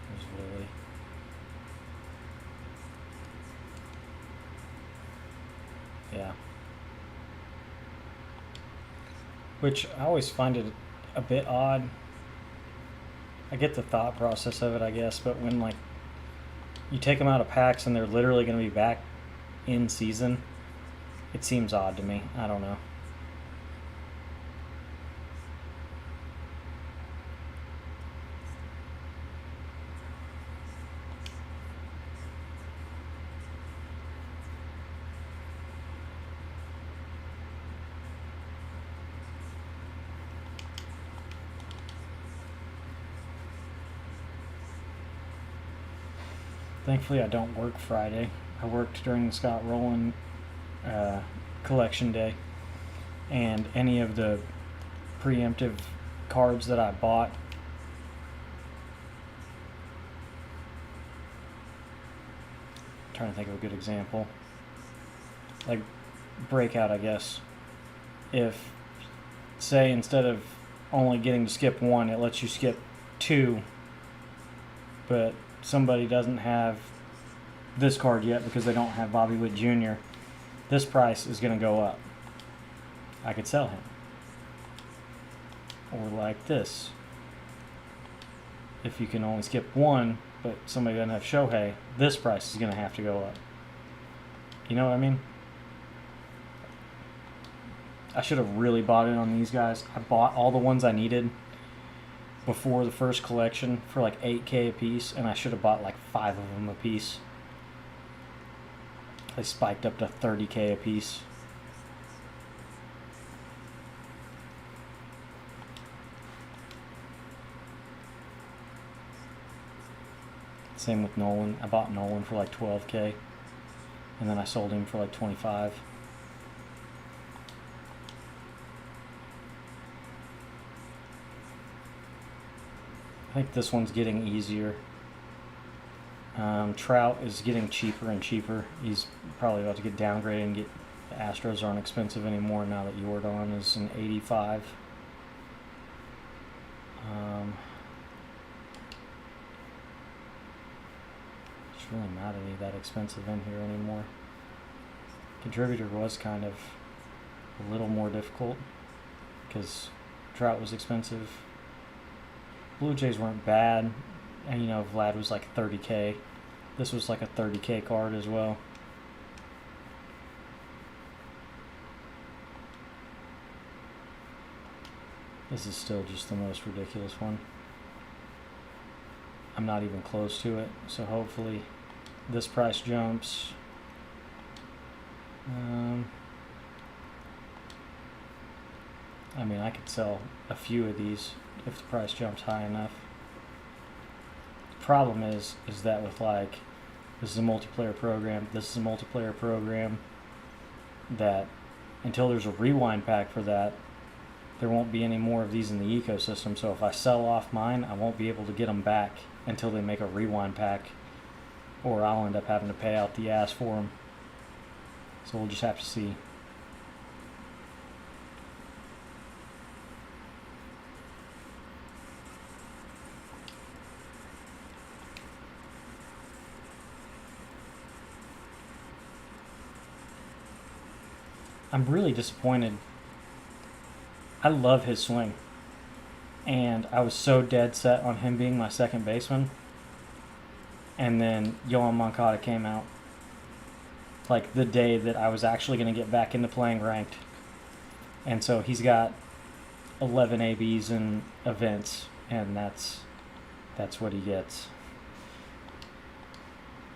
There's Lily. Yeah. Which I always find it a bit odd. I get the thought process of it, I guess, but when, like, you take them out of packs and they're literally going to be back in season, it seems odd to me. I don't know. Thankfully, I don't work Friday. I worked during the Scott Rowland collection day, and any of the preemptive cards that I bought, I'm trying to think of a good example, like Breakout, I guess. If, say, instead of only getting to skip one, it lets you skip two, but somebody doesn't have this card yet because they don't have Bobby Witt Jr., this price is going to go up. I could sell him. Or like this. If you can only skip one, but somebody doesn't have Shohei, this price is going to have to go up. You know what I mean? I should have really bought in on these guys. I bought all the ones I needed before the first collection for like $8K a piece, and I should have bought like 5 of them a piece. They spiked up to $30K a piece. Same with Nolan. I bought Nolan for like 12K, and then I sold him for like 25. I think this one's getting easier. Trout is getting cheaper and cheaper. He's probably about to get downgraded and get. The Astros aren't expensive anymore now that Jordan is an 85. It's really not any that expensive in here anymore. Contributor was kind of a little more difficult because Trout was expensive. Blue Jays weren't bad, and you know Vlad was like 30K. This was like a 30K card as well. This is still just the most ridiculous one. I'm not even close to it, so hopefully this price jumps. I mean, I could sell a few of these if the price jumps high enough. The problem is that with like, this is a multiplayer program, this is a multiplayer program, that until there's a rewind pack for that, there won't be any more of these in the ecosystem. So if I sell off mine, I won't be able to get them back until they make a rewind pack, or I'll end up having to pay out the ass for them. So we'll just have to see. I'm really disappointed. I love his swing, and I was so dead set on him being my second baseman, and then Yohan Moncada came out like the day that I was actually going to get back into playing ranked, and so he's got 11 ABs in events, and that's what he gets.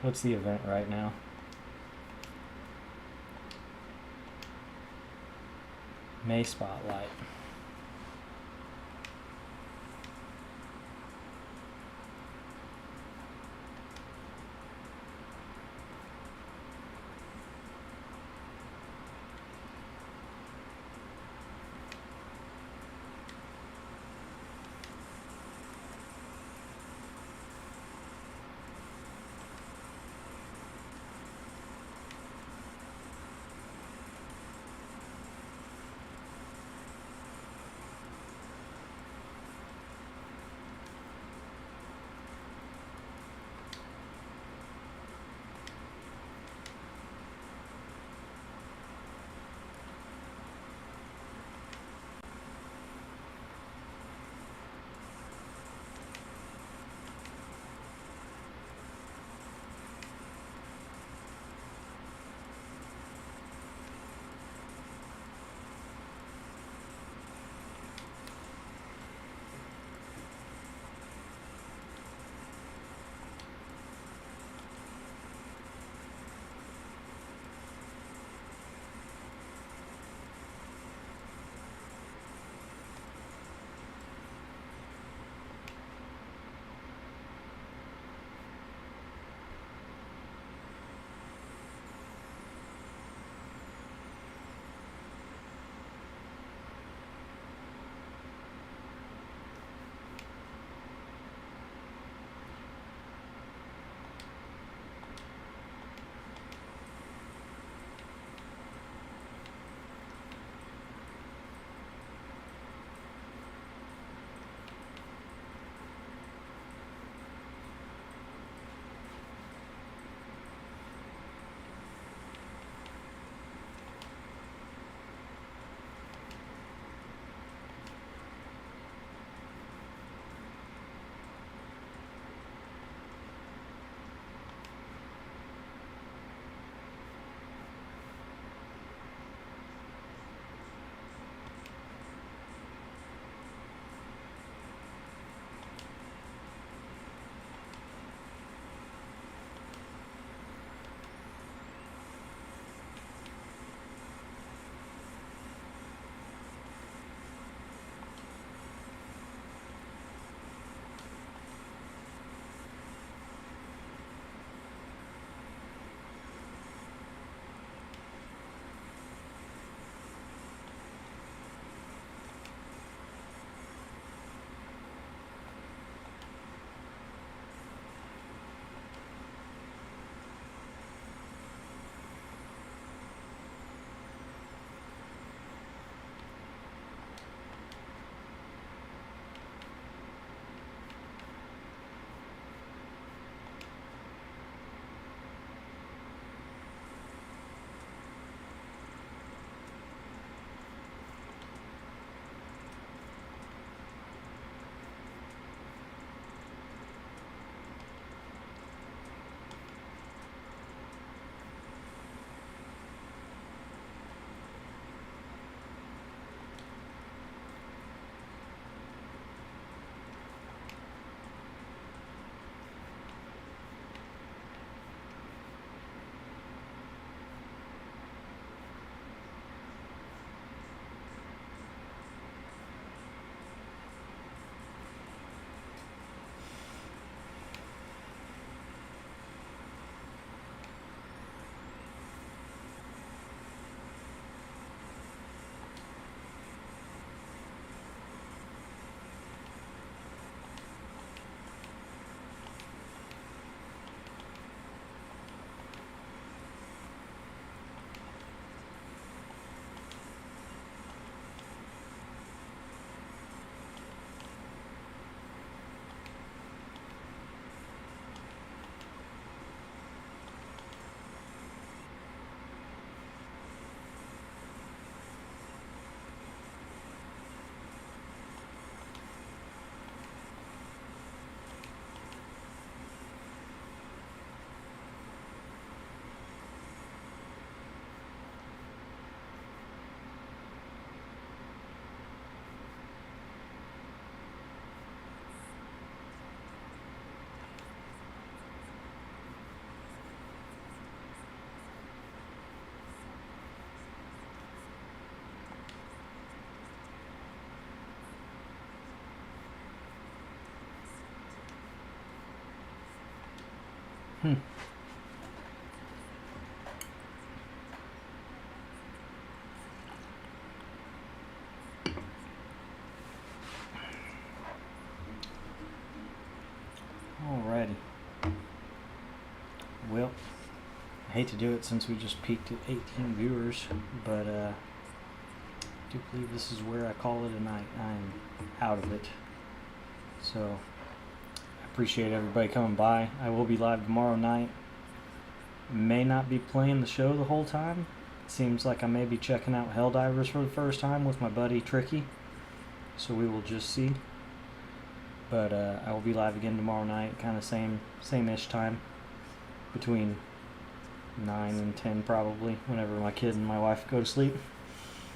What's the event right now? May Spotlight. Alrighty. Well, I hate to do it since we just peaked at 18 viewers, but I do believe this is where I call it a night. I'm out of it. So, I appreciate everybody coming by. I will be live tomorrow night. May not be playing the show the whole time. It seems like I may be checking out Helldivers for the first time with my buddy Tricky. So we will just see. But I will be live again tomorrow night, kind of same-ish time, between 9 and 10 probably, whenever my kid and my wife go to sleep.